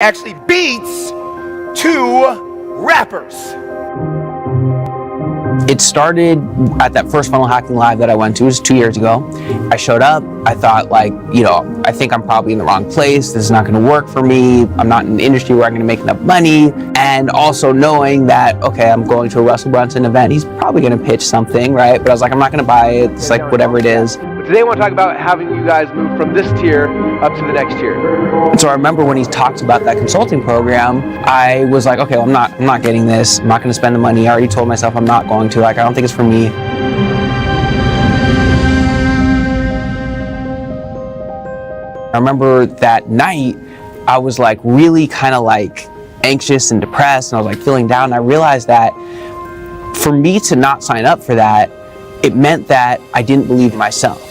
actually beats two rappers. It started at that first Funnel Hacking Live that I went to. It was 2 years ago. I showed up. I thought, I think I'm probably in the wrong place. This is not going to work for me. I'm not in an industry where I'm going to make enough money. And also knowing that, okay, I'm going to a Russell Brunson event. He's probably going to pitch something, right? But I was like, I'm not going to buy it. It's like whatever it is. But today I want to talk about having you guys move from this tier up to the next tier. And so I remember when he talked about that consulting program, I was like, okay, well, I'm not getting this. I'm not going to spend the money. I already told myself I'm not going to. I don't think it's for me. I remember that night, I was like really kind of like anxious and depressed, and I was like feeling down. And I realized that for me to not sign up for that, it meant that I didn't believe in myself.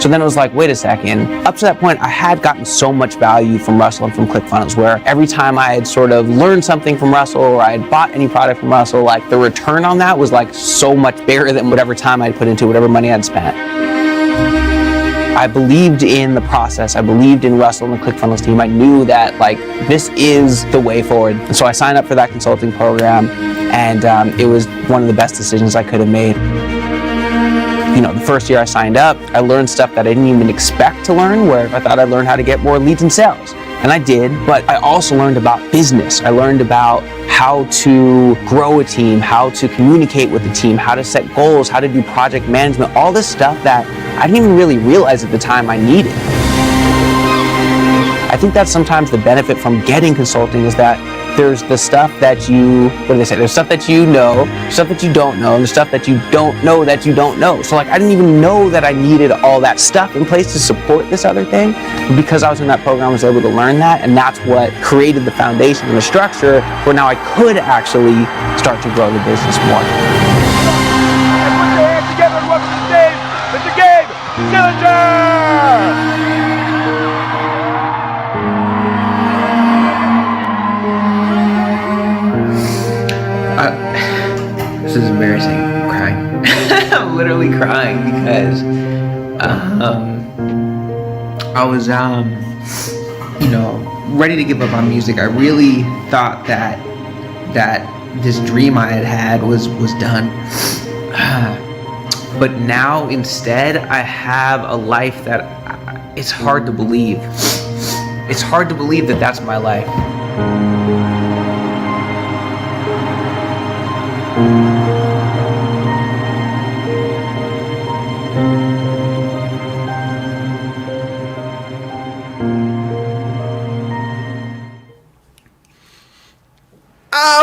So then it was like, wait a second. Up to that point, I had gotten so much value from Russell and from ClickFunnels, where every time I had sort of learned something from Russell or I had bought any product from Russell, like the return on that was like so much bigger than whatever time I'd put into whatever money I'd spent. I believed in the process. I believed in Russell and the ClickFunnels team. I knew that like this is the way forward. And so I signed up for that consulting program, and it was one of the best decisions I could have made. The first year I signed up, I learned stuff that I didn't even expect to learn, where I thought I'd learn how to get more leads and sales. And I did, but I also learned about business. I learned about how to grow a team, how to communicate with the team, how to set goals, how to do project management, all this stuff that I didn't even really realize at the time I needed. I think that's sometimes the benefit from getting consulting, is that there's the stuff that there's stuff that you know, stuff that you don't know, and the stuff that you don't know that you don't know. So like, I didn't even know that I needed all that stuff in place to support this other thing. But because I was in that program, I was able to learn that, and that's what created the foundation and the structure where now I could actually start to grow the business more. Put your hands together and welcome to the stage, Mr. Gabe Dillinger! This is embarrassing. I'm crying. I'm literally crying because I was ready to give up on music. I really thought that this dream I had was done. But now instead I have a life that it's hard to believe. It's hard to believe that that's my life.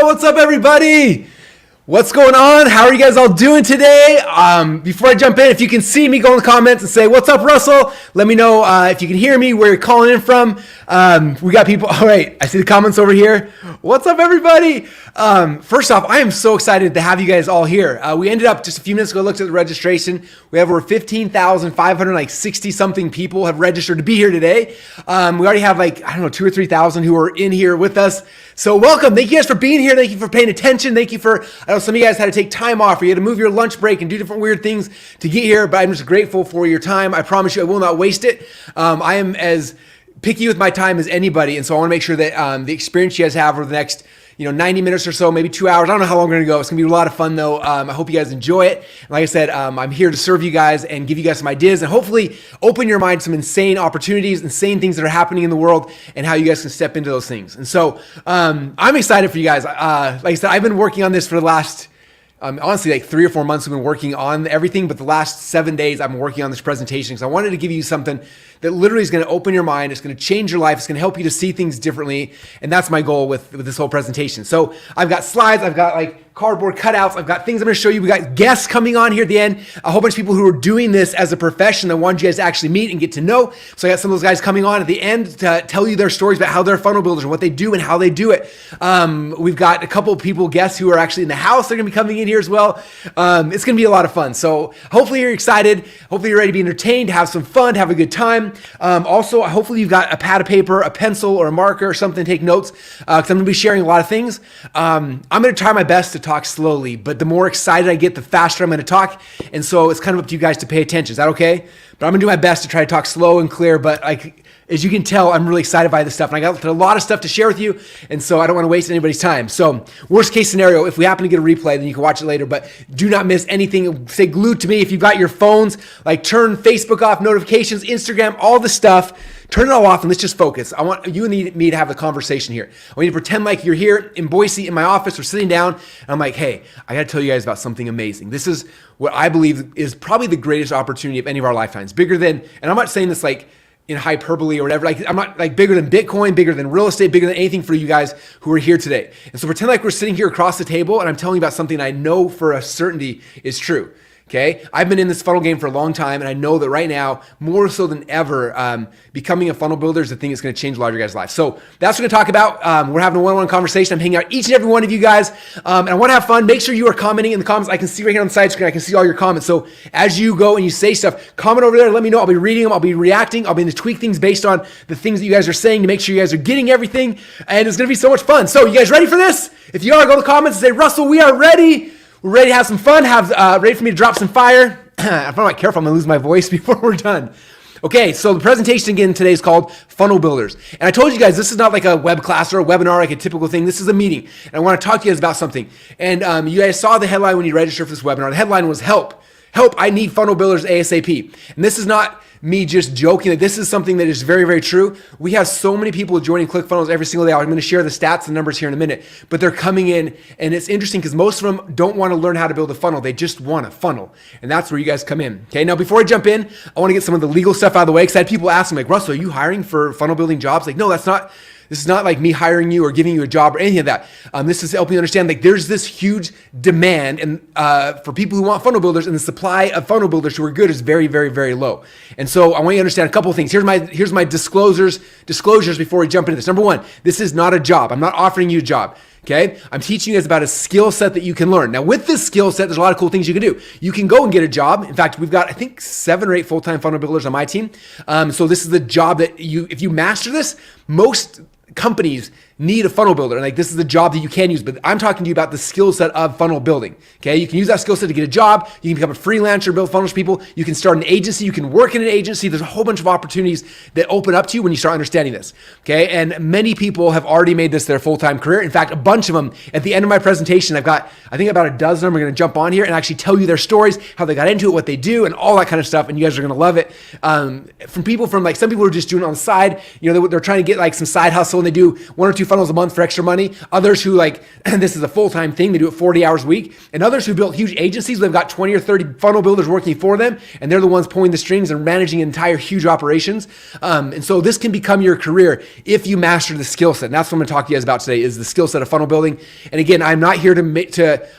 What's up, everybody? What's going on? How are you guys all doing today? Before I jump in, if you can see me, go in the comments and say, what's up, Russell? Let me know if you can hear me, where you're calling in from. We got people. All right, I see the comments over here. What's up, everybody? First off, I am so excited to have you guys all here. We ended up just a few minutes ago, looked at the registration. We have over 15,500, like 60 something people have registered to be here today. We already have 2,000 or 3,000 who are in here with us. So welcome. Thank you guys for being here. Thank you for paying attention. Thank you for, I know some of you guys had to take time off, or you had to move your lunch break and do different weird things to get here, but I'm just grateful for your time. I promise you I will not waste it. I am as picky with my time as anybody, and so I want to make sure that the experience you guys have over the next 90 minutes or so, maybe 2 hours. I don't know how long we're going to go. It's going to be a lot of fun, though. I hope you guys enjoy it. And like I said, I'm here to serve you guys and give you guys some ideas and hopefully open your mind to some insane opportunities, insane things that are happening in the world, and how you guys can step into those things. And so I'm excited for you guys. Like I said, I've been working on this for the last honestly, like 3 or 4 months we've been working on everything, but the last 7 days I've been working on this presentation because I wanted to give you something that literally is going to open your mind. It's going to change your life. It's going to help you to see things differently. And that's my goal with this whole presentation. So I've got slides. I've got like cardboard cutouts. I've got things I'm going to show you. We got guests coming on here at the end. A whole bunch of people who are doing this as a profession that want you guys to actually meet and get to know. So I got some of those guys coming on at the end to tell you their stories about how they're funnel builders and what they do and how they do it. We've got a couple of people, guests who are actually in the house. They're going to be coming in here as well. It's going to be a lot of fun. So hopefully you're excited. Hopefully you're ready to be entertained, have some fun, have a good time. Also, hopefully you've got a pad of paper, a pencil, or a marker or something to take notes because I'm going to be sharing a lot of things. I'm going to try my best to talk slowly, but the more excited I get, the faster I'm going to talk. And so it's kind of up to you guys to pay attention. Is that okay? But I'm going to do my best to try to talk slow and clear, but as you can tell, I'm really excited by this stuff, and I got a lot of stuff to share with you, and so I don't want to waste anybody's time. So worst case scenario, if we happen to get a replay, then you can watch it later, but do not miss anything. Stay glued to me. If you've got your phones, like turn Facebook off, notifications, Instagram, all the stuff, turn it all off, and let's just focus. I want you and me to have a conversation here. I want you to pretend like you're here in Boise in my office. We're sitting down, and I'm like, hey, I got to tell you guys about something amazing. This is what I believe is probably the greatest opportunity of any of our lifetimes. Bigger than, and I'm not saying this like in hyperbole or whatever. Like, I'm not like bigger than Bitcoin, bigger than real estate, bigger than anything for you guys who are here today. And so pretend like we're sitting here across the table and I'm telling you about something I know for a certainty is true. Okay, I've been in this funnel game for a long time, and I know that right now, more so than ever, becoming a funnel builder is the thing that's going to change a lot of your guys' lives. So that's what we're going to talk about. We're having a one-on-one conversation. I'm hanging out each and every one of you guys, and I want to have fun. Make sure you are commenting in the comments. I can see right here on the side screen. I can see all your comments. So as you go and you say stuff, comment over there. Let me know. I'll be reading them. I'll be reacting. I'll be going to tweak things based on the things that you guys are saying to make sure you guys are getting everything, and it's going to be so much fun. So you guys ready for this? If you are, go to the comments and say, Russell, we are ready. We're ready to have some fun. Ready for me to drop some fire. If I'm not careful, I'm gonna lose my voice before we're done. Okay, so the presentation again today is called Funnel Builders. And I told you guys, this is not like a web class or a webinar, like a typical thing. This is a meeting. And I wanna talk to you guys about something. And you guys saw the headline when you registered for this webinar. The headline was help. Help, I need funnel builders ASAP. And this is not me just joking. Like, this is something that is very, very true. We have so many people joining ClickFunnels every single day. I'm going to share the stats and numbers here in a minute, but they're coming in, and it's interesting because most of them don't want to learn how to build a funnel. They just want a funnel, and that's where you guys come in. Okay, now before I jump in, I want to get some of the legal stuff out of the way because I had people asking like, Russell, are you hiring for funnel building jobs? Like, no, this is not like me hiring you or giving you a job or anything of that. This is helping you understand like there's this huge demand and for people who want funnel builders, and the supply of funnel builders who are good is very, very, very low. And so I want you to understand a couple of things. Here's my disclosures before we jump into this. Number one, this is not a job. I'm not offering you a job. Okay, I'm teaching you guys about a skill set that you can learn. Now, with this skill set, there's a lot of cool things you can do. You can go and get a job. In fact, we've got, I think, 7 or 8 full-time funnel builders on my team. So this is the job that if you master this, most companies need a funnel builder. And like, this is the job that you can use, but I'm talking to you about the skill set of funnel building. Okay. You can use that skill set to get a job. You can become a freelancer, build funnels for people. You can start an agency. You can work in an agency. There's a whole bunch of opportunities that open up to you when you start understanding this. Okay. And many people have already made this their full-time career. In fact, a bunch of them at the end of my presentation, I've got, I think about a dozen of them are going to jump on here and actually tell you their stories, how they got into it, what they do, and all that kind of stuff. And you guys are going to love it. From people from like, some people are just doing it on the side, you know, they're trying to get like some side hustle and they do 1 or 2 funnels a month for extra money. Others who like, this is a full-time thing, they do it 40 hours a week. And others who built huge agencies, they've got 20 or 30 funnel builders working for them, and they're the ones pulling the strings and managing entire huge operations. And so this can become your career if you master the skill set. And that's what I'm going to talk to you guys about today, is the skill set of funnel building. And again, I'm not here I'm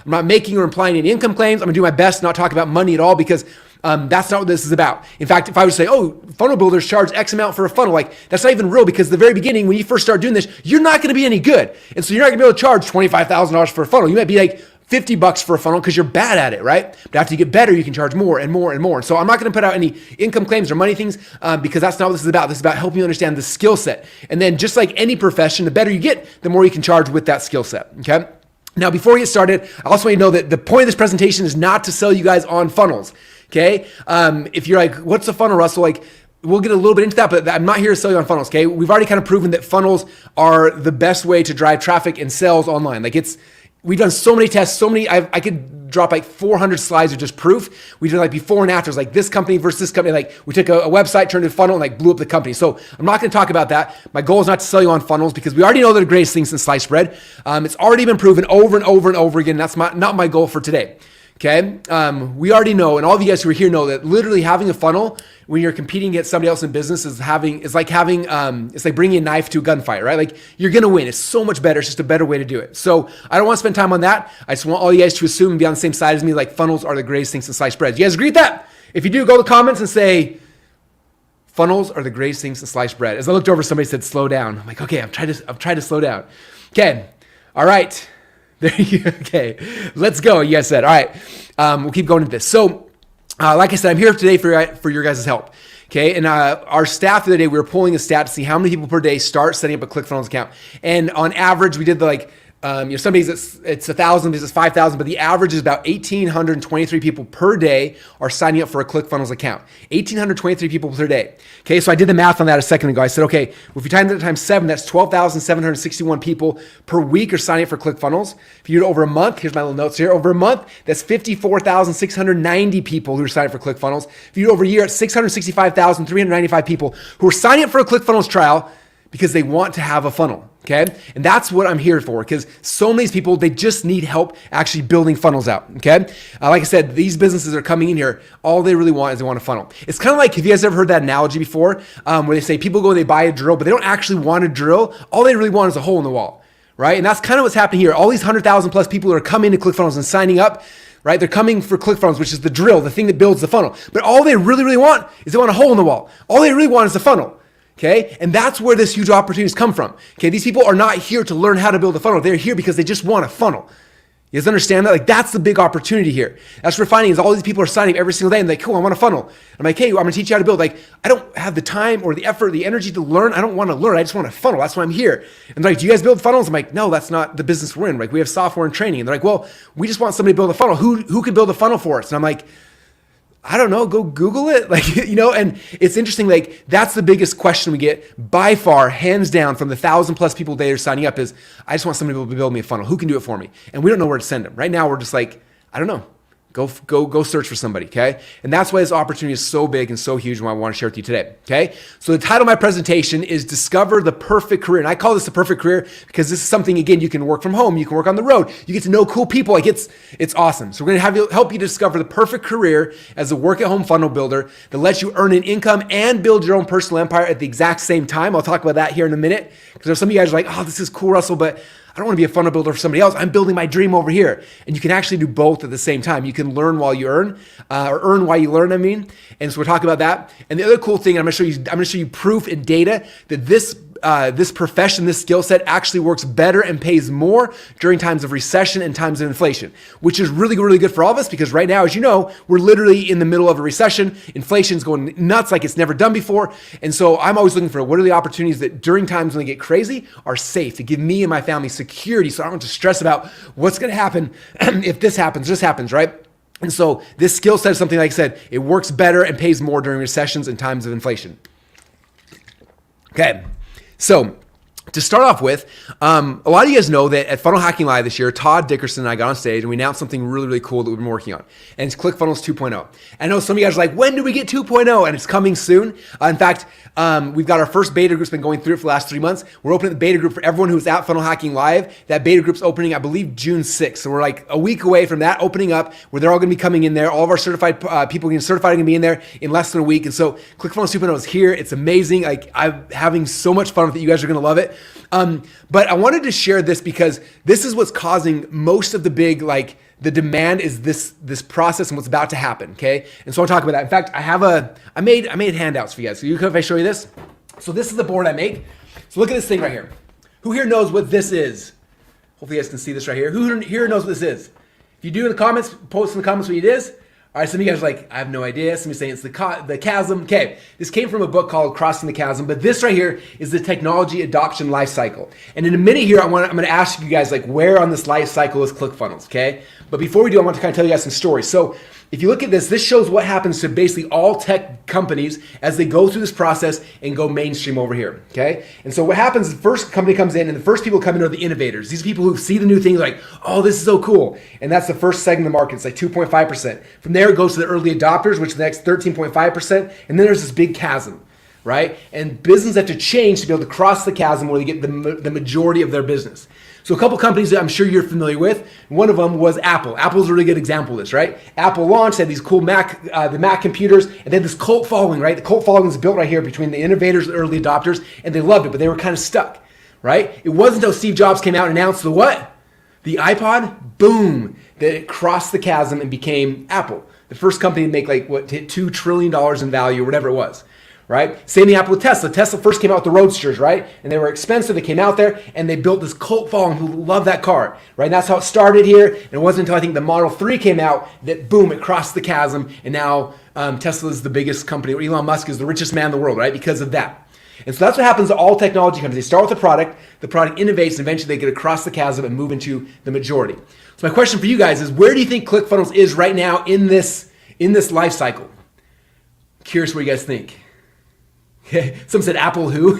not making or implying any income claims. I'm going to do my best to not talk about money at all, because that's not what this is about. In fact, if I would say, oh, funnel builders charge X amount for a funnel, like that's not even real, because at the very beginning, when you first start doing this, you're not going to be any good. And so you're not going to be able to charge $25,000 for a funnel. You might be like $50 for a funnel because you're bad at it, right? But after you get better, you can charge more and more and more. So I'm not going to put out any income claims or money things because that's not what this is about. This is about helping you understand the skill set. And then just like any profession, the better you get, the more you can charge with that skill set, okay? Now, before we get started, I also want you to know that the point of this presentation is not to sell you guys on funnels. Okay. If you're like, what's a funnel, Russell? Like, we'll get a little bit into that, but I'm not here to sell you on funnels. Okay. We've already kind of proven that funnels are the best way to drive traffic and sales online. Like we've done so many tests, I could drop like 400 slides of just proof. We did like before and afters, like this company versus this company. Like we took a website, turned it into a funnel, and like blew up the company. So I'm not going to talk about that. My goal is not to sell you on funnels, because we already know they're the greatest thing since sliced bread. It's already been proven over and over and over again. That's not my goal for today. Okay. We already know, and all of you guys who are here know, that literally having a funnel when you're competing against somebody else in business is like bringing a knife to a gunfight, right? Like, you're going to win. It's so much better. It's just a better way to do it. So I don't want to spend time on that. I just want all you guys to assume and be on the same side as me. Like, funnels are the greatest things since sliced bread. You guys agree with that? If you do, go to the comments and say, funnels are the greatest things since sliced bread. As I looked over, somebody said, slow down. I'm like, okay, I'm trying to slow down. Okay. All right. There you go. Okay, let's go. You guys said, all right. We'll keep going into this. So, like I said, I'm here today for your guys' help. Okay, and our staff the other day, we were pulling a stat to see how many people per day start setting up a ClickFunnels account. And on average, we did Some days it's 1,000, days it's 5,000, but the average is about 1,823 people per day are signing up for a ClickFunnels account. 1,823 people per day. Okay, so I did the math on that a second ago. I said, okay, well, if you times that times 7, that's 12,761 people per week are signing up for ClickFunnels. If you do it over a month, here's my little notes here. Over a month, that's 54,690 people who are signing up for ClickFunnels. If you do it over a year, it's 665,395 people who are signing up for a ClickFunnels trial because they want to have a funnel, okay? And that's what I'm here for, because so many people, they just need help actually building funnels out, okay? Like I said, these businesses are coming in here, all they really want is they want a funnel. It's kind of like, have you guys ever heard that analogy before, where they say people go and they buy a drill, but they don't actually want a drill. All they really want is a hole in the wall, right? And that's kind of what's happening here. All these 100,000 plus people are coming to ClickFunnels and signing up, right? They're coming for ClickFunnels, which is the drill, the thing that builds the funnel. But all they really, really want is they want a hole in the wall. All they really want is a funnel. Okay, and that's where this huge opportunities come from. Okay, these people are not here to learn how to build a funnel. They're here because they just want a funnel. You guys understand that? Like, that's the big opportunity here. That's what we're finding is all these people are signing up every single day and like, cool, I want a funnel. I'm like, hey, I'm gonna teach you how to build. Like, I don't have the time or the effort, the energy to learn. I don't want to learn. I just want a funnel. That's why I'm here. And they're like, do you guys build funnels? I'm like, no, that's not the business we're in. Like, we have software and training. And they're like, well, we just want somebody to build a funnel. Who could build a funnel for us? And I'm like, I don't know, go Google it. Like, and it's interesting, like that's the biggest question we get by far, hands down from the 1,000 plus people that are signing up is, I just want somebody to build me a funnel. Who can do it for me? And we don't know where to send them. Right now, we're just like, I don't know. Go search for somebody, okay? And that's why this opportunity is so big and so huge and why I want to share with you today, okay? So the title of my presentation is Discover the Perfect Career. And I call this the perfect career because this is something, again, you can work from home, you can work on the road, you get to know cool people, like it's awesome. So we're gonna help you discover the perfect career as a work-at-home funnel builder that lets you earn an income and build your own personal empire at the exact same time. I'll talk about that here in a minute because there's some of you guys are like, oh, this is cool, Russell, but I don't want to be a funnel builder for somebody else. I'm building my dream over here. And you can actually do both at the same time. You can learn while you earn, or earn while you learn, I mean. And so we're talking about that. And the other cool thing, I'm going to show you proof and data that this profession, this skill set actually works better and pays more during times of recession and times of inflation, which is really, really good for all of us because right now, as you know, we're literally in the middle of a recession. Inflation's going nuts like it's never done before. And so I'm always looking for what are the opportunities that during times when they get crazy are safe to give me and my family security so I don't have to stress about what's going to happen if this happens, right? And so this skill set is something, like I said, it works better and pays more during recessions and times of inflation. Okay. So to start off with, a lot of you guys know that at Funnel Hacking Live this year, Todd Dickerson and I got on stage and we announced something really, really cool that we've been working on. And it's ClickFunnels 2.0. And I know some of you guys are like, when do we get 2.0? And it's coming soon. In fact, we've got our first beta group's been going through it for the last 3 months. We're opening the beta group for everyone who's at Funnel Hacking Live. That beta group's opening, I believe, June 6th. So we're like a week away from that opening up where they're all going to be coming in there. All of our certified people getting certified are going to be in there in less than a week. And so ClickFunnels 2.0 is here. It's amazing. Like I'm having so much fun with it. You guys are going to love it. But I wanted to share this because this is what's causing most of the big, like the demand is this process and what's about to happen. Okay. And so I'll talk about that. In fact, I made handouts for you guys. So you can, if I show you this, so this is the board I make. So look at this thing right here. Who here knows what this is? Hopefully you guys can see this right here. Who here knows what this is? If you do in the comments, post in the comments what it is. All right, some of you guys are like, I have no idea. Some of you saying it's the chasm. Okay, this came from a book called Crossing the Chasm, but this right here is the technology adoption life cycle. And in a minute here, I'm going to ask you guys like where on this life cycle is ClickFunnels, okay? But before we do, I want to kind of tell you guys some stories. So if you look at this shows what happens to basically all tech companies as they go through this process and go mainstream over here, okay? And so what happens is the first company comes in and the first people come in are the innovators. These are people who see the new thing like, oh, this is so cool. And that's the first segment of the market. It's like 2.5%. From there, it goes to the early adopters, which is the next 13.5%. And then there's this big chasm, right? And businesses have to change to be able to cross the chasm where they get the majority of their business. So a couple companies that I'm sure you're familiar with, one of them was Apple. Apple's a really good example of this, right? Apple launched, had these cool the Mac computers, and they had this cult following, right? The cult following is built right here between the innovators and the early adopters, and they loved it, but they were kind of stuck, right? It wasn't until Steve Jobs came out and announced the what? The iPod, boom, that it crossed the chasm and became Apple. The first company to make hit $2 trillion in value, whatever it was. Right? Same thing happened with Tesla. Tesla first came out with the Roadsters, right? And they were expensive. They came out there and they built this cult following who loved that car, right? And that's how it started here. And it wasn't until I think the Model 3 came out that boom, it crossed the chasm. And now Tesla is the biggest company. Elon Musk is the richest man in the world, right? Because of that. And so that's what happens to all technology companies. They start with a product, the product innovates, and eventually they get across the chasm and move into the majority. So my question for you guys is, where do you think ClickFunnels is right now in this life cycle? Curious what you guys think. Some said Apple who?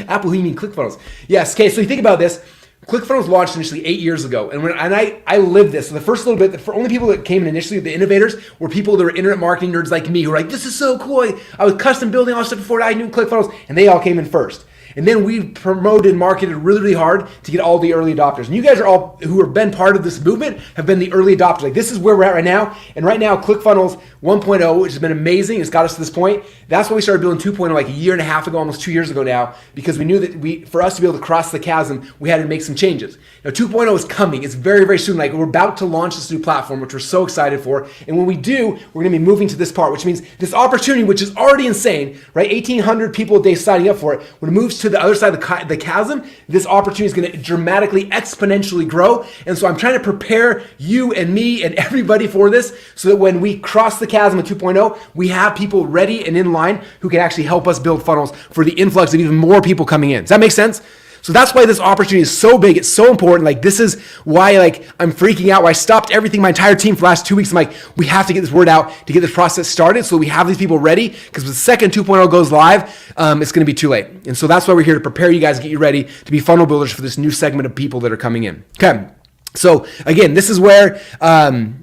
Apple who, you mean ClickFunnels? Yes, okay, so you think about this. ClickFunnels launched initially 8 years ago, and I lived this. So the first little bit, the only people that came in initially, the innovators, were people that were internet marketing nerds like me, who were like, this is so cool. I was custom building all this stuff before I knew ClickFunnels, and they all came in first. And then we promoted and marketed really, really hard to get all the early adopters. And you guys are all, who have been part of this movement, have been the early adopters. Like, this is where we're at right now. And right now, ClickFunnels 1.0, which has been amazing, it's got us to this point. That's why we started building 2.0 like a year and a half ago, almost 2 years ago now, because we knew that for us to be able to cross the chasm, we had to make some changes. Now, 2.0 is coming. It's very, very soon. Like, we're about to launch this new platform, which we're so excited for. And when we do, we're going to be moving to this part, which means this opportunity, which is already insane, right? 1,800 people a day signing up for it. When it moves to the other side of the chasm, this opportunity is going to dramatically, exponentially grow. And so I'm trying to prepare you and me and everybody for this, so that when we cross the chasm at 2.0, we have people ready and in line who can actually help us build funnels for the influx of even more people coming in. Does that make sense? So that's why this opportunity is so big. It's so important. Like, this is why, like, I'm freaking out. Why I stopped everything, my entire team, for the last 2 weeks. I'm like, we have to get this word out to get this process started, so we have these people ready, because the second 2.0 goes live, it's going to be too late. And so that's why we're here to prepare you guys, get you ready to be funnel builders for this new segment of people that are coming in. Okay. So again, this is where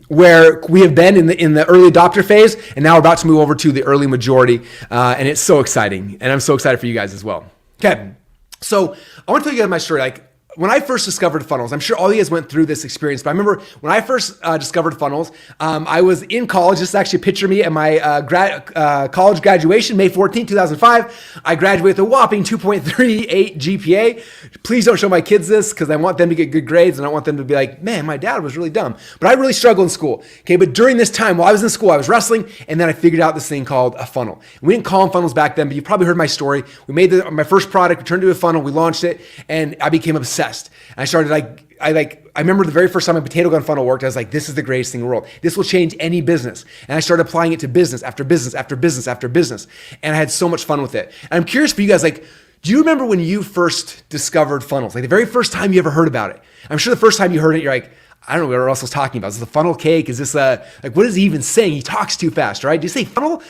we have been in the early adopter phase, and now we're about to move over to the early majority, and it's so exciting, and I'm so excited for you guys as well. Okay, so I want to tell you guys my story. Like, when I first discovered funnels, I'm sure all you guys went through this experience, but I remember when I first discovered funnels, I was in college. This is actually a picture of me at my college graduation, May 14, 2005. I graduated with a whopping 2.38 GPA. Please don't show my kids this, because I want them to get good grades, and I don't want them to be like, man, my dad was really dumb. But I really struggled in school. Okay, but during this time, while I was in school, I was wrestling, and then I figured out this thing called a funnel. And we didn't call them funnels back then, but you probably heard my story. We made my first product, we turned it into a funnel, we launched it, and I became obsessed. And I started I remember the very first time my potato gun funnel worked, I was like, this is the greatest thing in the world. This will change any business. And I started applying it to business after business after business after business. And I had so much fun with it. And I'm curious for you guys, like, do you remember when you first discovered funnels? Like, the very first time you ever heard about it? I'm sure the first time you heard it, you're like, I don't know what Russell's talking about. Is this a funnel cake? Is this what is he even saying? He talks too fast, right? Do you say funnel?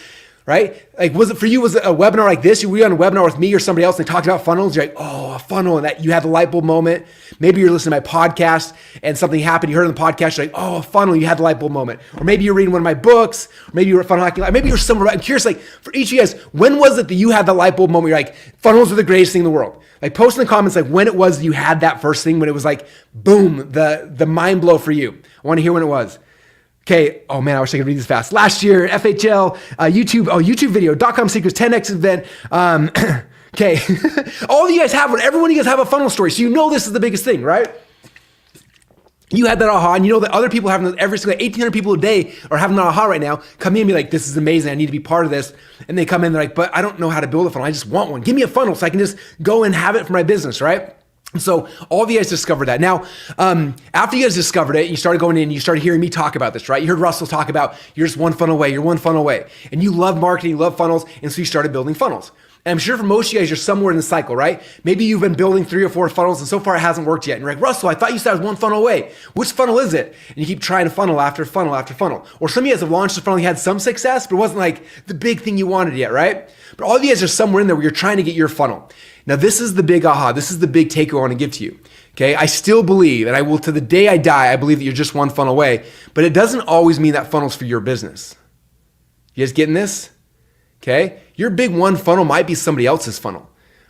Right? Like, was it a webinar like this? You were on a webinar with me or somebody else, and they talked about funnels. You're like, oh, a funnel, and that you had the light bulb moment. Maybe you're listening to my podcast and something happened. You heard on the podcast, you're like, oh, a funnel, you had the light bulb moment. Or maybe you're reading one of my books. Or maybe you were at Funnel Hacking Live. Maybe you're somewhere. I'm curious, like, for each of you guys, when was it that you had the light bulb moment? You're like, funnels are the greatest thing in the world. Like, post in the comments, like, when it was that you had that first thing, when it was like, boom, the mind blow for you. I want to hear when it was. Okay, oh man, I wish I could read this fast. Last year, FHL, YouTube video, .com secrets, 10x event. Okay, all of you guys have one. Every one of you guys have a funnel story, so you know this is the biggest thing, right? You had that aha, and you know that other people having every single 1,800 people a day are having that aha right now. Come in and be like, this is amazing, I need to be part of this. And they come in, they're like, but I don't know how to build a funnel. I just want one. Give me a funnel so I can just go and have it for my business, right? So all of you guys discovered that. Now, after you guys discovered it, you started going in, you started hearing me talk about this, right? You heard Russell talk about, you're just one funnel away, you're one funnel away. And you love marketing, you love funnels, and so you started building funnels. And I'm sure for most of you guys, you're somewhere in the cycle, right? Maybe you've been building 3 or 4 funnels, and so far it hasn't worked yet. And you're like, Russell, I thought you said I was one funnel away. Which funnel is it? And you keep trying funnel after funnel after funnel. Or some of you guys have launched a funnel, you had some success, but it wasn't like the big thing you wanted yet, right? But all of you guys are somewhere in there where you're trying to get your funnel. Now, this is the big aha. This is the big takeaway I want to give to you. Okay, I still believe, and I will to the day I die, I believe that you're just one funnel away, but it doesn't always mean that funnel's for your business. You guys getting this? Okay, your big one funnel might be somebody else's funnel,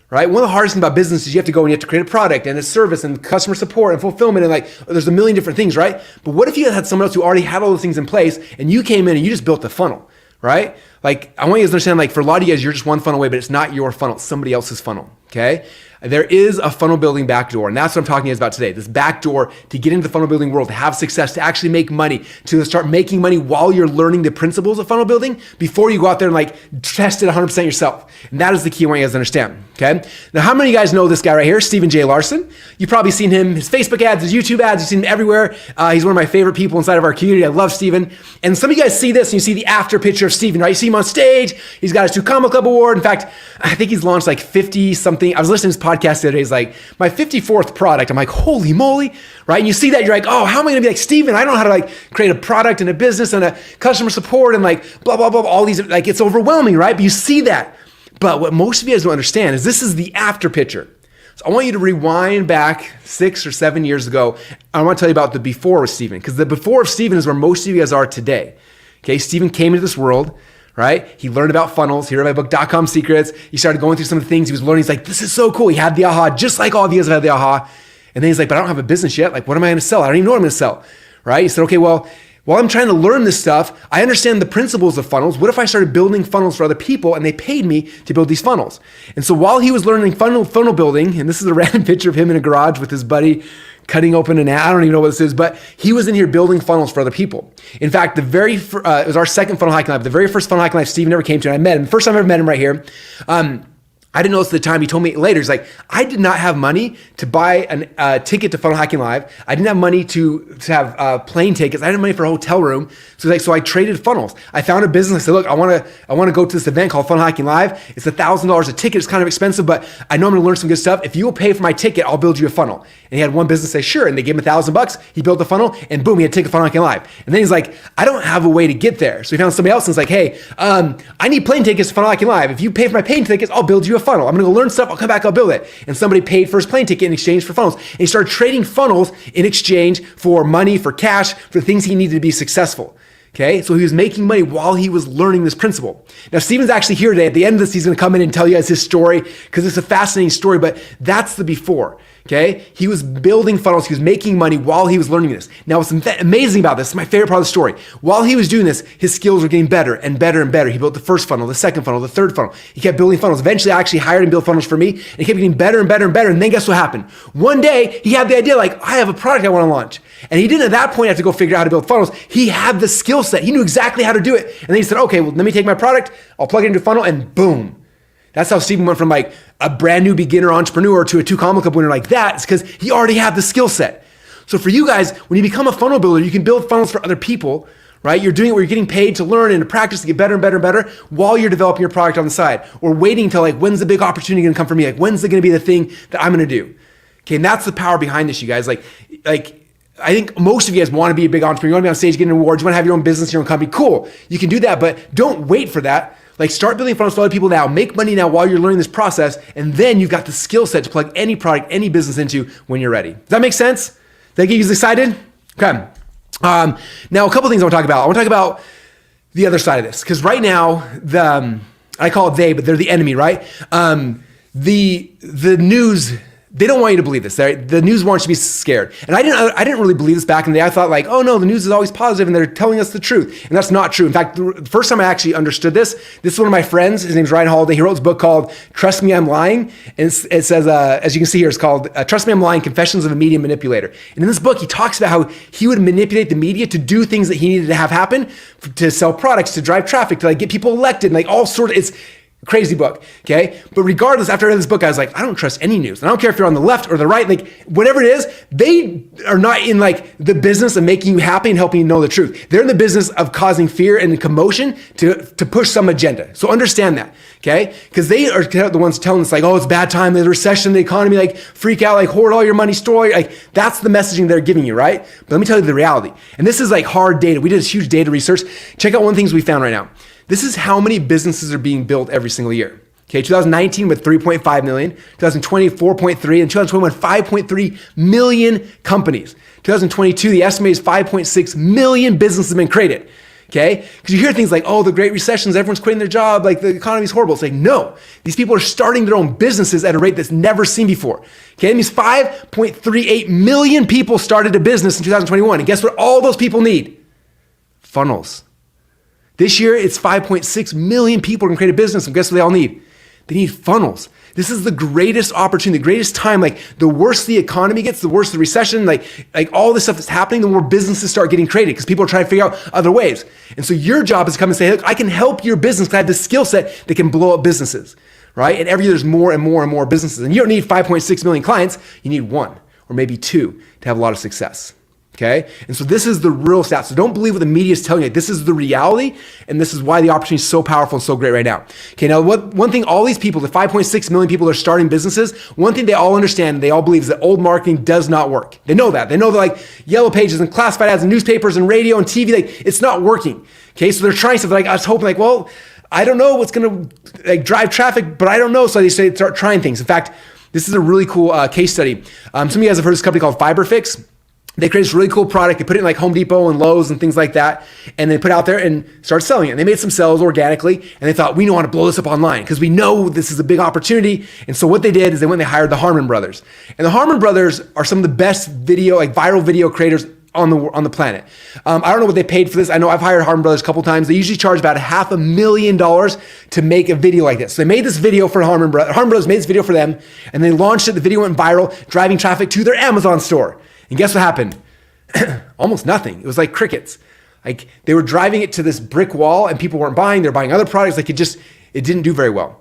right? One of the hardest things about business is you have to go and you have to create a product and a service and customer support and fulfillment and like, there's a million different things, right? But what if you had someone else who already had all those things in place and you came in and you just built the funnel, right? Like, I want you guys to understand, like, for a lot of you guys, you're just one funnel away, but it's not your funnel, it's somebody else's funnel, okay? There is a funnel building backdoor, and that's what I'm talking about today. This backdoor to get into the funnel building world, to have success, to actually make money, to start making money while you're learning the principles of funnel building before you go out there and like test it 100% yourself. And that is the key I want you guys to understand, okay? Now, how many of you guys know this guy right here, Stephen J. Larson? You've probably seen him, his Facebook ads, his YouTube ads, you've seen him everywhere. He's one of my favorite people inside of our community. I love Stephen. And some of you guys see this and you see the after picture of Stephen, right? You see him team on stage. He's got his 2 Comma Club award. In fact, I think he's launched like 50 something. I was listening to his podcast the other day. He's like, my 54th product. I'm like, holy moly, right? And you see that, you're like, oh, how am I gonna be like Steven? I don't know how to like create a product and a business and a customer support and like blah, blah, blah, all these, like it's overwhelming, right? But you see that. But what most of you guys don't understand is this is the after picture. So I want you to rewind back 6 or 7 years ago. I want to tell you about the before of Steven, because the before of Steven is where most of you guys are today. Okay, Steven came into this world, right? He learned about funnels. He read my book, .com Secrets. He started going through some of the things he was learning. He's like, this is so cool. He had the aha, just like all of you guys have had the aha. And then he's like, but I don't have a business yet. Like, what am I going to sell? I don't even know what I'm going to sell, right? He said, okay, well, while I'm trying to learn this stuff, I understand the principles of funnels. What if I started building funnels for other people and they paid me to build these funnels? And so while he was learning funnel building, and this is a random picture of him in a garage with his buddy cutting open an ad, I don't even know what this is, but he was in here building funnels for other people. In fact, it was our second Funnel Hacking Live. The very first Funnel Hacking Live Steven ever came to, and I met him. The first time I ever met him right here. I didn't know this at the time. He told me later, he's like, I did not have money to buy a ticket to Funnel Hacking Live. I didn't have money to have plane tickets. I didn't have money for a hotel room. So I traded funnels. I found a business. I said, look, I want to go to this event called Funnel Hacking Live. It's $1,000 a ticket. It's kind of expensive, but I know I'm gonna learn some good stuff. If you will pay for my ticket, I'll build you a funnel. And he had one business say, sure. And they gave him $1,000. He built the funnel and boom, he had a ticket to Funnel Hacking Live. And then he's like, I don't have a way to get there. So he found somebody else and was like, hey, I need plane tickets to Funnel Hacking Live. If you pay for my plane tickets, I'll build you a funnel. I'm gonna go learn stuff. I'll come back, I'll build it. And somebody paid for his plane ticket in exchange for funnels. And he started trading funnels in exchange for money, for cash, for things he needed to be successful. Okay, so he was making money while he was learning this principle. Now, Steven's actually here today. At the end of this, he's gonna come in and tell you guys his story because it's a fascinating story, but that's the before. Okay, he was building funnels. He was making money while he was learning this. Now, what's amazing about this, my favorite part of the story, while he was doing this, his skills were getting better and better and better. He built the first funnel, the second funnel, the third funnel. He kept building funnels. Eventually, I actually hired him to build funnels for me, and he kept getting better and better and better. And then guess what happened? One day, he had the idea like, I have a product I want to launch. And he didn't at that point have to go figure out how to build funnels. He had the skill set. He knew exactly how to do it. And then he said, okay, well, let me take my product, I'll plug it into a funnel, and boom. That's how Steven went from like a brand new beginner entrepreneur to a 2 Comma Club winner like that. It's because he already had the skill set. So for you guys, when you become a funnel builder, you can build funnels for other people, right? You're doing it where you're getting paid to learn and to practice to get better and better and better while you're developing your product on the side, or waiting until like, when's the big opportunity gonna come for me? Like, when's it gonna be the thing that I'm gonna do? Okay, and that's the power behind this, you guys. Like I think most of you guys want to be a big entrepreneur. You want to be on stage getting awards. You want to have your own business, your own company. Cool. You can do that, but don't wait for that. Like, start building funnels for other people now. Make money now while you're learning this process, and then you've got the skill set to plug any product, any business into when you're ready. Does that make sense? Does that get you excited? Okay. Now, a couple things I want to talk about. I want to talk about the other side of this, because right now, I call it they, but they're the enemy, right? The news. They don't want you to believe this. The news wants you to be scared. And I didn't really believe this back in the day. I thought like, oh no, the news is always positive and they're telling us the truth. And that's not true. In fact, the first time I actually understood this is one of my friends. His name's Ryan Holiday. He wrote this book called Trust Me, I'm Lying. And it says, as you can see here, it's called Trust Me, I'm Lying, Confessions of a Media Manipulator. And in this book, he talks about how he would manipulate the media to do things that he needed to have happen, to sell products, to drive traffic, to like get people elected, and like all sorts of, it's crazy book, okay? But regardless, after I read this book, I was like, I don't trust any news. And I don't care if you're on the left or the right, like whatever it is, they are not in like the business of making you happy and helping you know the truth. They're in the business of causing fear and commotion to push some agenda. So understand that, okay? Because they are the ones telling us like, oh, it's a bad time, there's a recession, the economy, like freak out, like hoard all your money, store, like that's the messaging they're giving you, right? But let me tell you the reality. And this is like hard data. We did this huge data research. Check out one of the things we found right now. This is how many businesses are being built every single year. Okay, 2019 with 3.5 million, 2020 4.3, and 2021 5.3 million companies. 2022, the estimate is 5.6 million businesses have been created. Okay, because you hear things like, oh, the Great Recessions, everyone's quitting their job, like the economy's horrible. It's like, no, these people are starting their own businesses at a rate that's never seen before. Okay, that means 5.38 million people started a business in 2021. And guess what all those people need? Funnels. This year, it's 5.6 million people are gonna create a business, and guess what they all need? They need funnels. This is the greatest opportunity, the greatest time. Like the worse the economy gets, the worse the recession, like all this stuff that's happening, the more businesses start getting created because people are trying to figure out other ways. And so your job is to come and say, look, I can help your business because I have the skill set that can blow up businesses, right? And every year there's more and more and more businesses. And you don't need 5.6 million clients, you need one or maybe two to have a lot of success. Okay. And so this is the real stat. So don't believe what the media is telling you. This is the reality. And this is why the opportunity is so powerful and so great right now. Okay. Now, one thing all these people, the 5.6 million people that are starting businesses, one thing they all understand, they all believe is that old marketing does not work. They know that. They know that like yellow pages and classified ads and newspapers and radio and TV, like it's not working. Okay. So they're trying stuff like, I was hoping like, well, I don't know what's going to like drive traffic, but I don't know. So they start trying things. In fact, this is a really cool case study. Some of you guys have heard of this company called FiberFix. They created this really cool product. They put it in like Home Depot and Lowe's and things like that. And they put it out there and started selling it. And they made some sales organically. And they thought, we know how to blow this up online because we know this is a big opportunity. And so what they did is they went and they hired the Harmon brothers. And the Harmon brothers are some of the best video, like viral video creators on the planet. I don't know what they paid for this. I know I've hired Harmon brothers a couple times. They usually charge about $500,000 to make a video like this. So they made this video for Harmon brothers. Harmon brothers made this video for them. And they launched it. The video went viral, driving traffic to their Amazon store. And guess what happened? Almost nothing. It was like crickets. Like they were driving it to this brick wall and people weren't buying. They're buying other products. Like it didn't do very well.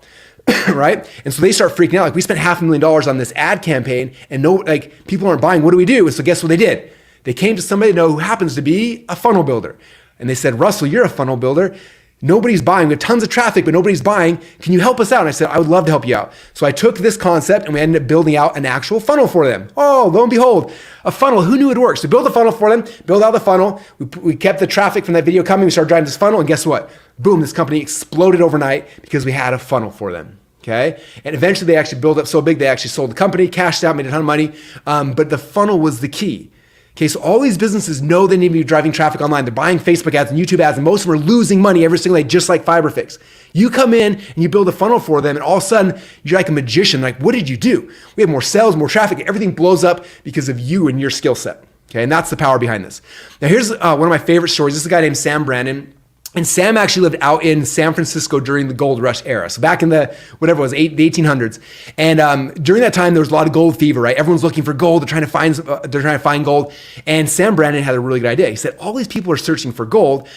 Right? And so they start freaking out. Like we spent $500,000 on this ad campaign and people aren't buying. What do we do? And so guess what they did? They came to somebody they know who happens to be a funnel builder. And they said, Russell, you're a funnel builder. Nobody's buying. We have tons of traffic, but nobody's buying. Can you help us out? And I said, I would love to help you out. So I took this concept and we ended up building out an actual funnel for them. Oh, lo and behold, a funnel. Who knew it works? So build a funnel for them, build out the funnel. We kept the traffic from that video coming. We started driving this funnel. And guess what? Boom, this company exploded overnight because we had a funnel for them. Okay. And eventually they actually built up so big, they actually sold the company, cashed out, made a ton of money. But the funnel was the key. Okay, so all these businesses know they need to be driving traffic online. They're buying Facebook ads and YouTube ads, and most of them are losing money every single day, just like FiberFix. You come in and you build a funnel for them, and all of a sudden, you're like a magician. Like, what did you do? We have more sales, more traffic. Everything blows up because of you and your skill set. Okay, and that's the power behind this. Now, here's one of my favorite stories. This is a guy named Sam Brannon. And Sam actually lived out in San Francisco during the gold rush era. So back in the 1800s. And during that time, there was a lot of gold fever, right? Everyone's looking for gold. They're trying to find gold. And Sam Brannon had a really good idea. He said, all these people are searching for gold.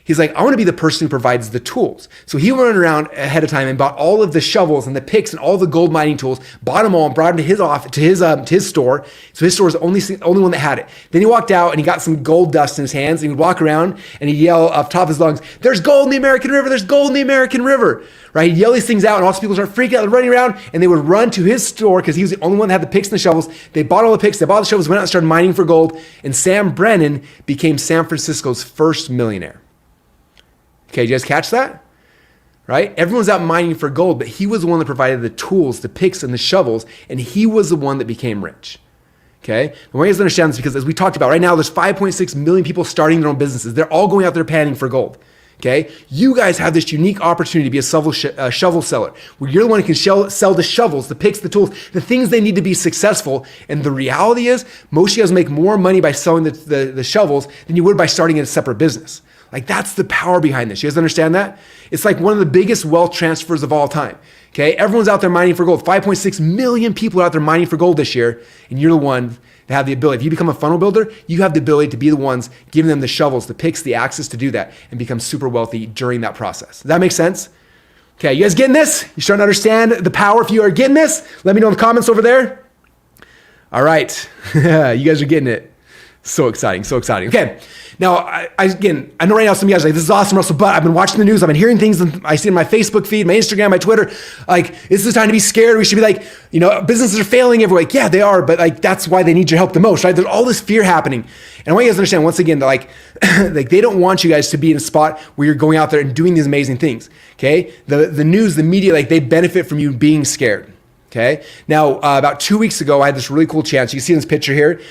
He's like, I want to be the person who provides the tools. So he went around ahead of time and bought all of the shovels and the picks and all the gold mining tools, bought them all and brought them to his office, to his store. So his store was the only one that had it. Then he walked out and he got some gold dust in his hands and he would walk around and he'd yell off top of his lungs, there's gold in the American River, there's gold in the American River, right? He'd yell these things out and all these people start freaking out, running around, and they would run to his store because he was the only one that had the picks and the shovels. They bought all the picks, they bought the shovels, went out and started mining for gold, and Sam Brannon became San Francisco's first millionaire. Okay, did you guys catch that? Right? Everyone's out mining for gold, but he was the one that provided the tools, the picks, and the shovels, and he was the one that became rich. Okay? And why you guys understand this? Because as we talked about, right now there's 5.6 million people starting their own businesses. They're all going out there panning for gold. Okay? You guys have this unique opportunity to be a shovel seller, where you're the one who can sell the shovels, the picks, the tools, the things they need to be successful. And the reality is, most of you guys make more money by selling the shovels than you would by starting a separate business. Like that's the power behind this. You guys understand that? It's like one of the biggest wealth transfers of all time. Okay, everyone's out there mining for gold. 5.6 million people are out there mining for gold this year, and you're the one that have the ability. If you become a funnel builder, you have the ability to be the ones giving them the shovels, the picks, the access to do that, and become super wealthy during that process. Does that make sense? Okay, you guys getting this? You starting to understand the power? If you are getting this, let me know in the comments over there. All right, you guys are getting it. So exciting, so exciting. Okay, now, I know right now some of you guys are like, this is awesome, Russell, but I've been watching the news, I've been hearing things, I see it in my Facebook feed, my Instagram, my Twitter, like, this is the time to be scared. We should be like, businesses are failing everywhere. Like, yeah, they are, but like, that's why they need your help the most, right? There's all this fear happening. And I want you guys to understand, once again, that like they don't want you guys to be in a spot where you're going out there and doing these amazing things, okay? The news, the media, like they benefit from you being scared. Okay. Now, about 2 weeks ago, I had this really cool chance. You can see in this picture here,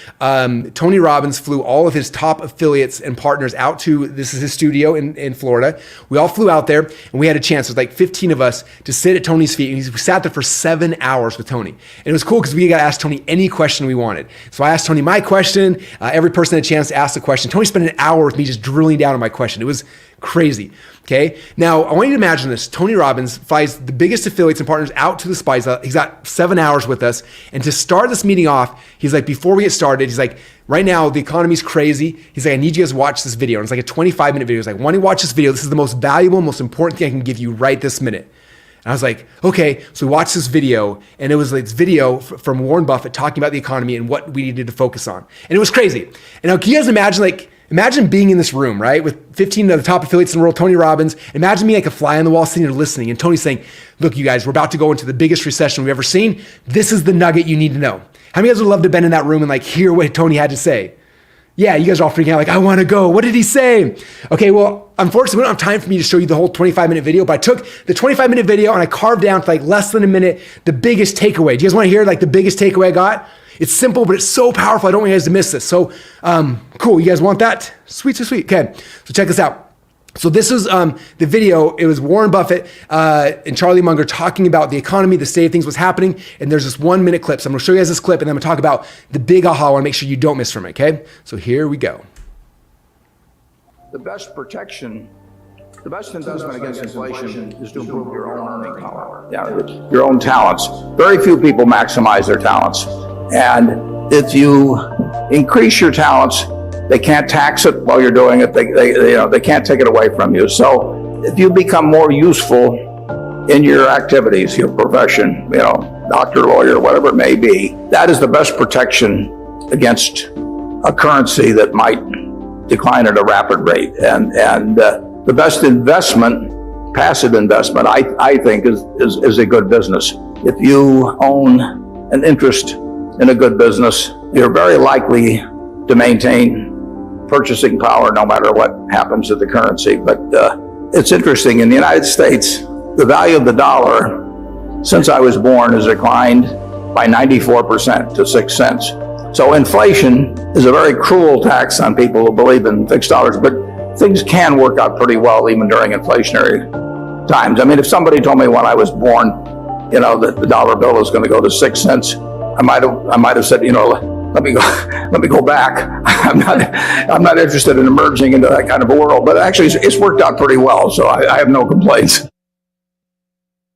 Tony Robbins flew all of his top affiliates and partners out to, this is his studio in Florida. We all flew out there and we had a chance. There's like 15 of us to sit at Tony's feet. And we sat there for 7 hours with Tony. And it was cool because we got to ask Tony any question we wanted. So I asked Tony my question. Every person had a chance to ask the question. Tony spent an hour with me just drilling down on my question. It was crazy. Okay. Now I want you to imagine this. Tony Robbins flies the biggest affiliates and partners out to the spies. He's got 7 hours with us. And to start this meeting off, he's like, before we get started, he's like, right now the economy's crazy. He's like, I need you guys to watch this video. And it's like a 25-minute video. He's like, why don't you watch this video? This is the most valuable, most important thing I can give you right this minute. And I was like, okay. So we watched this video, and it was like this video from Warren Buffett talking about the economy and what we needed to focus on. And it was crazy. And now, can you guys imagine being in this room, right, with 15 of the top affiliates in the world, Tony Robbins. Imagine being like a fly on the wall sitting there listening, and Tony's saying, look, you guys, we're about to go into the biggest recession we've ever seen. This is the nugget you need to know. How many of you guys would love to have been in that room and like hear what Tony had to say? Yeah, you guys are all freaking out like, I want to go. What did he say? Okay, well, unfortunately, we don't have time for me to show you the whole 25-minute video, but I took the 25-minute video and I carved down to like less than a minute the biggest takeaway. Do you guys want to hear like the biggest takeaway I got? It's simple, but it's so powerful. I don't want you guys to miss this. So cool, you guys want that? Sweet, sweet, sweet. Okay, so check this out. So this was the video. It was Warren Buffett and Charlie Munger talking about the economy, the state of things, what's happening. And there's this 1 minute clip. So I'm gonna show you guys this clip, and then I'm gonna talk about the big aha. I wanna make sure you don't miss from it, okay? So here we go. The best protection, the best investment against inflation is to improve your own earning power. Yeah, your own talents. Very few people maximize their talents. And if you increase your talents, they can't tax it while you're doing it. They can't take it away from you. So if you become more useful in your activities, your profession, doctor, lawyer, whatever it may be, that is the best protection against a currency that might decline at a rapid rate. And the best investment, passive investment, I think is a good business. If you own an interest in a good business, you're very likely to maintain purchasing power no matter what happens to the currency. But it's interesting, in the United States, the value of the dollar since I was born has declined by 94% to 6 cents. So inflation is a very cruel tax on people who believe in fixed dollars, but things can work out pretty well even during inflationary times. I mean, if somebody told me when I was born, that the dollar bill is going to go to 6 cents, I might have said, let me go back. I'm not interested in emerging into that kind of a world. But actually, it's worked out pretty well, so I have no complaints.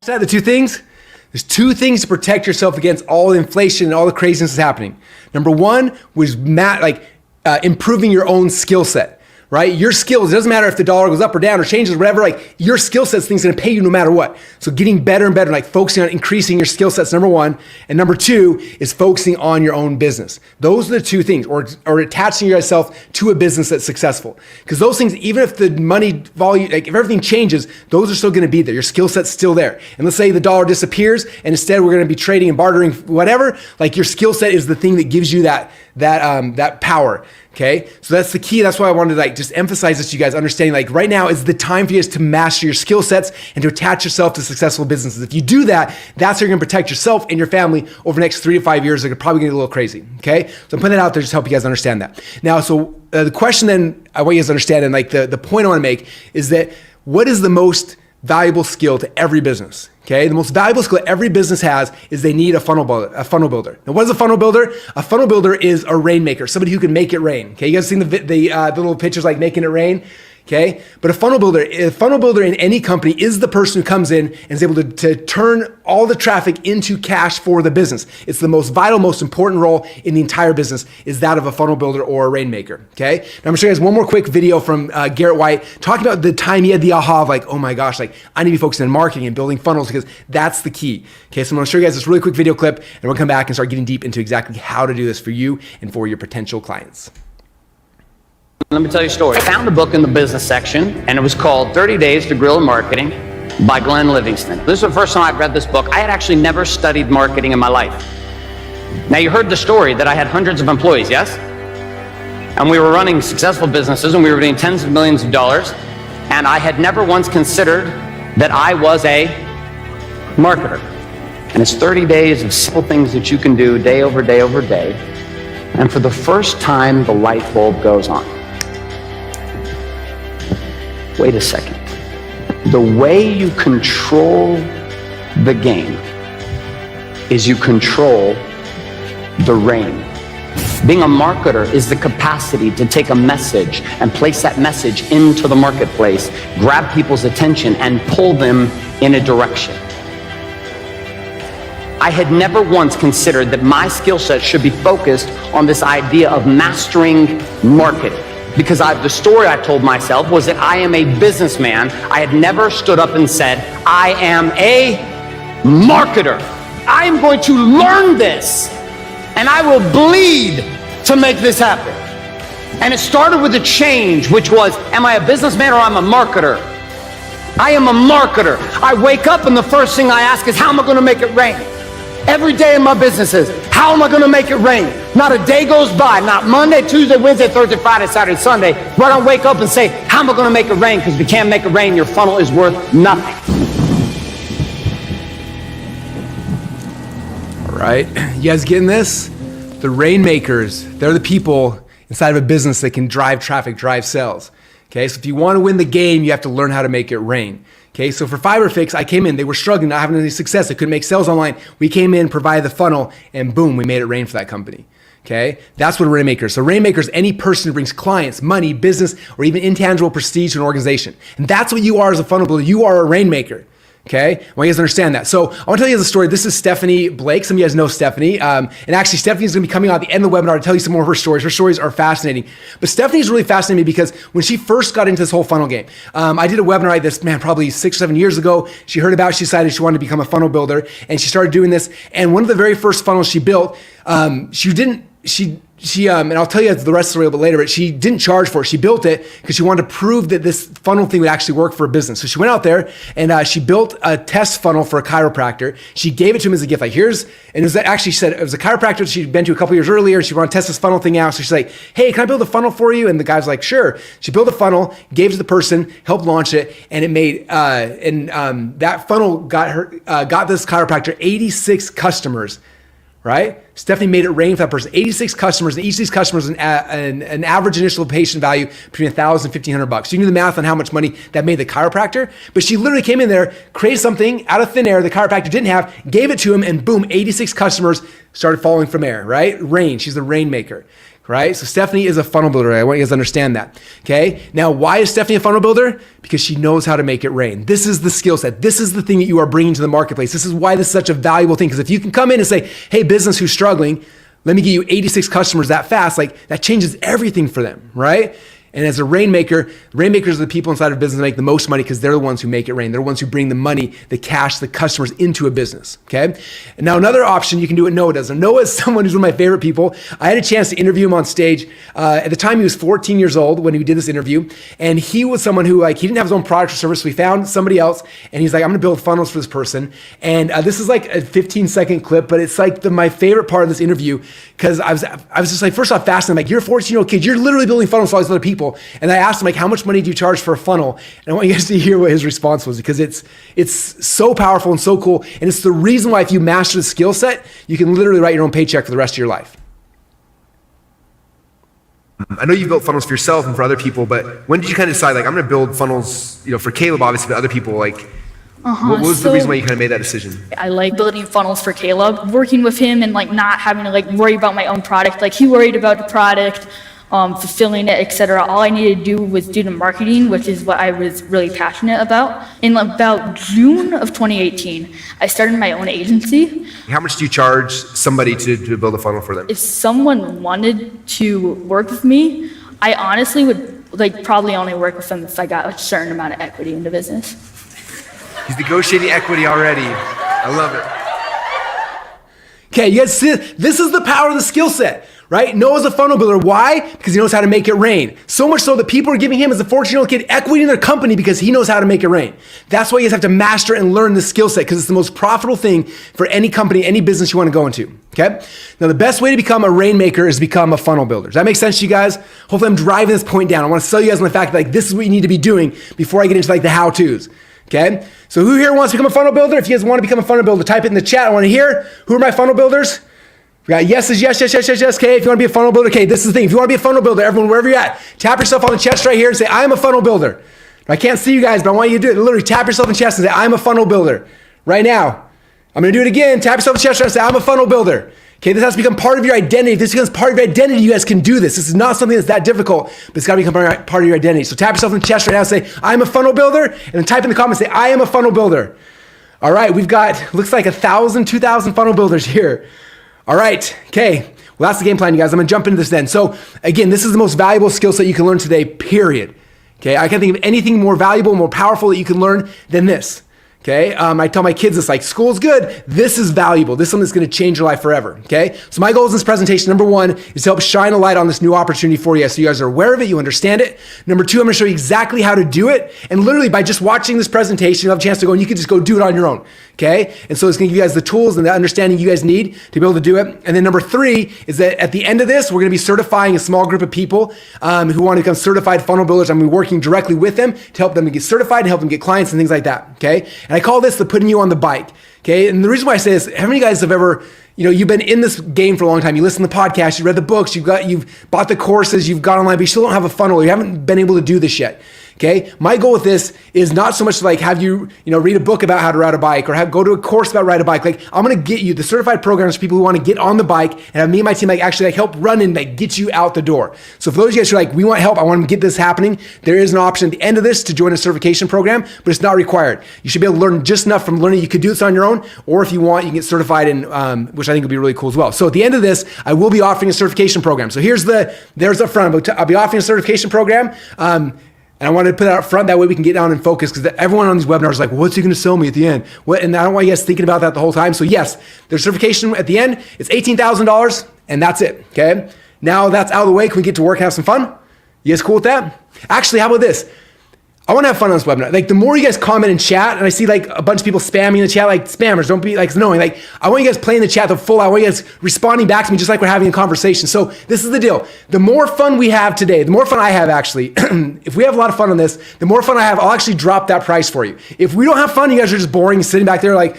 The two things. There's two things to protect yourself against all the inflation and all the craziness that's happening. Number one was improving your own skill set. Right? Your skills, it doesn't matter if the dollar goes up or down or changes or whatever, like your skill set's things going to pay you no matter what. So getting better and better, like focusing on increasing your skill sets, number one. And number two is focusing on your own business. Those are the two things, or attaching yourself to a business that's successful. Because those things, even if the money volume, like if everything changes, those are still going to be there. Your skill set's still there. And let's say the dollar disappears and instead we're going to be trading and bartering, whatever, like your skill set is the thing that gives you that power. Okay, so that's the key. That's why I wanted to just emphasize this to you guys, understanding right now is the time for you guys to master your skill sets and to attach yourself to successful businesses. If you do that, that's how you're gonna protect yourself and your family over the next 3 to 5 years. They're probably gonna get a little crazy, okay? So I'm putting that out there just to help you guys understand that. Now, so the question then I want you guys to understand, and the point I wanna make is that what is the most valuable skill to every business? Okay, the most valuable skill every business has is they need a funnel builder. Now, what is a funnel builder? A funnel builder is a rainmaker, somebody who can make it rain. Okay, you guys seen the little pictures like making it rain? Okay, but a funnel builder in any company is the person who comes in and is able to turn all the traffic into cash for the business. It's the most vital, most important role in the entire business is that of a funnel builder or a rainmaker. Okay, now I'm gonna show you guys one more quick video from Garrett White talking about the time he had the aha of oh my gosh, I need to be focusing on marketing and building funnels because that's the key. Okay, so I'm gonna show you guys this really quick video clip and we'll come back and start getting deep into exactly how to do this for you and for your potential clients. Let me tell you a story. I found a book in the business section, and it was called 30 Days to Guerrilla Marketing by Glenn Livingston. This is the first time I've read this book. I had actually never studied marketing in my life. Now, you heard the story that I had hundreds of employees, yes? And we were running successful businesses, and we were doing tens of millions of dollars, and I had never once considered that I was a marketer. And it's 30 days of simple things that you can do day over day over day, and for the first time, the light bulb goes on. Wait a second. The way you control the game is you control the rain. Being a marketer is the capacity to take a message and place that message into the marketplace, grab people's attention and pull them in a direction. I had never once considered that my skill set should be focused on this idea of mastering marketing. because the story I told myself was that I am a businessman. I had never stood up and said, I am a marketer. I am going to learn this, and I will bleed to make this happen. And it started with a change, which was, am I a businessman or I'm a marketer? I am a marketer. I wake up and the first thing I ask is, how am I going to make it rain? Every day in my businesses, how am I going to make it rain? Not a day goes by, not Monday, Tuesday, Wednesday, Thursday, Friday, Saturday, Sunday, where I don't wake up and say, how am I going to make it rain? Because if you can't make it rain, your funnel is worth nothing. All right, you guys getting this? The rainmakers, they're the people inside of a business that can drive traffic, drive sales. Okay, so if you want to win the game, you have to learn how to make it rain. Okay, so for FiberFix, I came in, they were struggling, not having any success, they couldn't make sales online. We came in, provided the funnel, and boom, we made it rain for that company. Okay, that's what a rainmaker is. So rainmaker is any person who brings clients, money, business, or even intangible prestige to an organization. And that's what you are as a funnel builder. You are a rainmaker. Okay, I want you guys to understand that. So I want to tell you guys a story. This is Stephanie Blake. Some of you guys know Stephanie. And actually, Stephanie is going to be coming on at the end of the webinar to tell you some more of her stories. Her stories are fascinating. But Stephanie is really fascinating because when she first got into this whole funnel game, I did a webinar like this, probably 6 or 7 years ago. She heard about it. She decided she wanted to become a funnel builder. And she started doing this. And one of the very first funnels she built, and I'll tell you the rest of the story a little bit later, but she didn't charge for it. She built it because she wanted to prove that this funnel thing would actually work for a business. So she went out there and she built a test funnel for a chiropractor. She gave it to him as a gift. Like, here's, and it was actually, she said it was a chiropractor she'd been to a couple years earlier. She wanted to test this funnel thing out. So she's like, hey, can I build a funnel for you? And the guy's like, sure. She built a funnel, gave it to the person, helped launch it, and it made, that funnel got this chiropractor 86 customers. Right? Stephanie made it rain for that person. 86 customers, and each of these customers an average initial patient value between $1,000 and $1,500. So you can do the math on how much money that made the chiropractor. But she literally came in there, created something out of thin air the chiropractor didn't have, gave it to him, and boom, 86 customers started falling from air, right? Rain. She's the rainmaker. Right? So Stephanie is a funnel builder. I want you guys to understand that. Okay? Now, why is Stephanie a funnel builder? Because she knows how to make it rain. This is the skill set. This is the thing that you are bringing to the marketplace. This is why this is such a valuable thing. Because if you can come in and say, hey, business who's struggling, let me get you 86 customers that fast, like that changes everything for them, right? And as a rainmaker, rainmakers are the people inside of a business that make the most money because they're the ones who make it rain. They're the ones who bring the money, the cash, the customers into a business, okay? And now another option, you can do what Noah does. And Noah is someone who's one of my favorite people. I had a chance to interview him on stage. At the time, he was 14 years old when we did this interview. And he was someone who, he didn't have his own product or service. So we found somebody else, and he's like, I'm gonna build funnels for this person. And this is like a 15-second clip, but it's like my favorite part of this interview because I was just like, first off, fascinated. I'm like, you're a 14-year-old kid. You're literally building funnels for all these other people. And I asked him, like, how much money do you charge for a funnel? And I want you guys to hear what his response was because it's so powerful and so cool. And it's the reason why if you master the skill set, you can literally write your own paycheck for the rest of your life. I know you've built funnels for yourself and for other people, but when did you kind of decide, like, I'm going to build funnels, for Caleb, obviously, but other people, like, what was the reason why you kind of made that decision? I like building funnels for Caleb, working with him and like not having to worry about my own product. Like he worried about the product, fulfilling it, etc. All I needed to do was do the marketing, which is what I was really passionate about. In about June of 2018, I started my own agency. How much do you charge somebody to build a funnel for them? If someone wanted to work with me, I honestly would probably only work with them if I got a certain amount of equity in the business. He's negotiating equity already. I love it. Okay, you guys see, this is the power of the skill set, right? Noah's a funnel builder. Why? Because he knows how to make it rain. So much so that people are giving him as a 14-year-old kid equity in their company because he knows how to make it rain. That's why you guys have to master and learn the skill set because it's the most profitable thing for any company, any business you want to go into, okay? Now, the best way to become a rainmaker is to become a funnel builder. Does that make sense to you guys? Hopefully I'm driving this point down. I want to sell you guys on the fact that this is what you need to be doing before I get into the how-tos. Okay, so who here wants to become a funnel builder? If you guys want to become a funnel builder, type it in the chat. I want to hear, who are my funnel builders? We got yeses, yes. Okay, if you want to be a funnel builder, okay, this is the thing. If you want to be a funnel builder, everyone, wherever you're at, tap yourself on the chest right here and say, I am a funnel builder. I can't see you guys, but I want you to do it. Literally tap yourself on the chest and say, I'm a funnel builder. Right now. I'm going to do it again. Tap yourself on the chest and say, I'm a funnel builder. Okay, this has to become part of your identity. If this becomes part of your identity, you guys can do this. This is not something that's that difficult, but it's got to become part of your identity. So tap yourself in the chest right now and say, I'm a funnel builder, and then type in the comments, say, I am a funnel builder. All right, we've got, looks like 1,000, 2,000 funnel builders here. All right, okay. Well, that's the game plan, you guys. I'm gonna jump into this then. So again, this is the most valuable skill set you can learn today, period. Okay, I can't think of anything more valuable, more powerful that you can learn than this. Okay, I tell my kids this, like, school's good. This is valuable. This is something that's going to change your life forever. Okay, so my goals in this presentation, number one, is to help shine a light on this new opportunity for you, so you guys are aware of it, you understand it. Number two, I'm going to show you exactly how to do it, and literally by just watching this presentation, you'll have a chance to go and you can just go do it on your own. Okay, and so it's going to give you guys the tools and the understanding you guys need to be able to do it. And then number three is that at the end of this, we're going to be certifying a small group of people who want to become certified funnel builders. I'm going to be working directly with them to help them to get certified and help them get clients and things like that. Okay, and I call this the putting you on the bike. Okay, and the reason why I say this, how many of you guys have ever, you've been in this game for a long time, you listen to the podcast, you read the books, you've bought the courses, you've gone online, but you still don't have a funnel, you haven't been able to do this yet. Okay, my goal with this is not so much to like have you, read a book about how to ride a bike or go to a course about ride a bike. Like, I'm gonna get you the certified programs for people who want to get on the bike and have me and my team actually help run and get you out the door. So for those of you guys who are like, we want help, I want to get this happening, there is an option at the end of this to join a certification program, but it's not required. You should be able to learn just enough from learning. You could do this on your own, or if you want, you can get certified in, which I think would be really cool as well. So at the end of this, I will be offering a certification program. So there's up front. I'll be offering a certification program. And I wanted to put that up front, that way we can get down and focus, because everyone on these webinars is like, well, what's he going to sell me at the end? And I don't want you guys thinking about that the whole time. So yes, there's certification at the end. It's $18,000 and that's it, okay? Now that's out of the way. Can we get to work and have some fun? You guys cool with that? Actually, how about this? I want to have fun on this webinar. Like, the more you guys comment and chat, and I see like a bunch of people spamming in the chat, like spammers, don't be like annoying. Like, I want you guys playing the chat the full. I want you guys responding back to me just like we're having a conversation. So this is the deal. The more fun we have today, the more fun I have actually, if we have a lot of fun on this, the more fun I have, I'll actually drop that price for you. If we don't have fun, you guys are just boring, sitting back there like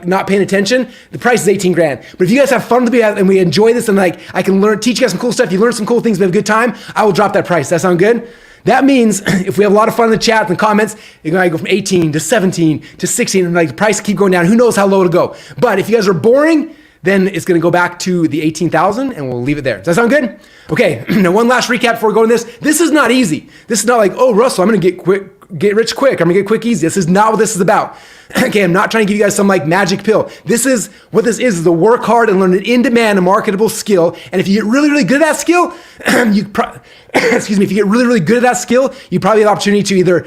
not paying attention, the price is 18 grand. But if you guys have fun and we enjoy this and like I can teach you guys some cool stuff, you learn some cool things, we have a good time, I will drop that price. That sound good? That means if we have a lot of fun in the chat and the comments, you're going to go from 18 to 17 to 16, and like the price keep going down. Who knows how low to go? But if you guys are boring, then it's going to go back to the 18,000 and we'll leave it there. Does that sound good? Okay, now one last recap before we go into this. This is not easy. This is not like, oh, Russell, I'm going to get rich quick. I'm going to get quick easy. This is not what this is about. Okay, I'm not trying to give you guys some like magic pill. This is the work hard and learn an in-demand and marketable skill. And if you get really, really good at that skill, if you get really, really good at that skill, you probably have the opportunity to either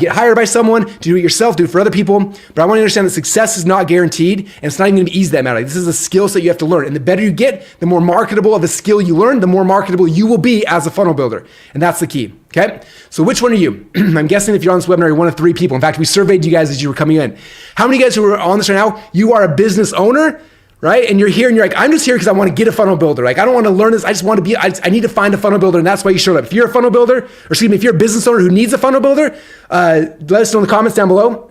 get hired by someone, to do it yourself, do it for other people. But I want you to understand that success is not guaranteed, and it's not even going to be easy that matter. Like, this is a skill set you have to learn. And the better you get, the more marketable of a skill you learn, the more marketable you will be as a funnel builder. And that's the key. Okay, so which one are you? I'm guessing if you're on this webinar, you're one of 3 people. In fact, we surveyed you guys as you were coming in. How many guys who are on this right now, you are a business owner, right? And you're here and you're like, I'm just here because I want to get a funnel builder. Like, I don't want to learn this. I just want to I need to find a funnel builder, and that's why you showed up. If you're a funnel builder, if you're a business owner who needs a funnel builder, let us know in the comments down below.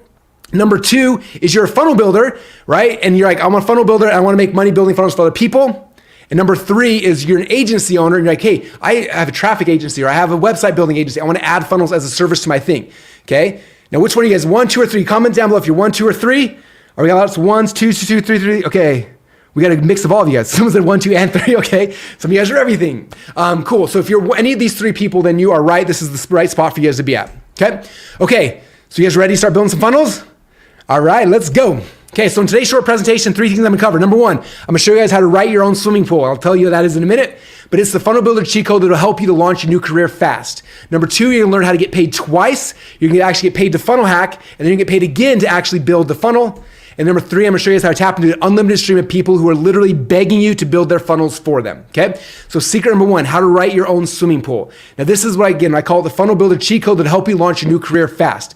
Number 2 is you're a funnel builder, right? And you're like, I'm a funnel builder. I want to make money building funnels for other people. And number 3 is you're an agency owner and you're like, hey, I have a traffic agency or I have a website building agency. I want to add funnels as a service to my thing. Okay. Now, which one of you guys, 1, 2, or 3? Comment down below if you're 1, 2, or 3. Or we got lots of 1s, 2s, 2, 3, 3. Okay. We got a mix of all of you guys. Someone said 1, 2, and 3. Okay. Some of you guys are everything. Cool. So if you're any of these 3 people, then you are right. This is the right spot for you guys to be at. Okay. Okay. So you guys ready to start building some funnels? All right, let's go. Okay, so in today's short presentation, 3 things I'm gonna cover. Number 1, I'm gonna show you guys how to write your own swimming pool. I'll tell you what that is in a minute, but it's the Funnel Builder cheat code that'll help you to launch your new career fast. Number 2, you're gonna learn how to get paid twice. You're gonna actually get paid to funnel hack, and then you get paid again to actually build the funnel. And number 3, I'm gonna show you guys how to tap into an unlimited stream of people who are literally begging you to build their funnels for them, okay? So secret number 1, how to write your own swimming pool. Now this is what, I call it the Funnel Builder cheat code that'll help you launch your new career fast.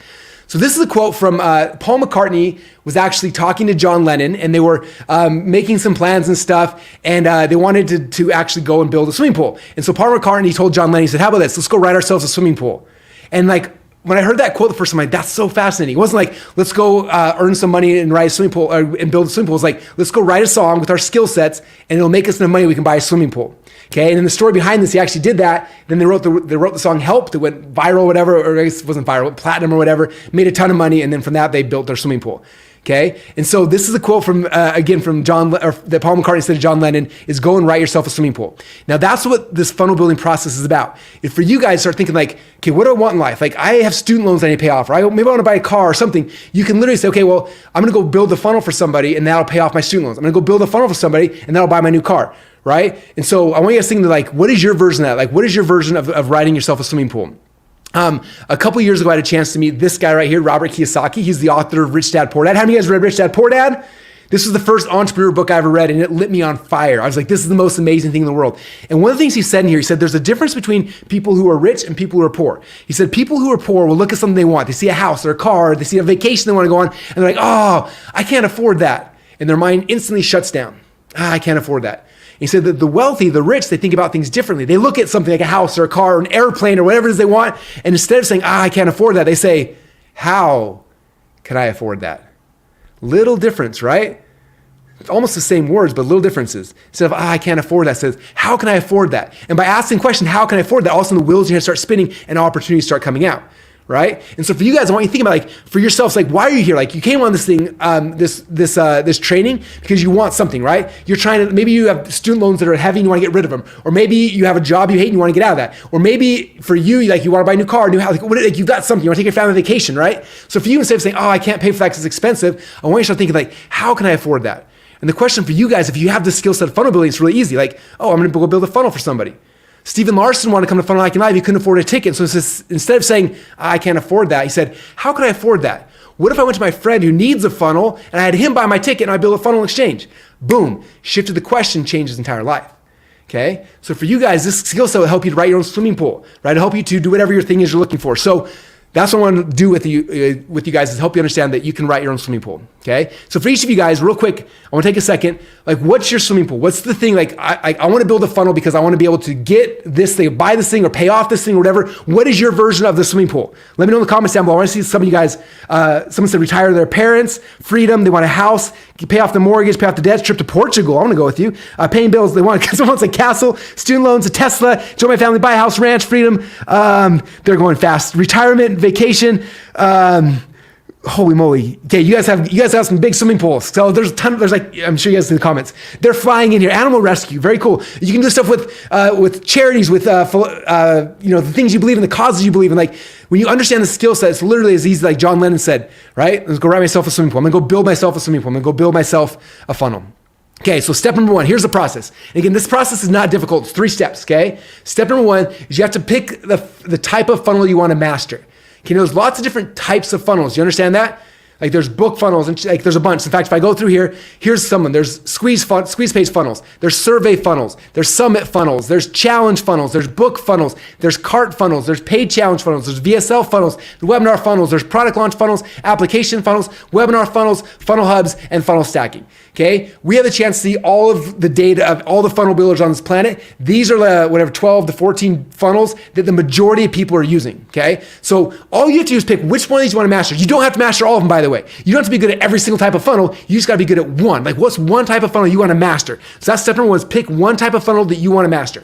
So this is a quote from Paul McCartney was actually talking to John Lennon, and they were making some plans and stuff, and they wanted to actually go and build a swimming pool. And so Paul McCartney told John Lennon, he said, how about this? Let's go write ourselves a swimming pool. And like, when I heard that quote the first time, I'm like, that's so fascinating. It wasn't like, let's go earn some money and write a swimming pool and build a swimming pool. It's like, let's go write a song with our skill sets, and it'll make us enough money we can buy a swimming pool. Okay, and in the story behind this, he actually did that. Then they wrote the song "Help" that went viral, whatever, or I guess it wasn't viral, platinum or whatever. Made a ton of money, and then from that they built their swimming pool. Okay, and so this is a quote from that Paul McCartney said to John Lennon: "Is go and write yourself a swimming pool." Now that's what this funnel building process is about. If for you guys start thinking like, okay, what do I want in life? Like I have student loans I need to pay off, or maybe I want to buy a car or something. You can literally say, okay, well, I'm going to go build the funnel for somebody, and that'll pay off my student loans. I'm going to go build a funnel for somebody, and that'll buy my new car. right? And so I want you guys to think like, what is your version of that? Like, what is your version of writing yourself a swimming pool? A couple years ago, I had a chance to meet this guy right here, Robert Kiyosaki. He's the author of Rich Dad, Poor Dad. How many of you guys read Rich Dad, Poor Dad? This was the first entrepreneur book I ever read, and it lit me on fire. I was like, this is the most amazing thing in the world. And one of the things he said in here, he said, there's a difference between people who are rich and people who are poor. He said, people who are poor will look at something they want. They see a house or a car, or they see a vacation they want to go on, and they're like, oh, I can't afford that. And their mind instantly shuts down. I can't afford that. He said that the wealthy, the rich, they think about things differently. They look at something like a house or a car or an airplane or whatever it is they want, and instead of saying, I can't afford that, they say, how can I afford that? Little difference, right? It's almost the same words, but little differences. Instead of, I can't afford that, says, how can I afford that? And by asking the question, how can I afford that? All of a sudden the wheels in your head start spinning and opportunities start coming out. Right? And so for you guys, I want you to think about like for yourselves, like why are you here? Like you came on this thing, this training because you want something, right? You're trying to, maybe you have student loans that are heavy and you want to get rid of them, or maybe you have a job you hate and you want to get out of that, or maybe for you, like you want to buy a new car, new house, like you've got something, you want to take your family on vacation, right? So for you, instead of saying, oh, I can't pay for that because it's expensive, I want you to start thinking like, how can I afford that? And the question for you guys, if you have this skill set of funnel building, it's really easy. Like, oh, I'm going to go build a funnel for somebody. Stephen Larson wanted to come to Funnel Hacking Live. He couldn't afford a ticket. So instead of saying, I can't afford that, he said, how can I afford that? What if I went to my friend who needs a funnel and I had him buy my ticket and I built a funnel exchange? Boom, shifted the question, changed his entire life. Okay? So for you guys, this skill set will help you to write your own swimming pool, right? It'll help you to do whatever your thing is you're looking for. So that's what I want to do with you guys is help you understand that you can write your own swimming pool. Okay. So for each of you guys, real quick, I want to take a second. Like, what's your swimming pool? What's the thing? Like, I want to build a funnel because I want to be able to get this thing, buy this thing, or pay off this thing, or whatever. What is your version of the swimming pool? Let me know in the comments down below. I want to see some of you guys. Someone said retire their parents, freedom. They want a house, pay off the mortgage, pay off the debts, trip to Portugal. I want to go with you. Paying bills. They want. Someone wants a castle, student loans, a Tesla, join my family, buy a house, ranch, freedom. They're going fast. Retirement, vacation. Holy moly. Okay, you guys have some big swimming pools. So there's a ton, like, I'm sure you guys see the comments. They're flying in here. Animal rescue, very cool. You can do stuff with charities, with, the things you believe in, the causes you believe in. Like, when you understand the skill set, it's literally as easy, like John Lennon said, right? Let's go write myself a swimming pool. I'm gonna go build myself a swimming pool. I'm gonna go build myself a funnel. Okay, so step number one, here's the process. And again, this process is not difficult. It's 3 steps, okay? Step number one is you have to pick the type of funnel you want to master. Okay, there's lots of different types of funnels. You understand that? Like there's book funnels and like there's a bunch. In fact, if I go through here, here's someone. There's squeeze page funnels. There's survey funnels. There's summit funnels. There's challenge funnels. There's book funnels. There's cart funnels. There's paid challenge funnels. There's VSL funnels. There's webinar funnels. There's product launch funnels, application funnels, webinar funnels, funnel hubs, and funnel stacking. Okay, we have the chance to see all of the data of all the funnel builders on this planet. These are the 12 to 14 funnels that the majority of people are using. Okay, so all you have to do is pick which one of these you want to master. You don't have to master all of them, by the way. You don't have to be good at every single type of funnel. You just got to be good at one. Like, what's one type of funnel you want to master? So that's step number one, is pick one type of funnel that you want to master.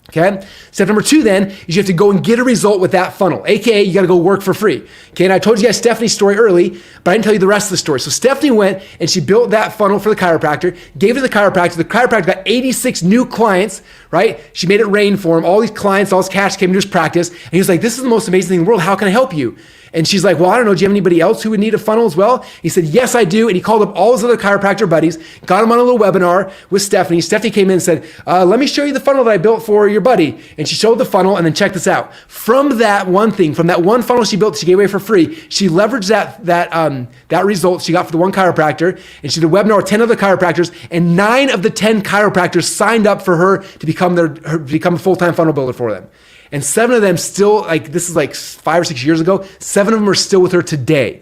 Okay. Step number 2 then is you have to go and get a result with that funnel, aka you got to go work for free. Okay. And I told you guys Stephanie's story early, but I didn't tell you the rest of the story. So Stephanie went and she built that funnel for the chiropractor, gave it to the chiropractor. The chiropractor got 86 new clients, right? She made it rain for him. All these clients, all this cash came into his practice. And he was like, this is the most amazing thing in the world. How can I help you? And she's like, well, I don't know. Do you have anybody else who would need a funnel as well? He said, yes, I do. And he called up all his other chiropractor buddies, got him on a little webinar with Stephanie. Stephanie came in and said, let me show you the funnel that I built for your buddy. And she showed the funnel, and then check this out. From that one thing, from that one funnel she built, she gave away for free. She leveraged that result she got for the one chiropractor, and she did a webinar with 10 other chiropractors, and 9 of the 10 chiropractors signed up for her to become a full-time funnel builder for them. And 7 of them still, like, this is like 5 or 6 years ago, 7 of them are still with her today.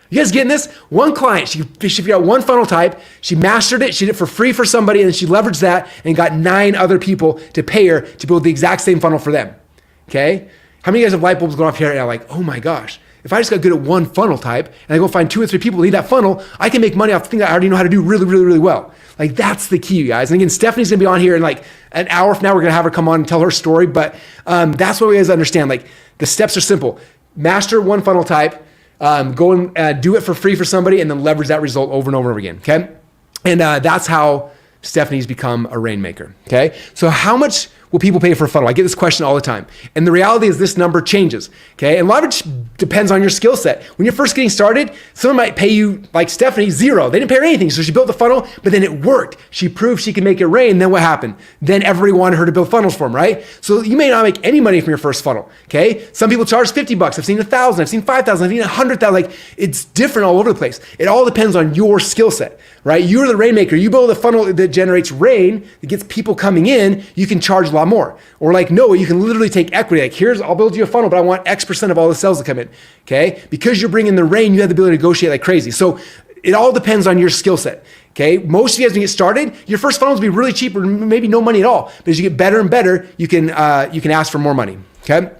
You guys getting this? One client, she figured out one funnel type, she mastered it, she did it for free for somebody, and then she leveraged that and got 9 other people to pay her to build the exact same funnel for them. Okay? How many of you guys have light bulbs going off here right now like, oh my gosh, if I just got good at one funnel type and I go find 2 or 3 people who need that funnel, I can make money off the thing that I already know how to do really, really, really well. Like, that's the key, you guys. And again, Stephanie's gonna be on here in like an hour from now. We're gonna have her come on and tell her story. But that's what we guys understand. Like, the steps are simple. Master one funnel type, go and do it for free for somebody, and then leverage that result over and over and over again. Okay, and that's how Stephanie's become a rainmaker. Okay, so how much will people pay for a funnel? I get this question all the time. And the reality is this number changes, okay? And a lot of it depends on your skill set. When you're first getting started, someone might pay you, like Stephanie, $0. They didn't pay her anything. So she built the funnel, but then it worked. She proved she could make it rain. Then what happened? Then everybody wanted her to build funnels for them, right? So you may not make any money from your first funnel, okay? Some people charge $50. I've seen 1,000. I've seen 5,000. I've seen 100,000. Like, it's different all over the place. It all depends on your skill set, right? You're the rainmaker. You build a funnel that generates rain, that gets people coming in, you can charge a lot more. Or like Noah, you can literally take equity. Like, I'll build you a funnel, but I want X% of all the sales to come in, okay? Because you're bringing the rain, you have the ability to negotiate like crazy. So it all depends on your skill set, okay? Most of you guys, when you get started, your first funnels will be really cheap or maybe no money at all. But as you get better and better, you can ask for more money, okay?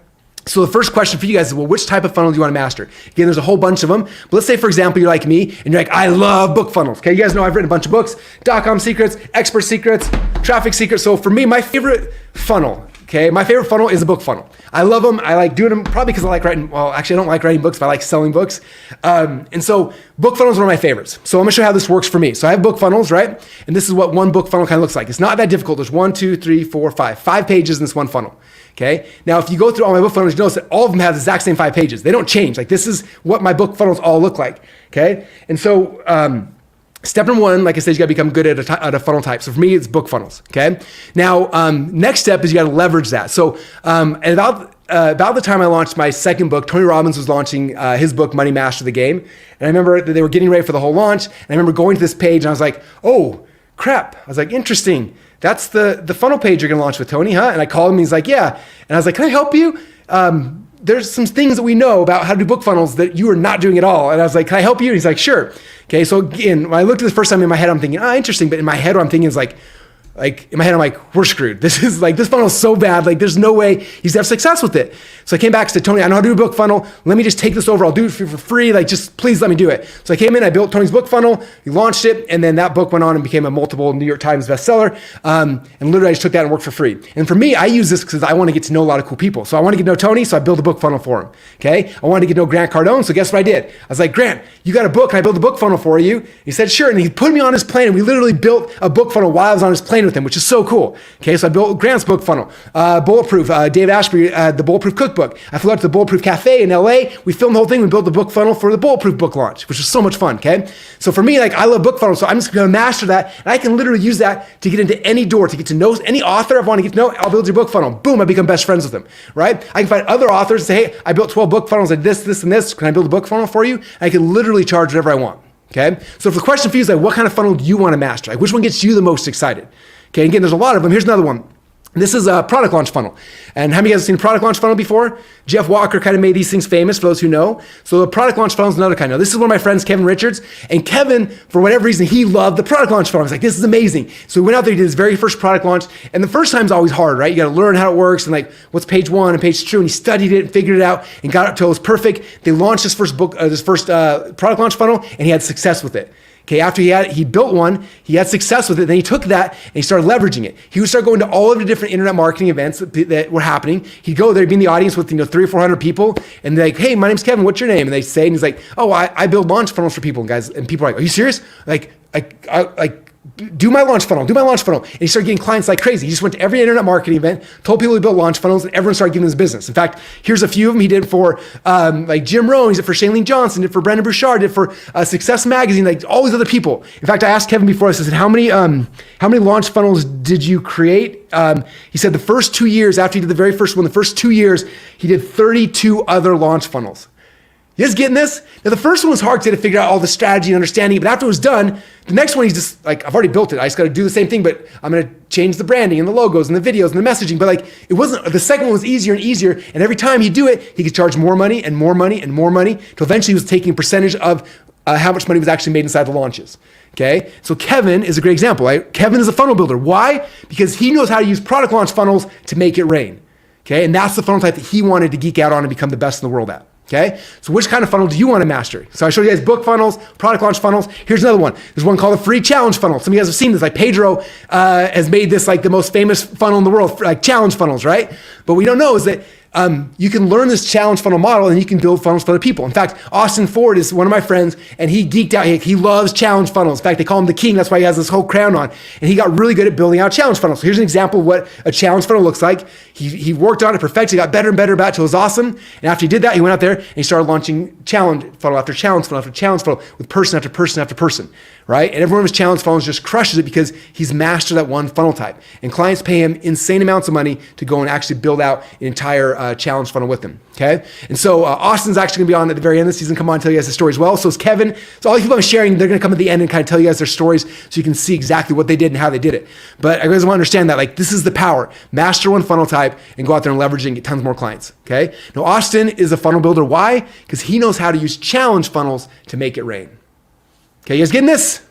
So the first question for you guys is, well, which type of funnel do you want to master? Again, there's a whole bunch of them. But let's say, for example, you're like me and you're like, I love book funnels. Okay, you guys know I've written a bunch of books, .com secrets, expert secrets, traffic secrets. So for me, my favorite funnel, okay, my favorite funnel is a book funnel. I love them. I like doing them probably because I like writing. Well, actually, I don't like writing books, but I like selling books. And so book funnels are one of my favorites. So I'm going to show you how this works for me. So I have book funnels, right? And this is what one book funnel kind of looks like. It's not that difficult. There's 1, 2, 3, 4, 5. 5 pages in this one funnel. Okay. Now, if you go through all my book funnels, you notice that all of them have the exact same 5 pages. They don't change. Like, this is what my book funnels all look like. Okay. And so, step number 1, like I said, you got to become good at a funnel type. So for me, it's book funnels. Okay. Now, next step is you got to leverage that. So, about the time I launched my second book, Tony Robbins was launching his book, Money Master the Game. And I remember that they were getting ready for the whole launch. And I remember going to this page and I was like, oh, crap. I was like, interesting. That's the funnel page you're going to launch with Tony, huh? And I called him and he's like, yeah. And I was like, can I help you? There's some things that we know about how to do book funnels that you are not doing at all. And I was like, can I help you? And he's like, sure. Okay. So again, when I looked at this first time in my head, I'm thinking, interesting. But in my head, what I'm thinking is like in my head, I'm like, we're screwed. This funnel is so bad. Like, there's no way he's have success with it. So I came back and said, Tony, I know how to do a book funnel. Let me just take this over. I'll do it for free. Like, just please let me do it. So I came in, I built Tony's book funnel. We launched it. And then that book went on and became a multiple New York Times bestseller. And literally I just took that and worked for free. And for me, I use this because I want to get to know a lot of cool people. So I want to get to know Tony. So I built a book funnel for him. Okay. I wanted to get to know Grant Cardone. So guess what I did? I was like, Grant, you got a book. Can I build a book funnel for you? He said, sure. And he put me on his plane and we literally built a book funnel while I was on his plane with him, which is so cool. Okay, so I built Grant's book funnel. Bulletproof, Dave Asprey, the Bulletproof Cookbook. I flew out to the Bulletproof Cafe in LA. We filmed the whole thing. We built the book funnel for the Bulletproof book launch, which was so much fun, okay? So for me, like, I love book funnels, so I'm just going to master that, and I can literally use that to get into any door, to get to know any author I want to get to know. I'll build your book funnel. Boom, I become best friends with them, right? I can find other authors and say, hey, I built 12 book funnels like this, this, and this. Can I build a book funnel for you? And I can literally charge whatever I want, okay? So if the question for you is like, what kind of funnel do you want to master? Like, which one gets you the most excited? Okay, again, there's a lot of them. Here's another one. This is a product launch funnel. And how many of you guys have seen a product launch funnel before? Jeff Walker kind of made these things famous for those who know. So the product launch funnel is another kind. Now, this is one of my friends, Kevin Richards. And Kevin, for whatever reason, he loved the product launch funnel. I was like, this is amazing. So we went out there, he did his very first product launch. And the first time's always hard, right? You got to learn how it works and like what's page 1 and page 2. And he studied it and figured it out and got it till it was perfect. They launched his first book, product launch funnel, and he had success with it. Okay, after he built one, he had success with it, then he took that and he started leveraging it. He would start going to all of the different internet marketing events that were happening. He'd go there, he'd be in the audience with 300 or 400 people, and they're like, hey, my name's Kevin, what's your name? And they say, and he's like, oh, I build launch funnels for people, guys. And people are like, are you serious? Like, do my launch funnel. And he started getting clients like crazy. He just went to every internet marketing event, told people he built launch funnels, and everyone started giving him his business. In fact, here's a few of them. He did for like Jim Rohn, he did for Shailene Johnson, did for Brendon Burchard, did for Success Magazine, like all these other people. In fact, I asked Kevin before, I said, how many launch funnels did you create? He said the first 2 years after he did the very first one, the first 2 years, he did 32 other launch funnels. You guys getting this? Now, the first one was hard to figure out all the strategy and understanding, but after it was done, the next one, he's just like, I've already built it. I just got to do the same thing, but I'm going to change the branding and the logos and the videos and the messaging. But like, it wasn't, the second one was easier and easier. And every time he'd do it, he could charge more money and more money and more money till eventually he was taking a percentage of how much money was actually made inside the launches. Okay. So Kevin is a great example, right? Kevin is a funnel builder. Why? Because he knows how to use product launch funnels to make it rain. Okay. And that's the funnel type that he wanted to geek out on and become the best in the world at. Okay, so which kind of funnel do you want to master? So I showed you guys book funnels, product launch funnels. Here's another one. There's one called a free challenge funnel. Some of you guys have seen this. Like Pedro has made this like the most famous funnel in the world, like challenge funnels, right? But what we don't know is that you can learn this challenge funnel model and you can build funnels for other people. In fact, Austin Ford is one of my friends and he geeked out. He loves challenge funnels. In fact, they call him the king. That's why he has this whole crown on. And he got really good at building out challenge funnels. So here's an example of what a challenge funnel looks like. He worked on it, perfected, got better and better about it till it was awesome. And after he did that, he went out there and he started launching challenge funnel after challenge funnel after challenge funnel with person after person after person, right? And every one of his challenge funnels just crushes it because he's mastered that one funnel type. And clients pay him insane amounts of money to go and actually build out an entire challenge funnel with him, okay? And so Austin's actually gonna be on at the very end of the season, come on and tell you guys the story as well. So is Kevin. So all these people I'm sharing, they're gonna come at the end and kind of tell you guys their stories so you can see exactly what they did and how they did it. But I guys want to understand that, like, this is the power. Master one funnel type and go out there and leverage it and get tons more clients, okay? Now, Austin is a funnel builder. Why? Because he knows how to use challenge funnels to make it rain. Okay, you guys getting this?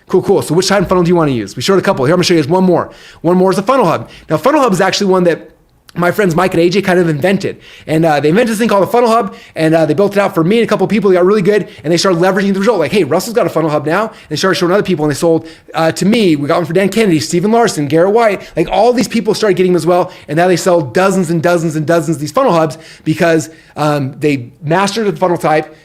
Cool. So which type of funnel do you want to use? We showed a couple. Here, I'm gonna show you guys one more. One more is the Funnel Hub. Now, Funnel Hub is actually one that my friends Mike and AJ kind of invented. And they invented this thing called the Funnel Hub, and they built it out for me and a couple of people. They got really good, and they started leveraging the result. Like, hey, Russell's got a Funnel Hub now, and they started showing other people, and they sold to me. We got one for Dan Kennedy, Stephen Larson, Garrett White. Like, all these people started getting them as well, and now they sell dozens and dozens and dozens of these Funnel Hubs because they mastered the funnel type,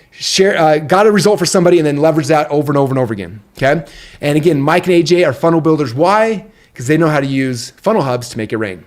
got a result for somebody, and then leveraged that over and over and over again, okay? And again, Mike and AJ are funnel builders. Why? Because they know how to use Funnel Hubs to make it rain.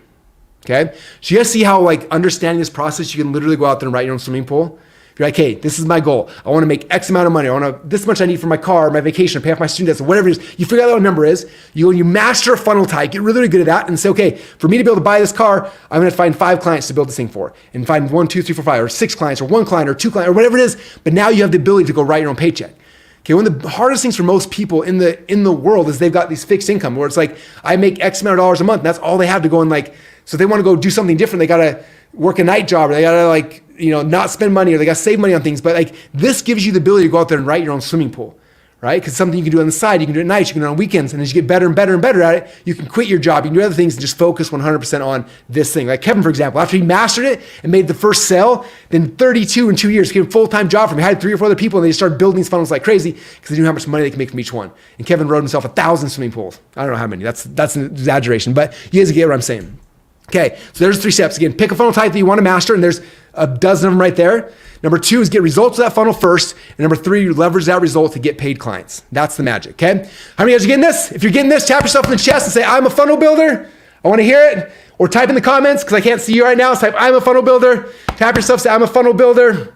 Okay, so you guys see how, like, understanding this process, you can literally go out there and write your own swimming pool. You're like, hey, this is my goal. I want to make X amount of money. I want to this much I need for my car, my vacation, pay off my student debts, whatever it is. You figure out what a number is. You master a funnel type, get really, really good at that, and say, okay, for me to be able to buy this car, I'm going to find 5 clients to build this thing for, and find 1, 2, 3, 4, 5, or 6 clients, or 1 client, or 2 clients, or whatever it is. But now you have the ability to go write your own paycheck. Okay, one of the hardest things for most people in the world is they've got these fixed income where it's like, I make X amount of dollars a month, and that's all they have to go and, like, so if they want to go do something different, they got to work a night job, or they got to, like, not spend money, or they got to save money on things. But, like, this gives you the ability to go out there and write your own swimming pool, right? Because something you can do on the side, you can do it at night, you can do it on weekends, and as you get better and better and better at it, you can quit your job, you can do other things and just focus 100% on this thing. Like Kevin, for example, after he mastered it and made the first sale, then 32 in 2 years, he gave a full-time job for him. He hired 3 or 4 other people, and they just started building these funnels like crazy because they knew how much money they could make from each one. And Kevin wrote himself 1,000 swimming pools. I don't know how many. That's an exaggeration, but you guys get what I'm saying. Okay, so there's 3 steps. Again, pick a funnel type that you want to master, and there's a dozen of them right there. Number 2 is get results of that funnel first. And number 3, you leverage that result to get paid clients. That's the magic, okay? How many of you guys are getting this? If you're getting this, tap yourself in the chest and say, I'm a funnel builder. I want to hear it. Or type in the comments, because I can't see you right now. So type, I'm a funnel builder. Tap yourself, say, I'm a funnel builder.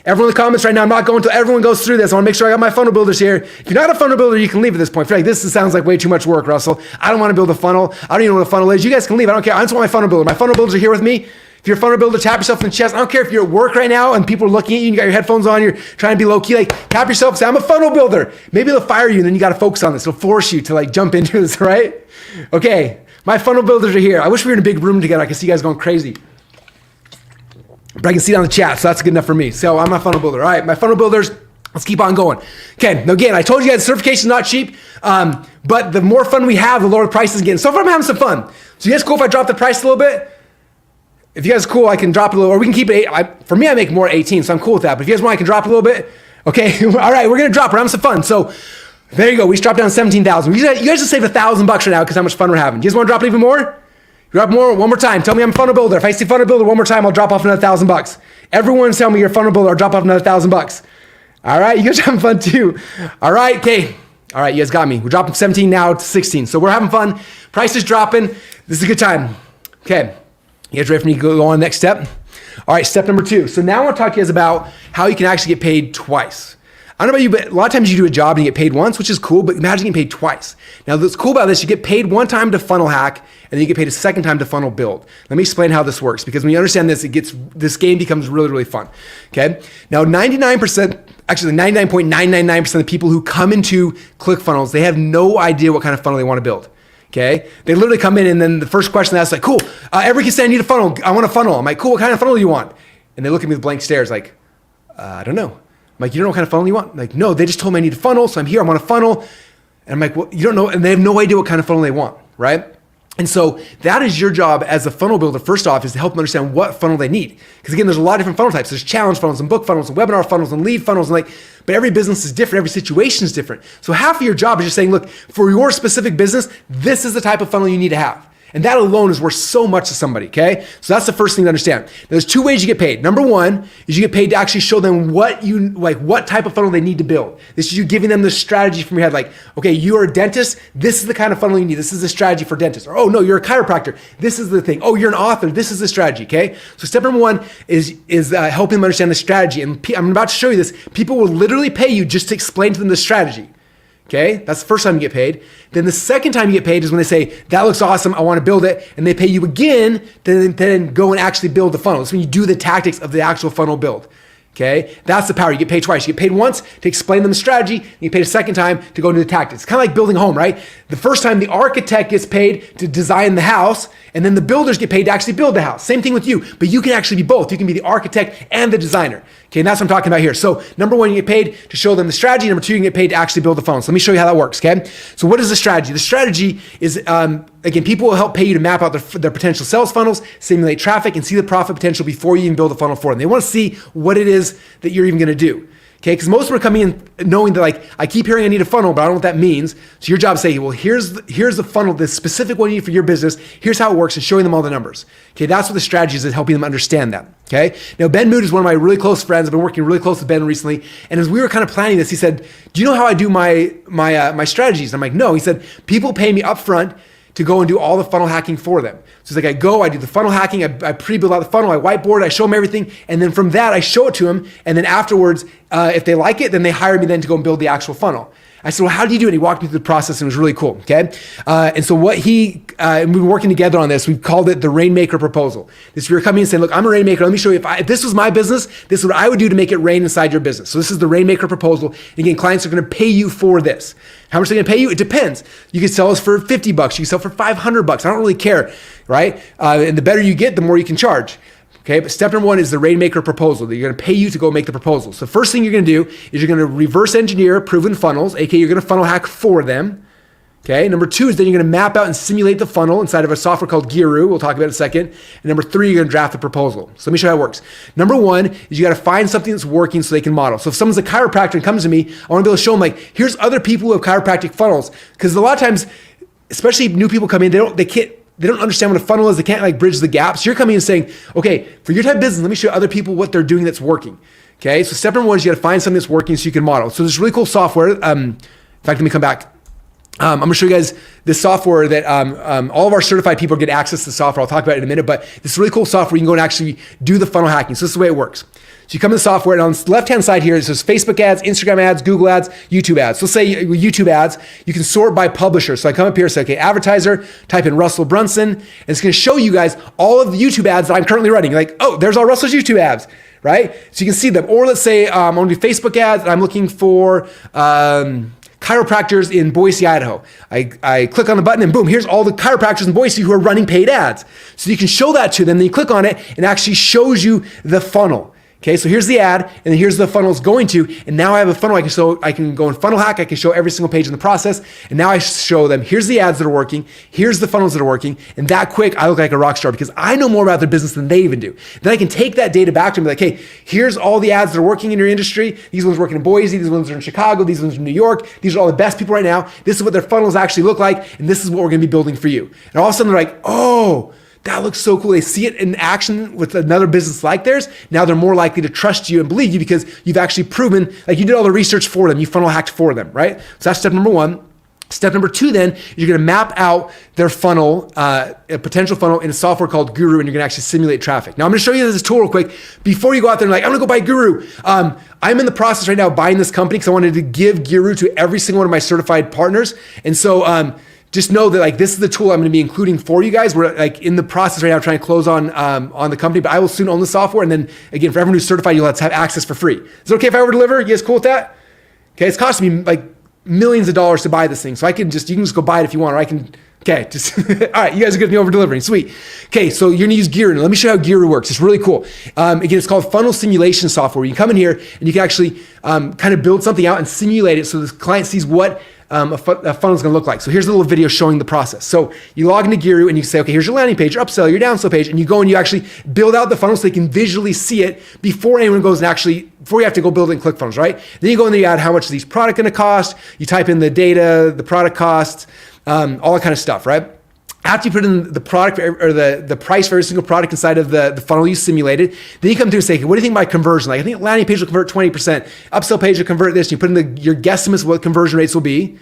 Everyone in the comments right now, I'm not going until everyone goes through this. I want to make sure I got my funnel builders here. If you're not a funnel builder, you can leave at this point. If you're like, this sounds like way too much work, Russell. I don't want to build a funnel. I don't even know what a funnel is. You guys can leave. I don't care. I just want my funnel builder. My funnel builders are here with me. If you're a funnel builder, tap yourself in the chest. I don't care if you're at work right now and people are looking at you and you got your headphones on, you're trying to be low key, like, tap yourself and say, I'm a funnel builder. Maybe they'll fire you and then you got to focus on this. It'll force you to, like, jump into this, right? Okay, my funnel builders are here. I wish we were in a big room together. I could see you guys going crazy. But I can see it on the chat, so that's good enough for me. So I'm a funnel builder. All right, my funnel builders, let's keep on going. Okay, now again, I told you guys certification is not cheap, but the more fun we have, the lower the price is getting. So far I'm having some fun. So you guys cool if I drop the price a little bit? If you guys are cool, I can drop it a little, or we can keep it 8. For me, I make more 18, so I'm cool with that. But if you guys want, I can drop it a little bit. Okay, all right, we're gonna drop it. We're having some fun. So there you go, we just dropped down 17,000. You guys just saved $1,000 right now because how much fun we're having. You guys wanna drop it even more? Drop more, one more time. Tell me I'm a funnel builder. If I see funnel builder one more time, I'll drop off another $1,000. Everyone tell me you're a funnel builder, I'll drop off another $1,000. All right, you guys are having fun too. All right, okay. All right, you guys got me. We're dropping 17 now to 16. So we're having fun. Price is dropping. This is a good time. Okay, you guys ready for me to go on to the next step? All right, step number 2. So now I want to talk to you guys about how you can actually get paid twice. I don't know about you, but a lot of times you do a job and you get paid once, which is cool, but imagine getting paid twice. Now, what's cool about this, you get paid one time to funnel hack, and then you get paid a second time to funnel build. Let me explain how this works, because when you understand this, this game becomes really, really fun, okay? Now, 99.999% of the people who come into ClickFunnels, they have no idea what kind of funnel they want to build, okay? They literally come in, and then the first question they ask is like, cool, everyone can say I need a funnel. I want a funnel. I'm like, cool, what kind of funnel do you want? And they look at me with blank stares like, I don't know. I'm like, you don't know what kind of funnel you want? I'm like, no, they just told me I need a funnel, so I'm here, I want a funnel. And I'm like, well, you don't know, and they have no idea what kind of funnel they want, right? And so that is your job as a funnel builder, first off, is to help them understand what funnel they need. Because again, there's a lot of different funnel types. There's challenge funnels and book funnels and webinar funnels and lead funnels, and but every business is different, every situation is different. So half of your job is just saying, look, for your specific business, this is the type of funnel you need to have. And that alone is worth so much to somebody, okay? So that's the first thing to understand. There's two ways you get paid. Number one is you get paid to actually show them what type of funnel they need to build. This is you giving them the strategy from your head, like, okay, you are a dentist, this is the kind of funnel you need. This is the strategy for dentists. Or, oh no, you're a chiropractor, this is the thing. Oh, you're an author, this is the strategy, okay? So step number one is helping them understand the strategy. And I'm about to show you this. People will literally pay you just to explain to them the strategy. Okay, that's the first time you get paid. Then the second time you get paid is when they say, that looks awesome, I want to build it. And they pay you again to then go and actually build the funnel. That's when you do the tactics of the actual funnel build. Okay, that's the power. You get paid twice. You get paid once to explain them the strategy, and you get paid a second time to go into the tactics. It's kind of like building a home, right? The first time the architect gets paid to design the house, and then the builders get paid to actually build the house. Same thing with you, but you can actually be both. You can be the architect and the designer. Okay, and that's what I'm talking about here. So number one, you get paid to show them the strategy. Number two, you can get paid to actually build the funnel. So let me show you how that works, okay? So what is the strategy? The strategy is, again, people will help pay you to map out their potential sales funnels, simulate traffic, and see the profit potential before you even build a funnel for them. They want to see what it is that you're even going to do. Okay, because most of them are coming in knowing that, like, I keep hearing I need a funnel, but I don't know what that means. So your job is saying, well, here's the funnel, the specific one you need for your business. Here's how it works, and showing them all the numbers. Okay, that's what the strategy is helping them understand that. Okay, now Ben Mood is one of my really close friends. I've been working really close with Ben recently, and as we were kind of planning this, he said, "Do you know how I do my strategies?" I'm like, "No." He said, "People pay me upfront to go and do all the funnel hacking for them." So it's like, I do the funnel hacking, I pre-build out the funnel, I whiteboard, I show them everything, and then from that, I show it to them, and then afterwards, if they like it, then they hire me then to go and build the actual funnel. I said, well, how do you do it? And he walked me through the process, and it was really cool, okay? And so what and we've been working together on this, we've called it the Rainmaker Proposal. This, you're coming and saying, look, I'm a Rainmaker, let me show you, if this was my business, this is what I would do to make it rain inside your business. So this is the Rainmaker Proposal. And again, clients are gonna pay you for this. How much are they gonna pay you? It depends. You can sell us for $50, you can sell for $500, I don't really care, right? And the better you get, the more you can charge. Okay, but step number one is the Rainmaker Proposal. That you're going to pay you to go make the proposal. So the first thing you're going to do is you're going to reverse engineer proven funnels, aka you're going to funnel hack for them. Okay, number two is then you're going to map out and simulate the funnel inside of a software called Giru. We'll talk about it in a second. And number three, you're going to draft the proposal. So let me show you how it works. Number one is you got to find something that's working so they can model. So if someone's a chiropractor and comes to me, I want to be able to show them, like, here's other people who have chiropractic funnels. Because a lot of times, especially new people come in, they don't understand what a funnel is. They can't, like, bridge the gap. So you're coming and saying, okay, for your type of business, let me show other people what they're doing that's working. Okay, so step number one is you got to find something that's working so you can model. So there's really cool software. In fact, let me come back. I'm going to show you guys this software that all of our certified people get access to the software. I'll talk about it in a minute, but this really cool software. You can go and actually do the funnel hacking. So this is the way it works. So you come to the software, and on the left-hand side here, it says Facebook ads, Instagram ads, Google ads, YouTube ads. So say YouTube ads, you can sort by publisher. So I come up here, say, okay, advertiser, type in Russell Brunson, and it's going to show you guys all of the YouTube ads that I'm currently running. You're like, oh, there's all Russell's YouTube ads, right? So you can see them. Or let's say I'm going to do Facebook ads, and I'm looking for chiropractors in Boise, Idaho. I click on the button and boom, here's all the chiropractors in Boise who are running paid ads. So you can show that to them, then you click on it and it actually shows you the funnel. Okay, so here's the ad, and then here's the funnel it's going to, and now I have a funnel I can go and funnel hack, I can show every single page in the process, and now I show them, here's the ads that are working, here's the funnels that are working, and that quick, I look like a rock star because I know more about their business than they even do. Then I can take that data back to them and be like, hey, here's all the ads that are working in your industry, these ones working in Boise, these ones are in Chicago, these ones are in New York, these are all the best people right now, this is what their funnels actually look like, and this is what we're gonna be building for you. And all of a sudden they're like, oh, that looks so cool. They see it in action with another business like theirs. Now they're more likely to trust you and believe you because you've actually proven, like, you did all the research for them. You funnel hacked for them, right? So that's step number one. Step number two, then, you're going to map out their funnel, a potential funnel in a software called Guru, and you're going to actually simulate traffic. Now, I'm going to show you this tool real quick. Before you go out there and like, I'm going to go buy Guru. I'm in the process right now of buying this company because I wanted to give Guru to every single one of my certified partners. And so, just know that, like, this is the tool I'm going to be including for you guys. We're, like, in the process right now trying to close on the company, but I will soon own the software. And then again, for everyone who's certified, you'll have access for free. Is it okay if I over deliver? You guys cool with that? Okay, it's costing me like millions of dollars to buy this thing. So you can just go buy it if you want, or I can, okay, just, all right, you guys are going to be over delivering, sweet. Okay, so you're going to use Giru. Now, let me show you how Giru works. It's really cool. Again, it's called funnel simulation software. You come in here and you can actually kind of build something out and simulate it so the client sees what a funnel is going to look like. So here's a little video showing the process. So you log into Giru and you say, okay, here's your landing page, your upsell, your downsell page, and you go and you actually build out the funnel so they can visually see it before anyone goes and before you have to go build it in ClickFunnels, right? Then you go in there, you add how much is each product going to cost, you type in the data, the product costs, all that kind of stuff, right? After you put in the product or the price for every single product inside of the funnel you simulated, then you come through and say, okay, what do you think my conversion? Like, I think landing page will convert 20%, upsell page will convert this. You put in your guesstimates of what conversion rates will be.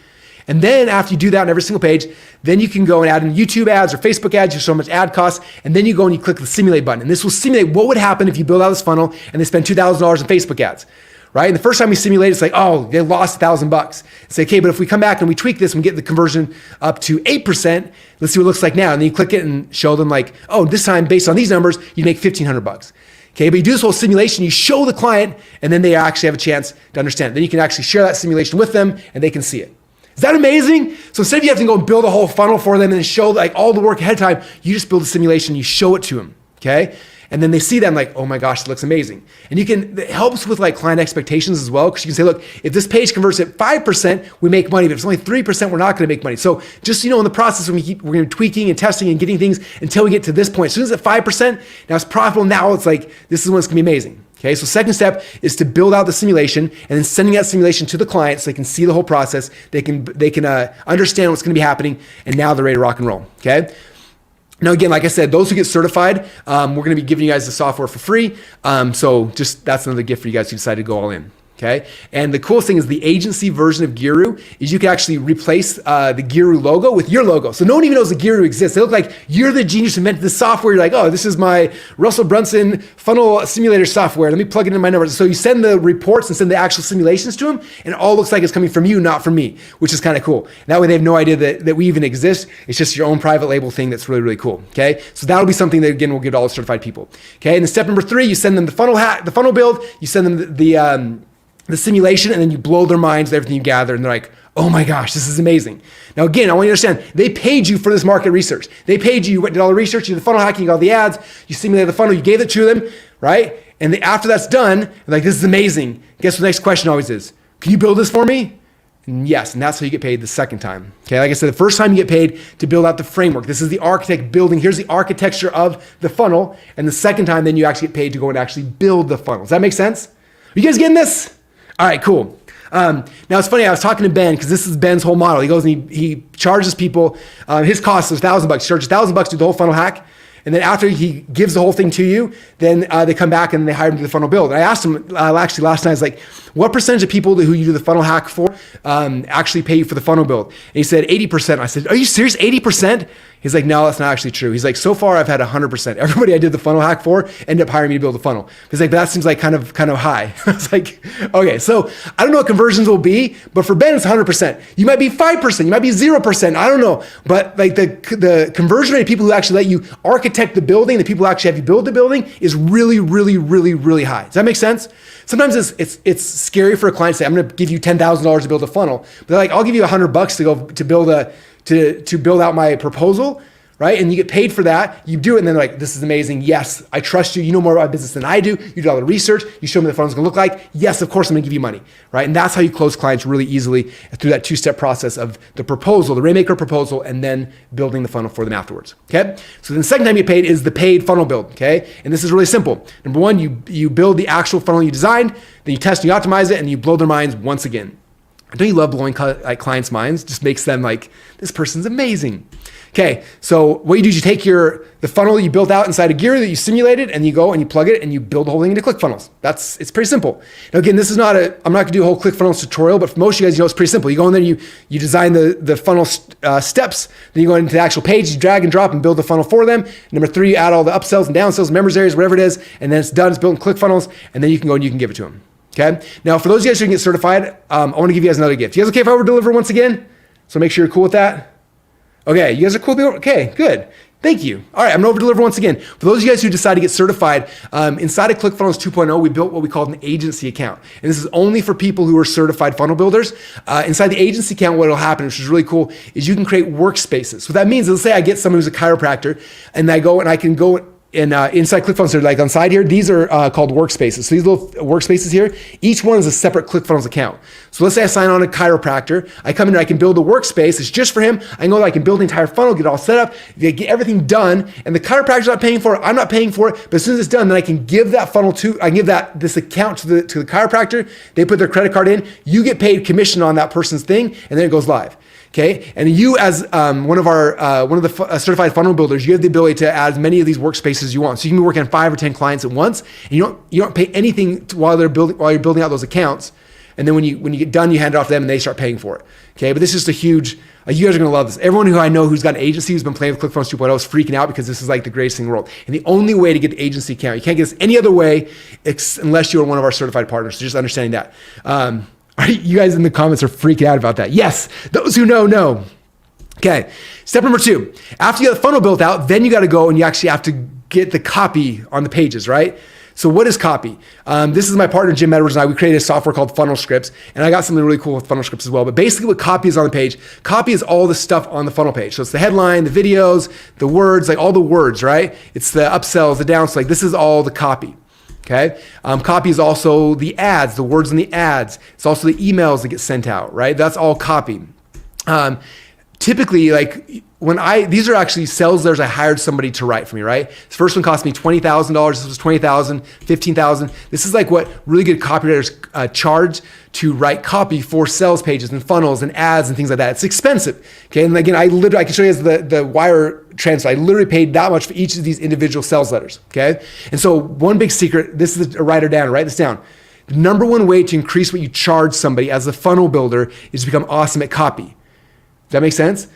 And then after you do that on every single page, then you can go and add in YouTube ads or Facebook ads. You show how much ad costs, and then you go and you click the simulate button. And this will simulate what would happen if you build out this funnel and they spend $2,000 on Facebook ads. Right? And the first time we simulate, it's like, oh, they lost $1,000. Say, okay, but if we come back and we tweak this and we get the conversion up to 8%, let's see what it looks like now. And then you click it and show them like, oh, this time based on these numbers, you make $1,500. Okay, but you do this whole simulation, you show the client, and then they actually have a chance to understand it. Then you can actually share that simulation with them and they can see it. Is that amazing? So instead of you having to go and build a whole funnel for them and then show like all the work ahead of time, you just build a simulation, you show it to them. Okay? And then they see them like, oh my gosh, it looks amazing. And it helps with like client expectations as well, because you can say, look, if this page converts at 5%, we make money. But if it's only 3%, we're not going to make money. So just so you know, in the process, we're going to be tweaking and testing and getting things until we get to this point. As soon as it's at 5%, now it's profitable. Now it's like, this is when it's going to be amazing. Okay, so second step is to build out the simulation and then sending that simulation to the client so they can see the whole process. They can understand what's going to be happening, and now they're ready to rock and roll. Okay. Now, again, like I said, those who get certified, we're going to be giving you guys the software for free. So just that's another gift for you guys who decide to go all in. Okay. And the coolest thing is the agency version of Giru is you can actually replace the Giru logo with your logo. So no one even knows the Giru exists. They look like you're the genius who invented this software. You're like, oh, this is my Russell Brunson funnel simulator software. Let me plug it in my numbers. So you send the reports and send the actual simulations to them, and it all looks like it's coming from you, not from me, which is kind of cool. And that way they have no idea that we even exist. It's just your own private label thing that's really, really cool. Okay. So that'll be something that, again, we'll give to all the certified people. Okay. And then step number 3, you send them the funnel build, you send them the simulation, and then you blow their minds with everything you gather, and they're like, oh my gosh, this is amazing. Now, again, I want you to understand, they paid you for this market research. They paid you, did all the research, you did the funnel hacking, you got all the ads, you simulated the funnel, you gave it to them, right? And after that's done, they're like, this is amazing. Guess what the next question always is? Can you build this for me? And yes, and that's how you get paid the second time. Okay, like I said, the first time you get paid to build out the framework. This is the architect building. Here's the architecture of the funnel. And the second time, then you actually get paid to go and actually build the funnel. Does that make sense? Are you guys getting this? All right, cool. Now it's funny, I was talking to Ben, because this is Ben's whole model. He goes and he charges people, his cost is $1,000. He charges $1,000 to do the whole funnel hack. And then after he gives the whole thing to you, then they come back and they hire him to do the funnel build. And I asked him actually last night, I was like, what percentage of people who you do the funnel hack for actually pay you for the funnel build? And he said 80%. I said, are you serious, 80%? He's like, no, that's not actually true. He's like, so far I've had 100%. Everybody I did the funnel hack for ended up hiring me to build a funnel. He's like, that seems like kind of high. I was like, okay, so I don't know what conversions will be, but for Ben it's 100%. You might be 5%, you might be 0%, I don't know. But like the conversion rate of people who actually let you architect the building, the people who actually have you build the building is really, really, really, really high. Does that make sense? Sometimes it's scary for a client to say, I'm going to give you $10,000 to build a funnel. But they're like, I'll give you $100 to build out my proposal, right? And you get paid for that. You do it, and then they're like, this is amazing. Yes, I trust you. You know more about business than I do. You do all the research. You show me what the funnel's going to look like. Yes, of course, I'm going to give you money, right? And that's how you close clients really easily through that 2-step process of the proposal, the Rainmaker proposal, and then building the funnel for them afterwards, okay? So then the second time you get paid is the paid funnel build, okay? And this is really simple. Number 1, you build the actual funnel you designed, then you test and you optimize it, and you blow their minds once again. Don't you love blowing clients' minds? Just makes them like, this person's amazing. Okay, so what you do is you take the funnel you built out inside of Giru that you simulated, and you go and you plug it and you build the whole thing into ClickFunnels. It's pretty simple. Now again, this is I'm not gonna do a whole ClickFunnels tutorial, but for most of you guys, you know it's pretty simple. You go in there, you design the funnel steps, then you go into the actual page, you drag and drop and build the funnel for them. Number 3, you add all the upsells and downsells, members areas, whatever it is, and then it's done, it's built in ClickFunnels, and then you can go and you can give it to them. Okay. Now, for those of you guys who can get certified, I want to give you guys another gift. You guys okay if I over deliver once again? So make sure you're cool with that. Okay, you guys are cool. Okay, good. Thank you. All right, I'm gonna over deliver once again. For those of you guys who decide to get certified, inside of ClickFunnels 2.0, we built what we call an agency account. And this is only for people who are certified funnel builders. Inside the agency account, what will happen, which is really cool, is you can create workspaces. So what that means, let's say I get someone who's a chiropractor, and I go and I can go and inside ClickFunnels, they're like on side here, these are called workspaces. So these little workspaces here, each one is a separate ClickFunnels account. So let's say I sign on a chiropractor, I come in and I can build a workspace, it's just for him. I can go, I can build the entire funnel, get it all set up, get everything done, and the chiropractor's not paying for it, I'm not paying for it, but as soon as it's done, then I can give that funnel this account to the chiropractor, they put their credit card in, you get paid commission on that person's thing, and then it goes live. Okay, and you as one of the certified funnel builders, you have the ability to add as many of these workspaces as you want. So you can be working on 5 or 10 clients at once, and you don't pay anything while you're building out those accounts. And then when you get done, you hand it off to them and they start paying for it. Okay, but this is just a huge, you guys are gonna love this. Everyone who I know who's got an agency who's been playing with ClickFunnels 2.0 is freaking out because this is like the greatest thing in the world. And the only way to get the agency account, you can't get this any other way unless you're one of our certified partners. So just understanding that. You guys in the comments are freaking out about that. Yes, those who know. Okay, step number 2. After you get the funnel built out, then you got to go and you actually have to get the copy on the pages, right? So what is copy? This is my partner, Jim Edwards, and I. We created a software called Funnel Scripts, and I got something really cool with Funnel Scripts as well. But basically what copy is on the page, copy is all the stuff on the funnel page. So it's the headline, the videos, the words, like all the words, right? It's the upsells, the downs, like this is all the copy. Okay. Copy is also the ads, the words in the ads. It's also the emails that get sent out, right? That's all copy. Typically, like these are actually sales letters I hired somebody to write for me, right? This first one cost me $20,000. This was $20,000, $15,000. This is like what really good copywriters charge to write copy for sales pages and funnels and ads and things like that. It's expensive. Okay. And again, I can show you as the wire transfer. I literally paid that much for each of these individual sales letters. Okay. And so one big secret, this is a write this down. The number one way to increase what you charge somebody as a funnel builder is to become awesome at copy. Does that make sense?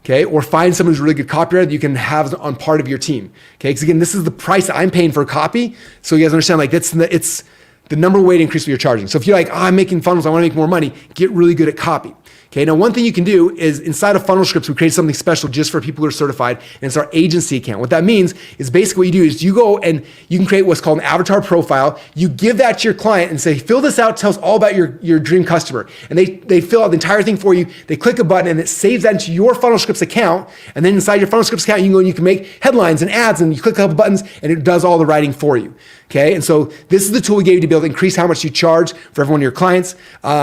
Okay, or find someone who's a really good copywriter that you can have on part of your team. Okay, because again, this is the price that I'm paying for copy. So you guys understand, like it's the number one way to increase what you're charging. So if you're like, I'm making funnels, I want to make more money, get really good at copy. Okay, now one thing you can do is inside of Funnel Scripts, we create something special just for people who are certified, and it's our agency account. What that means is basically what you do is you go and you can create what's called an avatar profile. You give that to your client and say, fill this out, tell us all about your dream customer. And they fill out the entire thing for you. They click a button and it saves that into your Funnel Scripts account. And then inside your Funnel Scripts account, you can go and you can make headlines and ads and you click a couple buttons and it does all the writing for you. Okay, and so this is the tool we gave you to be able to increase how much you charge for every one of your clients,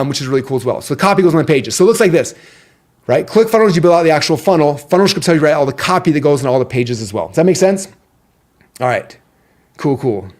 which is really cool as well. So the copy goes on the pages. So it looks like this, right? ClickFunnels, you build out the actual funnel. Funnel Scripts help you write all the copy that goes on all the pages as well. Does that make sense? All right, cool.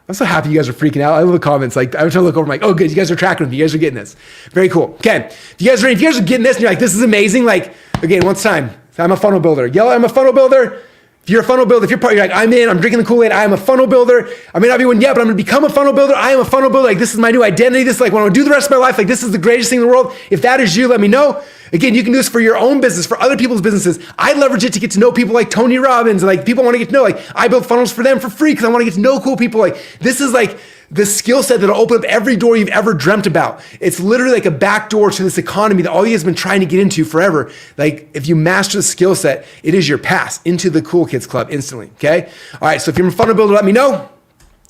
I'm so happy you guys are freaking out. I love the comments. Like I'm trying to look over, I'm like, oh good, you guys are tracking with me. You guys are getting this. Very cool. Okay, if you guys are getting this and you're like, this is amazing. Like again, one time, I'm a funnel builder. Yell, I'm a funnel builder. If you're a funnel builder, if you're like, I'm drinking the Kool-Aid, I am a funnel builder. I may not be one yet, but I'm gonna become a funnel builder. I am a funnel builder. Like this is my new identity. This is like what I want to do the rest of my life. Like this is the greatest thing in the world. If that is you, let me know. Again, you can do this for your own business, for other people's businesses. I leverage it to get to know people like Tony Robbins. Like people want to get to know, like I build funnels for them for free because I want to get to know cool people. Like this is like the skill set that'll open up every door you've ever dreamt about. It's literally like a back door to this economy that all you guys have been trying to get into forever. Like if you master the skill set, it is your pass into the Cool Kids Club instantly, okay? All right, so if you're a funnel builder, let me know.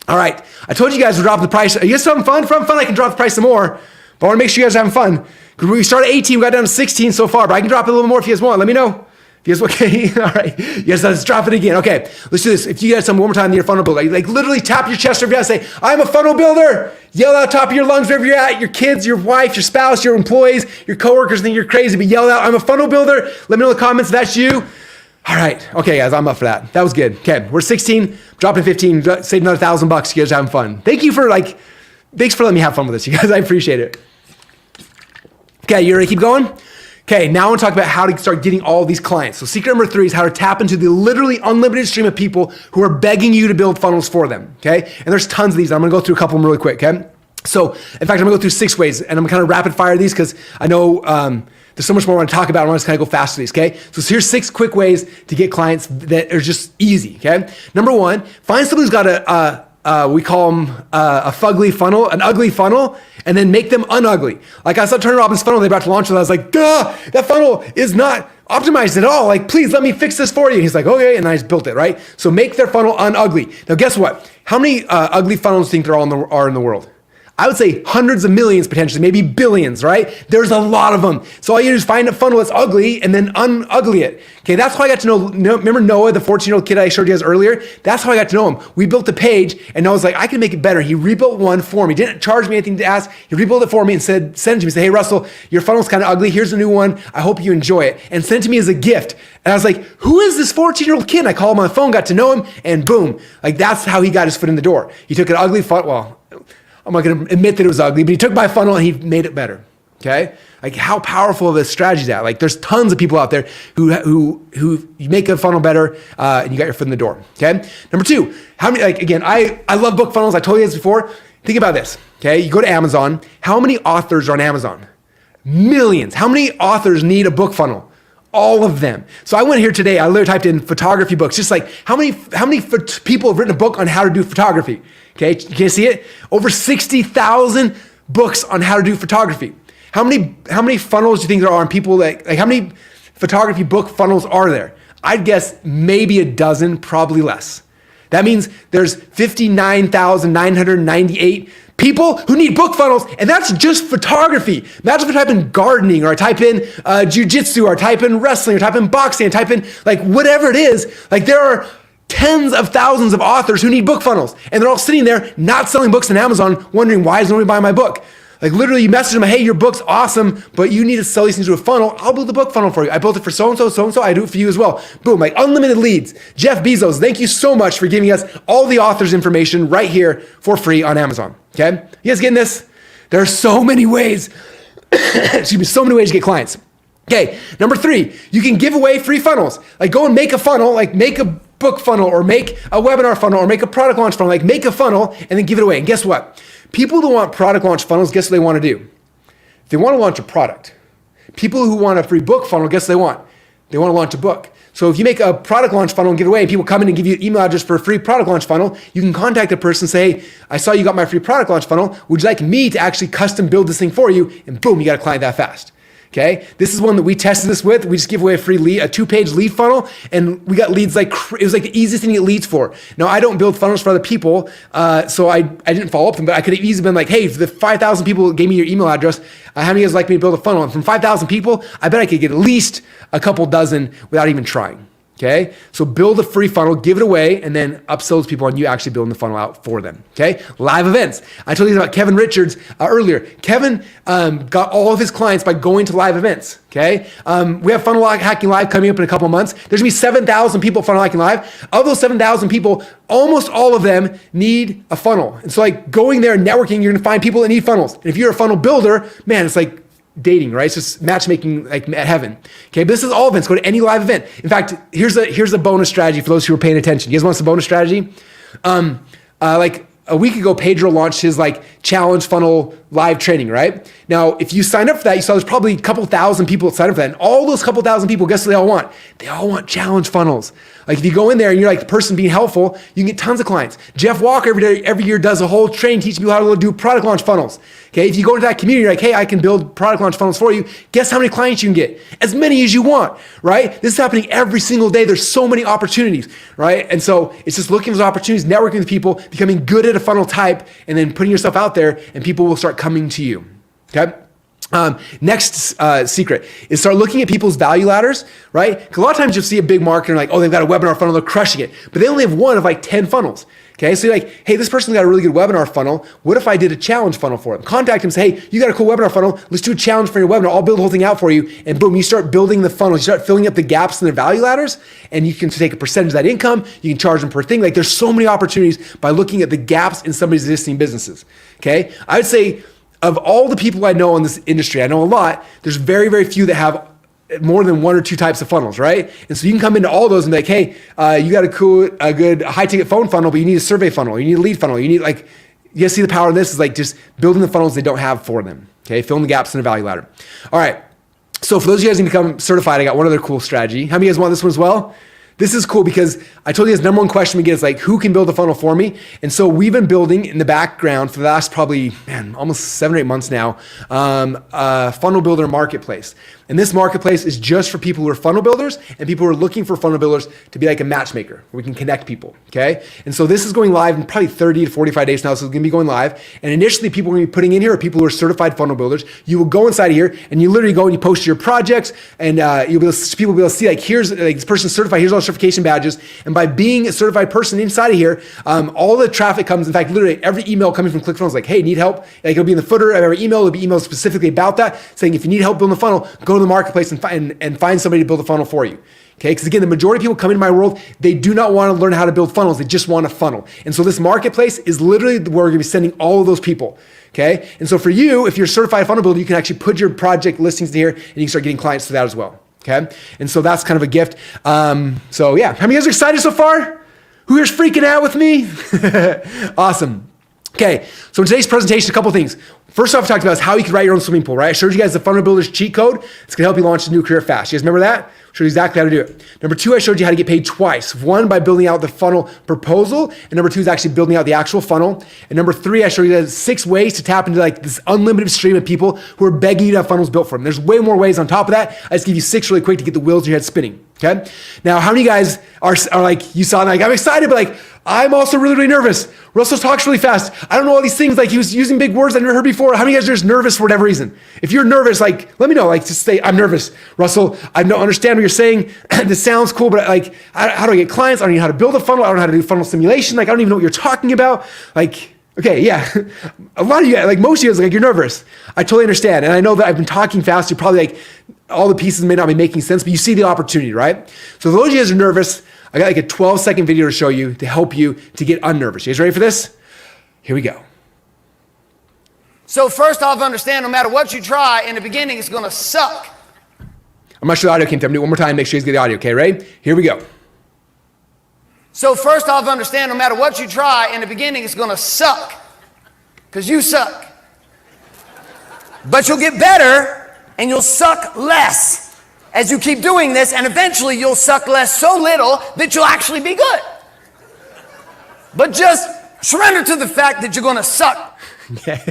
All right, I told you guys to drop the price. Are you guys having fun? If I'm fun, I can drop the price some more. But I wanna make sure you guys are having fun. Because we started at 18, we got down to 16 so far, but I can drop it a little more if you guys want. Let me know. If you guys, okay, all right. Yes, let's drop it again. Okay, let's do this. If you guys tell me one more time that you're a funnel builder, like literally tap your chest over your say, I'm a funnel builder. Yell out top of your lungs wherever you're at, your kids, your wife, your spouse, your employees, your coworkers think you're crazy, but yell out, I'm a funnel builder. Let me know in the comments if that's you. All right, okay guys, I'm up for that. That was good. Okay, we're 16, dropping 15, save another $1,000. You guys are having fun. Thanks for letting me have fun with this, you guys. I appreciate it. Okay, you ready to keep going? Okay, now I want to talk about how to start getting all these clients. So secret number 3 is how to tap into the literally unlimited stream of people who are begging you to build funnels for them, okay? And there's tons of these. I'm going to go through a couple of them really quick, okay? So, in fact, I'm going to go through 6 ways, and I'm going to kind of rapid fire these because I know there's so much more I want to talk about. I want to kind of go fast through these, okay? So here's 6 quick ways to get clients that are just easy, okay? Number 1, find someone who's got we call them a fugly funnel, an ugly funnel, and then make them unugly. Like I saw Tony Robbins' funnel they about to launch, and I was like, duh, that funnel is not optimized at all. Like, please let me fix this for you. And he's like, okay, and I just built it, right? So make their funnel unugly. Now, guess what? How many ugly funnels do you think there are in the world? I would say hundreds of millions potentially, maybe billions, right? There's a lot of them. So all you do is find a funnel that's ugly and then unugly it. Okay, that's how I got to know, remember Noah, the 14-year-old kid I showed you guys earlier? That's how I got to know him. We built a page and Noah's like, I can make it better. He rebuilt one for me. He didn't charge me anything to ask. He rebuilt it for me and sent it to me. Said, hey Russell, your funnel's kind of ugly. Here's a new one. I hope you enjoy it. And sent it to me as a gift. And I was like, who is this 14-year-old kid? And I called him on the phone, got to know him, and boom. Like that's how he got his foot in the door. He took an ugly funnel, I'm not going to admit that it was ugly, but he took my funnel and he made it better, okay? Like how powerful of a strategy is that? Like there's tons of people out there who make a funnel better, and you got your foot in the door. Okay. Number two, how many, like again, I love book funnels. I told you this before. Think about this. Okay. You go to Amazon. How many authors are on Amazon? Millions. How many authors need a book funnel? All of them. So I went here today. I literally typed in photography books. Just like how many people have written a book on how to do photography? Okay. Can you see it? Over 60,000 books on how to do photography. How many funnels do you think there are on people like how many photography book funnels are there? I'd guess maybe a dozen, probably less. That means there's 59,998 people who need book funnels, and that's just photography. Imagine if I type in gardening, or I type in jujitsu, or I type in wrestling, or type in boxing, or type in like whatever it is. Like there are tens of thousands of authors who need book funnels, and they're all sitting there not selling books on Amazon, wondering why is nobody buying my book? Like literally you message them, hey, your book's awesome, but you need to sell these things to a funnel. I'll build a book funnel for you. I built it for so-and-so, I do it for you as well. Boom, like unlimited leads. Jeff Bezos, thank you so much for giving us all the authors' information right here for free on Amazon, okay? You guys getting this? There are so many ways, so many ways to get clients. Okay, number three, you can give away free funnels. Like go and make a funnel, like make a book funnel or make a webinar funnel or make a product launch funnel, like make a funnel and then give it away. And guess what? People who want product launch funnels, guess what they want to do? They want to launch a product. People who want a free book funnel, guess what they want? They want to launch a book. So if you make a product launch funnel and give it away and people come in and give you an email address for a free product launch funnel, you can contact the person and say, hey, I saw you got my free product launch funnel. Would you like me to actually custom build this thing for you? And boom, you got a client that fast. Okay, this is one that we tested this with. We just give away a free lead, a 2-page lead funnel, and we got leads like, it was like the easiest thing to get leads for. Now, I don't build funnels for other people, so I didn't follow up them, but I could have easily been like, hey, if the 5,000 people gave me your email address, how many of you guys like me to build a funnel? And from 5,000 people, I bet I could get at least a couple dozen without even trying. Okay, so build a free funnel, give it away, and then upsell those people on you actually building the funnel out for them. Okay, live events. I told you about Kevin Richards earlier. Kevin got all of his clients by going to live events. Okay, we have Funnel Hacking Live coming up in a couple of months. There's gonna be 7,000 people at Funnel Hacking Live. Of those 7,000 people, almost all of them need a funnel. And so like going there and networking, you're gonna find people that need funnels. And if you're a funnel builder, man, it's like dating, right? It's just matchmaking like at heaven. Okay, but this is all events. Go to any live event. In fact, here's a bonus strategy for those who are paying attention. You guys want some bonus strategy? Like a week ago, Pedro launched his like challenge funnel live training, right? Now, if you sign up for that, you saw there's probably a couple thousand people that signed up for that. And all those couple thousand people, guess what they all want? They all want challenge funnels. Like if you go in there and you're like the person being helpful, you can get tons of clients. Jeff Walker every year does a whole training teaching people how to do product launch funnels. Okay, if you go into that community, you're like, hey, I can build product launch funnels for you. Guess how many clients you can get? As many as you want, right? This is happening every single day. There's so many opportunities, right? And so it's just looking for those opportunities, networking with people, becoming good at a funnel type, and then putting yourself out there, and people will start coming to you, okay? Next secret is start looking at people's value ladders, right? Because a lot of times you'll see a big marketer like, oh, they've got a webinar funnel, they're crushing it, but they only have one of like 10 funnels. Okay, so you're like, hey, this person's got a really good webinar funnel. What if I did a challenge funnel for them? Contact them, say, hey, you got a cool webinar funnel. Let's do a challenge for your webinar. I'll build the whole thing out for you. And boom, you start building the funnels. You start filling up the gaps in their value ladders, and you can take a percentage of that income. You can charge them per thing. Like there's so many opportunities by looking at the gaps in somebody's existing businesses. Okay, I would say of all the people I know in this industry, I know a lot, there's very, very few that have more than one or two types of funnels, right? And so you can come into all those and be like, hey, you got a good high ticket phone funnel, but you need a survey funnel, you need a lead funnel, you need like, you guys see the power of this is like just building the funnels they don't have for them, okay? Filling the gaps in the value ladder. All right, so for those of you guys who become certified, I got one other cool strategy. How many of you guys want this one as well? This is cool because I told you this number one question we get is like, who can build a funnel for me? And so we've been building in the background for the last probably, almost 7 or 8 months now, a funnel builder marketplace. And this marketplace is just for people who are funnel builders and people who are looking for funnel builders to be like a matchmaker where we can connect people, okay? And so this is going live in probably 30 to 45 days now, so it's gonna be going live. And initially people are gonna be putting in here are people who are certified funnel builders. You will go inside of here and you literally go and you post your projects and people will be able to see like, here's like this person's certified, here's all the certification badges. And by being a certified person inside of here, all the traffic comes, in fact, literally every email coming from ClickFunnels is like, hey, need help? Like it'll be in the footer of every email, it'll be emails specifically about that, saying if you need help building a funnel, go to the marketplace and find somebody to build a funnel for you. Okay, because again, the majority of people come into my world, they do not want to learn how to build funnels. They just want a funnel. And so this marketplace is literally where we're going to be sending all of those people. Okay, and so for you, if you're a certified funnel builder, you can actually put your project listings here and you can start getting clients to that as well. Okay, and so that's kind of a gift. So yeah, how many of you guys are excited so far? Who here's freaking out with me? Awesome. Okay, so in today's presentation, a couple things. First off, I talked about is how you can write your own swimming pool, right? I showed you guys the Funnel Builder's cheat code. It's going to help you launch a new career fast. You guys remember that? I showed you exactly how to do it. Number 2, I showed you how to get paid twice. 1, by building out the funnel proposal, and number 2 is actually building out the actual funnel. And number 3, I showed you guys 6 ways to tap into like this unlimited stream of people who are begging you to have funnels built for them. There's way more ways on top of that. I just give you 6 really quick to get the wheels in your head spinning. Okay. Now, how many guys are like, you saw, like, I'm excited, but like, I'm also really, really nervous. Russell talks really fast. I don't know all these things. Like, he was using big words I never heard before. How many of you guys are just nervous for whatever reason? If you're nervous, like, let me know. Like, just say, I'm nervous. Russell, I don't understand what you're saying. This sounds cool, but like, how do I get clients? I don't know how to build a funnel. I don't know how to do funnel simulation. Like, I don't even know what you're talking about. Like, okay, yeah. A lot of you guys, like most of you guys, like, you're nervous. I totally understand. And I know that I've been talking fast. You're probably like, all the pieces may not be making sense, but you see the opportunity, right? So those of you guys are nervous, I got like a 12-second video to show you to help you to get unnervous. You guys ready for this? Here we go. So first off, understand no matter what you try, in the beginning, it's going to suck. I'm not sure the audio came through. I'm going to do it one more time. Make sure you guys get the audio, okay? Ready? Here we go. So first off, understand no matter what you try, in the beginning, it's going to suck. Because you suck. But you'll get better, and you'll suck less as you keep doing this, and eventually you'll suck less so little that you'll actually be good. But just surrender to the fact that you're going to suck. Okay.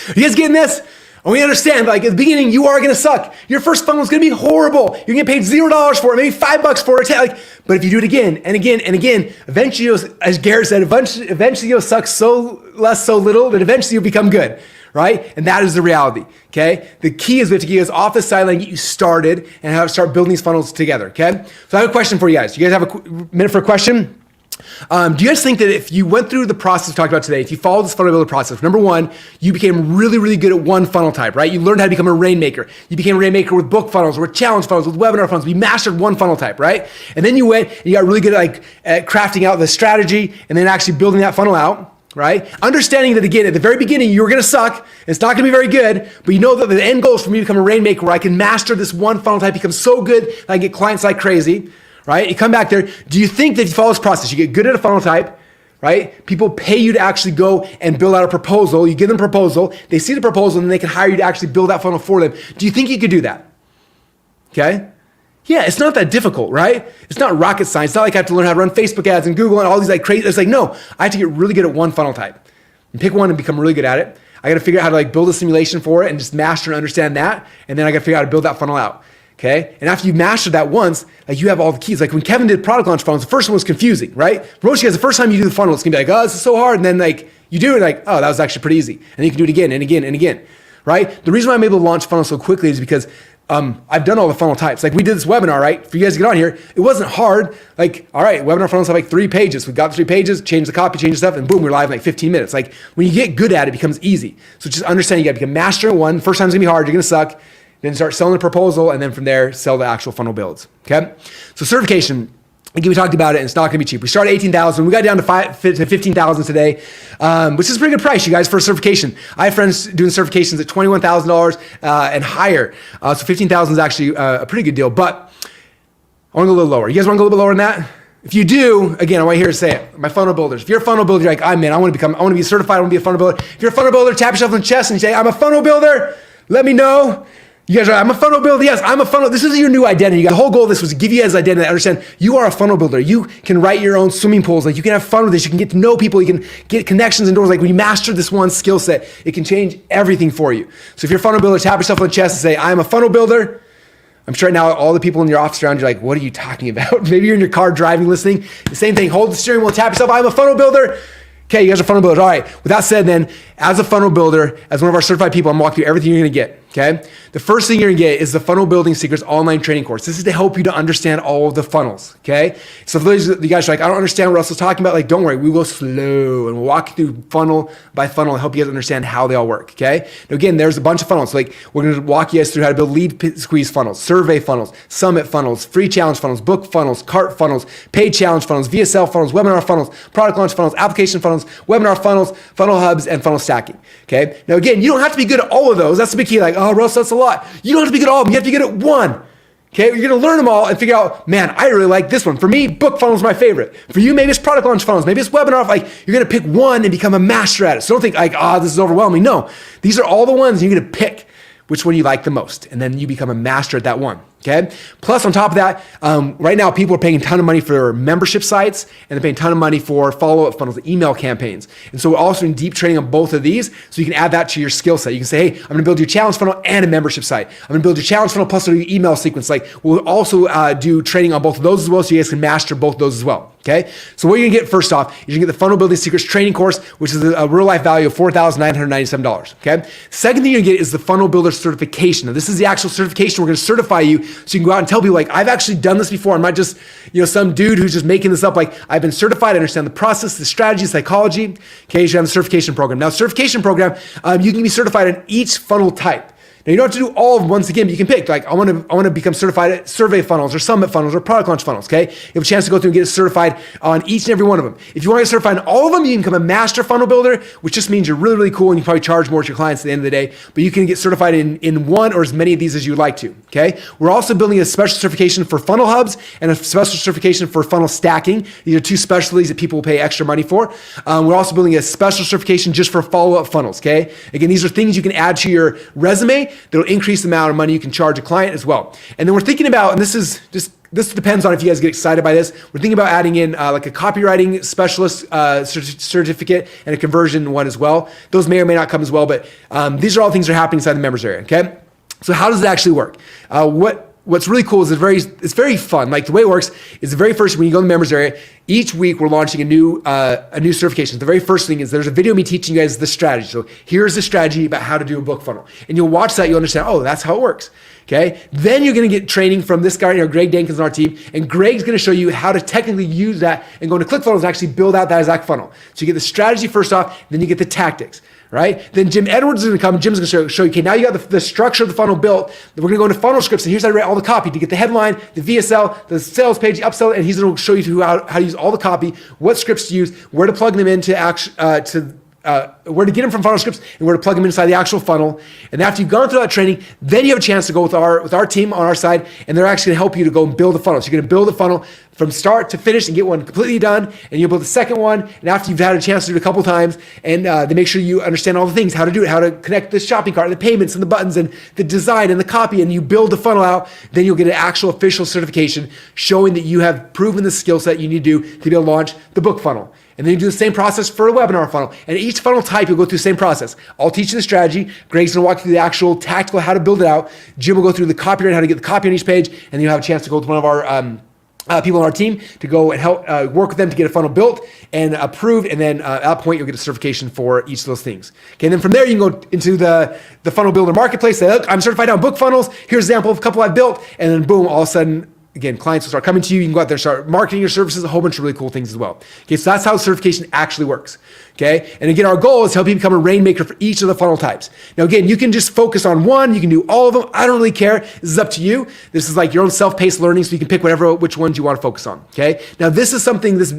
You guys getting this? And we understand, like at the beginning, you are going to suck. Your first funnel is going to be horrible. You're going to get paid $0 for it, maybe $5 for it. Like, but if you do it again and again and again, eventually, as Garrett said, eventually you'll suck so little that eventually you'll become good. Right? And that is the reality, okay? The key is we have to get you guys off the sideline, get you started, and have to start building these funnels together, okay? So I have a question for you guys. Do you guys have a minute for a question? Do you guys think that if you went through the process we talked about today, if you followed this funnel builder process, number 1, you became really, really good at one funnel type, right? You learned how to become a rainmaker. You became a rainmaker with book funnels, with challenge funnels, with webinar funnels. You mastered one funnel type, right? And then you went and you got really good at crafting out the strategy and then actually building that funnel out. Right? Understanding that again, at the very beginning, you're going to suck. It's not going to be very good, but you know that the end goal is for me to become a rainmaker where I can master this one funnel type, become so good that I get clients like crazy, right? You come back there. Do you think that if you follow this process, you get good at a funnel type, right? People pay you to actually go and build out a proposal. You give them a proposal. They see the proposal and they can hire you to actually build that funnel for them. Do you think you could do that? Okay. Yeah, it's not that difficult, right? It's not rocket science. It's not like I have to learn how to run Facebook ads and Google and all these like crazy. It's like, no, I have to get really good at one funnel type and pick one and become really good at it. I got to figure out how to like build a simulation for it and just master and understand that. And then I got to figure out how to build that funnel out. Okay. And after you've mastered that once, like you have all the keys. Like when Kevin did product launch funnels, the first one was confusing, right? For most of you guys, the first time you do the funnel, it's gonna be like, oh, this is so hard. And then like you do it like, oh, that was actually pretty easy. And then you can do it again and again and again, right? The reason why I'm able to launch funnels so quickly is because I've done all the funnel types. Like we did this webinar, right? For you guys to get on here, it wasn't hard. Like, all right, webinar funnels have like 3 pages. We got the 3 pages, changed the copy, changed the stuff, and boom, we're live in like 15 minutes. Like when you get good at it, it becomes easy. So just understand you got to become master at one. First time's gonna be hard. You're gonna suck. Then start selling the proposal, and then from there, sell the actual funnel builds. Okay. So certification. Again, we talked about it, and it's not going to be cheap. We started at $18,000. We got down to $15,000 today, which is a pretty good price, you guys, for a certification. I have friends doing certifications at $21,000 and higher. So $15,000 is actually a pretty good deal. But I want to go a little lower. You guys want to go a little bit lower than that? If you do, again, I want to hear you say it. My funnel builders. If you're a funnel builder, you're like, I want to be certified. I want to be a funnel builder. If you're a funnel builder, tap yourself on the chest and you say, I'm a funnel builder. Let me know. You guys are, I'm a funnel builder. Yes, I'm a funnel. This is your new identity. The whole goal of this was to give you guys identity. Understand you are a funnel builder. You can write your own swimming pools. Like you can have fun with this. You can get to know people. You can get connections and doors. Like when you master this one skill set, it can change everything for you. So if you're a funnel builder, tap yourself on the chest and say, I'm a funnel builder. I'm sure right now all the people in your office around you are like, what are you talking about? Maybe you're in your car driving, listening. The same thing. Hold the steering wheel, tap yourself. I'm a funnel builder. Okay, you guys are funnel builders. All right. With that said, then, as a funnel builder, as one of our certified people, I'm walking through everything you're going to get. Okay. The first thing you're gonna get is the Funnel Building Secrets online training course. This is to help you to understand all of the funnels. Okay. So for those of you guys are like, I don't understand what Russell's talking about, like, don't worry, we will slow and we'll walk you through funnel by funnel and help you guys understand how they all work. Okay. Now again, there's a bunch of funnels. Like we're gonna walk you guys through how to build lead squeeze funnels, survey funnels, summit funnels, free challenge funnels, book funnels, cart funnels, paid challenge funnels, VSL funnels, webinar funnels, product launch funnels, application funnels, webinar funnels, funnel hubs, and funnel stacking. Okay. Now again, you don't have to be good at all of those. That's the big key. Like, oh, Russ, that's a lot. You don't have to be good at all of them. You have to be good at one. Okay, you're gonna learn them all and figure out, man, I really like this one. For me, book funnel is my favorite. For you, maybe it's product launch funnels, maybe it's webinar. Like, you're gonna pick one and become a master at it. So don't think like, this is overwhelming. No, these are all the ones you're gonna pick which one you like the most, and then you become a master at that one. Okay. Plus, on top of that, right now people are paying a ton of money for membership sites, and they're paying a ton of money for follow-up funnels, email campaigns. And so we're also in deep training on both of these, so you can add that to your skill set. You can say, hey, I'm going to build your challenge funnel and a membership site. I'm going to build your challenge funnel plus your email sequence. Like, we'll also do training on both of those as well, so you guys can master both of those as well. Okay. So what you're gonna get first off is you're gonna get the Funnel Building Secrets training course, which is a real life value of $4,997. Okay. Second thing you're gonna get is the Funnel Builder certification. Now, this is the actual certification. We're gonna certify you so you can go out and tell people, like, I've actually done this before. I'm not just, some dude who's just making this up. Like, I've been certified. I understand the process, the strategy, psychology. Okay. You should have the certification program. Now, certification program, you can be certified in each funnel type. Now, you don't have to do all of them once again, but you can pick, like, I want to become certified at survey funnels or summit funnels or product launch funnels, okay? You have a chance to go through and get certified on each and every one of them. If you want to get certified in all of them, you can become a master funnel builder, which just means you're really, really cool and you probably charge more to your clients at the end of the day, but you can get certified in one or as many of these as you'd like to, okay? We're also building a special certification for funnel hubs and a special certification for funnel stacking. These are two specialties that people will pay extra money for. We're also building a special certification just for follow-up funnels, okay? Again, these are things you can add to your resume that'll increase the amount of money you can charge a client as well. And then we're thinking about, and this depends on if you guys get excited by this, we're thinking about adding in like a copywriting specialist certificate and a conversion one as well. Those may or may not come as well, but these are all things that are happening inside the members area, okay? So how does it actually work? What's really cool is it's very fun. Like, the way it works is the very first, when you go in the members area, each week we're launching a new certification. The very first thing is there's a video of me teaching you guys the strategy. So here's the strategy about how to do a book funnel. And you'll watch that, you'll understand, oh, that's how it works. Okay. Then you're going to get training from this guy, Greg Dankins on our team. And Greg's going to show you how to technically use that and go into ClickFunnels and actually build out that exact funnel. So you get the strategy first off, then you get the tactics. Right? Then Jim Edwards is going to come. Jim's going to show you, okay, now you got the structure of the funnel built. Then we're going to go into funnel scripts. And here's how to write all the copy to get the headline, the VSL, the sales page, the upsell. And he's going to show you how to use all the copy, what scripts to use, where to plug them into where to get them from funnel scripts and where to plug them inside the actual funnel. And after you've gone through that training, then you have a chance to go with our team on our side, and they're actually going to help you to go and build a funnel. So you're going to build a funnel from start to finish and get one completely done, and you'll build the second one. And after you've had a chance to do it a couple times, and they make sure you understand all the things, how to do it, how to connect the shopping cart, the payments and the buttons and the design and the copy, and you build the funnel out, then you'll get an actual official certification showing that you have proven the skill set you need to do to be able to launch the book funnel. And then you do the same process for a webinar funnel. And each funnel type, you'll go through the same process. I'll teach you the strategy. Greg's gonna walk you through the actual tactical how to build it out. Jim will go through the copyright, how to get the copy on each page. And then you'll have a chance to go with one of our people on our team to go and help work with them to get a funnel built and approved. And then at that point, you'll get a certification for each of those things. Okay, and then from there, you can go into the Funnel Builder Marketplace. Say, look, I'm certified on book funnels. Here's an example of a couple I've built. And then boom, all of a sudden, again, clients will start coming to you. You can go out there and start marketing your services, a whole bunch of really cool things as well. Okay, so that's how certification actually works. Okay, and again, our goal is to help you become a rainmaker for each of the funnel types. Now, again, you can just focus on one. You can do all of them. I don't really care. This is up to you. This is like your own self-paced learning, so you can pick which ones you want to focus on. Okay, now this is something this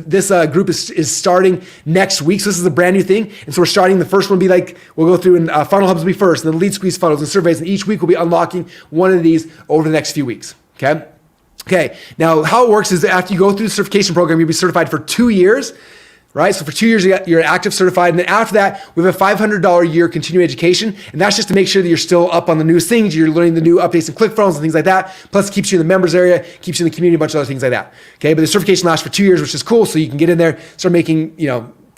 group is starting next week. So this is a brand new thing, and so we're starting. The first one will be like we'll go through and funnel hubs will be first, and then lead squeeze funnels and surveys, and each week we'll be unlocking one of these over the next few weeks. Okay. Okay, now how it works is that after you go through the certification program, you'll be certified for 2 years, right? So for 2 years, you're active certified. And then after that, we have a $500 a year continuing education. And that's just to make sure that you're still up on the newest things. You're learning the new updates and ClickFunnels and things like that. Plus it keeps you in the members area, keeps you in the community, a bunch of other things like that. Okay, but the certification lasts for 2 years, which is cool. So you can get in there, start making,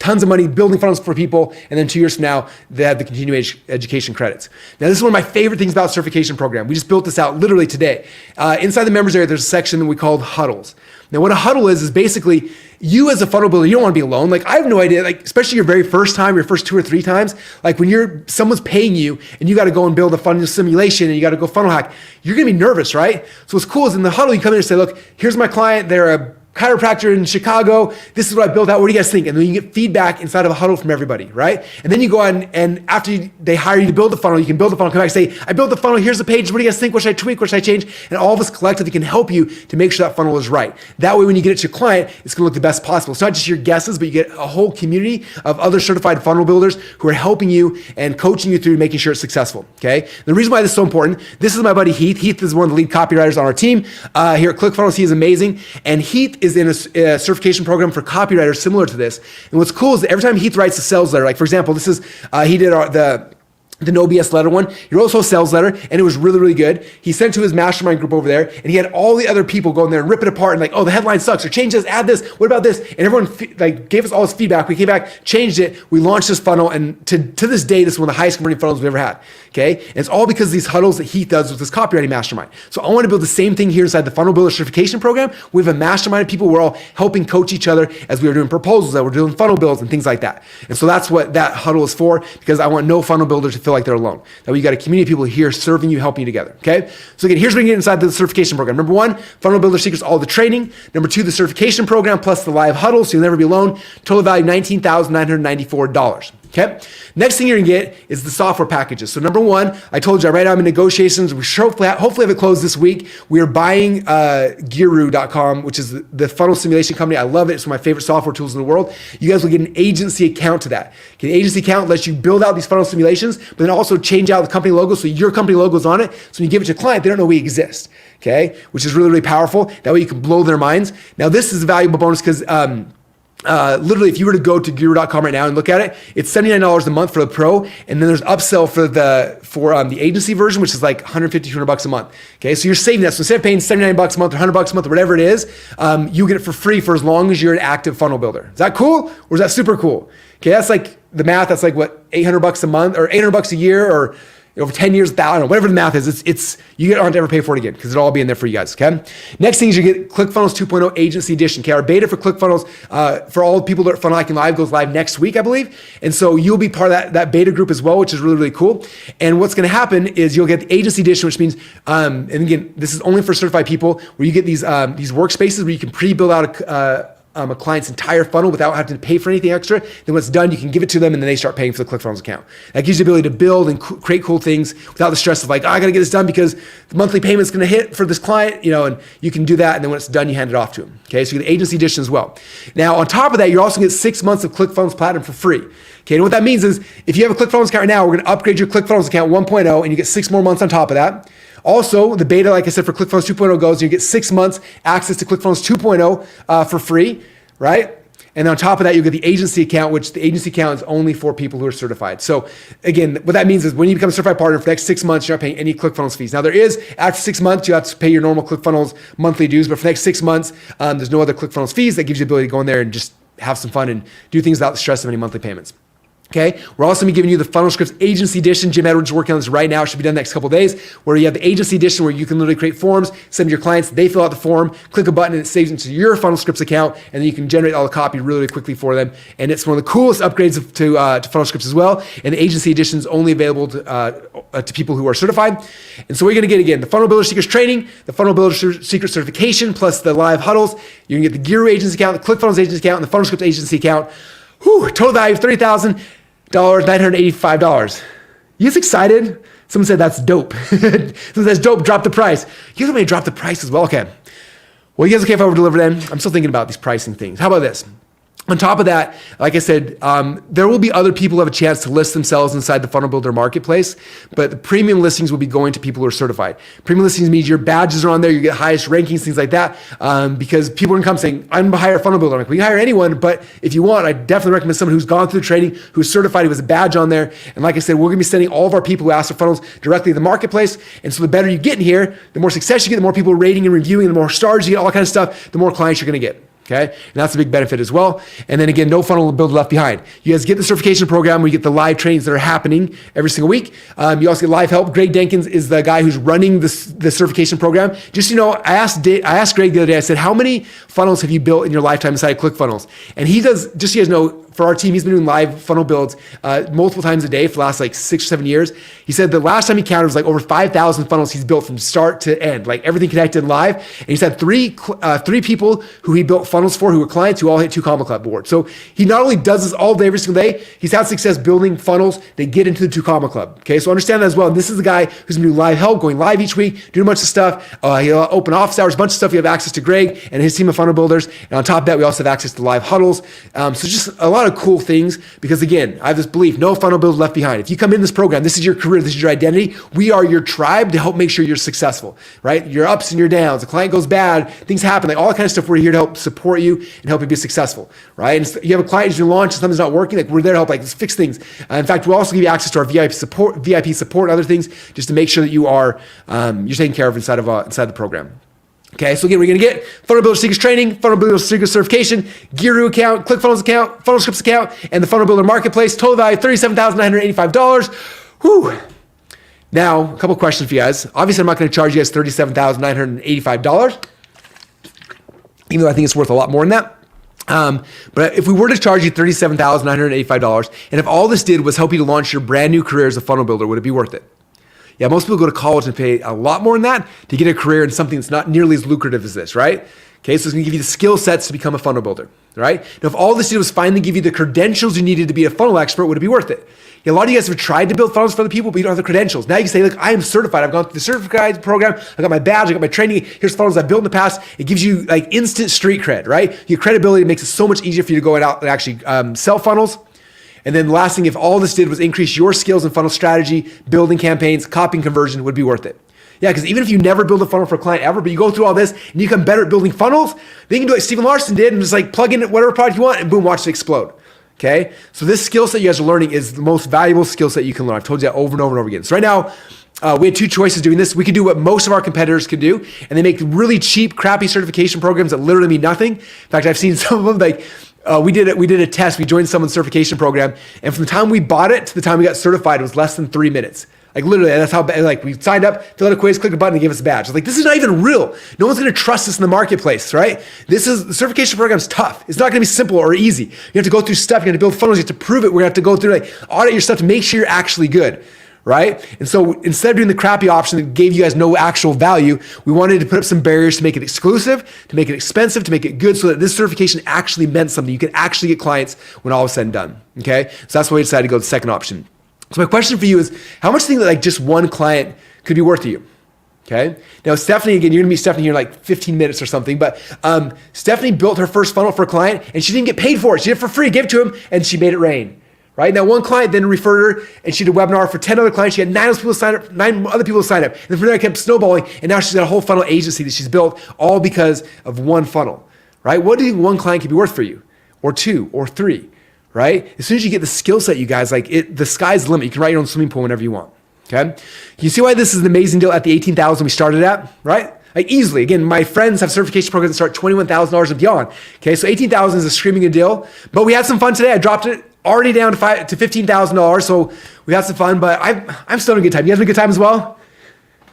tons of money building funnels for people, and then 2 years from now, they have the continuing education credits. Now, this is one of my favorite things about the certification program. We just built this out literally today. Inside the members area, there's a section that we called huddles. Now, what a huddle is basically you as a funnel builder, you don't want to be alone. Like, I have no idea, like, especially your very first time, your first 2 or 3 times, like when someone's paying you and you got to go and build a funnel simulation and you got to go funnel hack, you're going to be nervous, right? So what's cool is in the huddle, you come in and say, look, here's my client. They're a chiropractor in Chicago. This is what I built out. What do you guys think? And then you get feedback inside of a huddle from everybody, right? And then you go on and after they hire you to build the funnel, you can build the funnel, come back and say, I built the funnel. Here's the page. What do you guys think? What should I tweak? What should I change? And all of us collectively can help you to make sure that funnel is right. That way, when you get it to your client, it's going to look the best possible. It's not just your guesses, but you get a whole community of other certified funnel builders who are helping you and coaching you through making sure it's successful. Okay. The reason why this is so important, this is my buddy Heath. Heath is one of the lead copywriters on our team here at ClickFunnels. He is amazing. And Heath is in a certification program for copywriters similar to this. And what's cool is that every time Heath writes a sales letter, like for example, this is, he did the No BS letter one. He wrote also a sales letter and it was really, really good. He sent to his mastermind group over there and he had all the other people go in there and rip it apart and like, oh, the headline sucks or change this, add this, what about this? And everyone like gave us all this feedback. We came back, changed it. We launched this funnel and to this day, this is one of the highest converting funnels we've ever had. Okay. And it's all because of these huddles that Heath does with this copywriting mastermind. So I want to build the same thing here inside the Funnel Builder Certification Program. We have a mastermind of people. We're all helping coach each other as we are doing proposals, that we're doing funnel builds and things like that. And so that's what that huddle is for, because I want no funnel builder to feel like they're alone. That way you got a community of people here serving you, helping you together. Okay. So again, here's what you get inside the certification program. Number 1, Funnel Builder Secrets, all the training. Number 2, the certification program plus the live huddle, so you'll never be alone. Total value $19,994. Okay. Next thing you're gonna get is the software packages. So number 1, I told you right now I'm in negotiations. We should hopefully have it closed this week. We are buying Guru.com, which is the funnel simulation company. I love it. It's one of my favorite software tools in the world. You guys will get an agency account to that. Okay, the agency account lets you build out these funnel simulations, but then also change out the company logo so your company logo is on it. So when you give it to a client, they don't know we exist. Okay, which is really, really powerful. That way you can blow their minds. Now this is a valuable bonus because literally, if you were to go to Guru.com right now and look at it, it's $79 a month for the pro, and then there's upsell for the agency version, which is like $150, $200 a month. Okay, so you're saving that. So instead of paying $79 a month or $100 a month or whatever it is, you get it for free for as long as you're an active funnel builder. Is that cool, or is that super cool? Okay, that's like the math. That's like what, $800 a month or $800 a year, or over 10 years, I don't know, whatever the math is, it's you don't have to ever pay for it again because it'll all be in there for you guys, okay? Next thing is you get ClickFunnels 2.0 Agency Edition, okay? Our beta for ClickFunnels, for all the people that are funnel hacking live, goes live next week, I believe. And so you'll be part of that beta group as well, which is really, really cool. And what's gonna happen is you'll get the Agency Edition, which means, and again, this is only for certified people, where you get these workspaces where you can pre-build out a client's entire funnel without having to pay for anything extra. Then when it's done, you can give it to them and then they start paying for the ClickFunnels account. That gives you the ability to build and create cool things without the stress of like, oh, I gotta get this done because the monthly payment's gonna hit for this client, and you can do that. And then when it's done, you hand it off to them. Okay, so you get the agency edition as well. Now, on top of that, you're also gonna get 6 months of ClickFunnels Platinum for free. Okay, and what that means is if you have a ClickFunnels account right now, we're gonna upgrade your ClickFunnels account 1.0 and you get 6 more months on top of that. Also, the beta, like I said, for ClickFunnels 2.0 goes, you get 6 months access to ClickFunnels 2.0 for free, right? And on top of that, you get the agency account, which the agency account is only for people who are certified. So again, what that means is when you become a certified partner for the next 6 months, you're not paying any ClickFunnels fees. Now there is, after 6 months, you have to pay your normal ClickFunnels monthly dues, but for the next 6 months, there's no other ClickFunnels fees. That gives you the ability to go in there and just have some fun and do things without the stress of any monthly payments. Okay, we're also gonna be giving you the Funnel Scripts Agency Edition. Jim Edwards is working on this right now. It should be done the next couple of days, where you have the Agency Edition where you can literally create forms, send to your clients, they fill out the form, click a button, and it saves into your Funnel Scripts account, and then you can generate all the copy really, really quickly for them. And it's one of the coolest upgrades to Funnel Scripts as well. And the Agency Edition is only available to people who are certified. And so what you're gonna get, again, the Funnel Builder Secrets training, the Funnel Builder Secrets certification, plus the live huddles. You're gonna get the Guru Agency account, the ClickFunnels Agency account, and the Funnel Scripts Agency account. Whew, total value of $30,000. $985. You guys excited? Someone said that's dope. Someone says dope, drop the price. You guys want me to drop the price as well? Okay. Well, you guys okay if I over deliver then? I'm still thinking about these pricing things. How about this? On top of that, like I said, there will be other people who have a chance to list themselves inside the Funnel Builder marketplace, but the premium listings will be going to people who are certified. Premium listings means your badges are on there, you get highest rankings, things like that, because people are gonna come saying, I'm gonna hire a funnel builder. I'm like, we can hire anyone, but if you want, I definitely recommend someone who's gone through training, who's certified, who has a badge on there. And like I said, we're gonna be sending all of our people who ask for funnels directly to the marketplace. And so the better you get in here, the more success you get, the more people rating and reviewing, the more stars you get, all that kind of stuff, the more clients you're gonna get. Okay, and that's a big benefit as well. And then again, no funnel builder left behind. You guys get the certification program where you get the live trainings that are happening every single week. You also get live help. Greg Denkins is the guy who's running the certification program. Just so you know, I asked Greg the other day, I said, how many funnels have you built in your lifetime inside ClickFunnels? And he does, just so you guys know, for our team, he's been doing live funnel builds multiple times a day for the last like 6 or 7 years. He said the last time he counted was like over 5,000 funnels he's built from start to end, like everything connected live. And he's had three people who he built funnels for who were clients who all hit 2 Comma Club board. So he not only does this all day, every single day, he's had success building funnels that get into the 2 Comma Club. Okay, so understand that as well. And this is the guy who's been doing live help, going live each week, doing a bunch of stuff. He'll open office hours, a bunch of stuff. You have access to Greg and his team of funnel builders. And on top of that, we also have access to live huddles. So just a lot of cool things. Because again, I have this belief, no funnel builder left behind. If you come in this program, this is your career, this is your identity. We are your tribe to help make sure you're successful, right? Your ups and your downs. The client goes bad, things happen, like all that kind of stuff. We're here to help support you and help you be successful, right? And you have a client who's going to launch and something's not working, like we're there to help like fix things. In fact, we'll also give you access to our VIP support and other things just to make sure that you are you're taken care of inside the program. Okay, so again, we're going to get Funnel Builder Secrets training, Funnel Builder Secrets certification, Guru account, ClickFunnels account, Funnel Scripts account, and the Funnel Builder Marketplace. Total value $37,985. Whew. Now, a couple questions for you guys. Obviously, I'm not going to charge you guys $37,985, even though I think it's worth a lot more than that. But if we were to charge you $37,985, and if all this did was help you to launch your brand new career as a funnel builder, would it be worth it? Yeah, most people go to college and pay a lot more than that to get a career in something that's not nearly as lucrative as this, right? Okay, so it's gonna give you the skill sets to become a funnel builder, right? Now, if all this did was finally give you the credentials you needed to be a funnel expert, would it be worth it? Yeah, a lot of you guys have tried to build funnels for other people, but you don't have the credentials. Now you can say, look, I am certified. I've gone through the certified program. I got my badge. I got my training. Here's funnels I've built in the past. It gives you like instant street cred, right? Your credibility makes it so much easier for you to go out and actually sell funnels. And then the last thing, if all this did was increase your skills in funnel strategy, building campaigns, copying conversion, would be worth it. Yeah, because even if you never build a funnel for a client ever, but you go through all this and you become better at building funnels, then you can do like Stephen Larson did and just like plug in whatever product you want and boom, watch it explode. Okay? So this skill set you guys are learning is the most valuable skill set you can learn. I've told you that over and over and over again. So right now, we had 2 choices doing this. We could do what most of our competitors could do, and they make really cheap, crappy certification programs that literally mean nothing. In fact, I've seen some of them like, we did a test. We joined someone's certification program, and from the time we bought it to the time we got certified, it was less than 3 minutes. Like literally, that's how bad. Like we signed up, filled out a quiz, clicked a button, and gave us a badge. I was like, this is not even real. No one's going to trust us in the marketplace, right? The certification program's tough. It's not going to be simple or easy. You have to go through stuff. You have to build funnels. You have to prove it. We're going to have to go through like audit your stuff to make sure you're actually good. Right? And so instead of doing the crappy option that gave you guys no actual value, we wanted to put up some barriers to make it exclusive, to make it expensive, to make it good so that this certification actually meant something. You could actually get clients when all is said and done. Okay? So that's why we decided to go with the second option. So my question for you is, how much do you think that like just one client could be worth to you? Okay. Now, Stephanie, again, you're going to meet Stephanie here in like 15 minutes or something, but Stephanie built her first funnel for a client and she didn't get paid for it. She did it for free, gave it to him, and she made it rain. Right? Now, one client then referred her and she did a webinar for 10 other clients. She had 9 other people sign up. And from there, it kept snowballing. And now she's got a whole funnel agency that she's built all because of one funnel, right? What do you think one client could be worth for you? Or 2 or 3, right? As soon as you get the skill set, you guys, like the sky's the limit. You can write your own swimming pool whenever you want, okay? You see why this is an amazing deal at the 18,000 we started at, right? Like easily. Again, my friends have certification programs that start $21,000 and beyond. Okay, so 18,000 is a screaming good deal. But we had some fun today. I dropped it already down to $15,000. So we had some fun, but I'm still having a good time. You guys having a good time as well?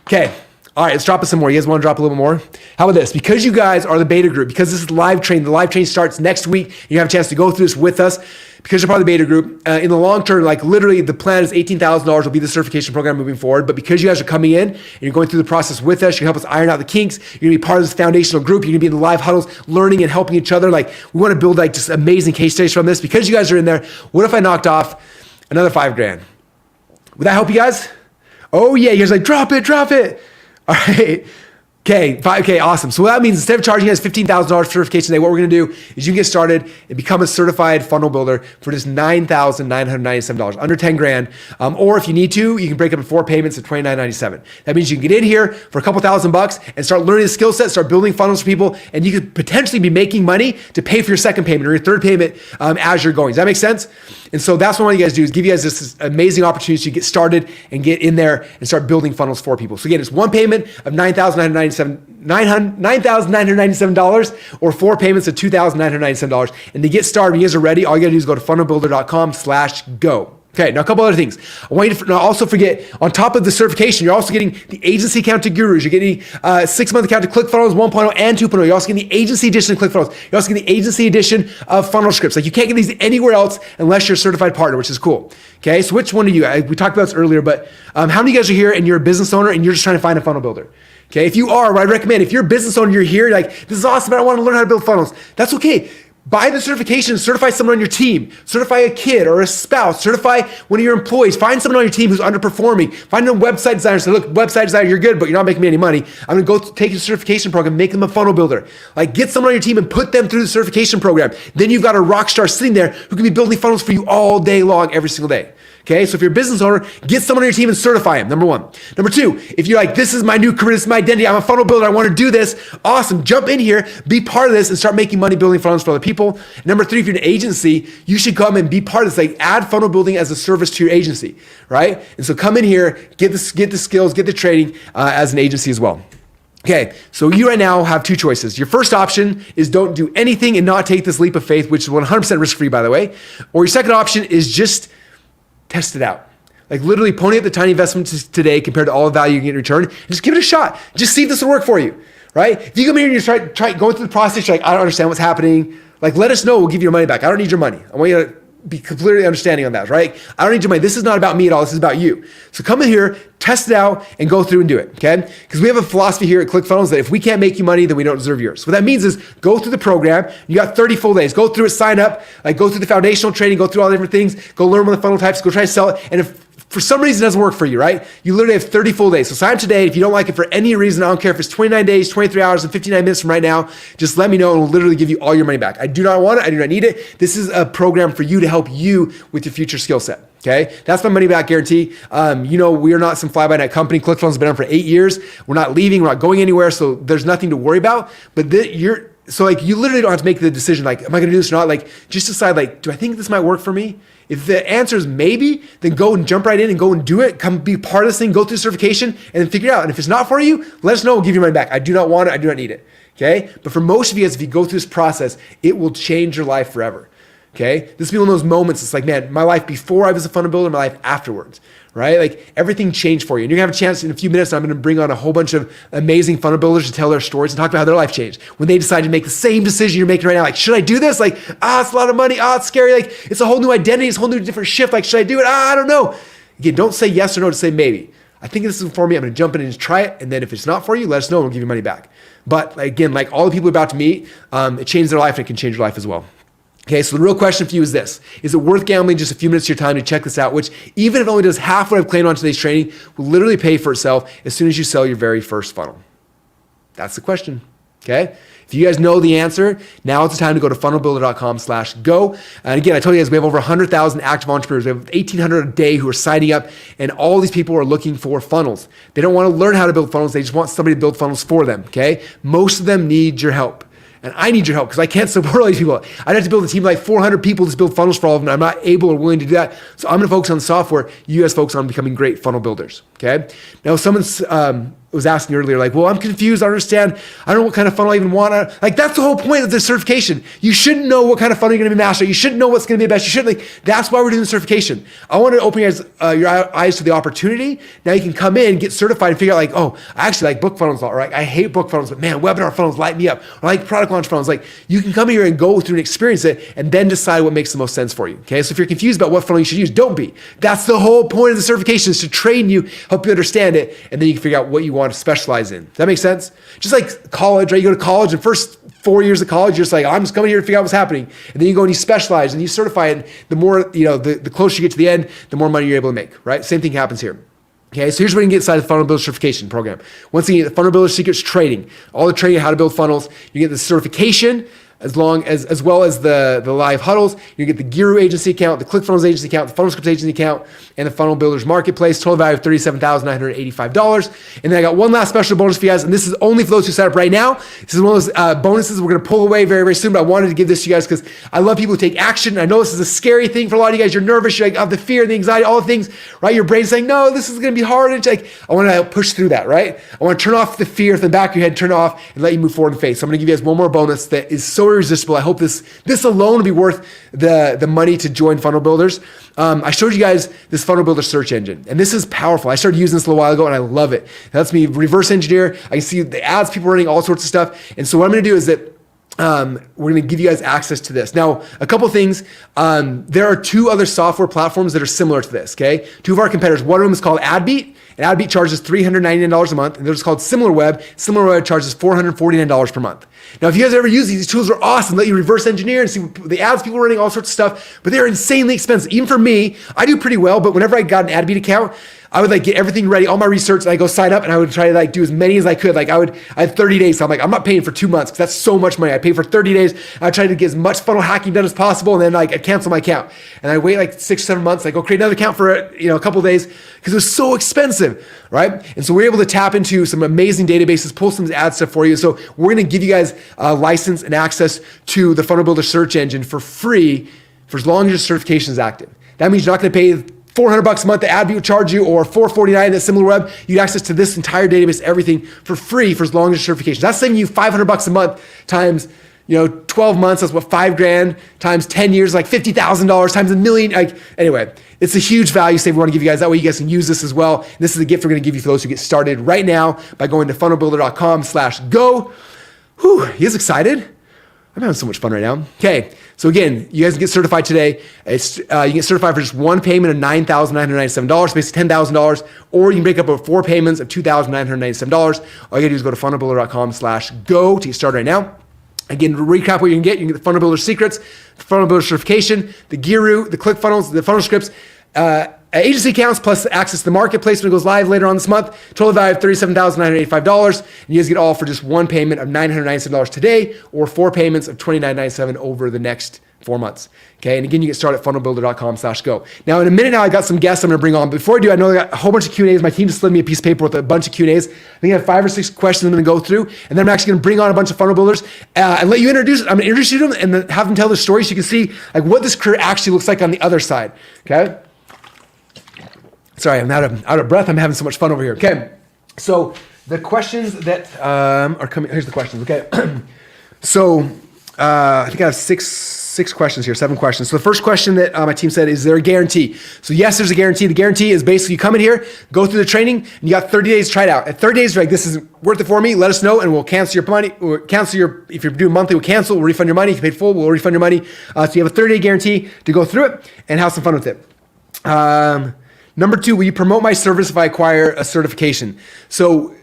Okay. All right, let's drop it some more. You guys want to drop a little bit more? How about this? Because you guys are the beta group, because this is live training, the live training starts next week. You have a chance to go through this with us. Because you're part of the beta group, in the long term, like literally the plan is $18,000 will be the certification program moving forward. But because you guys are coming in and you're going through the process with us, you can help us iron out the kinks. You're gonna be part of this foundational group. You're gonna be in the live huddles, learning and helping each other. Like we want to build like just amazing case studies from this. Because you guys are in there, what if I knocked off another $5,000? Would that help you guys? Oh yeah, you guys are like, drop it. All right. Okay, awesome. So what that means, instead of charging us $15,000 certification today, what we're going to do is you can get started and become a certified funnel builder for just $9,997, under 10 grand. Or if you need to, you can break up in 4 payments of $29.97. That means you can get in here for a couple $1,000 and start learning the skill set, start building funnels for people, and you could potentially be making money to pay for your second payment or your third payment as you're going. Does that make sense? And so that's what I want you guys to do, is give you guys this amazing opportunity to get started and get in there and start building funnels for people. So again, it's one payment of $9,997. $9,997 or 4 payments of $2,997. And to get started, when you guys are ready, all you gotta do is go to funnelbuilder.com/go. Okay, now a couple other things. I want you to not also forget, on top of the certification, you're also getting the agency account to Gurus. You're getting 6-month account to ClickFunnels 1.0 and 2.0. You're also getting the agency edition of ClickFunnels. You're also getting the agency edition of Funnel Scripts. Like, you can't get these anywhere else unless you're a certified partner, which is cool. Okay, so which one are you? We talked about this earlier, but how many of you guys are here and you're a business owner and you're just trying to find a funnel builder? Okay, if you are, what I recommend, if you're a business owner, you're here, like, this is awesome, I want to learn how to build funnels. That's okay. Buy the certification, certify someone on your team, certify a kid or a spouse, certify one of your employees, find someone on your team who's underperforming, find a website designer, say, look, website designer, you're good, but you're not making me any money. I'm gonna go take your certification program, make them a funnel builder. Like, get someone on your team and put them through the certification program. Then you've got a rock star sitting there who can be building funnels for you all day long, every single day. Okay, so if you're a business owner, get someone on your team and certify them, number one. Number two, if you're like, this is my new career, this is my identity, I'm a funnel builder, I want to do this, awesome, jump in here, be part of this, and start making money building funnels for other people. And number three, if you're an agency, you should come and be part of this, like, add funnel building as a service to your agency, right? And so come in here, get the skills, get the training as an agency as well. Okay, so you right now have two choices. Your first option is don't do anything and not take this leap of faith, which is 100% risk-free, by the way. Or your second option is just test it out. Like, literally pony up the tiny investments today compared to all the value you get in return, and just give it a shot. Just see if this will work for you, right? If you come here and you try going through the process, you're like, I don't understand what's happening. Like, let us know, we'll give you your money back. I don't need your money. I want you to be completely understanding on that, right? I don't need your money. This is not about me at all. This is about you. So come in here, test it out, and go through and do it, okay? Because we have a philosophy here at ClickFunnels that if we can't make you money, then we don't deserve yours. What that means is go through the program. You got 30 full days. Go through it, sign up, like, go through the foundational training, go through all the different things, go learn one of the funnel types, go try to sell it. And if for some reason it doesn't work for you, right? You literally have 30 full days. So sign up today. If you don't like it for any reason, I don't care if it's 29 days, 23 hours, and 59 minutes from right now, just let me know and we'll literally give you all your money back. I do not want it. I do not need it. This is a program for you to help you with your future skill set. Okay, that's my money back guarantee. We are not some fly-by-night company. ClickFunnels has been on for 8 years. We're not leaving. We're not going anywhere. So there's nothing to worry about. But you literally don't have to make the decision, like, am I going to do this or not? Like, just decide, like, do I think this might work for me? If the answer is maybe, then go and jump right in and go and do it. Come be part of this thing, go through certification, and then figure it out. And if it's not for you, let us know. We'll give you money back. I do not want it. I do not need it. Okay? But for most of you guys, if you go through this process, it will change your life forever. Okay? This will be one of those moments. It's like, man, my life before I was a funnel builder, my life afterwards, right? Like, everything changed for you. And you're gonna have a chance in a few minutes. I'm gonna bring on a whole bunch of amazing funnel builders to tell their stories and talk about how their life changed when they decided to make the same decision you're making right now. Like, should I do this? Like, it's a lot of money. It's scary. Like, it's a whole new identity. It's a whole new different shift. Like, should I do it? I don't know. Again, don't say yes or no, to say maybe. I think this is for me. I'm gonna jump in and just try it. And then if it's not for you, let us know and we'll give you money back. But again, like all the people we're about to meet, it changed their life and it can change your life as well. Okay, so the real question for you is this. Is it worth gambling just a few minutes of your time to check this out, which even if it only does half what I've claimed on today's training, will literally pay for itself as soon as you sell your very first funnel? That's the question, okay? If you guys know the answer, now it's the time to go to funnelbuilder.com/go. And again, I told you guys, we have over 100,000 active entrepreneurs. We have 1,800 a day who are signing up, and all these people are looking for funnels. They don't want to learn how to build funnels. They just want somebody to build funnels for them, okay? Most of them need your help. And I need your help because I can't support all these people. I'd have to build a team of like 400 people to build funnels for all of them. I'm not able or willing to do that. So I'm going to focus on the software. You guys focus on becoming great funnel builders. Okay. Now, someone's was asking earlier, like, well, I'm confused. I don't understand. I don't know what kind of funnel I even want. Like, that's the whole point of the certification. You shouldn't know what kind of funnel you're going to be mastering. You shouldn't know what's going to be the best. You shouldn't, like, that's why we're doing the certification. I want to open your eyes to the opportunity. Now you can come in, get certified, and figure out, like, oh, I actually like book funnels a lot, right? I hate book funnels, but man, webinar funnels light me up. Or I like product launch funnels. Like, you can come here and go through and experience it and then decide what makes the most sense for you. Okay. So if you're confused about what funnel you should use, don't be. That's the whole point of the certification, is to train you, help you understand it, and then you can figure out what you want to specialize in. Does that make sense? Just like college, right? You go to college, and first 4 years of college, you're just like, I'm just coming here to figure out what's happening. And then you go and you specialize and you certify it. The more, the closer you get to the end, the more money you're able to make, right? Same thing happens here. Okay, so here's where you can get inside the Funnel Builder Certification Program. Once again, the Funnel Builder Secrets training, all the training on how to build funnels. You get the certification, as well as the live huddles. You get the Guru agency account, the ClickFunnels agency account, the Funnel Scripts agency account, and the Funnel Builders Marketplace. Total value of $37,985. And then I got one last special bonus for you guys, and this is only for those who sign up right now. This is one of those bonuses we're going to pull away very, very soon, but I wanted to give this to you guys because I love people who take action. I know this is a scary thing for a lot of you guys. You're nervous, you're like, of the fear, the anxiety, all the things, right? Your brain's saying, no, this is going to be hard. And it's like, I want to push through that, right? I want to turn off the fear from the back of your head, turn it off, and let you move forward in faith. So I'm going to give you guys one more bonus that is so irresistible. I hope this alone will be worth the money to join Funnel Builders. I showed you guys this Funnel Builder search engine, and this is powerful. I started using this a little while ago, and I love it. It lets me reverse engineer. I can see the ads, people running, all sorts of stuff. And so what I'm going to do is that we're going to give you guys access to this. Now, a couple things. There are two other software platforms that are similar to this, okay? Two of our competitors. One of them is called AdBeat, and AdBeat charges $399 a month, and there's called SimilarWeb. SimilarWeb charges $449 per month. Now, if you guys ever use these tools, are awesome. Let you reverse engineer and see the ads people are running, all sorts of stuff, but they're insanely expensive. Even for me, I do pretty well, but whenever I got an AdBeat account, I would like get everything ready, all my research, and I go sign up, and I would try to like do as many as I could. Like I had 30 days, so I'm like, I'm not paying for 2 months because that's so much money. I pay for 30 days. I try to get as much funnel hacking done as possible, and then like I cancel my account, and I wait like 6 or 7 months. I go create another account for a couple of days because it was so expensive, right? And so we're able to tap into some amazing databases, pull some ad stuff for you. So we're going to give you guys a license and access to the Funnel Builder search engine for free for as long as your certification is active. That means you're not going to pay $400 a month that AdBeat would charge you, or $449 at SimilarWeb. You get access to this entire database, everything for free for as long as your certification. That's saving you $500 a month times 12 months. That's what, $5,000 times 10 years, like $50,000 times $1 million. Like anyway, it's a huge value save we want to give you guys. That way you guys can use this as well. And this is a gift we're going to give you for those who get started right now by going to funnelbuilder.com/go. Whew, you guys excited? I'm having so much fun right now. Okay, so again, you guys can get certified today. You can get certified for just one payment of $9,997, basically $10,000, or you can break up over 4 payments of $2,997. All you gotta do is go to funnelbuilder.com/go to get started right now. Again, to recap what you can get the Funnel Builder Secrets, the Funnel Builder Certification, the Guru, the ClickFunnels, the Funnel Scripts, agency accounts, plus access to the marketplace when it goes live later on this month. Total value of $37,985. And you guys get all for just one payment of $997 today, or 4 payments of $29.97 over the next 4 months. Okay, and again, you get started at funnelbuilder.com/go. Now, in a minute now, I got some guests I'm going to bring on. Before I do, I know I got a whole bunch of Q&As. My team just slid me a piece of paper with a bunch of Q&As. I think I have 5 or 6 questions I'm going to go through, and then I'm actually going to bring on a bunch of funnel builders and let you introduce. I'm going to introduce you to them and then have them tell their story so you can see like what this career actually looks like on the other side. Okay. Sorry, I'm out of breath. I'm having so much fun over here. Okay, so the questions that are coming. Here's the questions. Okay, so I think I have six questions here, 7 questions. So the first question that my team said, is there a guarantee? So yes, there's a guarantee. The guarantee is basically you come in here, go through the training, and you got 30 days to try it out. At 30 days, you're like, this is worth it for me. Let us know, and we'll cancel your money. Or cancel your, if you're doing monthly, we'll cancel. We'll refund your money. If you paid full, we'll refund your money. So you have a 30-day guarantee to go through it and have some fun with it. Number 2, will you promote my service if I acquire a certification? So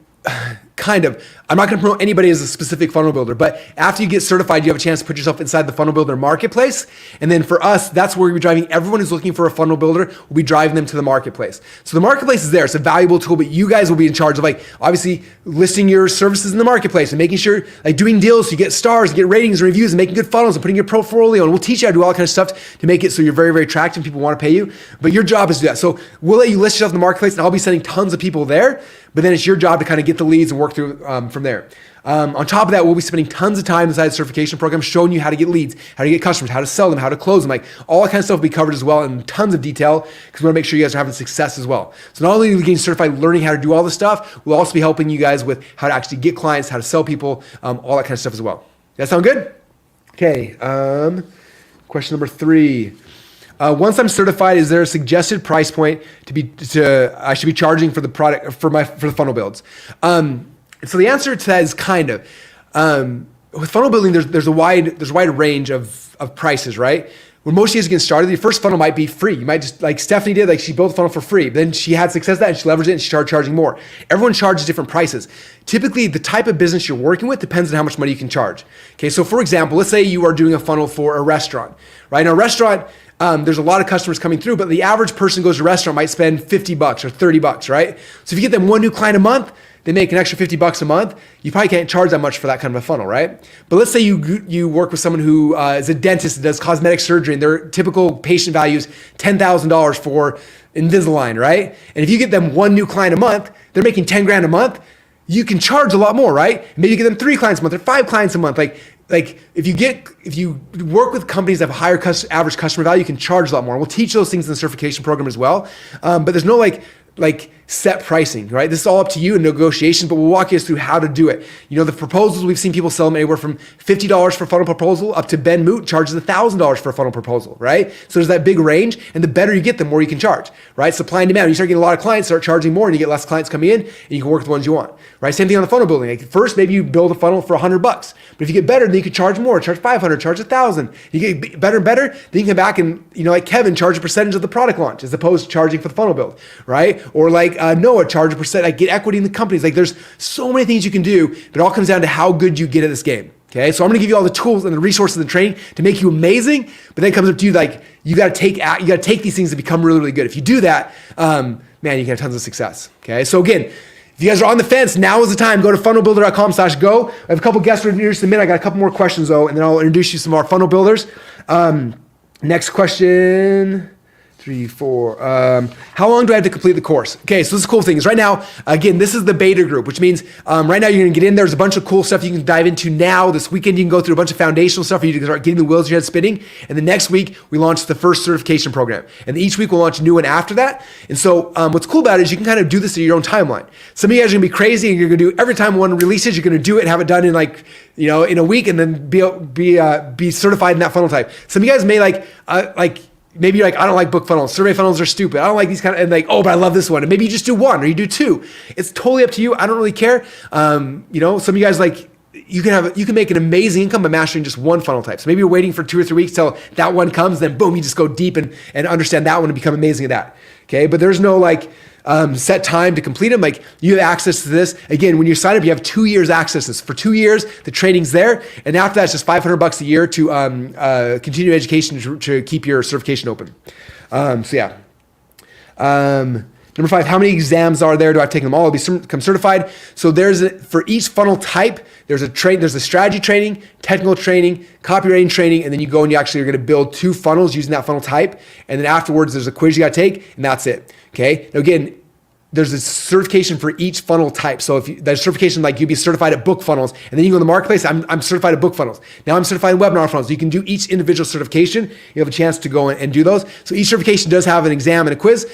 kind of. I'm not going to promote anybody as a specific funnel builder, but after you get certified, you have a chance to put yourself inside the Funnel Builder Marketplace. And then for us, that's where we'll be driving everyone who's looking for a funnel builder. We'll be driving them to the marketplace. So the marketplace is there. It's a valuable tool, but you guys will be in charge of like obviously listing your services in the marketplace and making sure like doing deals so you get stars, get ratings and reviews and making good funnels and putting your portfolio. And we'll teach you how to do all that kind of stuff to make it so you're very, very attractive and people want to pay you. But your job is to do that. So we'll let you list yourself in the marketplace and I'll be sending tons of people there. But then it's your job to kind of get the leads and work through from there. On top of that, we'll be spending tons of time inside the certification program showing you how to get leads, how to get customers, how to sell them, how to close them. Like all that kind of stuff will be covered as well in tons of detail because we want to make sure you guys are having success as well. So not only are we getting certified learning how to do all this stuff, we'll also be helping you guys with how to actually get clients, how to sell people, all that kind of stuff as well. Does that sound good? Okay. Question number 3. Once I'm certified, is there a suggested price point I should be charging for the product for the funnel builds? So the answer to that is kind of. With funnel building, there's a wide range of prices, right? When most of you guys get started, your first funnel might be free. You might just, like Stephanie did, like she built a funnel for free. Then she had success with that and she leveraged it and she started charging more. Everyone charges different prices. Typically, the type of business you're working with depends on how much money you can charge. Okay, so for example, let's say you are doing a funnel for a restaurant, right? Now, a restaurant, there's a lot of customers coming through, but the average person who goes to a restaurant might spend $50 or $30, right? So if you get them one new client a month, they make an extra $50 a month. You probably can't charge that much for that kind of a funnel, right? But let's say you work with someone who is a dentist that does cosmetic surgery, and their typical patient value is $10,000 for Invisalign, right? And if you get them one new client a month, they're making 10 grand a month. You can charge a lot more, right? Maybe you get them 3 clients a month or 5 clients a month. Like if you work with companies that have a higher average customer value, you can charge a lot more. We'll teach those things in the certification program as well. But there's no like set pricing, right? This is all up to you in negotiations, but we'll walk you through how to do it. You know, the proposals, we've seen people sell them anywhere from $50 for a funnel proposal up to Ben Moot charges $1,000 for a funnel proposal, right? So there's that big range, and the better you get, the more you can charge, right? Supply and demand. When you start getting a lot of clients, start charging more, and you get less clients coming in, and you can work with the ones you want, right? Same thing on the funnel building. Like first, maybe you build a funnel for $100, but if you get better, then you could charge more, charge 500, charge 1,000. You get better and better, then you can come back and, you know, like Kevin, charge a percentage of the product launch as opposed to charging for the funnel build, right? Or like Noah, charge a percent, like get equity in the companies. Like there's so many things you can do, but it all comes down to how good you get at this game. Okay, so I'm gonna give you all the tools and the resources and training to make you amazing, but then it comes up to you, like you gotta take these things to become really, really good. If you do that, man, you can have tons of success. Okay, so again, if you guys are on the fence, now is the time. Go to funnelbuilder.com/go. I have a couple guests ready to submit. I got a couple more questions though, and then I'll introduce you to some more funnel builders. Next question. 3, 4. How long do I have to complete the course? Okay, so this is the cool thing is right now, again, this is the beta group, which means right now you're gonna get in. There's a bunch of cool stuff you can dive into now. This weekend you can go through a bunch of foundational stuff for you to start getting the wheels in your head spinning. And the next week we launch the first certification program. And each week we'll launch a new one after that. And so what's cool about it is you can kind of do this at your own timeline. Some of you guys are gonna be crazy and you're gonna do every time one releases, you're gonna do it and have it done in like, you know, in a week and then be certified in that funnel type. Some of you guys may maybe you're like, I don't like book funnels. Survey funnels are stupid. I don't like these kind of, and like, oh, but I love this one. And maybe you just do one or you do 2. It's totally up to you. I don't really care. You know, some of you guys like, you can make an amazing income by mastering just one funnel type. So maybe you're waiting for 2 or 3 weeks till that one comes, then boom, you just go deep and understand that one and become amazing at that. Okay. But there's no like, set time to complete them. Like you have access to this. Again, when you sign up, you have 2 years access to this. For 2 years, the training's there. And after that, it's just $500 a year to continue education to keep your certification open. Number 5, how many exams are there? Do I have to take them all? I'll become certified. So for each funnel type, there's a strategy training, technical training, copywriting training, and then you go and you actually are going to build 2 funnels using that funnel type. And then afterwards, there's a quiz you got to take, and that's it. Okay. Now again, there's a certification for each funnel type. So if there's certification, like you'd be certified at book funnels, and then you go in the marketplace, I'm certified at book funnels. Now I'm certified in webinar funnels. You can do each individual certification. You have a chance to go and do those. So each certification does have an exam and a quiz.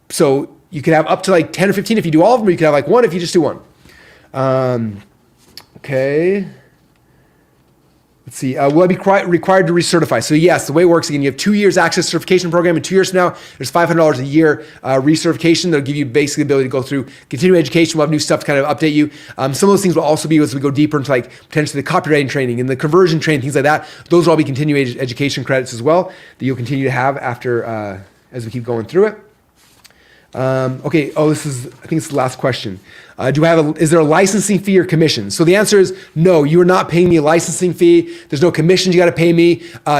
So you can have up to like 10 or 15 if you do all of them, or you can have like 1 if you just do 1. Okay. Let's see. Will I be required to recertify? So yes, the way it works, again, you have 2 years access certification program, and 2 years from now, there's $500 a year recertification that'll give you basically the ability to go through continuing education. We'll have new stuff to kind of update you. Some of those things will also be as we go deeper into like potentially the copywriting training and the conversion training, things like that. Those will all be continuing education credits as well that you'll continue to have after as we keep going through it. Okay. Oh, I think it's the last question. Is there a licensing fee or commission? So the answer is no, you are not paying me a licensing fee. There's no commissions you got to pay me.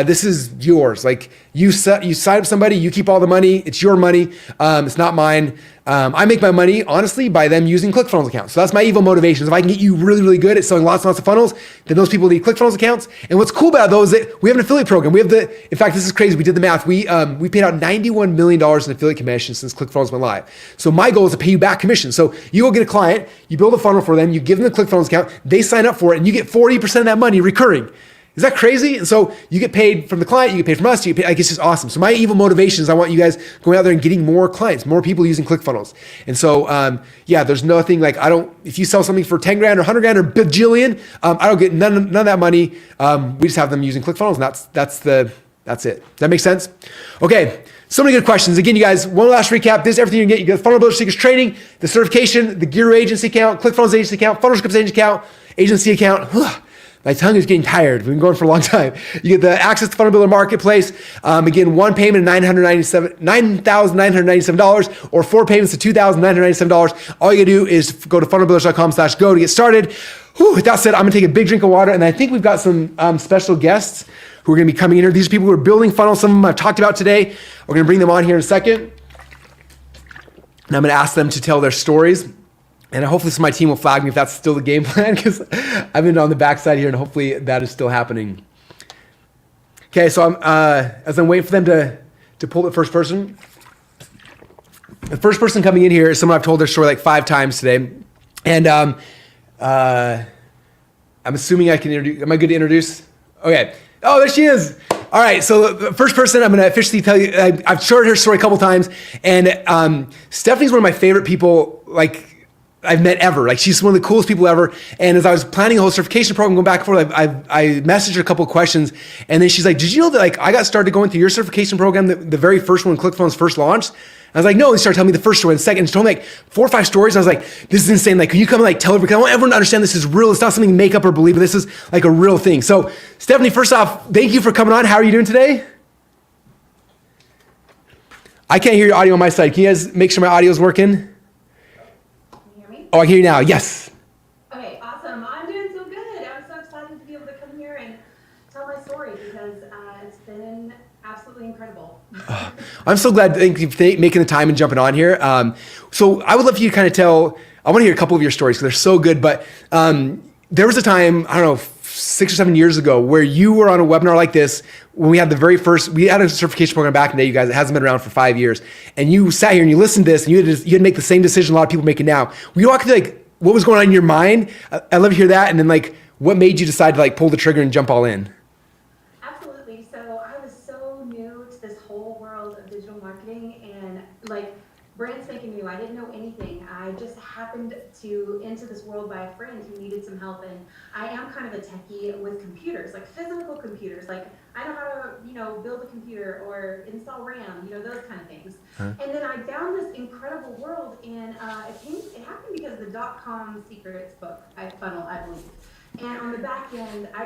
This is yours. Like you sign up somebody, you keep all the money. It's your money. It's not mine. I make my money, honestly, by them using ClickFunnels accounts. So that's my evil motivation. If I can get you really, really good at selling lots and lots of funnels, then those people need ClickFunnels accounts. And what's cool about those is that we have an affiliate program. In fact, this is crazy. We did the math. We paid out $91 million in affiliate commissions since ClickFunnels went live. So my goal is to pay you back commission. So you go get a client, you build a funnel for them, you give them the ClickFunnels account, they sign up for it, and you get 40% of that money recurring. Is that crazy? And so you get paid from the client, you get paid from us, like it's just awesome. So my evil motivation is I want you guys going out there and getting more clients, more people using ClickFunnels. And so, there's nothing like, if you sell something for 10 grand or 100 grand or bajillion, I don't get none of that money. We just have them using ClickFunnels, and that's it. Does that make sense? Okay. So many good questions. Again, you guys, one last recap. This is everything you get. You get the Funnel Builder Secrets training, the certification, the Guru agency account, ClickFunnels agency account, Funnel Scripts agency account. My tongue is getting tired. We've been going for a long time. You get the access to Funnel Builder Marketplace. Again, 1 payment of $9,997, or 4 payments of $2,997. All you gotta do is go to funnelbuilders.com/go to get started. With that said, I'm gonna take a big drink of water, and I think we've got some special guests who are going to be coming in here. These are people who are building funnels. Some of them I've talked about today. We're going to bring them on here in a second. And I'm going to ask them to tell their stories. And hopefully some of my team will flag me if that's still the game plan, because I've been on the backside here, and hopefully that is still happening. Okay, so as I'm waiting for them to pull the first person, the first person coming in here is someone I've told their story like 5 times today. And I'm assuming I can introduce, am I good to introduce? Okay. Oh, there she is. All right, so the first person I'm going to officially tell you, I've shared her story a couple times, and Stephanie's one of my favorite people, like, I've met ever. Like, she's one of the coolest people ever. And as I was planning the whole certification program, going back and forth, I messaged her a couple of questions, and then she's like, did you know that, like, I got started going through your certification program, the very first one when ClickFunnels first launched? I was like, no. And she started telling me the first story and the second. She told me like 4 or 5 stories. And I was like, this is insane. Like, can you come and like tell everyone? I want everyone to understand this is real. It's not something you make up or believe, but this is like a real thing. So Stephanie, first off, thank you for coming on. How are you doing today? I can't hear your audio on my side. Can you guys make sure my audio is working? Can you hear me? Oh, I can hear you now. Yes. Okay, awesome. I'm doing so good. I'm so excited to be able to come here and tell my story because it's been absolutely incredible. I'm so glad. Thank you for making the time and jumping on here. So I would love for you to kind of tell, I want to hear a couple of your stories because they're so good, but there was a time, I don't know, 6 or 7 years ago where you were on a webinar like this when we had the very first, we had a certification program back in the day, you guys, it hasn't been around for 5 years. And you sat here and you listened to this and you had to make the same decision a lot of people make it now. Will you walk through like what was going on in your mind? I'd love to hear that. And then like what made you decide to like pull the trigger and jump all in? Absolutely. So I was so new to this whole world of digital marketing and like brand spanking new. I didn't know anything. I just happened to into this world by a friend who needed some help. And I am kind of a techie with computers, like physical computers. Like I know how to, build a computer or install RAM, those kind of things. And then I found this incredible world, and it happened because of the .com secrets book funnel, I believe. And on the back end, I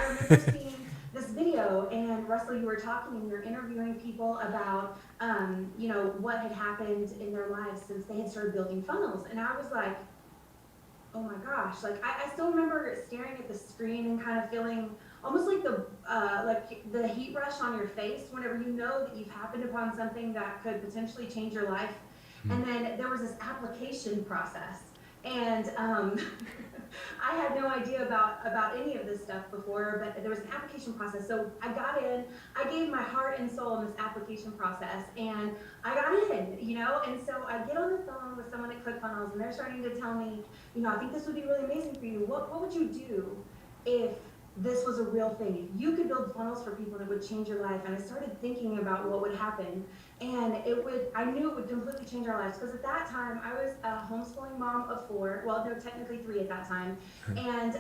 remember seeing this video, and Russell, you were talking and you were interviewing people about, what had happened in their lives since they had started building funnels. And I was like, oh my gosh, like I still remember staring at the screen and kind of feeling almost like the heat rush on your face whenever you know that you've happened upon something that could potentially change your life. And then there was this application process, and I had no idea about any of this stuff before, but there was an application process. So I got in, I gave my heart and soul in this application process, and I got in, and so I get on the phone with someone at ClickFunnels, and they're starting to tell me, I think this would be really amazing for you. What would you do if this was a real thing? If you could build funnels for people that would change your life. And I started thinking about what would happen, and I knew it would completely change our lives, because at that time I was a homeschooling mom of 4, well, no, technically 3 at that time, and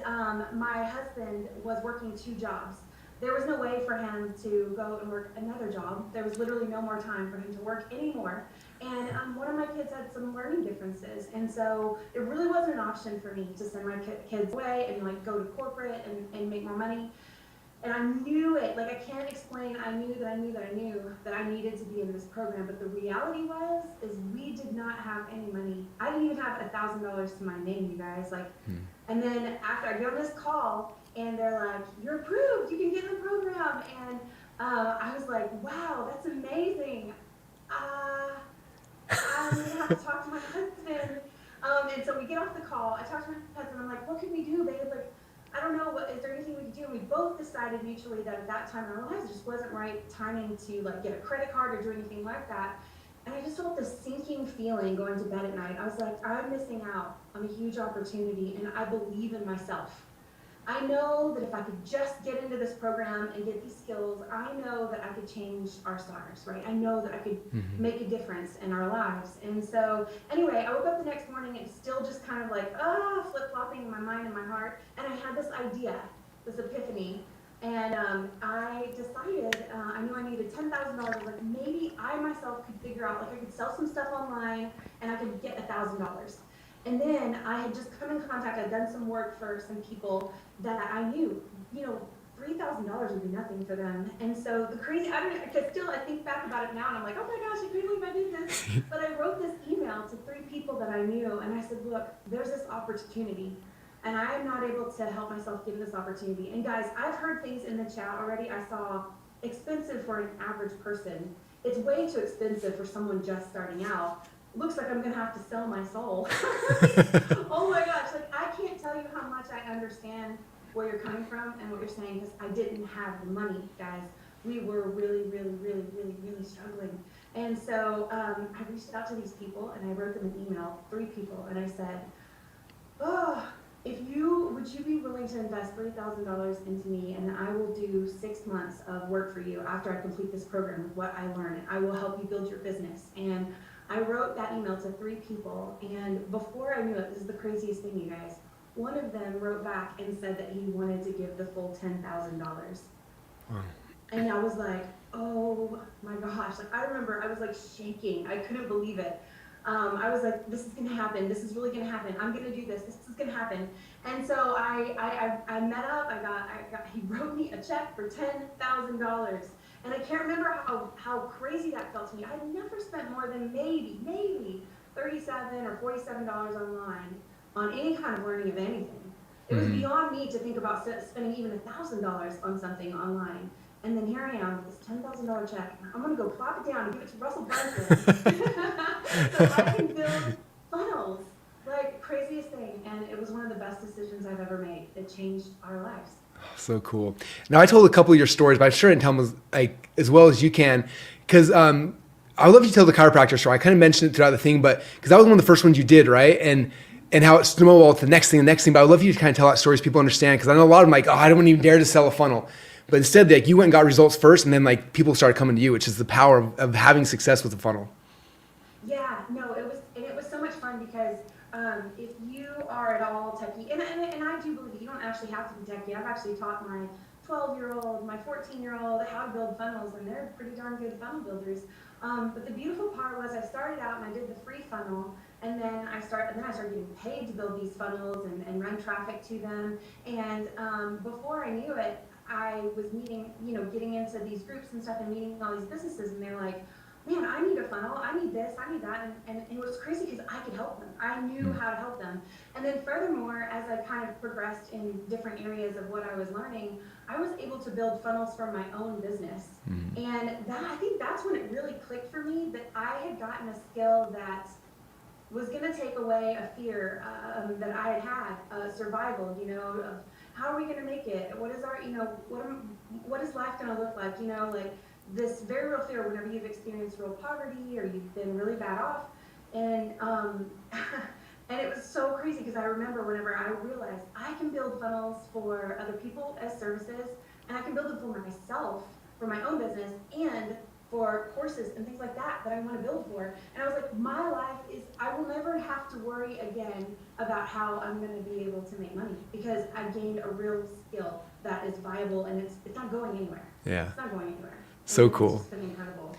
my husband was working 2 jobs. There was no way for him to go and work another job. There was literally no more time for him to work anymore. And one of my kids had some learning differences, and so it really wasn't an option for me to send my kids away and like go to corporate and make more money. And I knew it, like I can't explain, I knew that I needed to be in this program, but the reality is we did not have any money. I didn't even have $1,000 to my name, you guys. And then after I get on this call, and they're like, you're approved, you can get in the program. And I was like, wow, that's amazing. I'm gonna have to talk to my husband. And so we get off the call, I talked to my husband, I'm like, what can we do, babe? Like, I don't know, is there anything we could do? And we both decided mutually that at that time in our lives, it just wasn't right timing to like get a credit card or do anything like that. And I just felt this sinking feeling going to bed at night. I was like, I'm missing out on a huge opportunity, and I believe in myself. I know that if I could just get into this program and get these skills, I know that I could change our stars, right? I know that I could make a difference in our lives. And so anyway, I woke up the next morning and still just kind of like, flip-flopping in my mind and my heart. And I had this idea, this epiphany. And I decided, I knew I needed $10,000. Like maybe I myself could figure out, like I could sell some stuff online and I could get $1,000. And then I had just come in contact, I'd done some work for some people that I knew, $3,000 would be nothing for them. And so the crazy, I think back about it now and I'm like, oh my gosh, I can't believe I did this. But I wrote this email to 3 people that I knew, and I said, look, there's this opportunity. And I am not able to help myself give this opportunity. And guys, I've heard things in the chat already. I saw expensive for an average person. It's way too expensive for someone just starting out. Looks like I'm gonna have to sell my soul. Oh my gosh, like I can't tell you how much I understand where you're coming from and what you're saying, because I didn't have the money, guys. We were really struggling. And so I reached out to these people and I wrote them an email, 3 people, and I said, oh, would you be willing to invest $3,000 into me, and I will do 6 months of work for you after I complete this program with what I learned. I will help you build your business. And I wrote that email to 3 people, and before I knew it, this is the craziest thing, you guys. One of them wrote back and said that he wanted to give the full $10,000. Wow. And I was like, oh my gosh. Like I remember I was like shaking. I couldn't believe it. I was like, this is gonna happen. This is really gonna happen. I'm gonna do this. This is gonna happen. And so I met up. He wrote me a check for $10,000. And I can't remember how crazy that felt to me. I had never spent more than maybe $37 or $47 online on any kind of learning of anything. It was beyond me to think about spending even $1,000 on something online. And then here I am with this $10,000 check. I'm gonna go plop it down and give it to Russell Brunson so I can build funnels. Like craziest thing. And it was one of the best decisions I've ever made. It changed our lives. So cool. Now I told a couple of your stories, but I'm sure I didn't tell them as well as you can, because I would love you to tell the chiropractor story. I kind of mentioned it throughout the thing, but because that was one of the first ones you did, right? And how it snowballed to the next thing. But I would love you to kind of tell that story so people understand, because I know a lot of them like, oh, I don't even dare to sell a funnel. But instead, like you went and got results first, and then like people started coming to you, which is the power of having success with a funnel. Yeah, no, it was so much fun because if you are at all techie, and I do believe you don't actually have to be techie. I've actually taught my 12-year-old, my 14-year-old how to build funnels, and they're pretty darn good funnel builders. But the beautiful part was I started out and I did the free funnel, and then I started getting paid to build these funnels and run traffic to them. And before I knew it, I was meeting, getting into these groups and stuff and meeting all these businesses, and they're like, man, I need a funnel, I need this, I need that, and it was crazy because I could help them. I knew how to help them. And then furthermore, as I kind of progressed in different areas of what I was learning, I was able to build funnels for my own business. And I think that's when it really clicked for me, that I had gotten a skill that was going to take away a fear that I had survival, of how are we going to make it? What is our, what is life going to look like? Like this very real fear whenever you've experienced real poverty or you've been really bad off. And and it was so crazy because I remember whenever I realized I can build funnels for other people as services, and I can build them for myself, for my own business, and for courses and things like that I want to build for. And I was like, my life is, I will never have to worry again about how I'm going to be able to make money, because I gained a real skill that is viable, and it's not going anywhere. Yeah. It's not going anywhere. So cool. It's just been incredible.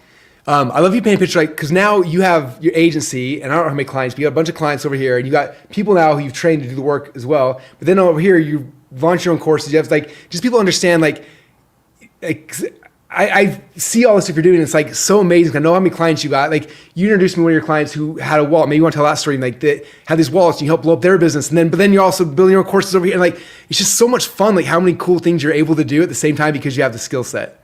I love you painting a picture, because now you have your agency, and I don't know how many clients, but you got a bunch of clients over here, and you got people now who you've trained to do the work as well. But then over here, you launch your own courses. You have just people understand I see all the stuff you're doing. And it's like so amazing. I know how many clients you got. Like you introduced me to one of your clients who had a wallet. Maybe you want to tell that story. Like they had these wallets and you help blow up their business. But then you're also building your own courses over here. And it's just so much fun. Like how many cool things you're able to do at the same time because you have the skill set.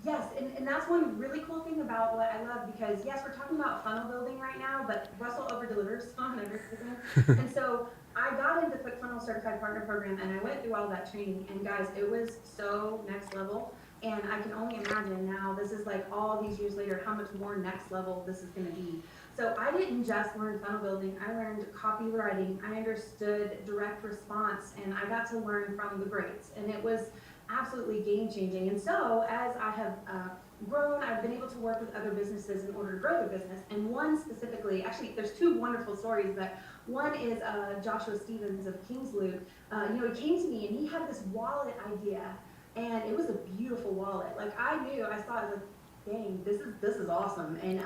Yes, and that's one really cool thing about what I love, because yes, we're talking about funnel building right now, but Russell over delivers on everything. And so I got into ClickFunnels Certified Partner Program, and I went through all that training, and guys, it was so next level. And I can only imagine now, this is like all these years later, how much more next level this is going to be. So I didn't just learn funnel building, I learned copywriting, I understood direct response, and I got to learn from the greats. And it was absolutely game changing. And so as I have grown, I've been able to work with other businesses in order to grow their business. And one specifically, actually there's 2 wonderful stories, but one is Joshua Stevens of King's Loop. He came to me and he had this wallet idea. And it was a beautiful wallet. Like I saw it, like, dang, this is awesome. And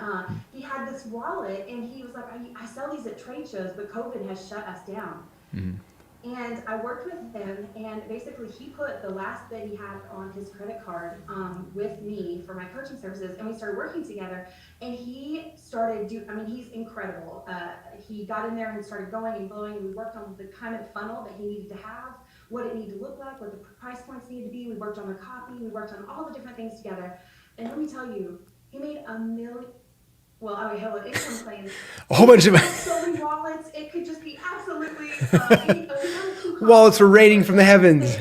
he had this wallet, and he was like, I sell these at trade shows, but COVID has shut us down. And I worked with him, and basically he put the last bid he had on his credit card with me for my coaching services, and we started working together. And he started he's incredible. He got in there and started going and blowing. We worked on the kind of funnel that he needed to have, what it needed to look like, what the price points needed to be. We worked on the copy. We worked on all the different things together. And let me tell you, he made $1 million. Well, I mean, hell, income claims. A whole bunch of So many wallets. It could just be absolutely. wallets were raining from the heavens.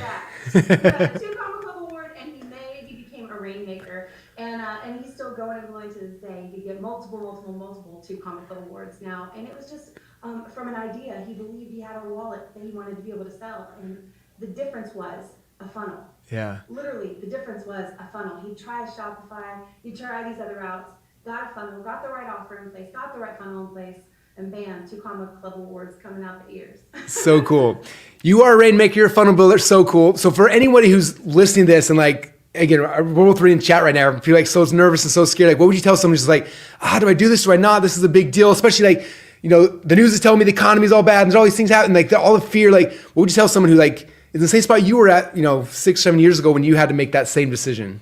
Two Comma Club Award, and he became a rainmaker, and he's still going and going to this day. He get multiple Two Comma Club Awards now, and it was just from an idea. He believed he had a wallet that he wanted to be able to sell, and the difference was a funnel. Yeah. Literally, the difference was a funnel. He tried Shopify, he tried these other routes, got a funnel, got the right offer in place, got the right funnel in place, and bam, Two Comma Club Awards coming out the ears. So cool. You are a rainmaker, you're a funnel builder, so cool. So for anybody who's listening to this and like, again, we're both reading chat right now, I feel like so nervous and so scared. Like, what would you tell someone who's like, do I do this? Do I not? This is a big deal. Especially like, the news is telling me the economy is all bad and there's all these things happening, like all the fear. Like, what would you tell someone who like is in the same spot you were at, 6-7 years ago when you had to make that same decision?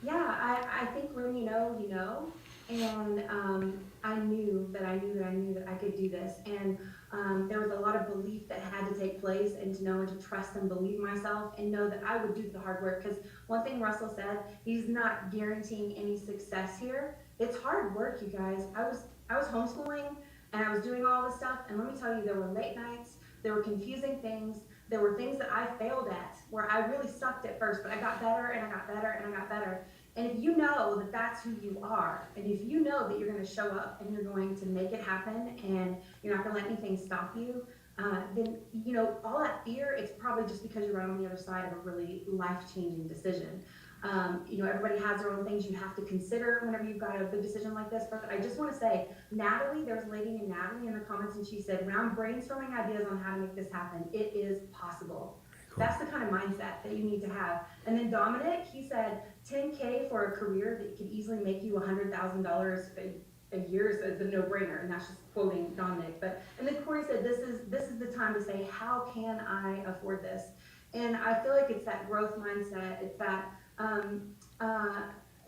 Yeah, I think when you know, and I knew that I could do this, and there was a lot of belief that had to take place, and to know and to trust and believe myself and know that I would do the hard work. Because one thing Russell said, he's not guaranteeing any success here. It's hard work, you guys. I was homeschooling and I was doing all this stuff, and let me tell you, there were late nights, there were confusing things, there were things that I failed at where I really sucked at first, but I got better and I got better and I got better. And if you know that that's who you are, and if you know that you're going to show up and you're going to make it happen and you're not going to let anything stop you, then, all that fear, it's probably just because you're right on the other side of a really life-changing decision. Everybody has their own things you have to consider whenever you've got a big decision like this. But I just want to say, Natalie, there was a lady named Natalie in the comments, and she said, "Round brainstorming ideas on how to make this happen. It is possible." Cool. That's the kind of mindset that you need to have. And then Dominic, he said, $10K for a career that could easily make you $100,000 a year is a no-brainer, and that's just quoting Dominic. And then Corey said, "This is the time to say, how can I afford this?" And I feel like it's that growth mindset. It's that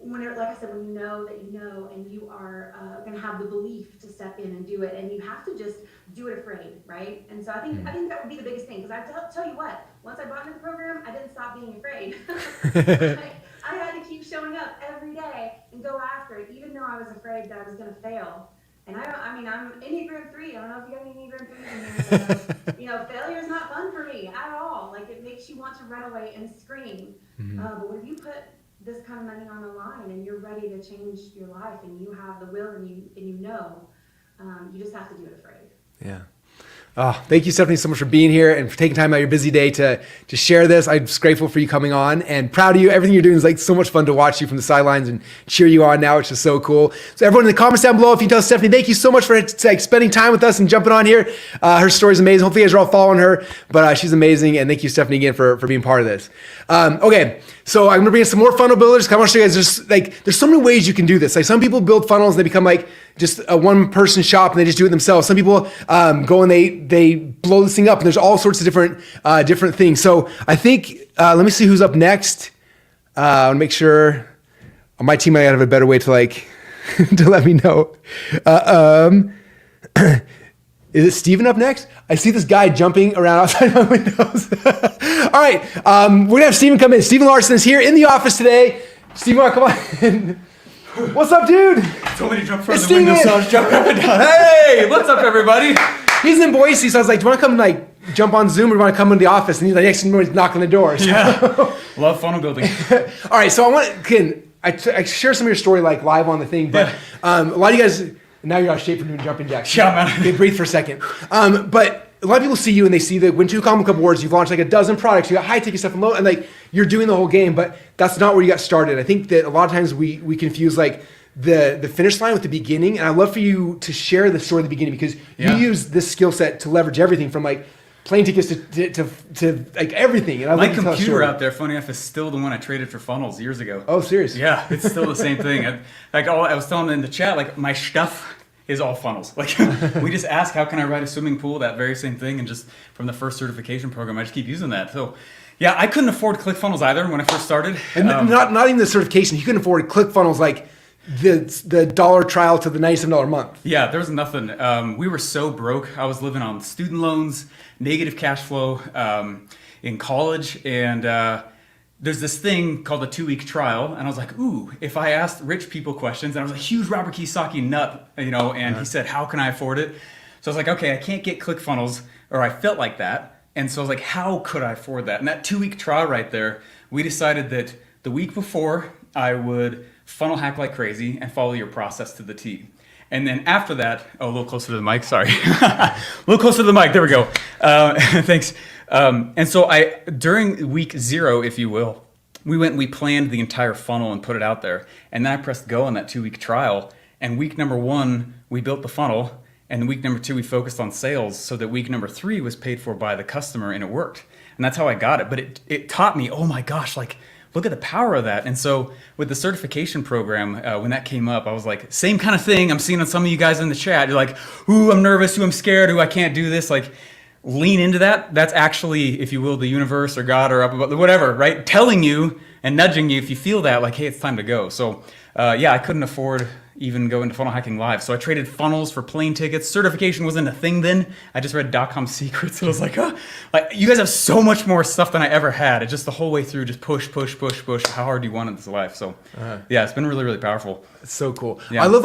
like I said, when you know that you know, and you are going to have the belief to step in and do it, and you have to just do it afraid, right? And so I think that would be the biggest thing, because I tell you what, once I bought into the program, I didn't stop being afraid. I had to keep showing up every day and go after it, even though I was afraid that I was going to fail. And I'm Enneagram 3. I don't know if you have any Enneagram 3s in here, but failure is not fun for me at all. Like, it makes you want to run away and scream. Mm-hmm. But when you put this kind of money on the line and you're ready to change your life and you have the will and you just have to do it afraid. Yeah. Oh, thank you, Stephanie, so much for being here and for taking time out of your busy day to share this. I'm just grateful for you coming on and proud of you. Everything you're doing is like so much fun to watch you from the sidelines and cheer you on now, which is so cool. So everyone in the comments down below, if you tell Stephanie, thank you so much for spending time with us and jumping on here. Her story is amazing. Hopefully you guys are all following her, but she's amazing. And thank you, Stephanie, again for being part of this. Okay, so I'm gonna bring in some more funnel builders. I want to show you guys there's so many ways you can do this. Like, some people build funnels and they become like just a one-person shop and they just do it themselves. Some people go and they blow this thing up, and there's all sorts of different things. So I think let me see who's up next. I want to make sure my team might have a better way to to let me know. Is it Steven up next? I see this guy jumping around outside my windows. All right, we're gonna have Steven come in. Steven Larson is here in the office today. Steven, come on. What's up, dude? Told me to jump from the window, so I was jumping up and down. Hey, what's up, everybody? He's in Boise, so I was like, do you want to come jump on Zoom, or do you want to come into the office? And he's like, next thing he's knocking the door. So. Yeah, love funnel building. All right, so I share some of your story live on the thing, but a lot of you guys, now you're out of shape for doing jumping jacks. Yeah, man. Okay, breathe for a second. But a lot of people see you and they see that when Two Comma Club Awards, you've launched a dozen products, you got high ticket stuff and low, and you're doing the whole game, but that's not where you got started. I think that a lot of times we confuse the finish line with the beginning, and I'd love for you to share the story at the beginning, because you use this skill set to leverage everything from plane tickets to everything. And my computer out there, funny enough, is still the one I traded for funnels years ago. Oh, seriously? Yeah, it's still the same thing. I was telling in the chat, my stuff is all funnels. Like we just ask, how can I ride a swimming pool? That very same thing. And just from the first certification program, I just keep using that. So yeah, I couldn't afford ClickFunnels either when I first started. And not even the certification. You couldn't afford ClickFunnels like the dollar trial to the $97 a month. Yeah, there was nothing. We were so broke. I was living on student loans, negative cash flow in college. And there's this thing called a 2-week trial. And I was like, ooh, if I asked rich people questions, and I was a huge Robert Kiyosaki nut, and he said, how can I afford it? So I was like, okay, I can't get ClickFunnels, or I felt like that. And so I was like, how could I afford that? And that 2-week trial right there, we decided that the week before I would funnel hack like crazy and follow your process to the T. And then after that, a little closer to the mic, sorry. A little closer to the mic, there we go. Thanks. And so during week 0, if you will, we planned the entire funnel and put it out there. And then I pressed go on that 2-week trial. And week number 1, we built the funnel. And week number 2, we focused on sales so that week number 3 was paid for by the customer, and it worked. And that's how I got it. But it taught me, oh my gosh, like, look at the power of that. And so with the certification program, when that came up, I was like, same kind of thing I'm seeing on some of you guys in the chat. You're like, ooh, I'm nervous, ooh, I'm scared, ooh, I can't do this. Like, lean into that. That's actually, if you will, the universe or God or up above, whatever, right? Telling you and nudging you if you feel that, like, hey, it's time to go. So yeah, I couldn't afford even go into Funnel Hacking Live. So I traded funnels for plane tickets. Certification wasn't a thing then. I just read .com Secrets and I was like, oh, like, you guys have so much more stuff than I ever had. It just the whole way through, just push. How hard do you want in this life? So yeah, it's been really, really powerful. It's so cool. Yeah. I love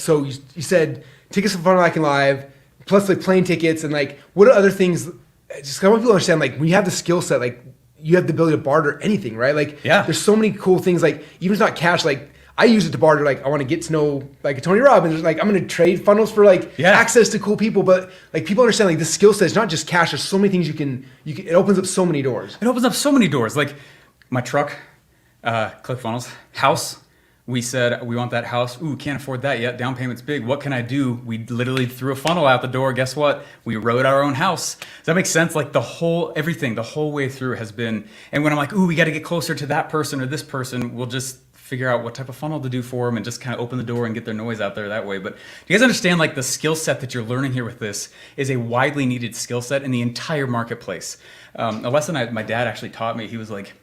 so you said tickets for Funnel Hacking Live, plus like plane tickets, and like what are other things? Just I want people to understand, like when you have the skill set, like you have the ability to barter anything, right? Like there's so many cool things, like even if it's not cash, like I use it to barter, like I want to get to know like a Tony Robbins, like I'm going to trade funnels for like access to cool people, but like people understand like the skill set is not just cash. There's so many things you can, it opens up so many doors. It opens up so many doors. Like my truck, ClickFunnels, house. We said, we want that house. Ooh, can't afford that yet. Down payment's big. What can I do? We literally threw a funnel out the door. Guess what? We wrote our own house. Does that make sense? Like the whole way through has been, and when I'm like, ooh, we got to get closer to that person or this person, we'll just figure out what type of funnel to do for them and just kind of open the door and get their noise out there that way. But do you guys understand, like, the skill set that you're learning here with this is a widely needed skill set in the entire marketplace. A lesson my dad actually taught me, he was like,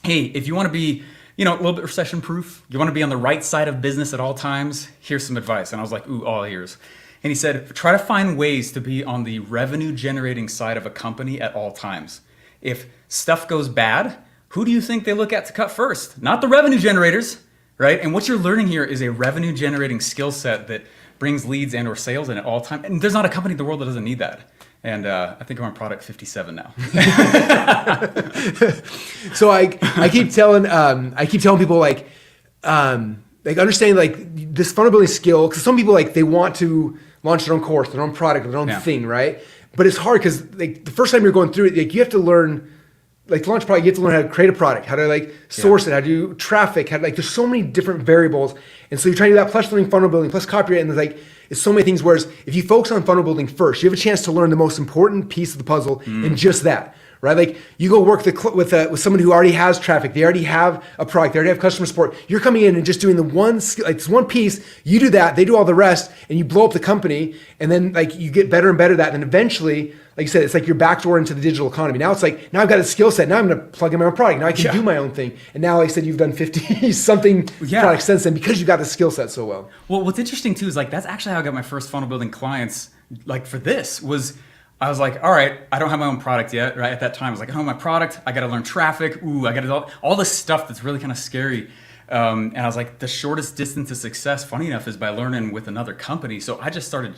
hey, if you want to be, a little bit recession proof, you want to be on the right side of business at all times, here's some advice. And I was like, ooh, all ears. And he said, try to find ways to be on the revenue generating side of a company at all times. If stuff goes bad, who do you think they look at to cut first? Not the revenue generators, right? And what you're learning here is a revenue generating skill set that brings leads and or sales in at all times. And there's not a company in the world that doesn't need that. And I think I'm on product 57 now. So I keep telling people like understanding like this funnel building skill, because some people like they want to launch their own course, their own product, their own thing, right? But it's hard because like the first time you're going through it, like you have to learn. Like to launch a product, you have to learn how to create a product, how to like source it, how to do traffic, how to, like there's so many different variables. And so you're trying to do that plus learning funnel building, plus copyright, and there's like it's so many things. Whereas if you focus on funnel building first, you have a chance to learn the most important piece of the puzzle in just that, right? Like you go work with someone who already has traffic, they already have a product, they already have customer support. You're coming in and just doing the one skill, like this one piece. You do that, they do all the rest, and you blow up the company. And then like you get better and better at that, and then eventually, like you said, it's like your backdoor into the digital economy. Now it's like, now I've got a skill set. Now I'm going to plug in my own product. Now I can do my own thing. And now, like I said, you've done 50 something products since then because you got the skill set so well. Well, what's interesting too is like, that's actually how I got my first funnel building clients. Like for this was, I was like, all right, I don't have my own product yet, right? At that time, I was like, I don't have my product. I got to learn traffic. Ooh, I got to all this stuff that's really kind of scary. And I was like, the shortest distance to success, funny enough, is by learning with another company. So I just started,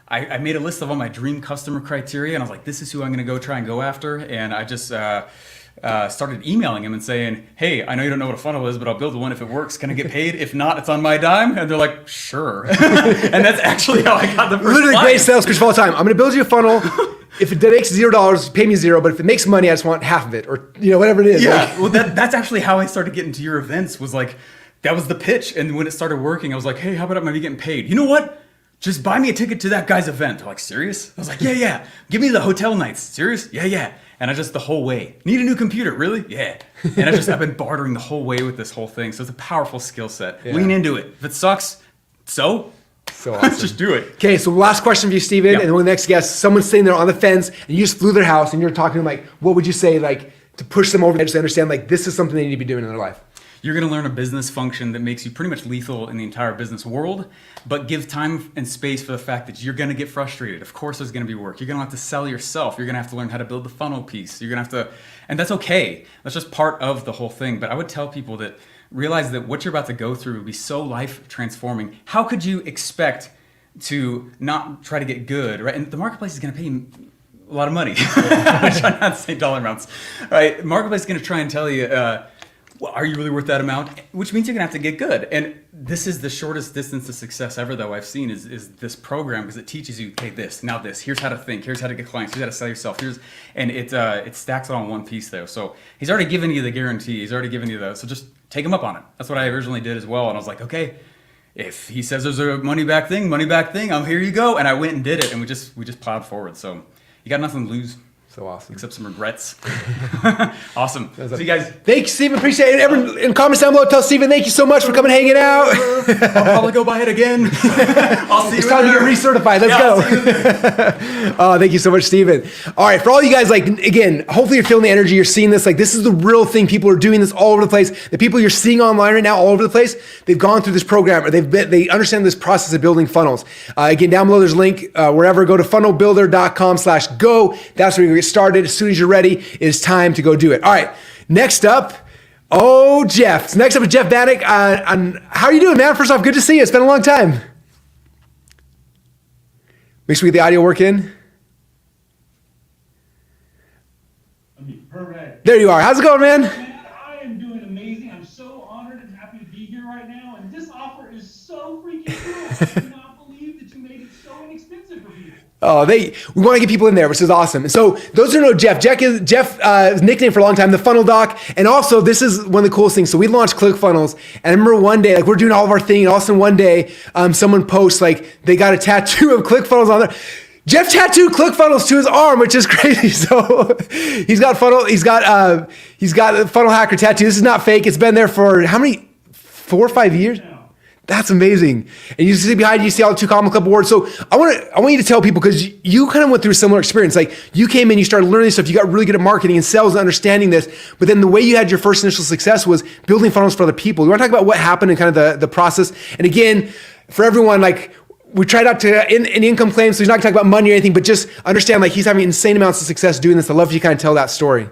I made a list of all my dream customer criteria, and I was like, this is who I'm going to try and go after. And I just started emailing them and saying, hey, I know you don't know what a funnel is, but I'll build one if it works. Can I get paid? If not, it's on my dime. And they're like, sure. And that's actually how I got the first Literally client. great sales pitch of all time. I'm going to build you a funnel. If it makes $0, pay me $0. But if it makes money, I just want half of it, or whatever it is. Yeah. Like, Well, that's actually how I started getting to your events. Was like, that was the pitch. And when it started working, I was like, hey, how about I might be getting paid? You know what? Just buy me a ticket to that guy's event. They're like, serious? I was like, yeah. Give me the hotel nights. Serious? Yeah. And I just the whole way. Need a new computer? Really? Yeah. And I've been bartering the whole way with this whole thing. So it's a powerful skill set. Yeah. Lean into it. If it sucks, so So awesome. Just do it. Okay, so last question for you, Steven, Yeah. and then the next guest, someone's sitting there on the fence, and you just flew their house, and you're talking to them, like, what would you say, like, to push them over the edge to understand, like, this is something they need to be doing in their life? You're going to learn a business function that makes you pretty much lethal in the entire business world, but give time and space for the fact that you're going to get frustrated. Of course, there's going to be work. You're going to have to sell yourself. You're going to have to learn how to build the funnel piece. You're going to have to, and that's okay. That's just part of the whole thing. But I would tell people that realize that what you're about to go through will be so life transforming. How could you expect to not try to get good, right? And the marketplace is going to pay you a lot of money. I try not to say dollar amounts, right? Marketplace is going to try and tell you, well, are you really worth that amount? Which means you're gonna have to get good. And this is the shortest distance to success ever, though, I've seen is this program, because it teaches you, okay, this, now this, here's how to think, here's how to get clients, here's how to sell yourself, and it stacks it on one piece though. So he's already given you the guarantee, he's already given you so just take him up on it. That's what I originally did as well. And I was like, okay, if he says there's a money back thing, here you go. And I went and did it, and we just plowed forward. So you got nothing to lose. So awesome. Except some regrets. Awesome. See you guys. Thank you, Steven. Appreciate it. Everyone in comments down below, tell Steven thank you so much for coming hanging out. I'll probably go buy it again. I'll see you. It's time to get recertified. Let's go. Oh, thank you so much, Steven. All right, for all you guys, like, again, hopefully you're feeling the energy. You're seeing this. Like, this is the real thing. People are doing this all over the place. The people you're seeing online right now, all over the place, they've gone through this program, or they understand this process of building funnels. Again, down below, there's a link wherever. Go to funnelbuilder.com/go. That's where you get started. As soon as you're ready, it is time to go do it. All right, next up, Jeff. So next up is Jeff Bannock. How are you doing, man? First off, good to see you. It's been a long time. Make sure we get the audio work in. Perfect. There you are. How's it going, man? I am doing amazing. I'm so honored and happy to be here right now. And this offer is so freaking cool. I do not believe that you made it so inexpensive for people. Oh, we want to get people in there, which is awesome. So those who know Jeff, Jeff's nickname for a long time, the Funnel Doc. And also, this is one of the coolest things. So we launched ClickFunnels. And I remember one day, like, we're doing all of our thing. And all of a sudden one day, someone posts, like, they got a tattoo of ClickFunnels on there. Jeff tattooed ClickFunnels to his arm, which is crazy. So he's got the Funnel Hacker tattoo. This is not fake. It's been there for how many? 4 or 5 years? That's amazing. And you see behind you see all the 2 Comma Club awards. So I want you to tell people, because you kind of went through a similar experience. Like, you came in, you started learning this stuff, you got really good at marketing and sales and understanding this. But then the way you had your first initial success was building funnels for other people. You want to talk about what happened and kind of the process? And again, for everyone, like, we tried out to an income claim, so he's not gonna talk about money or anything, but just understand, like, he's having insane amounts of success doing this. I'd love if you kind of tell that story.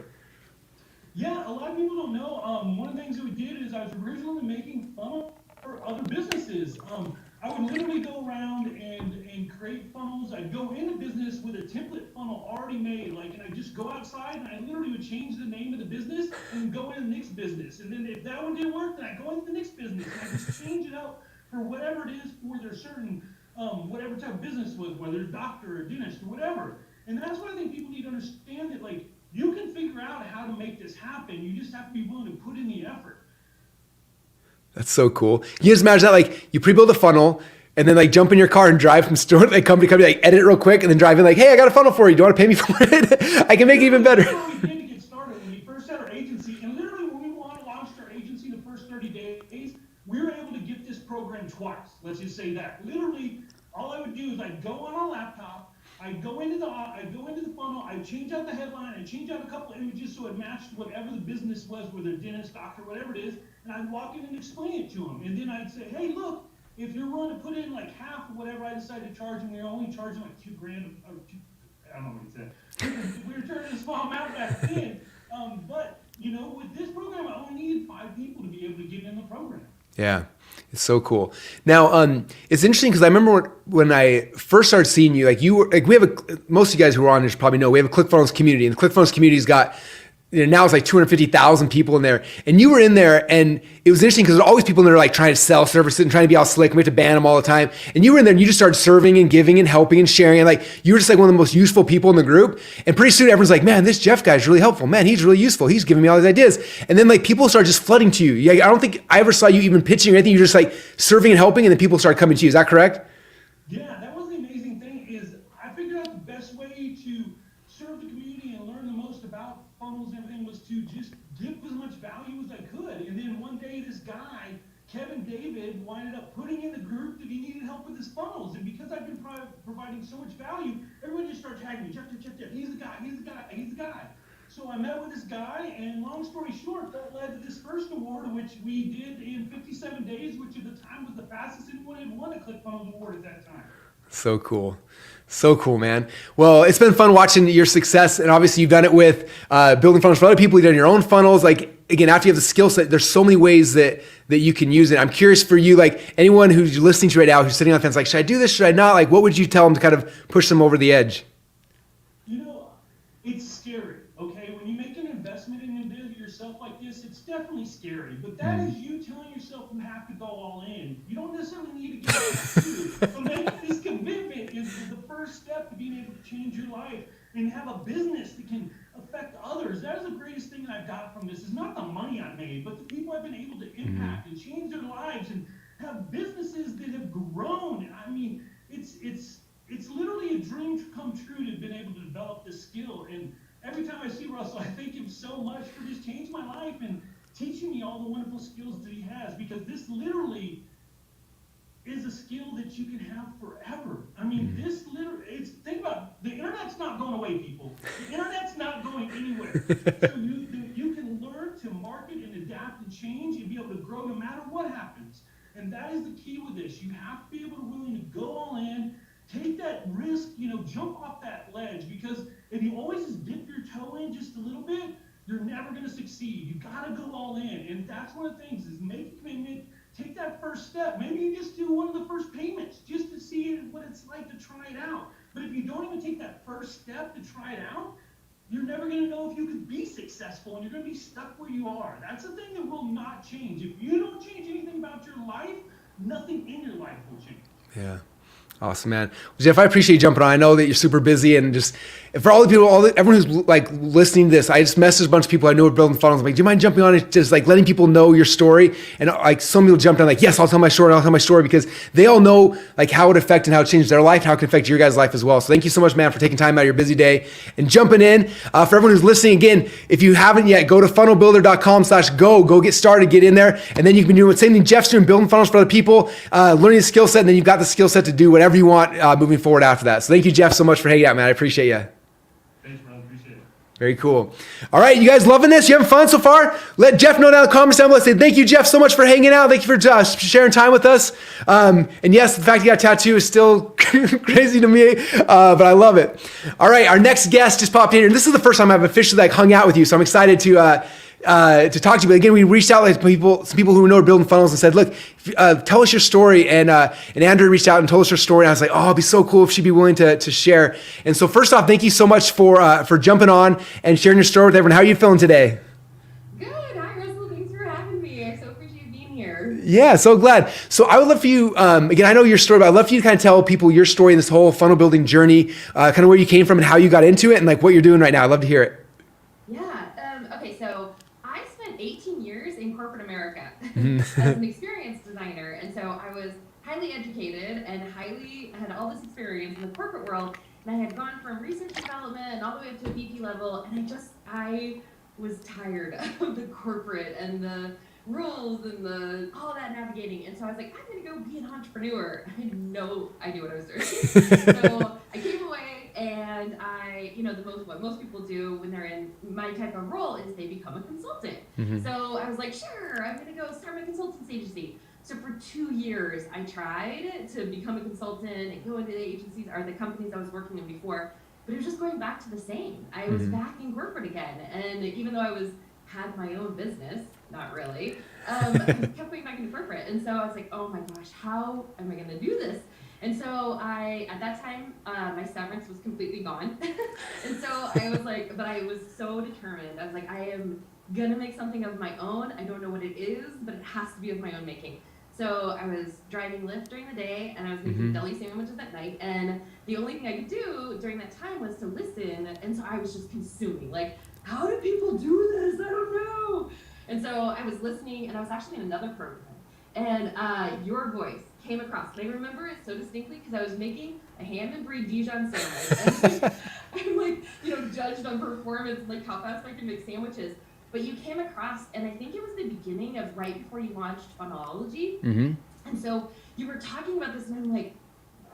Yeah, a lot of people don't know. One of the things that we did is I was originally making funnels for other businesses. I would literally go around and create funnels. I'd go into business with a template funnel already made, like, and I'd just go outside and I literally would change the name of the business and go into the next business. And then if that one didn't work, then I'd go into the next business and I just change it out for whatever it is for their certain whatever type of business was, whether it's doctor or dentist or whatever. And that's what I think people need to understand, that, like, you can figure out how to make this happen. You just have to be willing to put in the effort. That's so cool. You just imagine that, like, you pre-build a funnel and then, like, jump in your car and drive from store to company, like, edit it real quick and then drive in, like, hey, I got a funnel for you. Do you want to pay me for it? I can make it even better. We did to get started when we first had our agency, and literally when we launched our agency the first 30 days, we were able to get this program twice. Let's just say that. Literally, all I would do is I'd go on our laptop, I'd go into the funnel, I'd change out the headline, I'd change out a couple images so it matched whatever the business was, whether dentist, doctor, whatever it is, and I'd walk in and explain it to them. And then I'd say, hey, look, if you're willing to put in like half of whatever I decided to charge, and we were only charging like $2,000 or I don't know what he said. We were charging a small amount back then. But, you know, with this program, I only needed 5 people to be able to get in the program. Yeah, it's so cool. Now, it's interesting because I remember when I first started seeing you, like, you were, like, we have most of you guys who are on this probably know, we have a ClickFunnels community, and the ClickFunnels community's got, you know, now it's like 250,000 people in there. And you were in there, and it was interesting because there's always people in there like trying to sell services and trying to be all slick, and we have to ban them all the time. And you were in there and you just started serving and giving and helping and sharing. And like, you were just like one of the most useful people in the group. And pretty soon everyone's like, man, this Jeff guy's really helpful. Man, he's really useful. He's giving me all these ideas. And then like people start just flooding to you. I don't think I ever saw you even pitching or anything. You're just like serving and helping, and then people start coming to you. Is that correct? Yeah, that was the amazing thing, is I figured out the best way to serve the community and learn the most about funnels and everything was to just give as much value as I could. And then one day this guy, Kevin David, winded up putting in the group that he needed help help with his funnels. And because I've been providing so much value, everyone just started tagging me, Jeff, he's the guy. So I met with this guy, and long story short, that led to this first award, which we did in 57 days, which at the time was the fastest anyone had won a ClickFunnels award at that time. So cool. So cool, man. Well, it's been fun watching your success. And obviously you've done it with building funnels for other people. You've done your own funnels. Like, again, after you have the skill set, there's so many ways that you can use it. I'm curious for you, like anyone who's listening to you right now, who's sitting on the fence, like, should I do this? Should I not? Like, what would you tell them to kind of push them over the edge? You know, it's scary, okay? When you make an investment in yourself like this, it's definitely scary. But that is you telling yourself you have to go all in. You don't necessarily need to get it. So making this commitment is the first step to being able to change your life and have a business that can affect others. That is the greatest thing that I've got from this. Is not the money I made, but the people I've been able to impact and change their lives and have businesses that have grown. I mean, it's literally a dream come true to have been able to develop this skill. And every time I see Russell, I thank him so much for just changing my life and teaching me all the wonderful skills that he has, because this literally is a skill that you can have forever. I mean, this literally, think about it, the internet's not going away, people. The internet's not going anywhere. So you can learn to market and adapt and change and be able to grow no matter what happens. And that is the key with this. You have to be able to willing to go all in, take that risk, jump off that ledge, because if you always just dip your toe in just a little bit, you're never going to succeed. You got to go all in. And that's one of the things, is make a commitment, take that first step. Maybe you just do one of the first payments just to see what it's like to try it out. But if you don't even take that first step to try it out, you're never going to know if you could be successful, and you're going to be stuck where you are. That's the thing that will not change. If you don't change anything about your life, nothing in your life will change. Yeah. Awesome, man. Well, Jeff, I appreciate you jumping on. I know that you're super busy, and just for all the people, everyone who's like listening to this, I just messaged a bunch of people I know are building funnels. I'm like, do you mind jumping on and just like letting people know your story? And like some people jumped on, like, yes, I'll tell my story. I'll tell my story, because they all know like how it affected and how it changed their life, how it can affect your guys' life as well. So thank you so much, man, for taking time out of your busy day and jumping in. For everyone who's listening, again, if you haven't yet, go to funnelbuilder.com/go. Go get started, get in there, and then you can be doing the same thing Jeff's doing, building funnels for other people, learning the skill set, and then you've got the skill set to do whatever you want moving forward after that. So thank you, Jeff, so much for hanging out, man. I appreciate you. Thanks, brother. Appreciate it. Very cool. All right, you guys loving this? You having fun so far? Let Jeff know down in the comments down below. Say thank you, Jeff, so much for hanging out. Thank you for sharing time with us. And yes, the fact you got a tattoo is still crazy to me, but I love it. All right, our next guest just popped in here. And this is the first time I've officially hung out with you, so I'm excited to talk to you. But again, we reached out to some people who know building funnels, and said, look, tell us your story. And Andrea reached out and told us her story. And I was like, oh, it'd be so cool if she'd be willing to share. And so first off, thank you so much for jumping on and sharing your story with everyone. How are you feeling today? Good. Hi, Russell. Thanks for having me. I so appreciate being here. Yeah, so glad. So I would love for you, again, I know your story, but I'd love for you to kind of tell people your story in this whole funnel building journey, kind of where you came from and how you got into it, and like what you're doing right now. I'd love to hear it. Yeah. Okay, so I spent 18 years in corporate America as an experienced designer. And so I was highly educated and had all this experience in the corporate world. And I had gone from research development and all the way up to a VP level. And I was tired of the corporate and the rules and all that navigating. And so I was like, I'm going to go be an entrepreneur. I had no idea what I was doing. So I came away, and what most people do when they're in my type of role is they become a consultant. So I was like, sure, I'm going to go start my consultants agency. So for 2 years, I tried to become a consultant and go into the agencies or the companies I was working in before, but it was just going back to the same. I was back in corporate again. And even though I had my own business, not really, I kept going back into corporate. And so I was like, oh my gosh, how am I going to do this? And so at that time, my severance was completely gone. And so I was like, but I was so determined. I was like, I am going to make something of my own. I don't know what it is, but it has to be of my own making. So I was driving Lyft during the day, and I was making deli sandwiches at night. And the only thing I could do during that time was to listen. And so I was just consuming, like, how do people do this? I don't know. And so I was listening, and I was actually in another program. And your voice came across. And I remember it so distinctly because I was making a ham and brie Dijon sandwich. And I'm like, judged on performance, like how fast I can make sandwiches. But you came across, and I think it was the beginning of right before you launched Funnelology. And so you were talking about this, and I'm like,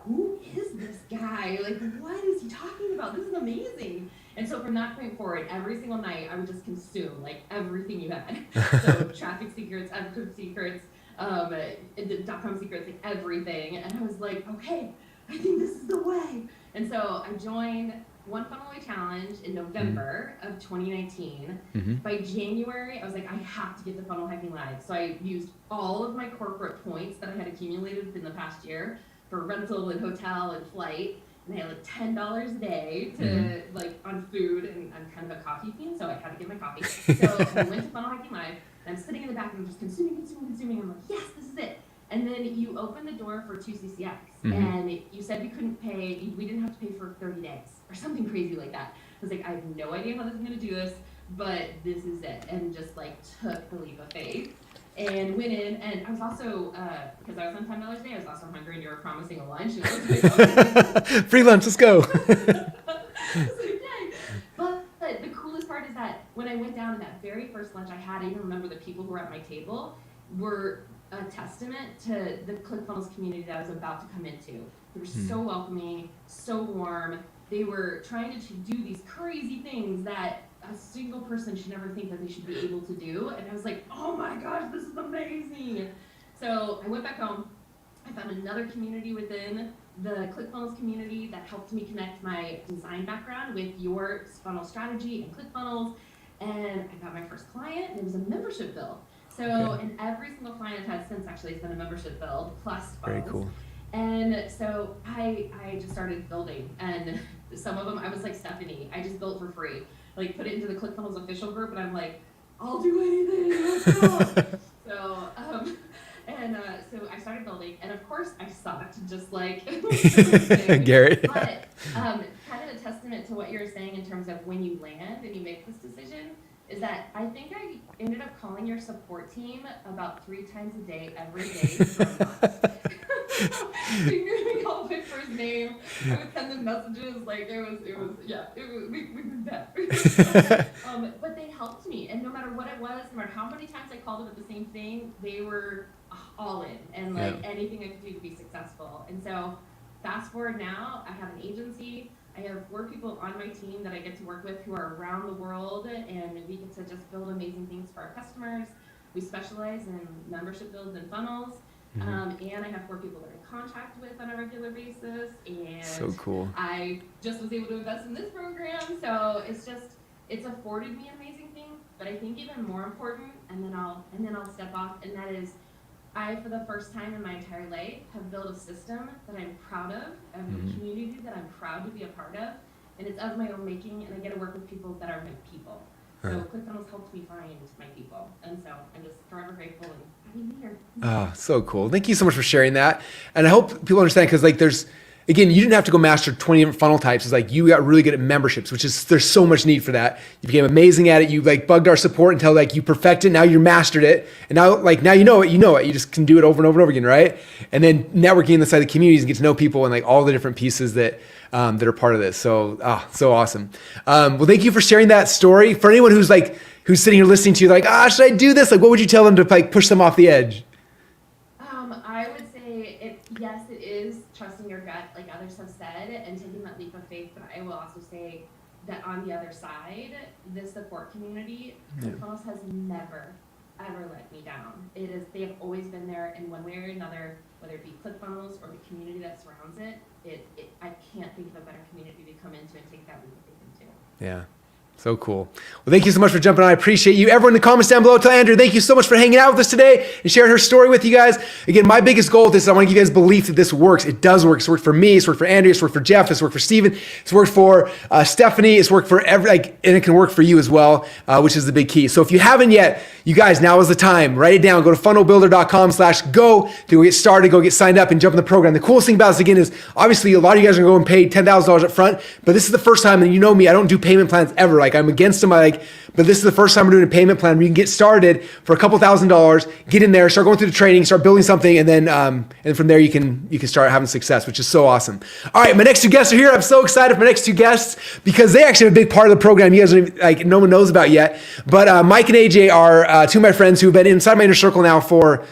who is this guy? Like, what is he talking about? This is amazing. And so from that point forward, every single night, I would just consume like everything you had. So traffic secrets, Upclick secrets, .com secrets, like everything. And I was like, okay, I think this is the way. And so I joined One Funnel Away Challenge in November of 2019. By January, I was like, I have to get to Funnel Hacking Live. So I used all of my corporate points that I had accumulated within the past year for rental and hotel and flight. And I had like $10 a day to like on food, and I'm kind of a coffee fiend, so I had to get my coffee. So I went to Funnel Hacking Live, and I'm sitting in the back and I'm just consuming. I'm like, yes, this is it. And then you opened the door for 2CCX, and you said we couldn't pay, we didn't have to pay for 30 days or something crazy like that. I was like, I have no idea how this is gonna do this, but this is it. And just like took the leap of faith and went in. And I was also, because I was on $10 a day, I was also hungry, and you were promising a lunch. And it was Free lunch, let's go. But the coolest part is that when I went down to that very first lunch I had, I even remember the people who were at my table were a testament to the ClickFunnels community that I was about to come into. They were so welcoming, so warm. They were trying to do these crazy things that a single person should never think that they should be able to do. And I was like, oh my gosh, this is amazing. So I went back home. I found another community within the ClickFunnels community that helped me connect my design background with your funnel strategy and ClickFunnels. And I got my first client, and it was a membership build. So, and every single client I've had since actually has been a membership build plus funnels. Very cool. And so I just started building, and some of them I was like Stephanie, I just built for free. Like put it into the ClickFunnels official group, and I'm like, I'll do anything, let's go. So I started building, and of course I sucked, just like Garrett. But kind of a testament to what you're saying in terms of when you land and you make this decision, is that I think I ended up calling your support team about 3 times a day, every day for a month. We called my first name. I would send them messages. Like we've been better. But they helped me, and no matter what it was, no matter how many times I called them at the same thing, they were all in, and like anything I could do to be successful. And so, fast forward now, I have an agency. I have 4 people on my team that I get to work with who are around the world, and we get to just build amazing things for our customers. We specialize in membership builds and funnels. And I have 4 people that I contract with on a regular basis, and so cool. I just was able to invest in this program, so it's afforded me amazing things. But I think even more important, and then I'll step off, and that is, I, for the first time in my entire life, have built a system that I'm proud of, a community that I'm proud to be a part of, and it's of my own making, and I get to work with people that are my people. So ClickFunnels helped me find my people, and so I'm just forever grateful and happy to be here. Oh, so cool. Thank you so much for sharing that. And I hope people understand, because like again, you didn't have to go master 20 different funnel types. It's like you got really good at memberships, there's so much need for that. You became amazing at it. You like bugged our support until like you perfected. Now you mastered it. And now you know it. You just can do it over and over and over again, right? And then networking inside the communities and get to know people and like all the different pieces that are part of this. So, so awesome. Well, thank you for sharing that story. For anyone who's sitting here listening to you, like, should I do this? Like, what would you tell them to like push them off the edge? I would say yes, it is trusting your gut, like others have said, and taking that leap of faith. But I will also say that on the other side, the support community, ClickFunnels has never, ever let me down. They have always been there in one way or another, whether it be ClickFunnels or the community that surrounds it. I can't think of a better community to come into and take that leap of faith into. Yeah. So cool. Well, thank you so much for jumping on. I appreciate you. Everyone in the comments down below, tell Andrew, thank you so much for hanging out with us today and sharing her story with you guys. Again, my biggest goal with this is I want to give you guys belief that this works. It does work. It's worked for me. It's worked for Andrew. It's worked for Jeff. It's worked for Steven. It's worked for Stephanie. It's worked for and it can work for you as well, which is the big key. So if you haven't yet, you guys, now is the time. Write it down. Go to funnelbuilder.com/go to get started, go get signed up and jump in the program. The coolest thing about this, again, is obviously a lot of you guys are going to go and pay $10,000 up front, but this is the first time, and you know me, I don't do payment plans ever. Like, I'm against them. But this is the first time we're doing a payment plan where you can get started for a couple $1,000s, get in there, start going through the training, start building something, and then from there you can start having success, which is so awesome. All right, my next 2 guests are here. I'm so excited for my next 2 guests because they actually have a big part of the program you guys don't even, no one knows about yet. But Mike and AJ are 2 of my friends who have been inside my inner circle now for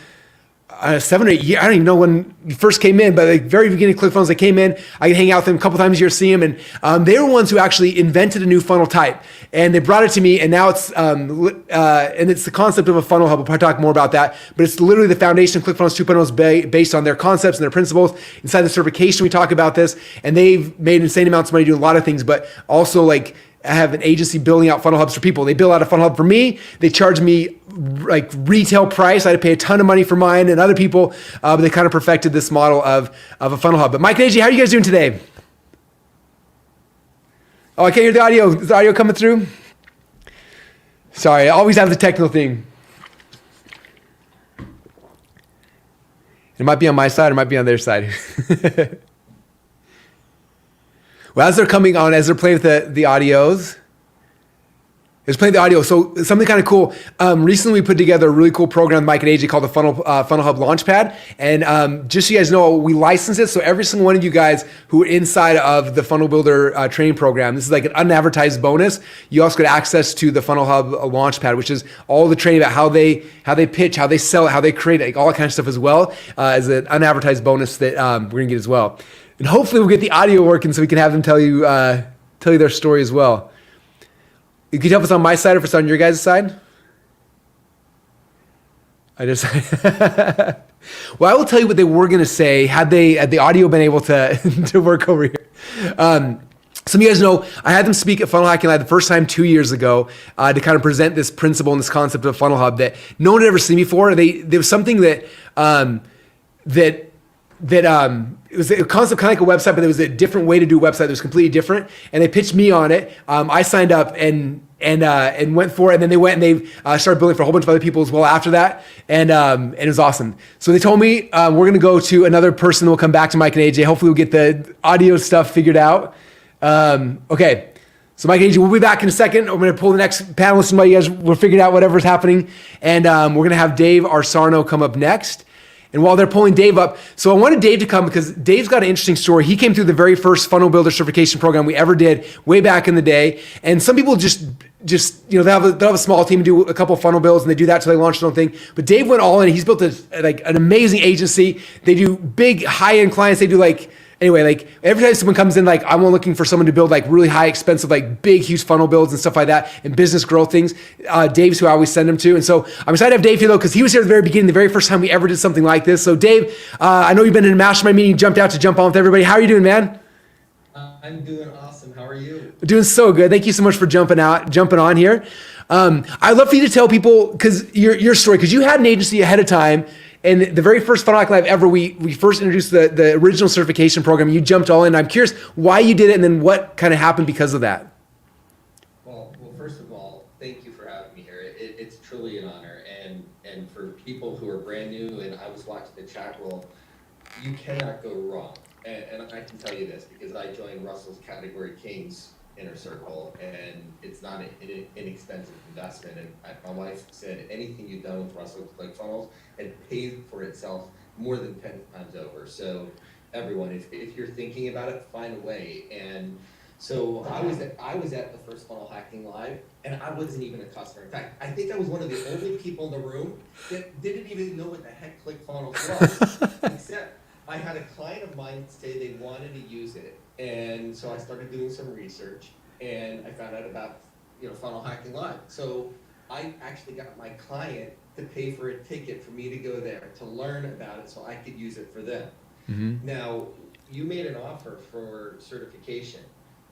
7 or 8 years. I don't even know when you first came in, but at the very beginning of ClickFunnels, I came in. I could hang out with them a couple times a year, see them, and they were ones who actually invented a new funnel type, and they brought it to me. And now it's and it's the concept of a funnel hub. We'll probably talk more about that, but it's literally the foundation of ClickFunnels 2.0 is based on their concepts and their principles. Inside the certification, we talk about this, and they've made insane amounts of money doing a lot of things, but also like I have an agency building out funnel hubs for people. They build out a funnel hub for me. They charge me like retail price. I had to pay a ton of money for mine and other people, but they kind of perfected this model of a funnel hub. But Mike and AJ, how are you guys doing today? Oh, I can't hear the audio. Is the audio coming through? Sorry, I always have the technical thing. It might be on my side, or it might be on their side. Well, as they're coming on, as they're playing with the audios, it's playing the audio. So something kind of cool. Recently, we put together a really cool program with Mike and AJ called the Funnel Hub Launchpad. And just so you guys know, we license it. So every single one of you guys who are inside of the Funnel Builder training program, this is like an unadvertised bonus. You also get access to the Funnel Hub Launchpad, which is all the training about how they pitch, how they sell it, how they create it, like all that kind of stuff as well, as an unadvertised bonus that we're gonna get as well. And hopefully we'll get the audio working so we can have them tell you their story as well. You can help us on my side or if it's on your guys' side? Well, I will tell you what they were going to say had the audio been able to, to work over here. Some of you guys know I had them speak at Funnel Hacking Live the first time 2 years ago to kind of present this principle and this concept of Funnel Hub that no one had ever seen before. There was something that it was a concept kind of like a website, but there was a different way to do a website that was completely different. And they pitched me on it. I signed up and went for it. And then they went and they started building for a whole bunch of other people as well after that. And it was awesome. So they told me we're going to go to another person. We'll come back to Mike and AJ. Hopefully we'll get the audio stuff figured out. Okay. So Mike and AJ, we'll be back in a second. I'm going to pull the next panelist and you guys will figure out whatever's happening. And we're going to have Dave Arsarno come up next. And while they're pulling Dave up, so I wanted Dave to come because Dave's got an interesting story. He came through the very first Funnel Builder certification program we ever did way back in the day. And some people just they'll have a small team and do a couple of funnel builds and they do that till they launch their own thing. But Dave went all in. He's built an amazing agency. They do big high-end clients. They do anyway, every time someone comes in, I'm looking for someone to build really high expensive, big, huge funnel builds and stuff like that and business growth things. Dave's who I always send them to. And so I'm excited to have Dave here though, because he was here at the very beginning, the very first time we ever did something like this. So Dave, I know you've been in a mastermind meeting, you jumped out to jump on with everybody. How are you doing, man? I'm doing awesome. How are you? Doing so good. Thank you so much for jumping on here. I'd love for you to tell people, because your story, because you had an agency ahead of time. And the very first Funnel Hacking Live ever, we first introduced the original certification program. You jumped all in. I'm curious why you did it and then what kind of happened because of that. Well, first of all, thank you for having me here. It's truly an honor. And for people who are brand new, and I was watching the chat roll, you cannot go wrong. And I can tell you this because I joined Russell's Category Kings inner circle, and it's not an inexpensive investment. And my wife said anything you've done with Russell ClickFunnels, it paid for itself more than 10 times over. So everyone, if you're thinking about it, find a way. And so I was at the first Funnel Hacking Live, and I wasn't even a customer. In fact, I think I was one of the only people in the room that didn't even know what the heck ClickFunnels was, except I had a client of mine say they wanted to use it. And so I started doing some research, and I found out about Funnel Hacking Live. So I actually got my client to pay for a ticket for me to go there to learn about it so I could use it for them. Mm-hmm. Now, you made an offer for certification,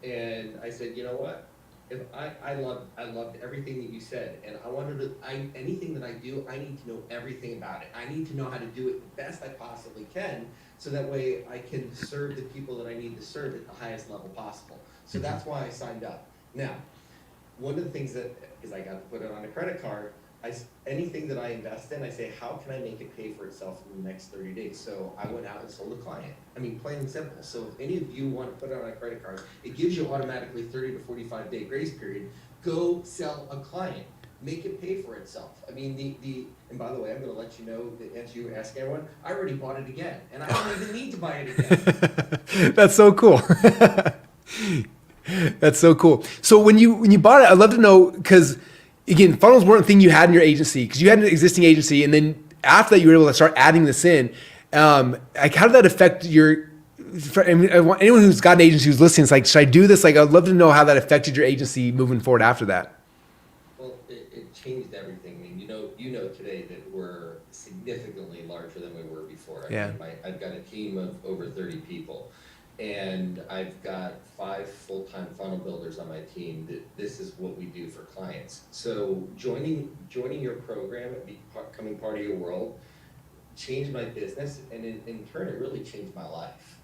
and I said, you know what? If I loved everything that you said, and I wanted to. Anything that I do, I need to know everything about it. I need to know how to do it the best I possibly can, so that way I can serve the people that I need to serve at the highest level possible. So that's why I signed up. Now, one of the things that is I got to put it on a credit card. Anything that I invest in, I say, how can I make it pay for itself in the next 30 days? So I went out and sold a client. I mean, plain and simple. So if any of you want to put it on a credit card, it gives you automatically 30 to 45 day grace period. Go sell a client. Make it pay for itself. I mean, and by the way, I'm going to let you know that as you ask everyone, I already bought it again, and I don't even need to buy it again. That's so cool. That's so cool. So when you bought it, I'd love to know, because again, funnels weren't a thing you had in your agency, because you had an existing agency, and then after that, you were able to start adding this in. Like, how did that affect your? I mean, anyone who's got an agency who's listening, it's like, should I do this? Like, I'd love to know how that affected your agency moving forward after that. Well, it changed everything. I mean, you know today that we're significantly larger than we were before. I mean, I've got a team of over 30 people, and I've got 5 full-time funnel builders on my team. That this is what we do for clients. So joining your program and becoming part of your world changed my business, and in turn, it really changed my life.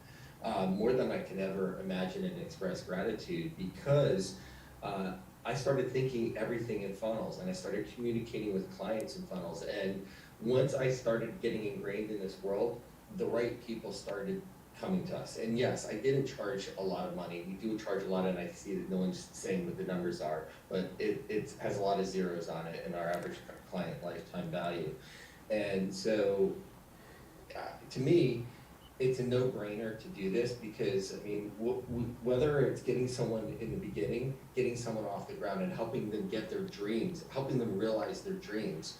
More than I could ever imagine and express gratitude, because I started thinking everything in funnels, and I started communicating with clients in funnels. And once I started getting ingrained in this world, the right people started coming to us. And yes, I didn't charge a lot of money. We do charge a lot, and I see that no one's saying what the numbers are, but it has a lot of zeros on it in our average client lifetime value. And so to me, it's a no-brainer to do this, because I mean, whether it's getting someone in the beginning, getting someone off the ground and helping them get their dreams, helping them realize their dreams,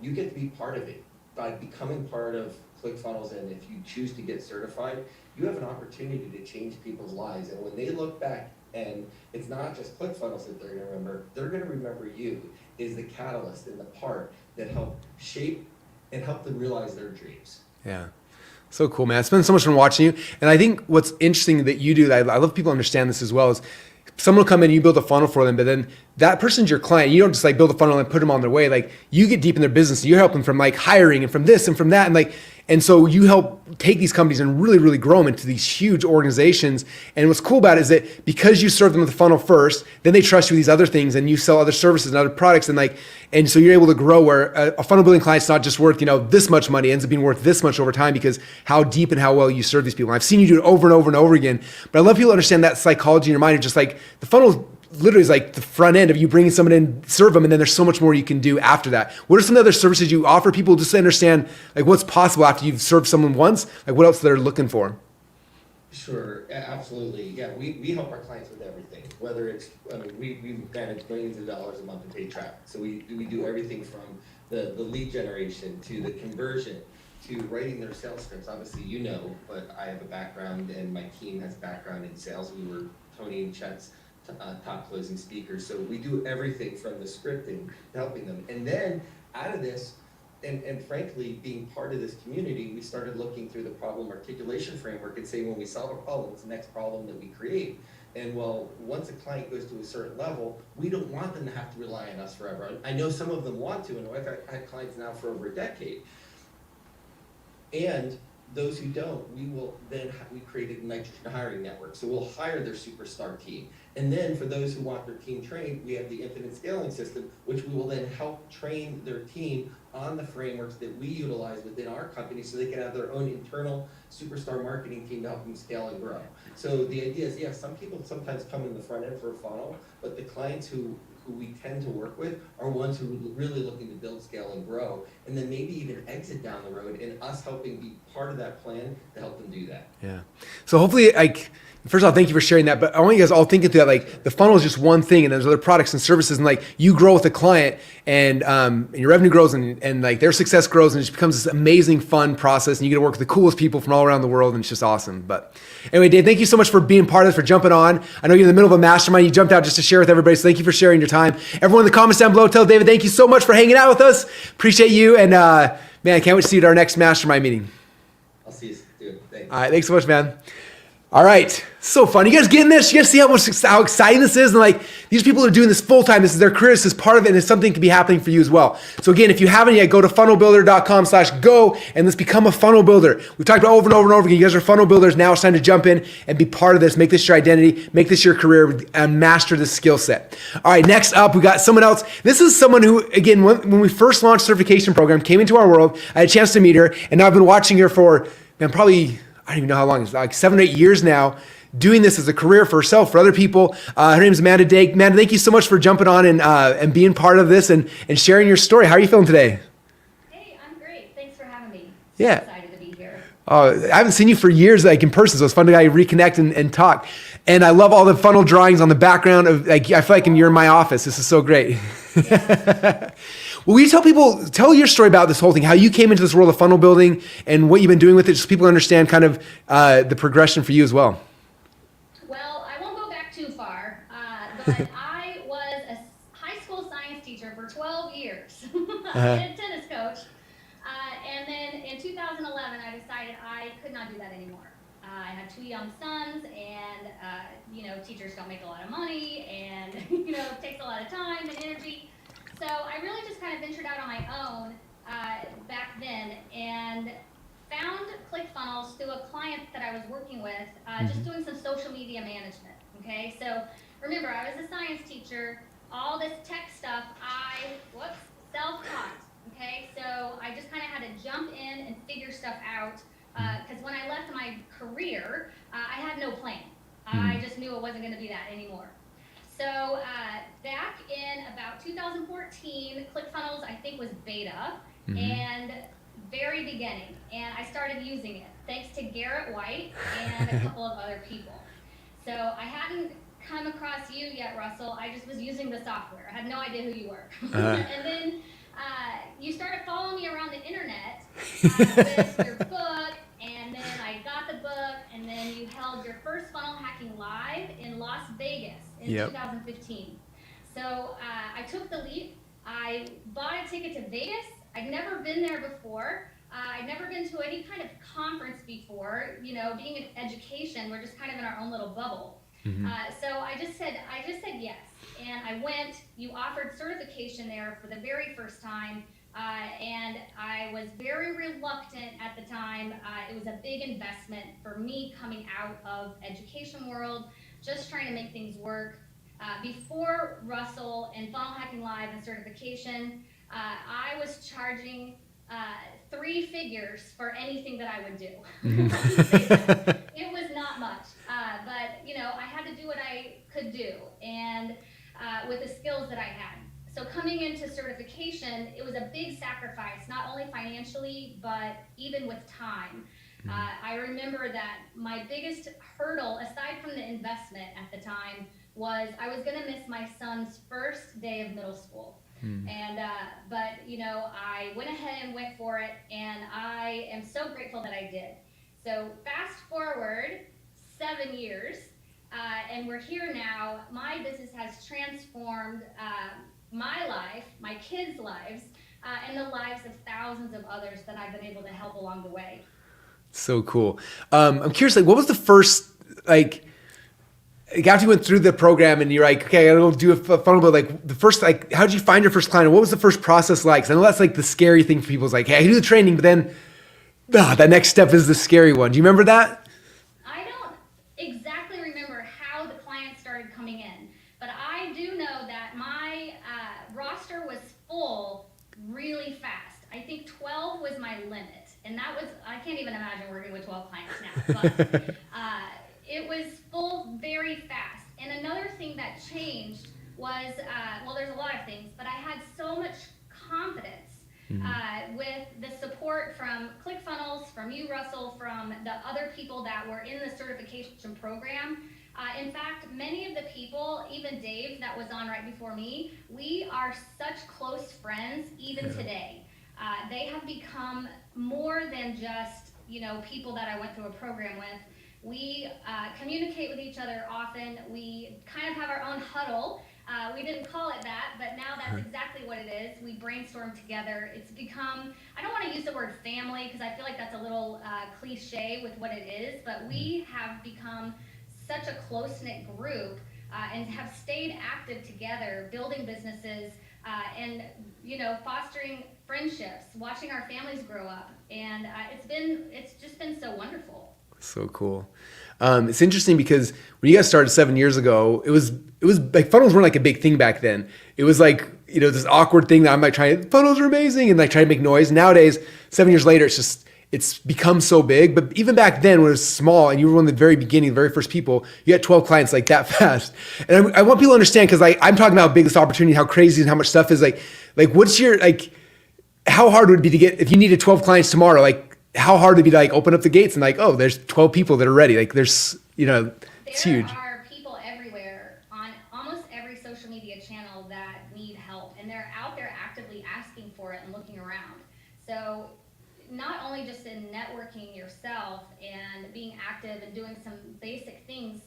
you get to be part of it. By becoming part of ClickFunnels, and if you choose to get certified, you have an opportunity to change people's lives. And when they look back, and it's not just ClickFunnels that they're gonna remember, they're gonna remember you as the catalyst and the part that helped shape and help them realize their dreams. Yeah. So cool, man. It's been so much fun watching you. And I think what's interesting that you do, that I love people understand this as well, is someone will come in and you build a funnel for them, but then that person's your client. You don't just like build a funnel and put them on their way. Like, you get deep in their business. You help them from like hiring and from this and from that. And so you help take these companies and really, really grow them into these huge organizations. And what's cool about it is that because you serve them with the funnel first, then they trust you with these other things, and you sell other services and other products. And so you're able to grow where a funnel building client's not just worth, this much money, it ends up being worth this much over time, because how deep and how well you serve these people. And I've seen you do it over and over and over again, but I love people to understand that psychology in your mind of just like the funnel literally is like the front end of you bringing someone in, serve them, and then there's so much more you can do after that. What are some of the other services you offer people just to understand like what's possible after you've served someone once? Like, what else they're looking for? Sure, absolutely. Yeah, we help our clients with everything. Whether it's, we manage millions of dollars a month in paid traffic. So we do everything from the lead generation to the conversion to writing their sales scripts. Obviously, but I have a background, and my team has a background in sales. We were Tony and Chet's top closing speakers. So we do everything from the scripting to helping them. And then out of this, and frankly, being part of this community, we started looking through the problem articulation framework and saying, when we solve a problem, what's the next problem that we create? And well, once a client goes to a certain level, we don't want them to have to rely on us forever. I know some of them want to, and I've had clients now for over a decade. And those who don't, we created a nitrogen hiring network. So we'll hire their superstar team. And then for those who want their team trained, we have the infinite scaling system, which we will then help train their team on the frameworks that we utilize within our company, so they can have their own internal superstar marketing team to help them scale and grow. So the idea is, yeah, some people sometimes come in the front end for a funnel, but the clients who we tend to work with are ones who are really looking to build, scale, and grow, and then maybe even exit down the road, and us helping be part of that plan to help them do that. Yeah. So hopefully, first of all, thank you for sharing that, but I want you guys all thinking through that, like the funnel is just one thing, and there's other products and services, and like you grow with a client, and your revenue grows, and like their success grows, and it just becomes this amazing, fun process, and you get to work with the coolest people from all around the world, and it's just awesome. But anyway, Dave, thank you so much for being part of this, for jumping on. I know you're in the middle of a mastermind. You jumped out just to share with everybody, so thank you for sharing your time. Everyone in the comments down below, tell David thank you so much for hanging out with us. Appreciate you, and man, I can't wait to see you at our next mastermind meeting. I'll see you soon. Thanks. All right, thanks so much, man. All right, so fun. You guys getting this? You guys see how exciting this is? And like, these people are doing this full time. This is their career. This is part of it, and it's something that can be happening for you as well. So again, if you haven't yet, go to funnelbuilder.com/go and let's become a funnel builder. We've talked about over and over and over again. You guys are funnel builders. Now it's time to jump in and be part of this. Make this your identity. Make this your career, and master this skill set. All right, next up, we got someone else. This is someone who, again, when we first launched the certification program, came into our world. I had a chance to meet her, and now I've been watching her for, man, probably, I don't even know how long. It's like 7 or 8 years now, doing this as a career for herself, for other people. Her name is Amanda Dake. Amanda, thank you so much for jumping on and being part of this and sharing your story. How are you feeling today? Hey, I'm great. Thanks for having me. Yeah. Excited to be here. I haven't seen you for years, like in person, so it's fun to reconnect and talk. And I love all the funnel drawings on the background of, like, I feel like you're in my office. This is so great. Well, will you tell your story about this whole thing, how you came into this world of funnel building and what you've been doing with it, so people understand kind of the progression for you as well. Well, I won't go back too far, but I was a high school science teacher for 12 years. I was a tennis coach. And then in 2011, I decided I could not do that anymore. I had 2 young sons, and teachers don't make a lot of money, and it takes a lot of time and energy. So I really just kind of ventured out on my own back then, and found ClickFunnels through a client that I was working with, just doing some social media management. Okay, so remember, I was a science teacher. All this tech stuff, self-taught. Okay, so I just kind of had to jump in and figure stuff out, because when I left my career, I had no plan. I just knew it wasn't going to be that anymore. So back in about 2014, ClickFunnels, I think, was beta, and very beginning, and I started using it thanks to Garrett White and a couple of other people. So I hadn't come across you yet, Russell. I just was using the software. I had no idea who you were. And then you started following me around the internet with your book, and then I got the book, and then you held your first Funnel Hacking Live in Las Vegas in 2015. So I took the leap. I bought a ticket to Vegas. I'd never been there before. I'd never been to any kind of conference before. Being in education, we're just kind of in our own little bubble. So I just said yes, and I went. You offered certification there for the very first time, and I was very reluctant at the time. It was a big investment for me coming out of education world, just trying to make things work. Before Russell and Funnel Hacking Live and certification, I was charging 3 figures for anything that I would do. It was not much, but I had to do what I could do, and with the skills that I had. So coming into certification, it was a big sacrifice, not only financially, but even with time. I remember that my biggest hurdle, aside from the investment at the time, was I was going to miss my son's first day of middle school. And but I went ahead and went for it, and I am so grateful that I did. So fast forward 7 years, and we're here now. My business has transformed my life, my kids' lives, and the lives of thousands of others that I've been able to help along the way. So cool. I'm curious, what was the first, after you went through the program and you're like, okay, I gotta go do a funnel build, the first, how did you find your first client? What was the first process like? 'Cause I know that's the scary thing for people, is hey, I do the training, but then that next step is the scary one. Do you remember that? I don't exactly remember how the clients started coming in, but I do know that my roster was full really fast. I think 12 was my limit, and that was, I can't even imagine working with 12 clients now, but it was full very fast. And another thing that changed was, there's a lot of things, but I had so much confidence with the support from ClickFunnels, from you, Russell, from the other people that were in the certification program. In fact, many of the people, even Dave that was on right before me, we are such close friends even today. They have become more than just people that I went through a program with. We communicate with each other often. We kind of have our own huddle. We didn't call it that, but now that's exactly what it is. We brainstorm together. It's become, I don't want to use the word family because I feel like that's a little cliche with what it is, but we have become such a close-knit group and have stayed active together, building businesses and fostering friendships, watching our families grow up, and it's just been so wonderful. So cool. It's interesting because when you guys started 7 years ago, it was funnels weren't a big thing back then. It was this awkward thing that I'm trying, funnels are amazing, and trying to make noise. Nowadays, 7 years later, it's become so big. But even back then when it was small and you were one of the very beginning, the very first people, you had 12 clients that fast. And I want people to understand, because I'm talking about how big this opportunity, how crazy and how much stuff is what's your, how hard would it be to get, if you needed 12 clients tomorrow, how hard would it be to open up the gates and there's 12 people that are ready. There's, it's huge. There are people everywhere on almost every social media channel that need help, and they're out there actively asking active and doing some basic things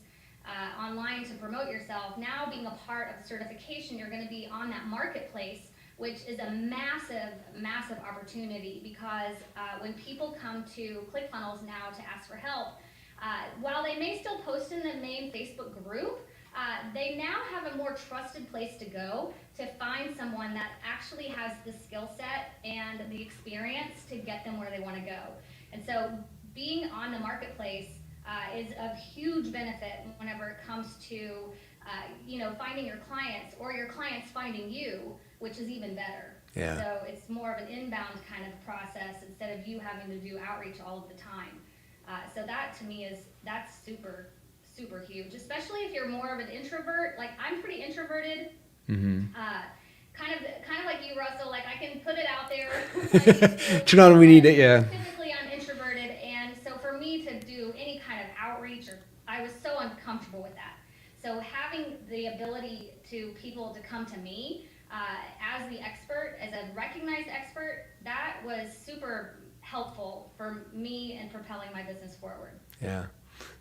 online to promote yourself. Now being a part of the certification, you're going to be on that marketplace, which is a massive, massive opportunity because when people come to ClickFunnels now to ask for help, while they may still post in the main Facebook group, they now have a more trusted place to go to find someone that actually has the skill set and the experience to get them where they want to go. And so being on the marketplace is of huge benefit whenever it comes to finding your clients or your clients finding you, which is even better. Yeah. So it's more of an inbound kind of process instead of you having to do outreach all of the time. So that to me that's super, super huge, especially if you're more of an introvert. Like I'm pretty introverted. Mm-hmm. Kind of like you, Russell. Like I can put it out there. Turn on when we need it, yeah. Typically, I'm introverted, and so for me to do any kind of outreach, I was so uncomfortable with that. So having the ability to people to come to me as the expert, as a recognized expert, that was super helpful for me in propelling my business forward. Yeah,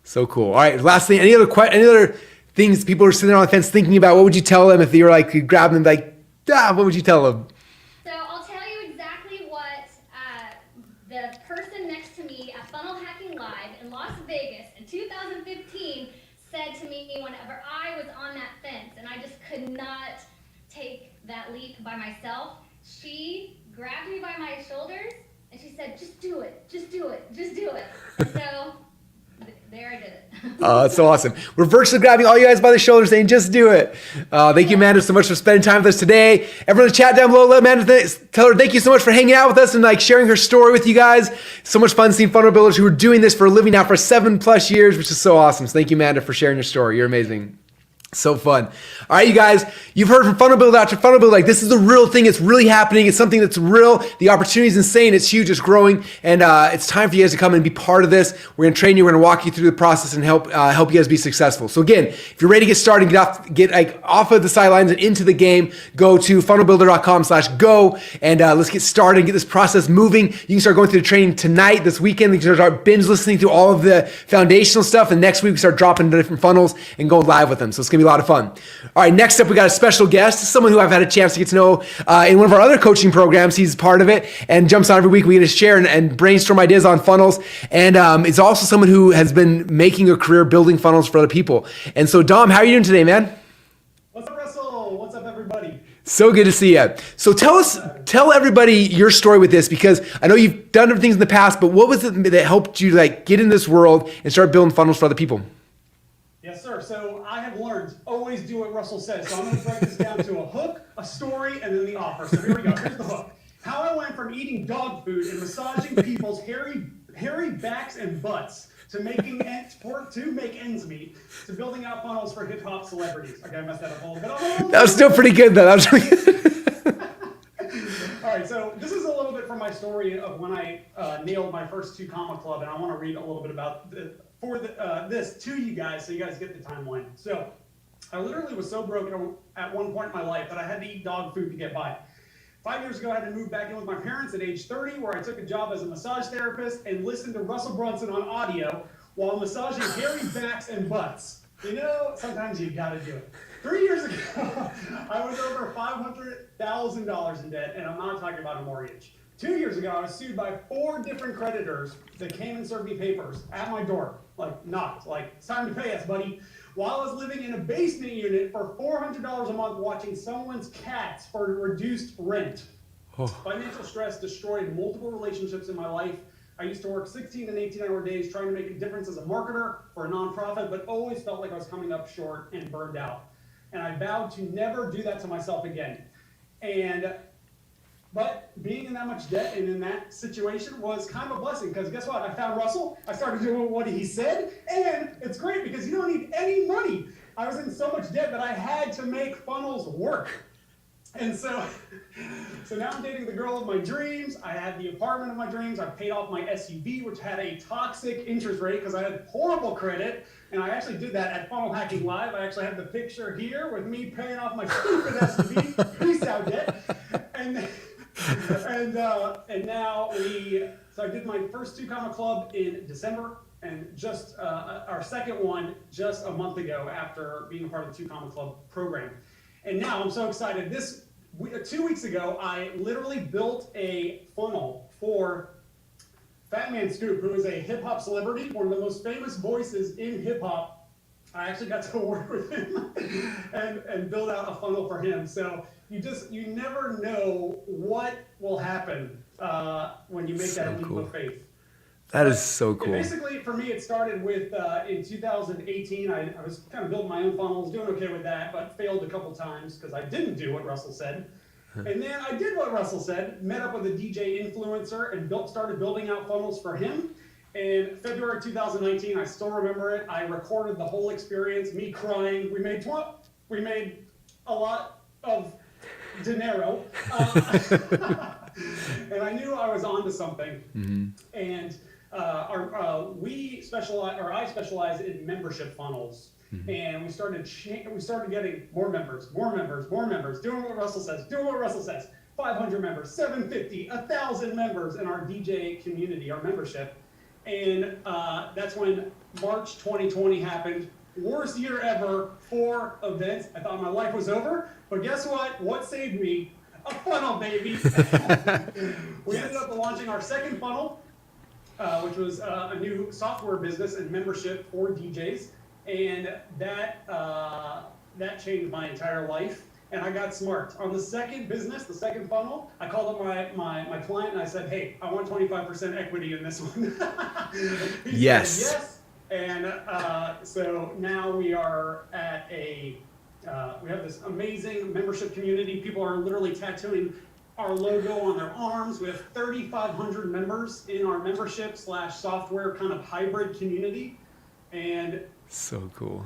so cool. All right, last thing. Any other things people are sitting there on the fence thinking about? What would you tell them if you were like, you grab them like, what would you tell them? So I'll tell you exactly what the person next to me at Funnel Hacking Live in Las Vegas in 2015 said to me whenever I was on that fence and I just could not take that leap by myself. She grabbed me by my shoulders and she said, just do it, just do it, just do it. And so there I did it. Oh, that's so awesome. We're virtually grabbing all you guys by the shoulders saying, just do it. Thank you, Amanda, so much for spending time with us today. Everyone in the chat down below, let Amanda tell her thank you so much for hanging out with us and like sharing her story with you guys. So much fun seeing funnel builders who are doing this for a living now for 7+ years, which is so awesome. So thank you, Amanda, for sharing your story. You're amazing. So fun. All right, you guys, you've heard from Funnel Builder after Funnel Builder. Like, this is the real thing. It's really happening. It's something that's real. The opportunity is insane. It's huge. It's growing. And it's time for you guys to come and be part of this. We're going to train you. We're going to walk you through the process and help you guys be successful. So again, if you're ready to get started, get off of the sidelines and into the game, go to funnelbuilder.com/go and let's get started and get this process moving. You can start going through the training tonight, this weekend. You can start binge listening through all of the foundational stuff. And next week, we start dropping into different funnels and going live with them. So it's going to be a lot of fun. All right, next up, we got a special guest, someone who I've had a chance to get to know in one of our other coaching programs. He's part of it and jumps on every week. We get to share and brainstorm ideas on funnels. And it's also someone who has been making a career building funnels for other people. And so, Dom, how are you doing today, man? What's up, Russell? What's up, everybody? So good to see you. So tell everybody your story with this, because I know you've done other things in the past, but what was it that helped you get in this world and start building funnels for other people? Yes, sir. So I have learned, always do what Russell says. So I'm going to break this down to a hook, a story, and then the offer. So here we go. Here's the hook. How I went from eating dog food and massaging people's hairy backs and butts to make ends meet to building out funnels for hip hop celebrities. Okay, I messed that up a little bit. That was still pretty good, though. That was really good. All right, so this is a little bit from my story of when I nailed my first 2 comma club, and I want to read a little bit about this to you guys so you guys get the timeline. So I literally was so broken at one point in my life that I had to eat dog food to get by. 5 years ago, I had to move back in with my parents at age 30, where I took a job as a massage therapist and listened to Russell Brunson on audio while massaging hairy backs and butts. You know, sometimes you gotta do it. 3 years ago, I was over $500,000 in debt, and I'm not talking about a mortgage. 2 years ago, I was sued by 4 different creditors that came and served me papers at my door. Knocked, it's time to pay us, buddy. While I was living in a basement unit for $400 a month watching someone's cats for reduced rent. Oh. Financial stress destroyed multiple relationships in my life. I used to work 16 and 18-hour days trying to make a difference as a marketer for a nonprofit, but always felt like I was coming up short and burned out. And I vowed to never do that to myself again. But being in that much debt and in that situation was kind of a blessing, because guess what? I found Russell. I started doing what he said, and it's great because you don't need any money. I was in so much debt that I had to make funnels work. And so now I'm dating the girl of my dreams. I had the apartment of my dreams. I paid off my SUV, which had a toxic interest rate because I had horrible credit. And I actually did that at Funnel Hacking Live. I actually have the picture here with me paying off my stupid SUV. Peace out, debt. And now so I did my first 2 comma club in December. and just our second one just a month ago after being a part of the 2 Comma Club program. And now I'm so excited. 2 weeks ago, I literally built a funnel for Fat Man Scoop, who is a hip hop celebrity, one of the most famous voices in hip hop. I actually got to work with him and build out a funnel for him. So you never know what will happen when you make that leap of faith. That is so cool. Basically, for me, it started with in 2018. I was kind of building my own funnels, doing okay with that, but failed a couple times because I didn't do what Russell said. And then I did what Russell said, met up with a DJ influencer and started building out funnels for him. In February 2019, I still remember it. I recorded the whole experience, me crying. We made a lot of dinero, and I knew I was onto something. And I specialize in membership funnels. And we started getting more members, doing what Russell says, 500 members, 750, 1,000 members in our DJ community, our membership. And that's when March 2020 happened. Worst year ever, 4 events. I thought my life was over, but guess what? What saved me? A funnel, baby. We ended up launching our second funnel, which was a new software business and membership for DJs. And that changed my entire life. And I got smart. On the second business, the second funnel, I called up my client and I said, hey, I want 25% equity in this one. Yes. Said yes. And so now we are at we have this amazing membership community. People are literally tattooing our logo on their arms. We have 3,500 members in our membership / software kind of hybrid community. And so cool.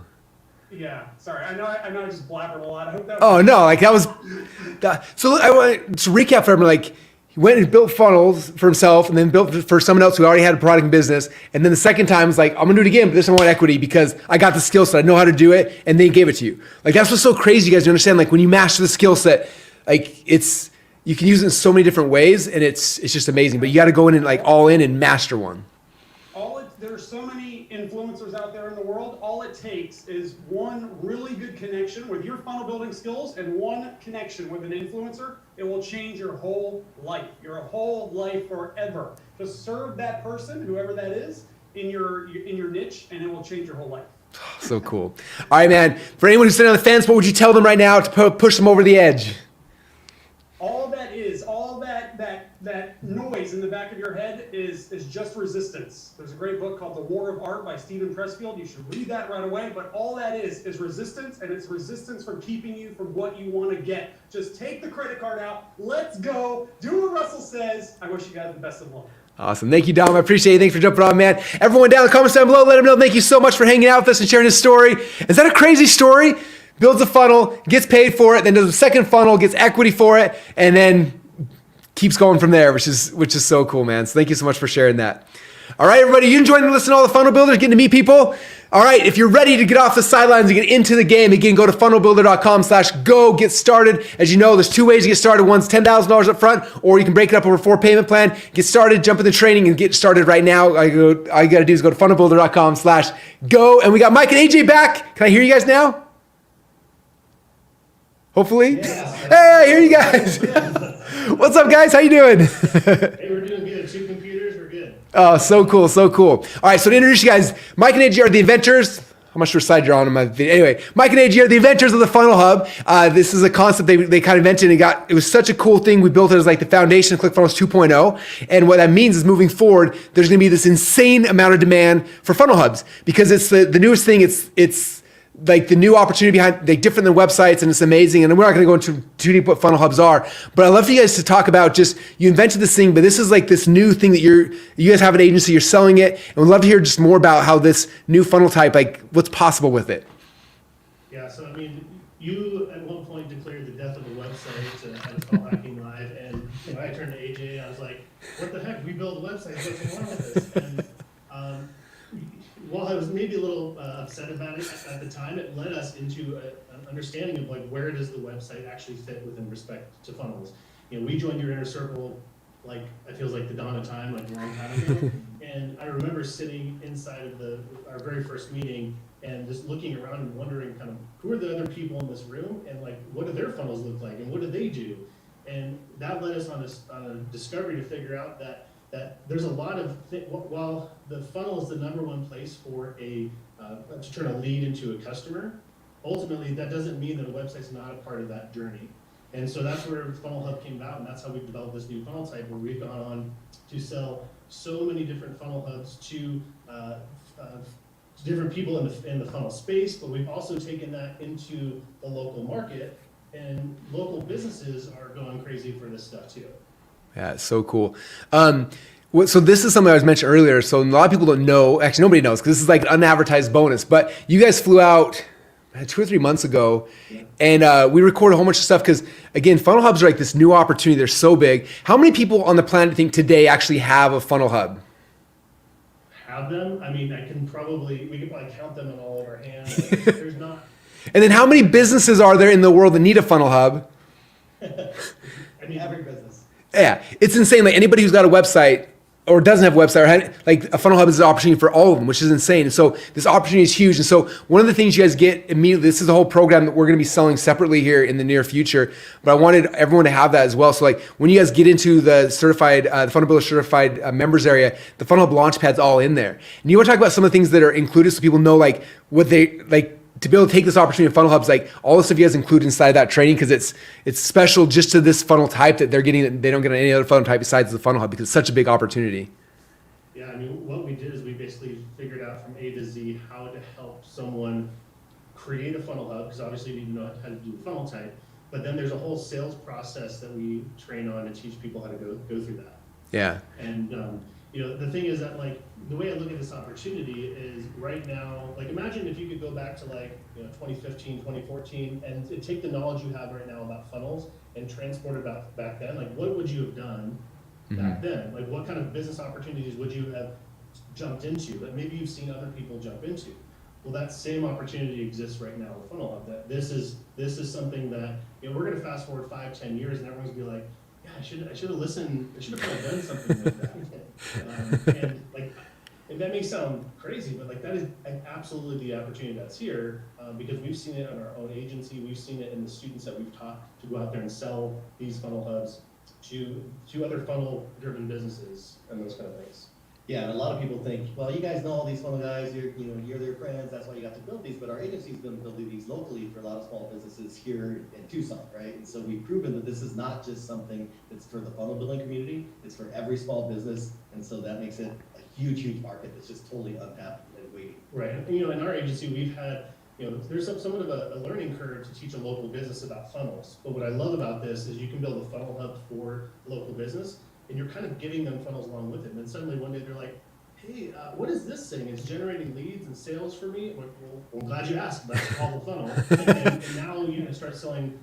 Yeah, sorry. I know I just blabbered a lot. I hope that was So I want to recap for everyone. Like, he went and built funnels for himself and then built for someone else who already had a product and business. And then the second time was like, I'm gonna do it again, but this time I want equity because I got the skill set, I know how to do it, and they gave it to you. Like, that's what's so crazy, you guys. You understand, like, when you master the skill set, like, you can use it in so many different ways, and it's just amazing. But you got to go in and like all in and master one. There's so many influencers out there in the world. All it takes is one really good connection with your funnel building skills and one connection with an influencer. It will change your whole life, your whole life forever. Just serve that person, whoever that is, in your niche, and it will change your whole life. So cool. All right, man. For anyone who's sitting on the fence, what would you tell them right now to push them over the edge? All that noise in the back of your head is just resistance. There's a great book called The War of Art by Stephen Pressfield. You should read that right away. But all that is resistance, and it's resistance from keeping you from what you want to get. Just take the credit card out. Let's go. Do what Russell says. I wish you guys the best of luck. Awesome. Thank you, Dom. I appreciate it. Thanks for jumping on, man. Everyone down in the comments down below, let him know. Thank you so much for hanging out with us and sharing his story. Is that a crazy story? Builds a funnel, gets paid for it, then does a second funnel, gets equity for it, and then keeps going from there, which is so cool, man. So thank you so much for sharing that. All right, everybody, you enjoying listening to all the funnel builders, getting to meet people? All right, if you're ready to get off the sidelines and get into the game, again, go to funnelbuilder.com/go, get started. As you know, there's 2 ways to get started. One's $10,000 up front, or you can break it up over 4 payment plan. Get started, jump in the training, and get started right now. All you gotta do is go to funnelbuilder.com/go. And we got Mike and AJ back. Can I hear you guys now? Hopefully. Yeah. Hey, I hear you guys. What's up, guys? How you doing? Hey, we're doing good. 2 computers, we're good. Oh, so cool, so cool. All right, so to introduce you guys, Mike and AJ are the inventors. I'm not sure what side you're on in my video. Anyway, Mike and AJ are the inventors of the Funnel Hub. This is a concept they kind of invented and it was such a cool thing. We built it as like the foundation of ClickFunnels 2.0. And what that means is moving forward, there's gonna be this insane amount of demand for Funnel Hubs because it's the newest thing. It's like the new opportunity behind, like different than websites, and it's amazing. And we're not gonna go into too deep what Funnel Hubs are, but I'd love for you guys to talk about just, you invented this thing, but this is like this new thing that you guys have an agency, you're selling it, and we'd love to hear just more about how this new funnel type, like what's possible with it. Yeah, so I mean, you at one point declared the death of a website as called Hacking Live, and I turned to AJ, I was like, what the heck, we build websites, what's wrong with this? And while I was maybe a little upset about it at the time, it led us into an understanding of like, where does the website actually fit within respect to funnels? We joined your inner circle, like, it feels like the dawn of time, like a long time ago. And I remember sitting inside of our very first meeting and just looking around and wondering kind of who are the other people in this room and like what do their funnels look like and what do they do? And that led us on a discovery to figure out that there's a lot of while the funnel is the number one place for to turn a lead into a customer, ultimately that doesn't mean that a website's not a part of that journey. And so that's where Funnel Hub came about, and that's how we've developed this new funnel type where we've gone on to sell so many different funnel hubs to different people in the funnel space, but we've also taken that into the local market, and local businesses are going crazy for this stuff too. Yeah, it's so cool. So this is something I was mentioned earlier. So a lot of people don't know, actually nobody knows, because this is like an unadvertised bonus, but you guys flew out 2 or 3 months ago, and we recorded a whole bunch of stuff because, again, funnel hubs are like this new opportunity. They're so big. How many people on the planet think today actually have a funnel hub? Have them? I mean, we could probably count them on all of our hands. There's not. And then how many businesses are there in the world that need a funnel hub? I mean, every business. Yeah, it's insane. Like anybody who's got a website or doesn't have a website, or like a funnel hub is an opportunity for all of them, which is insane. And so this opportunity is huge. And so one of the things you guys get immediately, this is a whole program that we're going to be selling separately here in the near future, but I wanted everyone to have that as well. So like when you guys get into the certified, the Funnel Builder certified members area, the Funnel Hub Launchpad's all in there. And you want to talk about some of the things that are included so people know like what they like, to be able to take this opportunity in Funnel Hubs, like all the stuff you guys include inside that training, because it's special just to this funnel type that they're getting, that they don't get on any other funnel type besides the Funnel Hub, because it's such a big opportunity. Yeah, I mean, what we did is we basically figured out from A to Z how to help someone create a funnel hub, because obviously you need to know how to do a funnel type, but then there's a whole sales process that we train on and teach people how to go through that. Yeah. And the thing is that like the way I look at this opportunity is right now, like imagine if you could go back to 2015, 2014 and take the knowledge you have right now about funnels and transport it back then, like what would you have done back then? Like what kind of business opportunities would you have jumped into that maybe you've seen other people jump into? Well, that same opportunity exists right now with Funnel Hub. That this is something that we're going to fast forward 5-10 years and everyone's going to be like, yeah, I should have listened. I should have kind of done something like that. And like, and that may sound crazy, but like that is absolutely the opportunity that's here because we've seen it on our own agency. We've seen it in the students that we've taught to go out there and sell these funnel hubs to other funnel-driven businesses and those kind of things. Yeah, and a lot of people think, well, you guys know all these funnel guys. You're their friends. That's why you got to build these. But our agency's been building these locally for a lot of small businesses here in Tucson, right? And so we've proven that this is not just something that's for the funnel building community. It's for every small business, and so that makes it a huge, huge market that's just totally untapped and waiting. Right. And in our agency, we've had there's somewhat of a learning curve to teach a local business about funnels. But what I love about this is you can build a funnel hub for a local business, and you're kind of giving them funnels along with it. And then suddenly one day they're like, hey, what is this thing? It's generating leads and sales for me. Well, I'm glad you asked. That's called a funnel. And now you can start selling.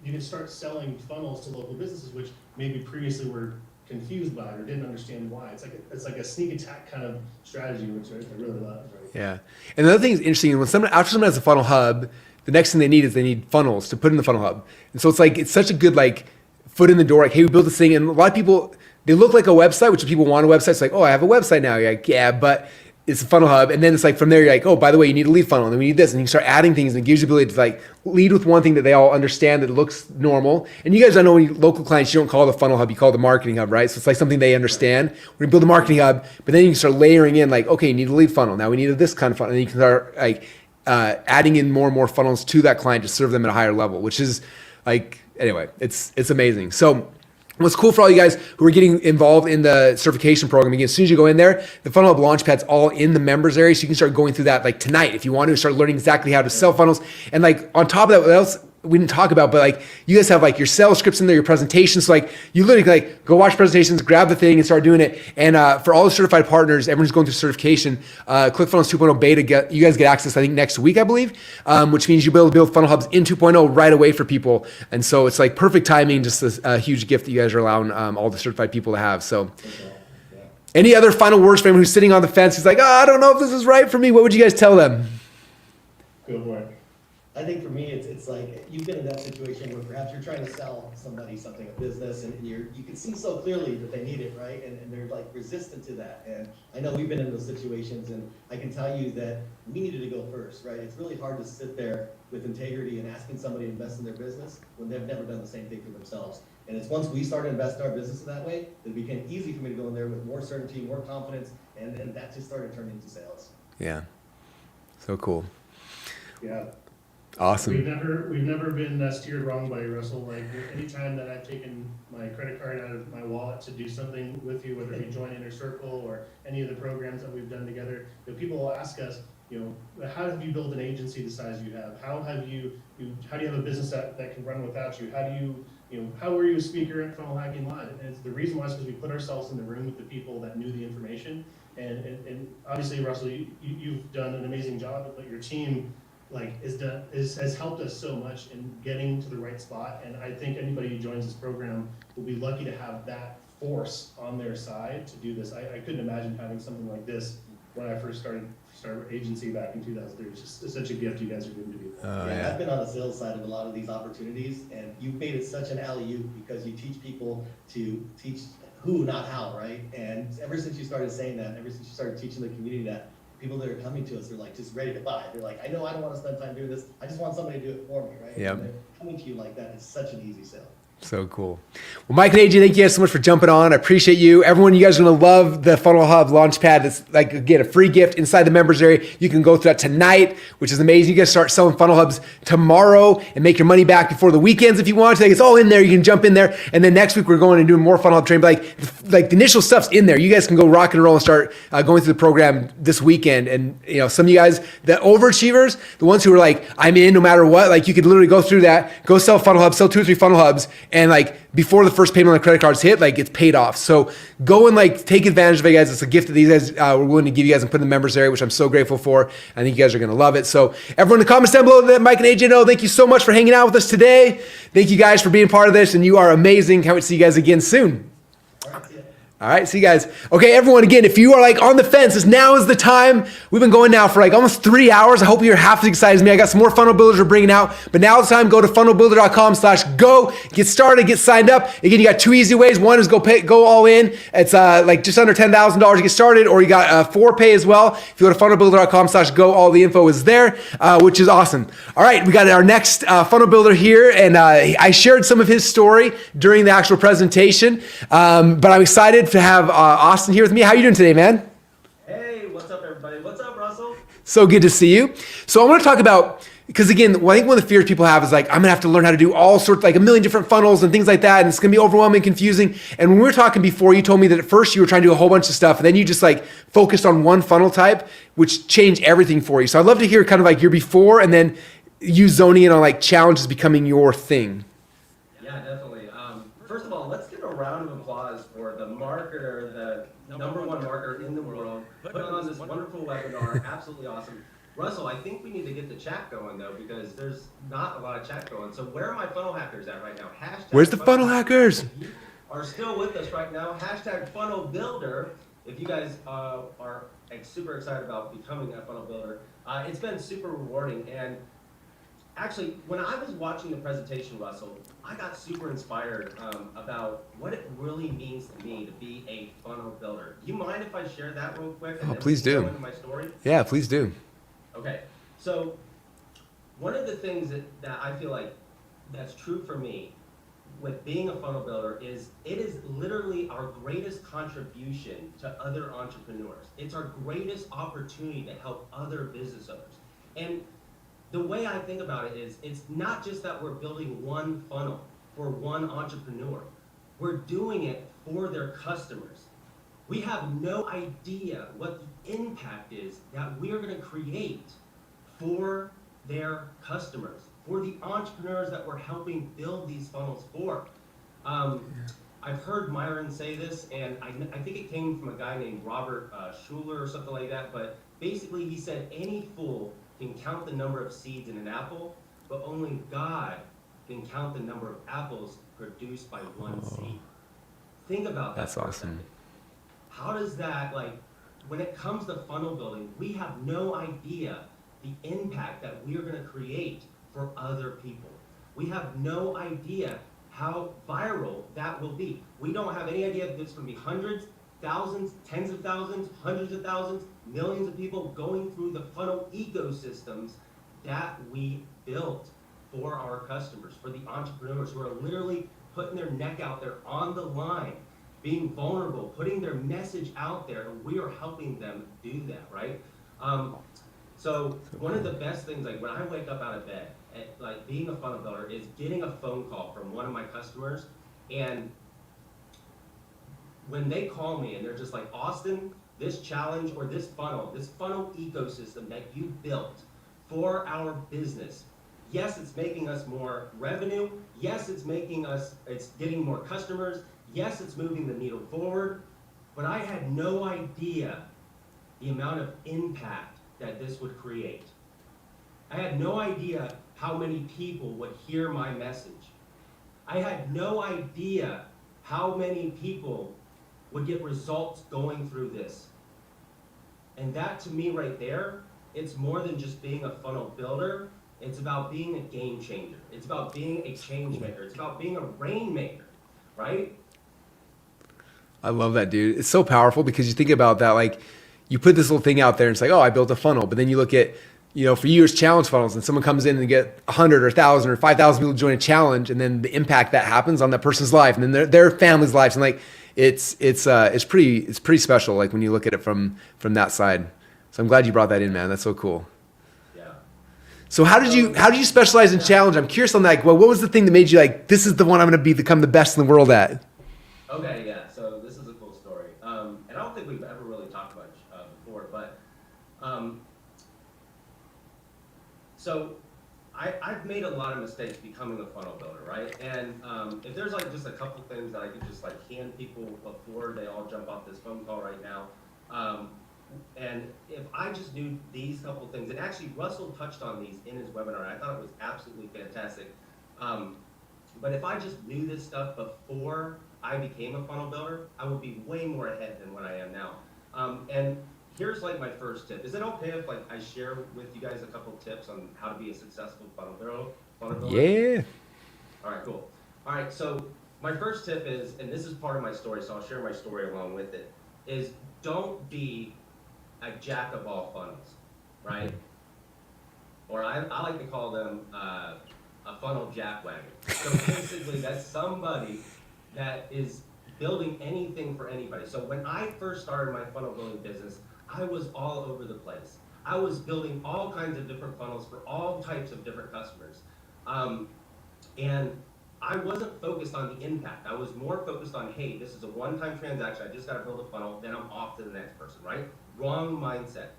You can start selling funnels to local businesses, which maybe previously were confused by it or didn't understand why. It's like a sneak attack kind of strategy, which I really love. Right? Yeah. And the other thing is interesting, after someone has a funnel hub, the next thing they need funnels to put in the funnel hub. And so it's such a good foot in the door, like, hey, we built this thing. And a lot of people, they look like a website, which people want a website. It's like, oh, I have a website now. You're like, yeah, but it's a funnel hub. And then it's like from there, you're like, oh, by the way, you need a lead funnel. And then we need this. And you start adding things, and it gives you the ability to lead with one thing that they all understand that looks normal. And you guys, I know when local clients, you don't call it a funnel hub, you call it the marketing hub, right? So it's like something they understand. We're going to build a marketing hub, but then you can start layering in okay, you need a lead funnel. Now we need this kind of funnel. And then you can start adding in more and more funnels to that client to serve them at a higher level, which is anyway, it's amazing. So what's cool for all you guys who are getting involved in the certification program, again, as soon as you go in there, the Funnel Hub Launchpad's all in the members area, so you can start going through that tonight if you want to start learning exactly how to sell funnels. And on top of that, what else we didn't talk about, but you guys have your sales scripts in there, your presentations. So you literally go watch presentations, grab the thing and start doing it. And for all the certified partners, everyone's going through certification. ClickFunnels 2.0 beta, you guys get access, I think, next week, I believe, which means you'll be able to build funnel hubs in 2.0 right away for people. And so it's perfect timing, just a huge gift that you guys are allowing all the certified people to have. So any other final words for anyone who's sitting on the fence, who's like, oh, I don't know if this is right for me, what would you guys tell them? Go for it. I think for me, it's like you've been in that situation where perhaps you're trying to sell somebody something, a business, and you can see so clearly that they need it, right? And they're like resistant to that. And I know we've been in those situations, and I can tell you that we needed to go first, right? It's really hard to sit there with integrity and asking somebody to invest in their business when they've never done the same thing for themselves. And it's once we started investing in our business in that way, that it became easy for me to go in there with more certainty, more confidence, and that just started turning into sales. Yeah. So cool. Yeah. Awesome. We've never been steered wrong by you, Russell. Like anytime that I've taken my credit card out of my wallet to do something with you, whether it be join Inner Circle or any of the programs that we've done together, people will ask us, how have you built an agency the size you have? How do you have a business that can run without you? How were you a speaker at Funnel Hacking Live? And the reason why is because we put ourselves in the room with the people that knew the information. And obviously, Russell, you've done an amazing job, but your team has helped us so much in getting to the right spot. And I think anybody who joins this program will be lucky to have that force on their side to do this. I couldn't imagine having something like this when I first started agency back in 2003. It's just such a gift you guys are giving to me. I've been on the sales side of a lot of these opportunities, and you've made it such an alley-oop because you teach people to teach who, not how, right? And ever since you started saying that, ever since you started teaching the community that, people that are coming to us are like just ready to buy. They're like, I know I don't want to spend time doing this. I just want somebody to do it for me, right? Yep. And they're coming to you like that. It's such an easy sale. So cool. Well, Mike and AJ, thank you guys so much for jumping on. I appreciate you. Everyone, you guys are going to love the Funnel Hub Launchpad. It's like, again, a free gift inside the members area. You can go through that tonight, which is amazing. You guys start selling Funnel Hubs tomorrow and make your money back before the weekends if you want to. Like, it's all in there. You can jump in there. And then next week, we're going and doing more Funnel Hub training. But like the initial stuff's in there. You guys can go rock and roll and start going through the program this weekend. And, some of you guys, the overachievers, the ones who are like, I'm in no matter what, like you could literally go through that, go sell Funnel Hubs, sell 2 or 3 Funnel Hubs, and like, before the first payment on the credit cards hit, like it's paid off. So go and like take advantage of it, guys. It's a gift that these guys were willing to give you guys and put in the members area, which I'm so grateful for. I think you guys are going to love it. So everyone in the comments down below, let Mike and AJ know. Thank you so much for hanging out with us today. Thank you guys for being part of this, and you are amazing. Can't wait to see you guys again soon. All right, see you guys. Okay, everyone, again, if you are like on the fence, now is the time. We've been going now for like almost 3 hours. I hope you're half as excited as me. I got some more funnel builders we're bringing out, but now it's time. Go to funnelbuilder.com/go. Get started, get signed up. Again, you got 2 easy ways. One is go all in. It's like just under $10,000 to get started, or you got 4 pay as well. If you go to funnelbuilder.com/go, all the info is there, which is awesome. All right, we got our next funnel builder here, and I shared some of his story during the actual presentation, but I'm excited to have Austin here with me. How are you doing today, man? Hey, what's up, everybody? What's up, Russell? So good to see you. So I want to talk about, because again, I think one of the fears people have is like, I'm going to have to learn how to do all sorts, like a million different funnels and things like that, and it's going to be overwhelming, confusing. And when we were talking before, you told me that at first you were trying to do a whole bunch of stuff, and then you just like focused on one funnel type, which changed everything for you. So I'd love to hear kind of like your before, and then you zoning in on like challenges becoming your thing. Yeah, definitely. First of all, let's give a round of applause for the marketer, the #1 marketer in the world, putting on this wonderful webinar. Absolutely awesome. Russell, I think we need to get the chat going though, because there's not a lot of chat going. So where are my funnel hackers at right now? Where's the funnel hackers? Are still with us right now. #funnel builder. If you guys are super excited about becoming a funnel builder, it's been super rewarding. And actually, when I was watching the presentation, Russell, I got super inspired about what it really means to me to be a funnel builder. Do you mind if I share that real quick? Oh, please do. Go into my story? Yeah, please do. Okay, so one of the things that I feel like that's true for me with being a funnel builder is it is literally our greatest contribution to other entrepreneurs. It's our greatest opportunity to help other business owners. And the way I think about it is, it's not just that we're building one funnel for one entrepreneur. We're doing it for their customers. We have no idea what the impact is that we're going to create for their customers, for the entrepreneurs that we're helping build these funnels for. I've heard Myron say this, and I think it came from a guy named Robert Schuller or something like that, but basically he said, any fool can count the number of seeds in an apple, but only God can count the number of apples produced by one seed. Think about that. That's awesome. How does that, like, when it comes to funnel building, we have no idea the impact that we are going to create for other people. We have no idea how viral that will be. We don't have any idea if it's going to be hundreds, thousands, tens of thousands, hundreds of thousands, millions of people going through the funnel ecosystems that we built for our customers, for the entrepreneurs who are literally putting their neck out there on the line, being vulnerable, putting their message out there, and we are helping them do that, right? So one of the best things, like when I wake up out of bed, like being a funnel builder, is getting a phone call from one of my customers, and when they call me and they're just like, Austin, this challenge or this funnel ecosystem that you built for our business, yes, it's making us more revenue. Yes, it's getting more customers. Yes, it's moving the needle forward. But I had no idea the amount of impact that this would create. I had no idea how many people would hear my message. I had no idea how many people would get results going through this. And that, to me right there, it's more than just being a funnel builder. It's about being a game changer. It's about being a change maker. It's about being a rainmaker, right? I love that, dude. It's so powerful because you think about that, like you put this little thing out there and it's like, oh, I built a funnel. But then you look at, for years, challenge funnels, and someone comes in and get 100 or 1,000 or 5,000 people join a challenge, and then the impact that happens on that person's life and then their family's lives. And like, it's pretty special. Like when you look at it from that side. So I'm glad you brought that in, man. That's so cool. So how did you specialize in challenge? I'm curious on that. Like, well, what was the thing that made you like, this is the one I'm going to become the best in the world at? Okay, yeah. So this is a cool story, and I don't think we've ever really talked much before. But so I've made a lot of mistakes becoming a funnel builder, right? And if there's like just a couple things that I could just like hand people before they all jump off this phone call right now. And if I just knew these couple things, and actually Russell touched on these in his webinar, I thought it was absolutely fantastic. But if I just knew this stuff before I became a funnel builder, I would be way more ahead than what I am now. And here's like my first tip. Is it okay if like I share with you guys a couple tips on how to be a successful funnel builder? Yeah. All right, cool. All right, so my first tip is, and this is part of my story, so I'll share my story along with it, is don't be a jack of all funnels, right? Or I like to call them a funnel jackwagon. So basically, that's somebody that is building anything for anybody. So when I first started my funnel building business, I was all over the place. I was building all kinds of different funnels for all types of different customers. And I wasn't focused on the impact. I was more focused on, hey, this is a one-time transaction. I just got to build a funnel, then I'm off to the next person, right? Wrong mindset.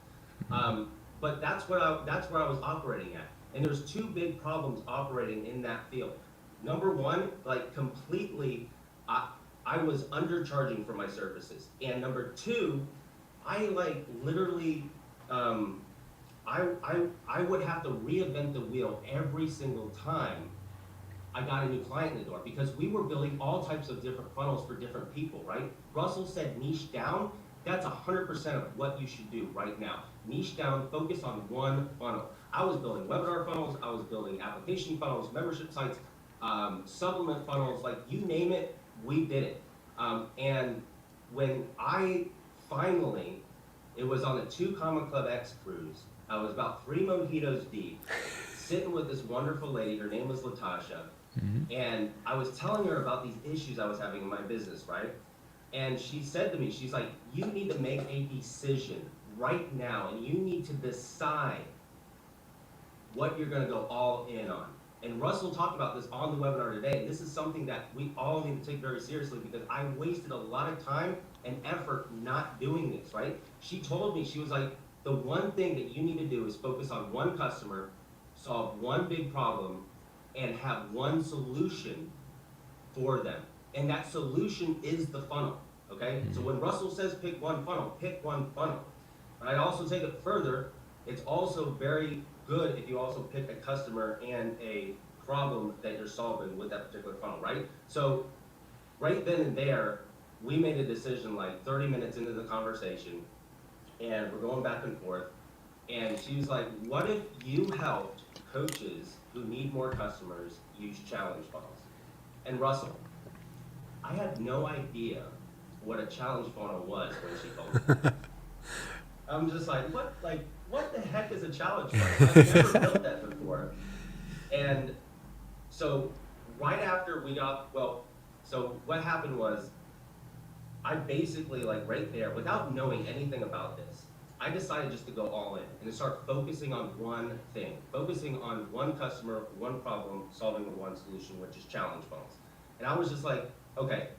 But that's where I was operating at. And there's two big problems operating in that field. Number one, like completely, I was undercharging for my services. And number two, I like literally, I would have to reinvent the wheel every single time I got a new client in the door, because we were building all types of different funnels for different people, right? Russell said niche down. That's 100% of what you should do right now. Niche down, focus on one funnel. I was building webinar funnels, I was building application funnels, membership sites, supplement funnels, like you name it, we did it. And when I finally, it was on the 2 Comma Club X cruise, I was about 3 mojitos deep, sitting with this wonderful lady, her name was Latasha, and I was telling her about these issues I was having in my business, right? And she said to me, she's like, you need to make a decision right now, and you need to decide what you're gonna go all in on. And Russell talked about this on the webinar today, and this is something that we all need to take very seriously, because I wasted a lot of time and effort not doing this, right? She told me, she was like, the one thing that you need to do is focus on one customer, solve one big problem, and have one solution for them. And that solution is the funnel, okay? So when Russell says pick one funnel, pick one funnel. And I'd also take it further, it's also very good if you also pick a customer and a problem that you're solving with that particular funnel, right? So right then and there, we made a decision like 30 minutes into the conversation, and we're going back and forth, and she was like, what if you helped coaches who need more customers use challenge funnels. And Russell, I had no idea what a challenge funnel was when she told me. I'm just like, what the heck is a challenge funnel? I've never built that before. And so right after we got, so what happened was, I basically, like right there, without knowing anything about this, I decided just to go all in and to start focusing on one thing, focusing on one customer, one problem, solving the one solution, which is challenge funnels. And I was just like, okay,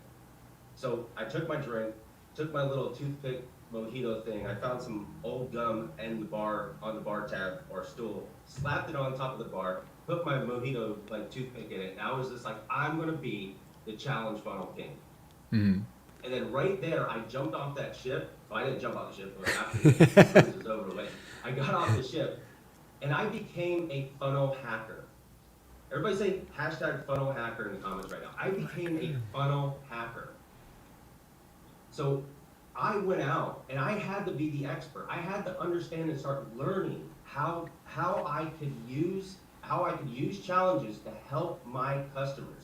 so I took my drink, took my little toothpick mojito thing, I found some old gum in the bar, on the bar tab or stool, slapped it on top of the bar, put my mojito like toothpick in it, and I was just like, I'm gonna be the challenge funnel king. Mm-hmm. And then right there, I jumped off that ship. Well, I didn't jump off the ship, but after the cruise was over with, I got off the ship, and I became a funnel hacker. Everybody say hashtag funnel hacker in the comments right now. I became a funnel hacker. So I went out, and I had to be the expert. I had to understand and start learning how I could use challenges to help my customers.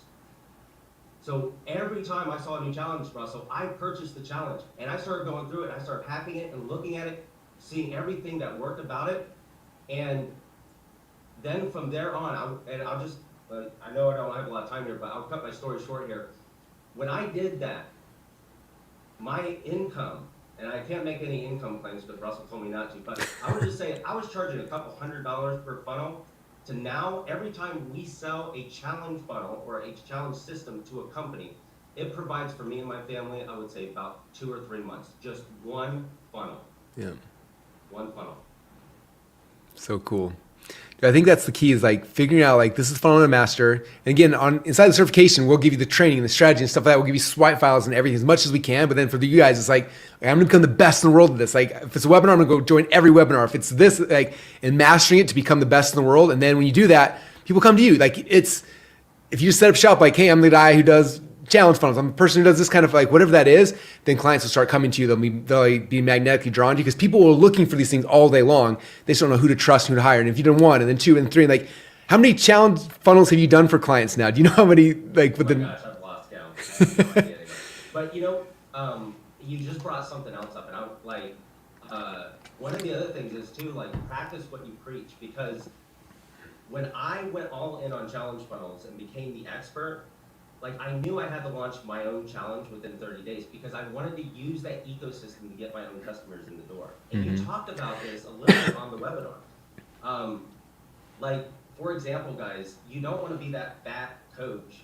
So every time I saw a new challenge, Russell, I purchased the challenge, and I started going through it. I started hacking it and looking at it, seeing everything that worked about it, and then from there on, I'll just, I know I don't have a lot of time here, but I'll cut my story short here. When I did that, my income, and I can't make any income claims because Russell told me not to, but I would just say I was charging a couple $100 per funnel. To now, every time we sell a challenge funnel or a challenge system to a company, it provides for me and my family, I would say about 2 or 3 months, just one funnel. Yeah. One funnel. So cool. I think that's the key, is like figuring out like this is funnel master. And again, on inside the certification, we'll give you the training and the strategy and stuff like that. We'll give you swipe files and everything as much as we can. But then for you guys, it's like I'm gonna become the best in the world at this. Like if it's a webinar, I'm gonna go join every webinar. If it's this, like, and mastering it to become the best in the world. And then when you do that, people come to you. Like it's, if you just set up shop like, hey, I'm the guy who does challenge funnels, I'm the person who does this kind of like whatever that is, then clients will start coming to you. They'll be magnetically drawn to you because people are looking for these things all day long. They just don't know who to trust and who to hire. And if you done 1 and then 2 and 3, like how many challenge funnels have you done for clients now? Do you know how many like with Gosh, I've lost count. I have no idea anymore. But you know, you just brought something else up, and I like one of the other things is too, like, practice what you preach, because when I went all in on challenge funnels and became the expert, like I knew I had to launch my own challenge within 30 days because I wanted to use that ecosystem to get my own customers in the door. And you talked about this a little bit on the webinar. Like, for example, guys, you don't want to be that fat coach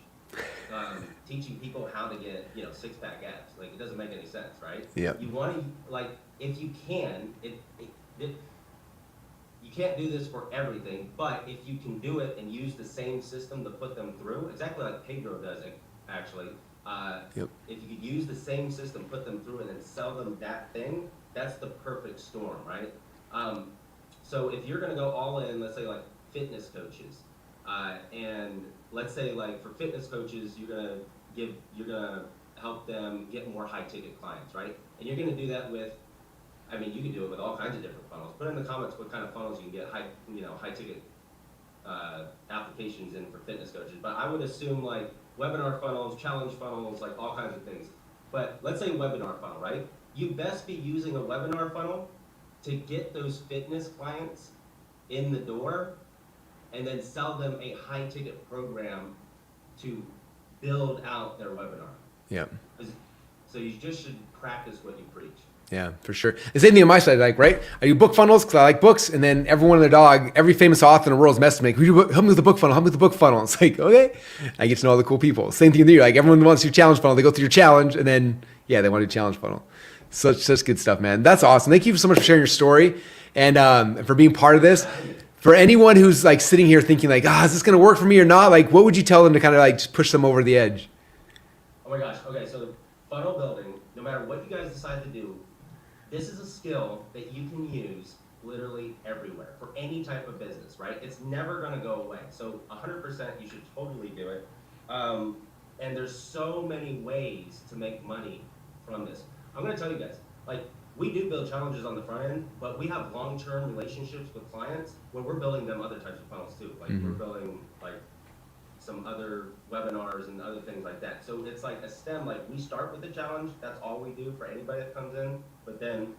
teaching people how to get, 6-pack abs. Like, it doesn't make any sense, right? Yep. You want to, like, if you can, you can't do this for everything, but if you can do it and use the same system to put them through, exactly like Pedro does it, actually. If you could use the same system, put them through, and then sell them that thing, that's the perfect storm, right? So if you're going to go all in, let's say like fitness coaches, and let's say like for fitness coaches, you're going to help them get more high ticket clients, right? And you're going to do that with, I mean, you can do it with all kinds of different funnels. Put in the comments what kind of funnels you can get high ticket applications in for fitness coaches. But I would assume like webinar funnels, challenge funnels, like all kinds of things. But let's say webinar funnel, right? You best be using a webinar funnel to get those fitness clients in the door and then sell them a high ticket program to build out their webinar. Yeah. So you just should practice what you preach. Yeah, for sure. The same thing on my side, like, right? I do book funnels because I like books, and then everyone and their dog, every famous author in the world is messaging me, help me with the book funnel, help me with the book funnel. It's like, okay. I get to know all the cool people. Same thing with you. Like, everyone wants your challenge funnel. They go through your challenge, and then, yeah, they want to do challenge funnel. Such good stuff, man. That's awesome. Thank you so much for sharing your story and for being part of this. For anyone who's like sitting here thinking like, is this going to work for me or not? Like, what would you tell them to kind of like just push them over the edge? Oh my gosh. Okay, so funnel building, no matter what you guys decide to do, this is a skill that you can use literally everywhere for any type of business, right? It's never going to go away. So 100% you should totally do it. And there's so many ways to make money from this. I'm going to tell you guys, like, we do build challenges on the front end, but we have long-term relationships with clients when we're building them other types of funnels too. Like we're building like some other webinars and other things like that. So it's like a stem, like we start with the challenge, that's all we do for anybody that comes in, but then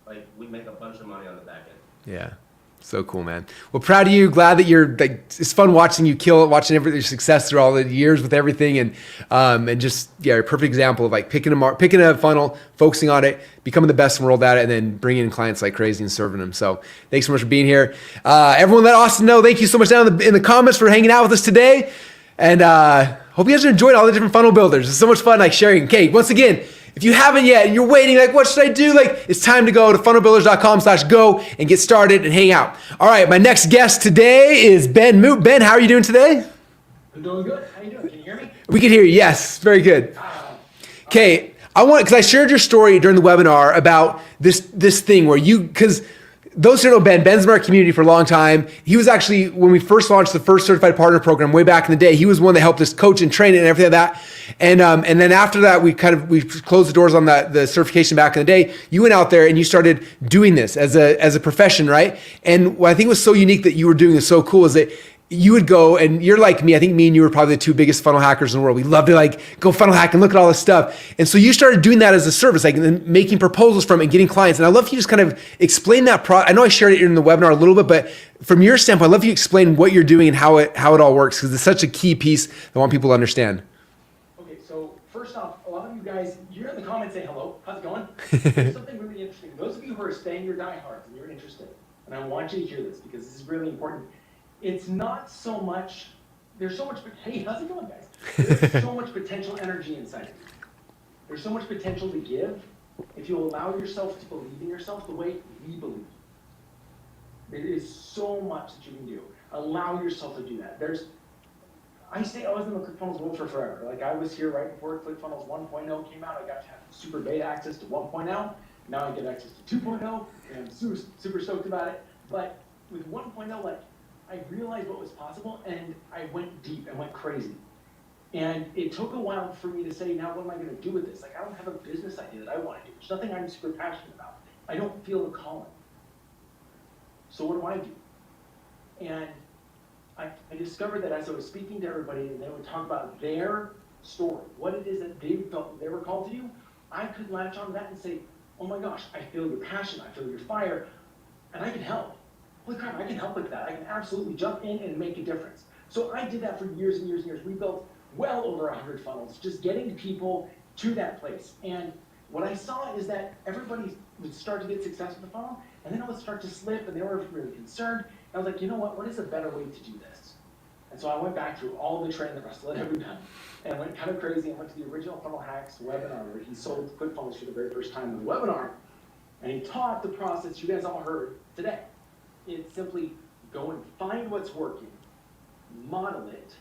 like we make a bunch of money on the back end. Yeah. So cool, man. Well, proud of you. Glad that you're like, it's fun watching you kill it, watching your success through all the years with everything. And just, yeah, a perfect example of like picking a funnel, focusing on it, becoming the best in the world at it, and then bringing in clients like crazy and serving them. So thanks so much for being here. Everyone let Austin know. Thank you so much down in the comments for hanging out with us today. And hope you guys enjoyed all the different funnel builders. It's so much fun like sharing. Okay, once again, if you haven't yet and you're waiting, like, what should I do? Like, it's time to go to funnelbuilders.com/go and get started and hang out. All right, my next guest today is Ben Moot. Ben, how are you doing today? I'm doing good. How you doing? Can you hear me? We can hear you. Yes, very good. Okay, because I shared your story during the webinar about this thing where because those who know Ben's in our community for a long time. He was actually, when we first launched the first certified partner program way back in the day, he was one that helped us coach and train it and everything like that. And then after that, we closed the doors on the certification back in the day. You went out there and you started doing this as a profession, right? And what I think was so unique that you were doing is so cool is that you would go, and you're like me, I think me and you were probably the two biggest funnel hackers in the world. We love to like go funnel hack and look at all this stuff. And so you started doing that as a service, like making proposals from it and getting clients. And I'd love if you just kind of explain that I know I shared it in the webinar a little bit, but from your standpoint, I'd love if you explain what you're doing and how it all works, because it's such a key piece that I want people to understand. Okay, so first off, a lot of you guys, you're in the comments saying hello. How's it going? There's something really interesting. Those of you who are staying your diehards and you're interested, and I want you to hear this because this is really important. It's not so much, there's so much, hey, how's it going, guys? There's so much potential energy inside of you. There's so much potential to give if you allow yourself to believe in yourself the way we believe. There is so much that you can do. Allow yourself to do that. I was in the ClickFunnels world for forever. Like I was here right before ClickFunnels 1.0 came out. I got to have super beta access to 1.0. Now I get access to 2.0, and I'm super stoked about it. But with 1.0, like, I realized what was possible, and I went deep and went crazy. And it took a while for me to say, now what am I going to do with this? Like, I don't have a business idea that I want to do. There's nothing I'm super passionate about. I don't feel the calling. So what do? And I discovered that as I was speaking to everybody, and they would talk about their story, what it is that they felt they were called to do, I could latch on to that and say, oh my gosh, I feel your passion, I feel your fire, and I can help. Holy crap, I can help with that. I can absolutely jump in and make a difference. So I did that for years and years and years. We built well over 100 funnels, just getting people to that place. And what I saw is that everybody would start to get success with the funnel, and then it would start to slip, and they were really concerned. And I was like, you know what is a better way to do this? And so I went back through all the training that Russell had ever done, and went kind of crazy and went to the original Funnel Hacks webinar where he sold ClickFunnels for the very first time in the webinar, and he taught the process you guys all heard today. It's simply go and find what's working, model it,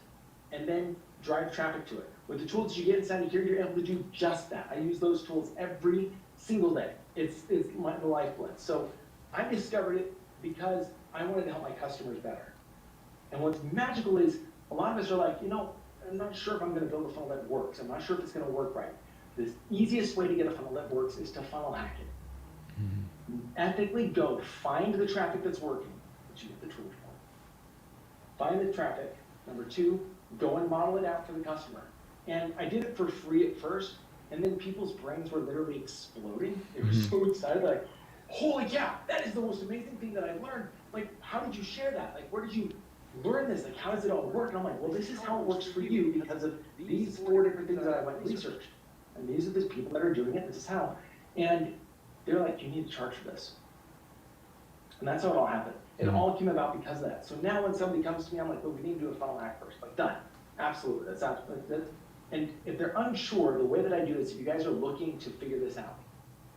and then drive traffic to it. With the tools you get inside of here, you're able to do just that. I use those tools every single day. It's the lifeblood. So I discovered it because I wanted to help my customers better. And what's magical is a lot of us are like, I'm not sure if I'm going to build a funnel that works. I'm not sure if it's going to work right. The easiest way to get a funnel that works is to funnel hack it. Ethically go find the traffic that's working, which you get the tool for. Find the traffic. Number 2, go and model it out for the customer. And I did it for free at first, and then people's brains were literally exploding. They were so excited, like, holy cow, that is the most amazing thing that I learned. Like, how did you share that? Like, where did you learn this? Like, how does it all work? And I'm like, well, this is how it works for you because of these 4 different things that I went and researched. And these are the people that are doing it. This is how. And they're like, you need to charge for this. And that's how it all happened. It all came about because of that. So now when somebody comes to me, I'm like, well, we need to do a funnel hack first. Like, done. Absolutely. That's absolutely. And if they're unsure, the way that I do this, if you guys are looking to figure this out,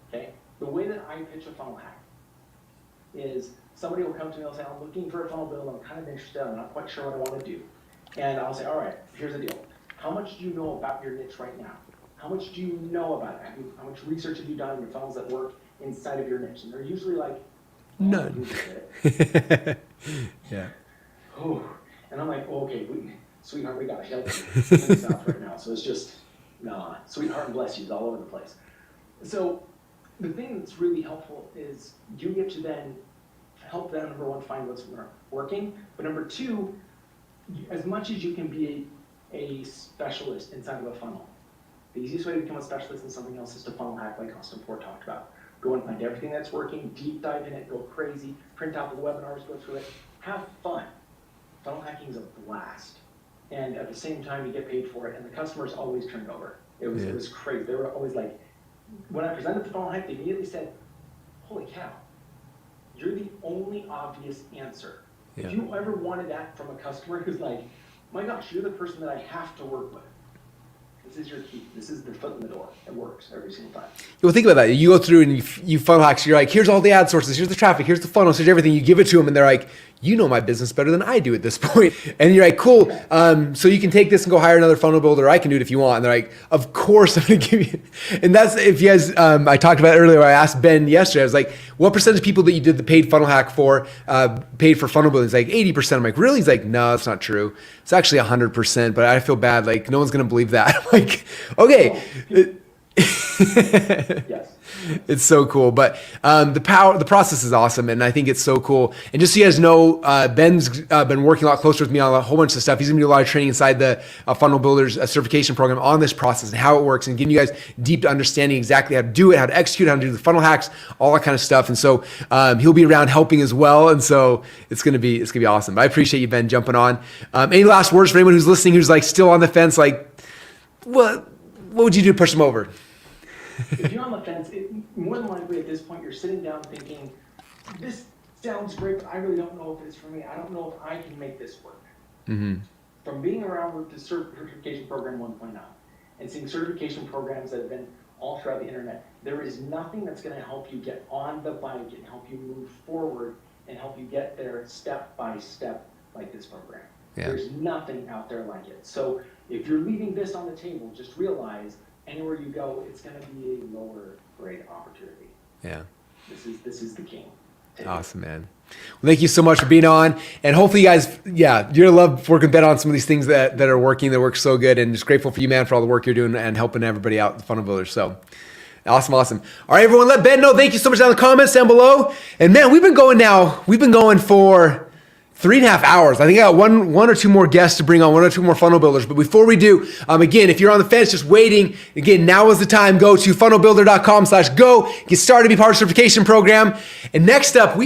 okay, the way that I pitch a funnel hack is somebody will come to me and say, I'm looking for a funnel build. I'm kind of interested. I'm not quite sure what I want to do. And I'll say, all right, here's the deal. How much do you know about your niche right now? How much do you know about it? How much research have you done in your funnels that work inside of your niche? And they're usually like, none. Yeah. Oh. And I'm like, well, okay, sweetheart, we got a hill in the south right now. So it's just, nah, sweetheart and bless you, it's all over the place. So the thing that's really helpful is you get to then help them, number one, find what's working, but number two, as much as you can be a specialist inside of a funnel, the easiest way to become a specialist in something else is to funnel hack, like Austin Ford talked about. Go and find everything that's working, deep dive in it, go crazy, print out the webinars, go through it, have fun. Funnel hacking is a blast. And at the same time, you get paid for it, and the customers always turned over. It was crazy. They were always like, when I presented the funnel hack, they immediately said, holy cow, you're the only obvious answer. Yeah. If you ever wanted that from a customer who's like, my gosh, you're the person that I have to work with. This is your key. This is the foot in the door. It works every single time. Well, think about that. You go through and you funnel hack. So you're like, here's all the ad sources, here's the traffic, here's the funnels, here's everything. You give it to them, and they're like, you know my business better than I do at this point. And you're like, cool. So you can take this and go hire another funnel builder. I can do it if you want. And they're like, of course I'm going to give you. And that's, if you guys, I talked about it earlier. I asked Ben yesterday. I was like, what percentage of people that you did the paid funnel hack for, paid for funnel building? He's like 80%. I'm like, really? He's like, no, that's not true. It's actually 100%. But I feel bad. Like, no one's going to believe that. I'm like, okay. Yes. It's so cool, but the process is awesome, and I think it's so cool. And just so you guys know, Ben's been working a lot closer with me on a whole bunch of stuff. He's gonna do a lot of training inside the Funnel Builders certification program on this process and how it works, and giving you guys deep understanding exactly how to do it, how to execute, how to do the funnel hacks, all that kind of stuff. And so he'll be around helping as well. And so it's gonna be awesome. But I appreciate you, Ben, jumping on. Any last words for anyone who's listening, who's like still on the fence? Like, what would you do to push them over? If you're on the fence, more than likely at this point, you're sitting down thinking, this sounds great, but I really don't know if it's for me. I don't know if I can make this work. Mm-hmm. From being around with the certification program 1.0 and seeing certification programs that have been all throughout the internet, there is nothing that's going to help you get on the bike and help you move forward and help you get there step by step like this program. Yeah. There's nothing out there like it. So if you're leaving this on the table, just realize anywhere you go, it's going to be a lower grade opportunity. Yeah. This is the king. Awesome, man. Well, thank you so much for being on. And hopefully you guys, you're going to love working with Ben on some of these things that are working, that work so good. And just grateful for you, man, for all the work you're doing and helping everybody out, the Funnel Builders. So awesome. All right, everyone, let Ben know. Thank you so much down in the comments down below. And man, we've been going for 3.5 hours. I think I got one or two more guests to bring on, one or two more funnel builders. But before we do, again, if you're on the fence, just waiting, again, now is the time. Go to funnelbuilder.com/go. Get started, be part of the certification program. And next up,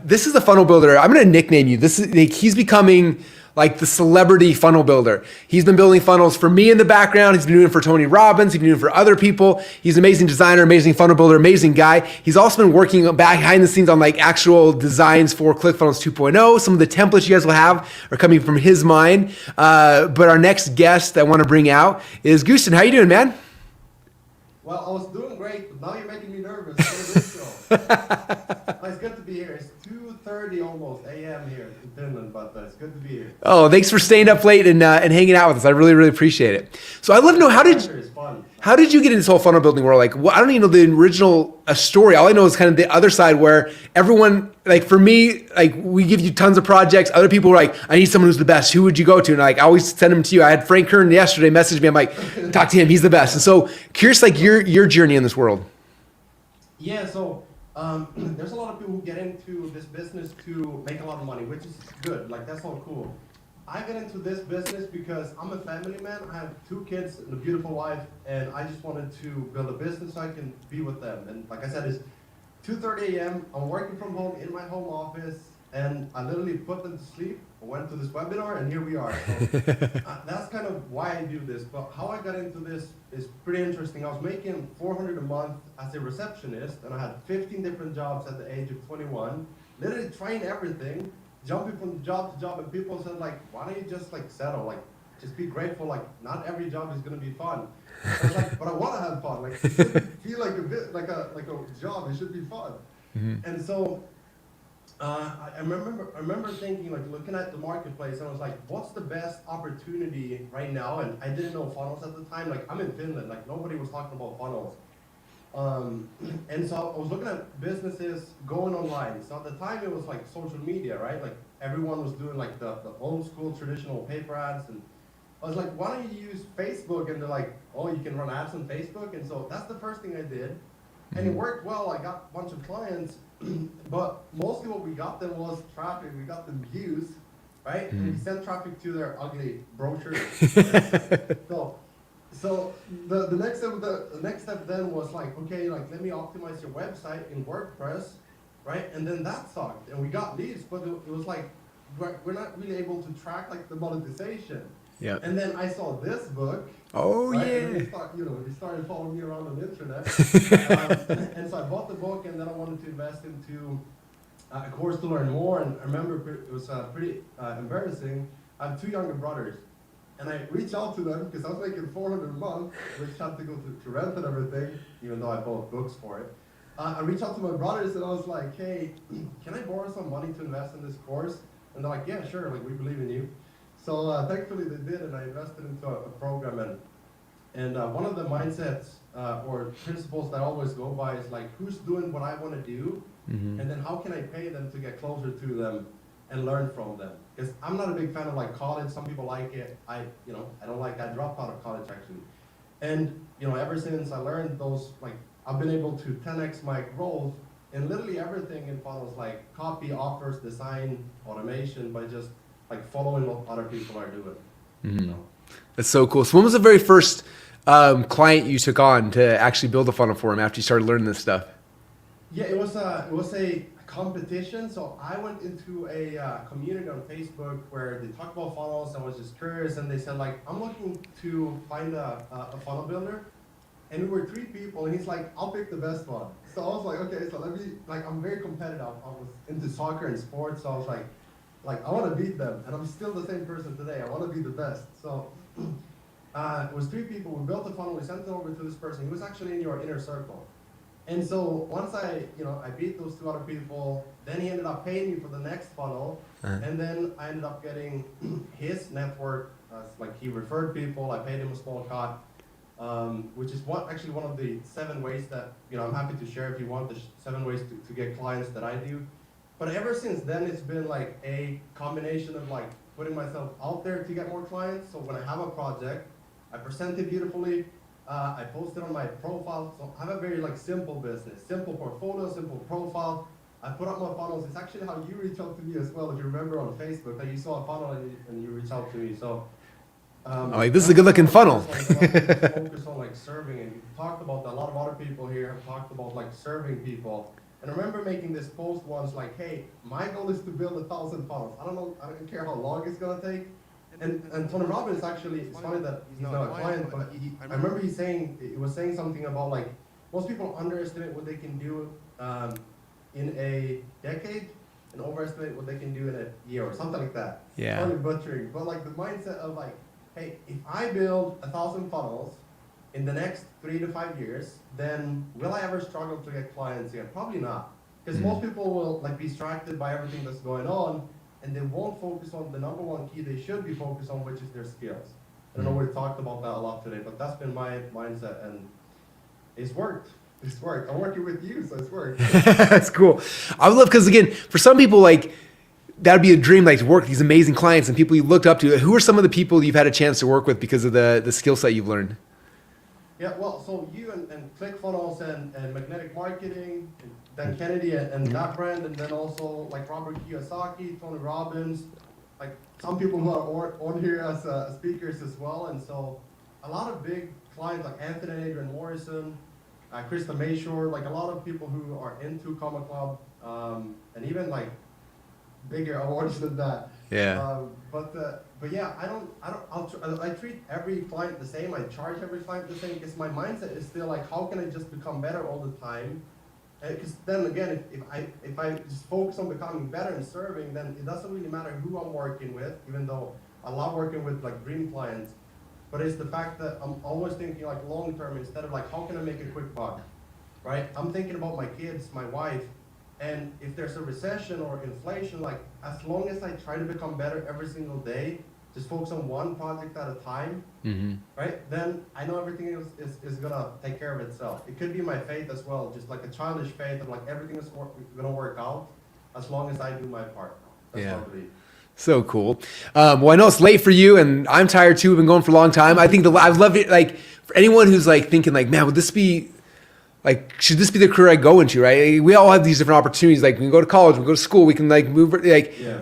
this is the funnel builder. I'm going to nickname you. He's becoming like the celebrity funnel builder. He's been building funnels for me in the background. He's been doing it for Tony Robbins. He's been doing it for other people. He's an amazing designer, amazing funnel builder, amazing guy. He's also been working behind the scenes on like actual designs for ClickFunnels 2.0. Some of the templates you guys will have are coming from his mind. But our next guest I want to bring out is Gusten. How you doing, man? Well, I was doing great, but now you're making me nervous. It's good to be here. It's 2:30 almost a.m. here in Finland, but it's good to be here. Oh, thanks for staying up late and hanging out with us. I really, really appreciate it. So I'd love to know, how did you get into this whole funnel building world? Like, I don't even know the original story. All I know is kind of the other side where everyone, like for me, like we give you tons of projects. Other people were like, I need someone who's the best. Who would you go to? And like, I always send them to you. I had Frank Kern yesterday message me. I'm like, talk to him. He's the best. And so curious, like your journey in this world. Yeah, so there's a lot of people who get into this business to make a lot of money, which is good. Like, that's all cool. I got into this business because I'm a family man. I have 2 kids and a beautiful wife, and I just wanted to build a business so I can be with them. And like I said, it's 2:30 a.m. I'm working from home in my home office, and I literally put them to sleep. I went to this webinar, and here we are. So, that's kind of why I do this. But how I got into this is pretty interesting. I was making $400 a month as a receptionist, and I had 15 different jobs at the age of 21. Literally trying everything, jumping from job to job, and people said like, why don't you just like settle, like just be grateful, like not every job is gonna be fun. I was like, but I want to have fun, like it should feel like a bit like a job, it should be fun. Mm-hmm. And so I remember thinking, like looking at the marketplace, and I was like, what's the best opportunity right now? And I didn't know funnels at the time. Like, I'm in Finland, like nobody was talking about funnels. And so I was looking at businesses going online. So at the time it was like social media, right? Like everyone was doing like the old school traditional paper ads. And I was like, why don't you use Facebook? And they're like, oh, you can run ads on Facebook. And so that's the first thing I did. And it worked well. I got a bunch of clients, but mostly what we got them was traffic. We got them views, right? And we sent traffic to their ugly brochures. So the next step then was like, okay, like let me optimize your website in WordPress, right? And then that sucked, and we got leads, but it was like we're not really able to track like the monetization. Yeah. And then I saw this book. Oh, right? yeah. And then he started following me around on the internet. And so I bought the book, and then I wanted to invest into a course to learn more. And I remember it was pretty embarrassing. I have 2 younger brothers. And I reached out to them because I was making $400 a month, which had to go to rent and everything, even though I bought books for it. I reached out to my brothers and I was like, hey, can I borrow some money to invest in this course? And they're like, yeah, sure, like we believe in you. So thankfully they did, and I invested into a program. And one of the mindsets or principles that I always go by is like, who's doing what I want to do? And then how can I pay them to get closer to them and learn from them? Because I'm not a big fan of like college. Some people like it. I don't like. I dropped out of college actually. And ever since I learned those, like I've been able to 10x my growth in literally everything in funnels, like copy, offers, design, automation, by just like following what other people are doing. That's so cool. So when was the very first client you took on to actually build a funnel for him after you started learning this stuff? Yeah, it was a competition. So I went into a community on Facebook where they talked about funnels. I was just curious, and they said like, I'm looking to find a funnel builder. And we were 3 people, and he's like, I'll pick the best one. So I was like, okay, so let me, like, I'm very competitive. I was into soccer and sports, so I was like I want to beat them. And I'm still the same person today. I want to be the best. So it was 3 people. We built a funnel. We sent it over to this person. He was actually in your inner circle. And so once I beat those 2 other people, then he ended up paying me for the next funnel. And then I ended up getting his network. Like he referred people. I paid him a small cut. Which is actually one of the 7 ways that, I'm happy to share if you want, the 7 ways to get clients that I do. But ever since then, it's been like a combination of like putting myself out there to get more clients. So when I have a project, I present it beautifully, I post it on my profile. So I have a very like simple business, simple portfolio, simple profile. I put up my funnels. It's actually how you reach out to me as well. If you remember on Facebook that you saw a funnel and you reached out to me. So like this is a good looking funnel. Focus on like serving, and you talked about that. A lot of other people here have talked about like serving people. And I remember making this post once like, hey, my goal is to build 1,000 funnels. I don't care how long it's gonna take. And Tony Robbins actually, it's funny that he's not a client, but I remember he was saying something about like most people underestimate what they can do in a decade and overestimate what they can do in a year or something like that. Yeah. Totally butchering, but like the mindset of like, hey, if I build 1,000 funnels in the next 3 to 5 years, then will I ever struggle to get clients again? Probably not. Because most people will like be distracted by everything that's going on, and they won't focus on the number 1 key they should be focused on, which is their skills. I know we talked about that a lot today, but that's been my mindset, and it's worked. It's worked. I'm working with you, so it's worked. That's cool. I would love, because again, for some people, like, that'd be a dream, like to work with these amazing clients and people you looked up to. Who are some of the people you've had a chance to work with because of the skill set you've learned? Yeah, well, so you and ClickFunnels and Magnetic Marketing, and Dan Kennedy and that brand, and then also like Robert Kiyosaki, Tony Robbins, like some people who are on here as speakers as well. And so a lot of big clients like Anthony and Adrian Morrison, Krista Mayshore, like a lot of people who are into Comma Club, and even like bigger awards than that. Yeah. But yeah, I treat every client the same. I charge every client the same because my mindset is still like, how can I just become better all the time? Because then again, if I just focus on becoming better and serving, then it doesn't really matter who I'm working with, even though I love working with like dream clients. But it's the fact that I'm always thinking like long term instead of like, how can I make a quick buck, right? I'm thinking about my kids, my wife, and if there's a recession or inflation, like as long as I try to become better every single day, just focus on one project at a time, right? Then I know everything else is gonna take care of itself. It could be my faith as well, just like a childish faith of like everything is gonna work out as long as I do my part. That's what I believe. So cool. Well, I know it's late for you, and I'm tired too. We've been going for a long time. I think I've loved it. Like for anyone who's like thinking like, man, would this be like, should this be the career I go into, right? We all have these different opportunities. Like, we can go to college, we can go to school, we can like move,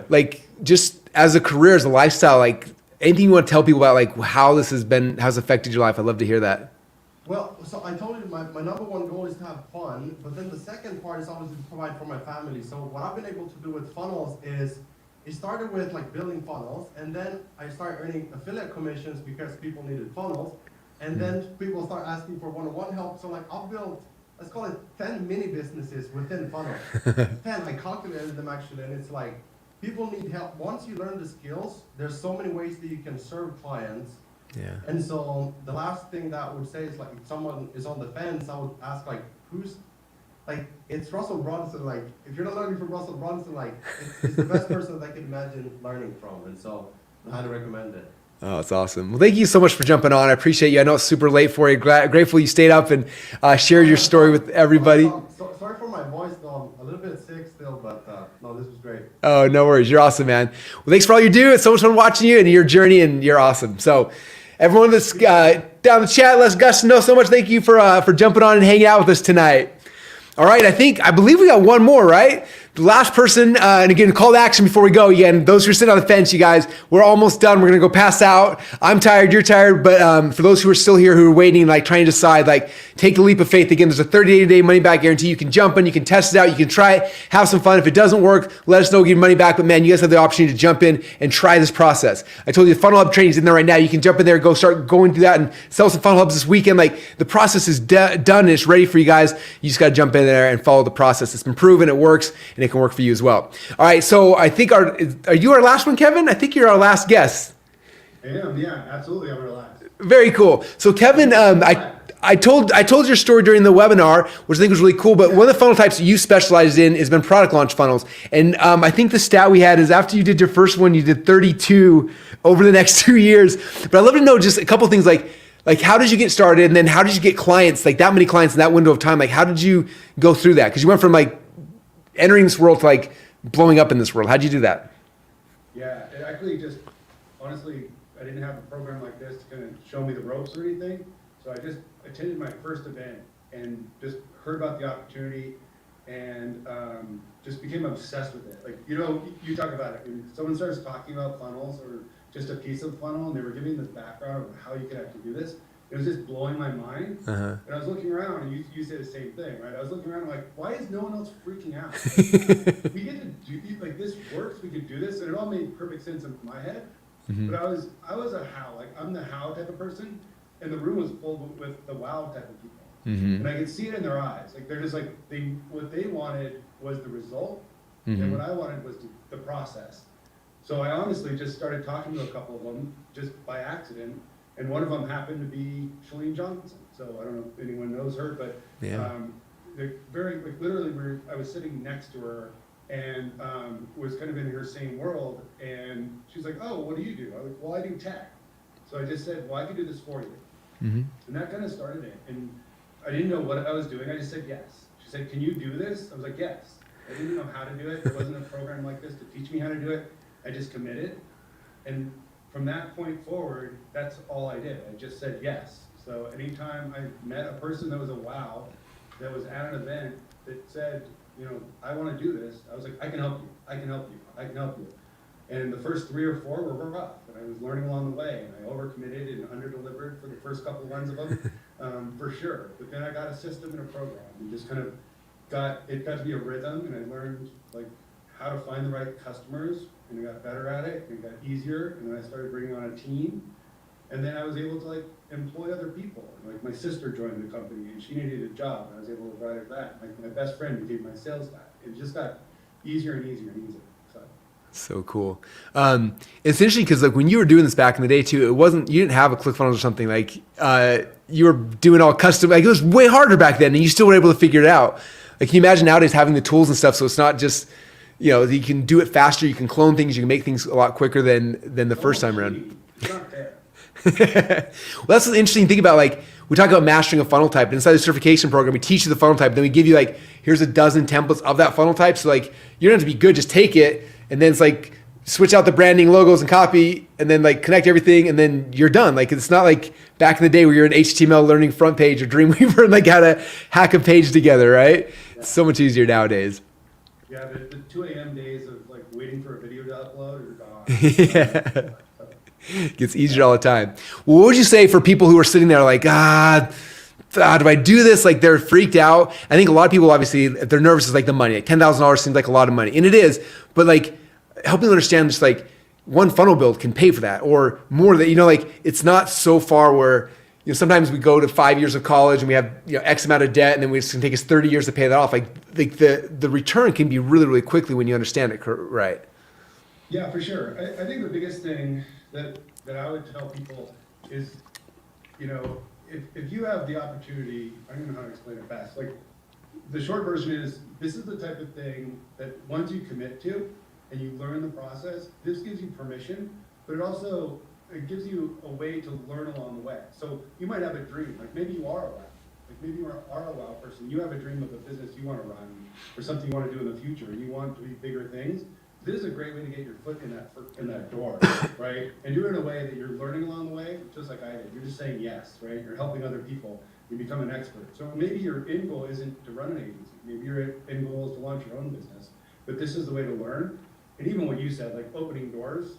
like just as a career, as a lifestyle, like anything you want to tell people about like how this has affected your life. I'd love to hear that. Well, so I told you my number one goal is to have fun, but then the second part is obviously to provide for my family. So what I've been able to do with funnels is, it started with like building funnels, and then I started earning affiliate commissions because people needed funnels, and then people start asking for one-on-one help. So like I've built, let's call it 10 mini businesses within funnels. 10, I calculated them actually, and it's like, people need help. Once you learn the skills, there's so many ways that you can serve clients. Yeah. And so the last thing that I would say is like, if someone is on the fence, I would ask like, it's Russell Brunson. Like, if you're not learning from Russell Brunson, like, it's the best person that I can imagine learning from. And so I highly recommend it. Oh, that's awesome. Well, thank you so much for jumping on. I appreciate you. I know it's super late for you. Grateful you stayed up and shared your story with everybody. Sorry for my voice, though. I'm a little bit sick still, but no, this was great. Oh, no worries. You're awesome, man. Well, thanks for all you do. It's so much fun watching you and your journey, and you're awesome. So everyone that's down in the chat, let Gus know so much. Thank you for jumping on and hanging out with us tonight. All right, I believe we got one more, right? The last person, and again, call to action before we go. Again, those who are sitting on the fence, you guys, we're almost done. We're gonna go pass out. I'm tired, you're tired, but for those who are still here, who are waiting, like trying to decide, like take the leap of faith. Again, there's a 30-day money back guarantee. You can jump in, you can test it out, you can try it, have some fun. If it doesn't work, let us know, give your money back. But man, you guys have the opportunity to jump in and try this process. I told you the Funnel Hub training is in there right now. You can jump in there, start going through that and sell some Funnel Hubs this weekend. Like the process is done and it's ready for you guys. You just gotta jump in there and follow the process. It's been proven, it works, and it can work for you as well. All right, so I think are you our last one, Kevin? I think you're our last guest. I am, yeah, absolutely. I'm our last. Very cool. So Kevin, I told your story during the webinar, which I think was really cool. But one of the funnel types that you specialized in has been product launch funnels. And I think the stat we had is after you did your first one, you did 32 over the next 2 years. But I'd love to know just a couple of things like how did you get started, and then how did you get clients, like that many clients in that window of time? Like how did you go through that? Because you went from like entering this world to like blowing up in this world. How'd you do that? Yeah, it actually just, honestly, I didn't have a program like this to kind of show me the ropes or anything. So I just attended my first event and just heard about the opportunity and just became obsessed with it. Like, you know, you talk about it. When someone starts talking about funnels or just a piece of funnel and they were giving the background of how you could actually do this, it was just blowing my mind. And I was looking around, and you say the same thing, right? I was looking around, and like, why is no one else freaking out? We get to do, like, this works, we could do this, and it all made perfect sense in my head. But I was a how, like, I'm the how type of person, and the room was full with the wow type of people. And I could see it in their eyes. Like, they're just like, what they wanted was the result, and what I wanted was the process. So I honestly just started talking to a couple of them just by accident. And one of them happened to be Chalene Johnson. So I don't know if anyone knows her, but literally, I was sitting next to her and was kind of in her same world. And she's like, "Oh, what do you do?" I was like, "Well, I do tech." So I just said, "Well, I can do this for you." And that kind of started it. And I didn't know what I was doing. I just said yes. She said, "Can you do this?" I was like, "Yes." I didn't know how to do it. There wasn't a program like this to teach me how to do it. I just committed. And from that point forward, that's all I did. I just said yes. So anytime I met a person that was a wow, that was at an event that said, you know, I want to do this, I was like, I can help you, I can help you, I can help you. And the first 3 or 4 were rough, and I was learning along the way, and I overcommitted and underdelivered for the first couple of runs of them, for sure. But then I got a system and a program, and just kind of got to be a rhythm, and I learned like how to find the right customers, and I got better at it, and it got easier, and then I started bringing on a team, and then I was able to like employ other people. Like my sister joined the company, and she needed a job, and I was able to provide her that. Like my best friend became my sales guy. It just got easier and easier and easier. So cool. It's interesting because like when you were doing this back in the day too, you didn't have a ClickFunnels or something. Like you were doing all custom. Like it was way harder back then, and you still were able to figure it out. Like can you imagine nowadays having the tools and stuff, so it's not just, you know, you can do it faster, you can clone things, you can make things a lot quicker than the first time around. Well, that's the interesting thing about, like, we talk about mastering a funnel type. Inside the certification program, we teach you the funnel type. Then we give you like, here's a dozen templates of that funnel type. So like, you don't have to be good, just take it. And then it's like switch out the branding, logos, and copy, and then like connect everything, and then you're done. Like it's not like back in the day where you're in HTML learning front page or Dreamweaver and like how to hack a page together, right? Yeah. It's so much easier nowadays. Yeah, the 2 a.m. days of like waiting for a video to upload are gone. Yeah. Gets easier all the time. Well, what would you say for people who are sitting there like, do I do this? Like they're freaked out. I think a lot of people, obviously, if they're nervous, is like the money. Like $10,000 seems like a lot of money, and it is. But like helping them understand, just like one funnel build can pay for that, or more. That like it's not so far where sometimes we go to 5 years of college and we have X amount of debt, and then it's going to take us 30 years to pay that off. Like the return can be really, really quickly when you understand it right. Yeah, for sure. I think the biggest thing that I would tell people is, if you have the opportunity, I don't know how to explain it best. Like the short version is, this is the type of thing that once you commit to and you learn the process, this gives you permission, but it gives you a way to learn along the way. So you might have a dream, like maybe you are a WOW. Like maybe you are a WOW person. You have a dream of a business you want to run or something you want to do in the future, and you want to be bigger things. This is a great way to get your foot in that door, right? And do it in a way that you're learning along the way, just like I did. You're just saying yes, right? You're helping other people. You become an expert. So maybe your end goal isn't to run an agency. Maybe your end goal is to launch your own business. But this is the way to learn. And even what you said, like opening doors,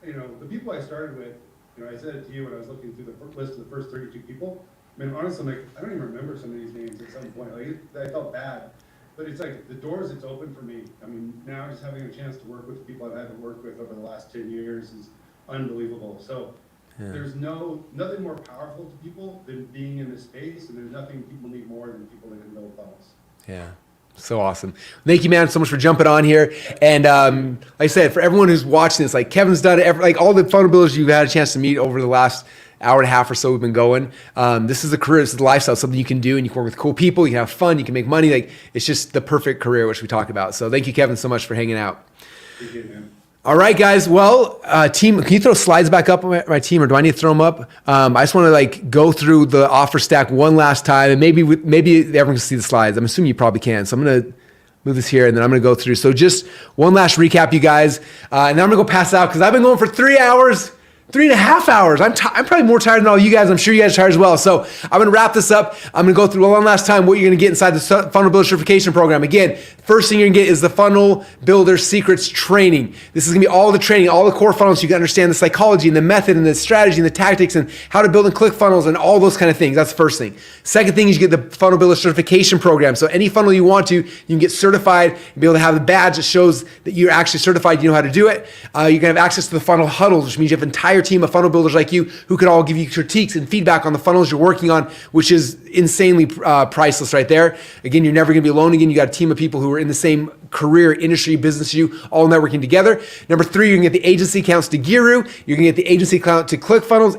the people I started with, I said it to you when I was looking through the list of the first 32 people. I mean, honestly, I'm like, I don't even remember some of these names at some point. Like, I felt bad. But it's like the doors it's open for me. I mean, now just having a chance to work with people I've had to work with over the last 10 years is unbelievable. So there's nothing more powerful to people than being in this space, and there's nothing people need more than people that can build funnels. Yeah. So awesome. Thank you, man, so much for jumping on here. And like I said, for everyone who's watching this, like Kevin's done it, like all the funnel builders you've had a chance to meet over the last hour and a half or so we've been going. This is a career, this is a lifestyle, something you can do, and you can work with cool people, you can have fun, you can make money. Like it's just the perfect career, which we talk about. So thank you, Kevin, so much for hanging out. Appreciate it, man. All right, guys. Well, team, can you throw slides back up on my team, or do I need to throw them up? I just want to go through the offer stack one last time, and maybe everyone can see the slides. I'm assuming you probably can. So I'm going to move this here, and then I'm going to go through. So just one last recap, you guys, and then I'm going to go pass out because I've been going for 3 hours. 3.5 hours. I'm probably more tired than all you guys. I'm sure you guys are tired as well. So I'm going to wrap this up. I'm going to go through one last time what you're going to get inside the Funnel Builder Certification Program. Again, first thing you're going to get is the Funnel Builder Secrets Training. This is going to be all the training, all the core funnels. You can understand the psychology and the method and the strategy and the tactics and how to build and click funnels and all those kind of things. That's the first thing. Second thing is you get the Funnel Builder Certification Program. So any funnel you want to, you can get certified and be able to have the badge that shows that you're actually certified, you know how to do it. You can have access to the funnel huddles, which means you have an entire team of funnel builders like you who could all give you critiques and feedback on the funnels you're working on, which is insanely priceless right there. Again, you're never going to be alone again. You got a team of people who are in the same career, industry, business as you, all networking together. Number 3, you're going to get the agency accounts to Giru. You're going to get the agency account to ClickFunnels,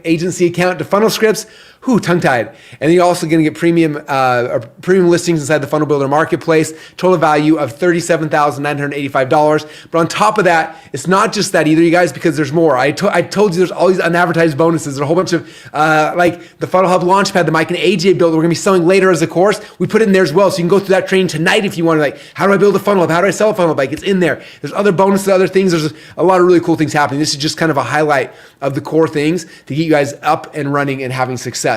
agency account to Funnel Scripts. Tongue-tied. And then you're also going to get premium listings inside the Funnel Builder Marketplace, total value of $37,985. But on top of that, it's not just that either, you guys, because there's more. I told you there's all these unadvertised bonuses. There's a whole bunch of, like the Funnel Hub Launchpad that Mike and AJ built, we're going to be selling later as a course. We put it in there as well. So you can go through that training tonight if you want to, like, how do I build a funnel hub? How do I sell a funnel hub? Like, it's in there. There's other bonuses, other things. There's a lot of really cool things happening. This is just kind of a highlight of the core things to get you guys up and running and having success.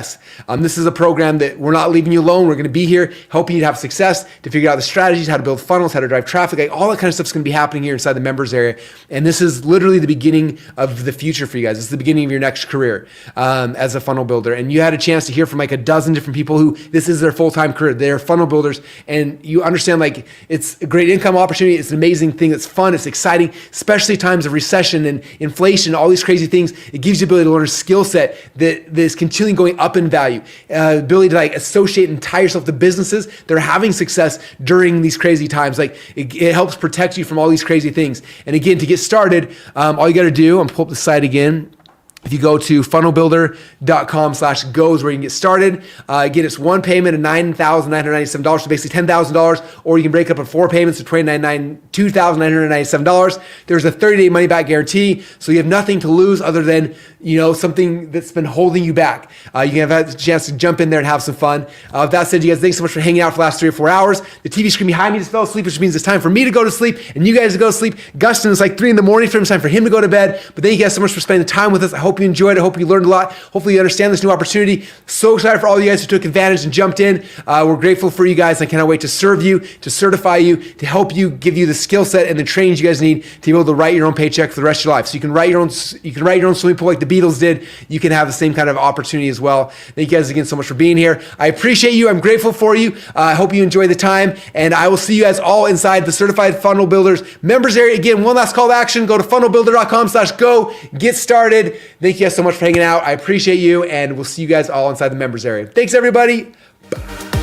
This is a program that we're not leaving you alone. We're going to be here helping you to have success, to figure out the strategies, how to build funnels, how to drive traffic, like all that kind of stuff is going to be happening here inside the members area. And this is literally the beginning of the future for you guys. This is the beginning of your next career as a funnel builder. And you had a chance to hear from like a dozen different people who this is their full-time career. They're funnel builders, and you understand like it's a great income opportunity. It's an amazing thing. It's fun. It's exciting, especially times of recession and inflation, all these crazy things. It gives you the ability to learn a skill set that is continually going up in value. Ability to like associate and tie yourself to businesses that are having success during these crazy times. Like it helps protect you from all these crazy things. And again, to get started, all you got to do, I'm pull up the site again. If you go to funnelbuilder.com/go is where you can get started. Again, it's one payment of $9,997, so basically $10,000, or you can break up in 4 payments of $2,997. There's a 30-day money-back guarantee, so you have nothing to lose other than, something that's been holding you back. You can have a chance to jump in there and have some fun. With that said, you guys, thanks so much for hanging out for the last 3 or 4 hours. The TV screen behind me just fell asleep, which means it's time for me to go to sleep and you guys to go to sleep. Gustin is like 3 in the morning for him. It's time for him to go to bed. But thank you guys so much for spending the time with us. I hope you enjoyed it. I hope you learned a lot. Hopefully you understand this new opportunity. So excited for all you guys who took advantage and jumped in. We're grateful for you guys. I cannot wait to serve you, to certify you, to help you, give you the skill set and the trainings you guys need to be able to write your own paycheck for the rest of your life. So you can write your own swimming pool like the Beatles did. You can have the same kind of opportunity as well. Thank you guys again so much for being here. I appreciate you. I'm grateful for you. I hope you enjoy the time, and I will see you guys all inside the Certified Funnel Builders members area. Again, one last call to action. Go to funnelbuilder.com/go. Get started. Thank you guys so much for hanging out. I appreciate you, and we'll see you guys all inside the members area. Thanks, everybody. Bye.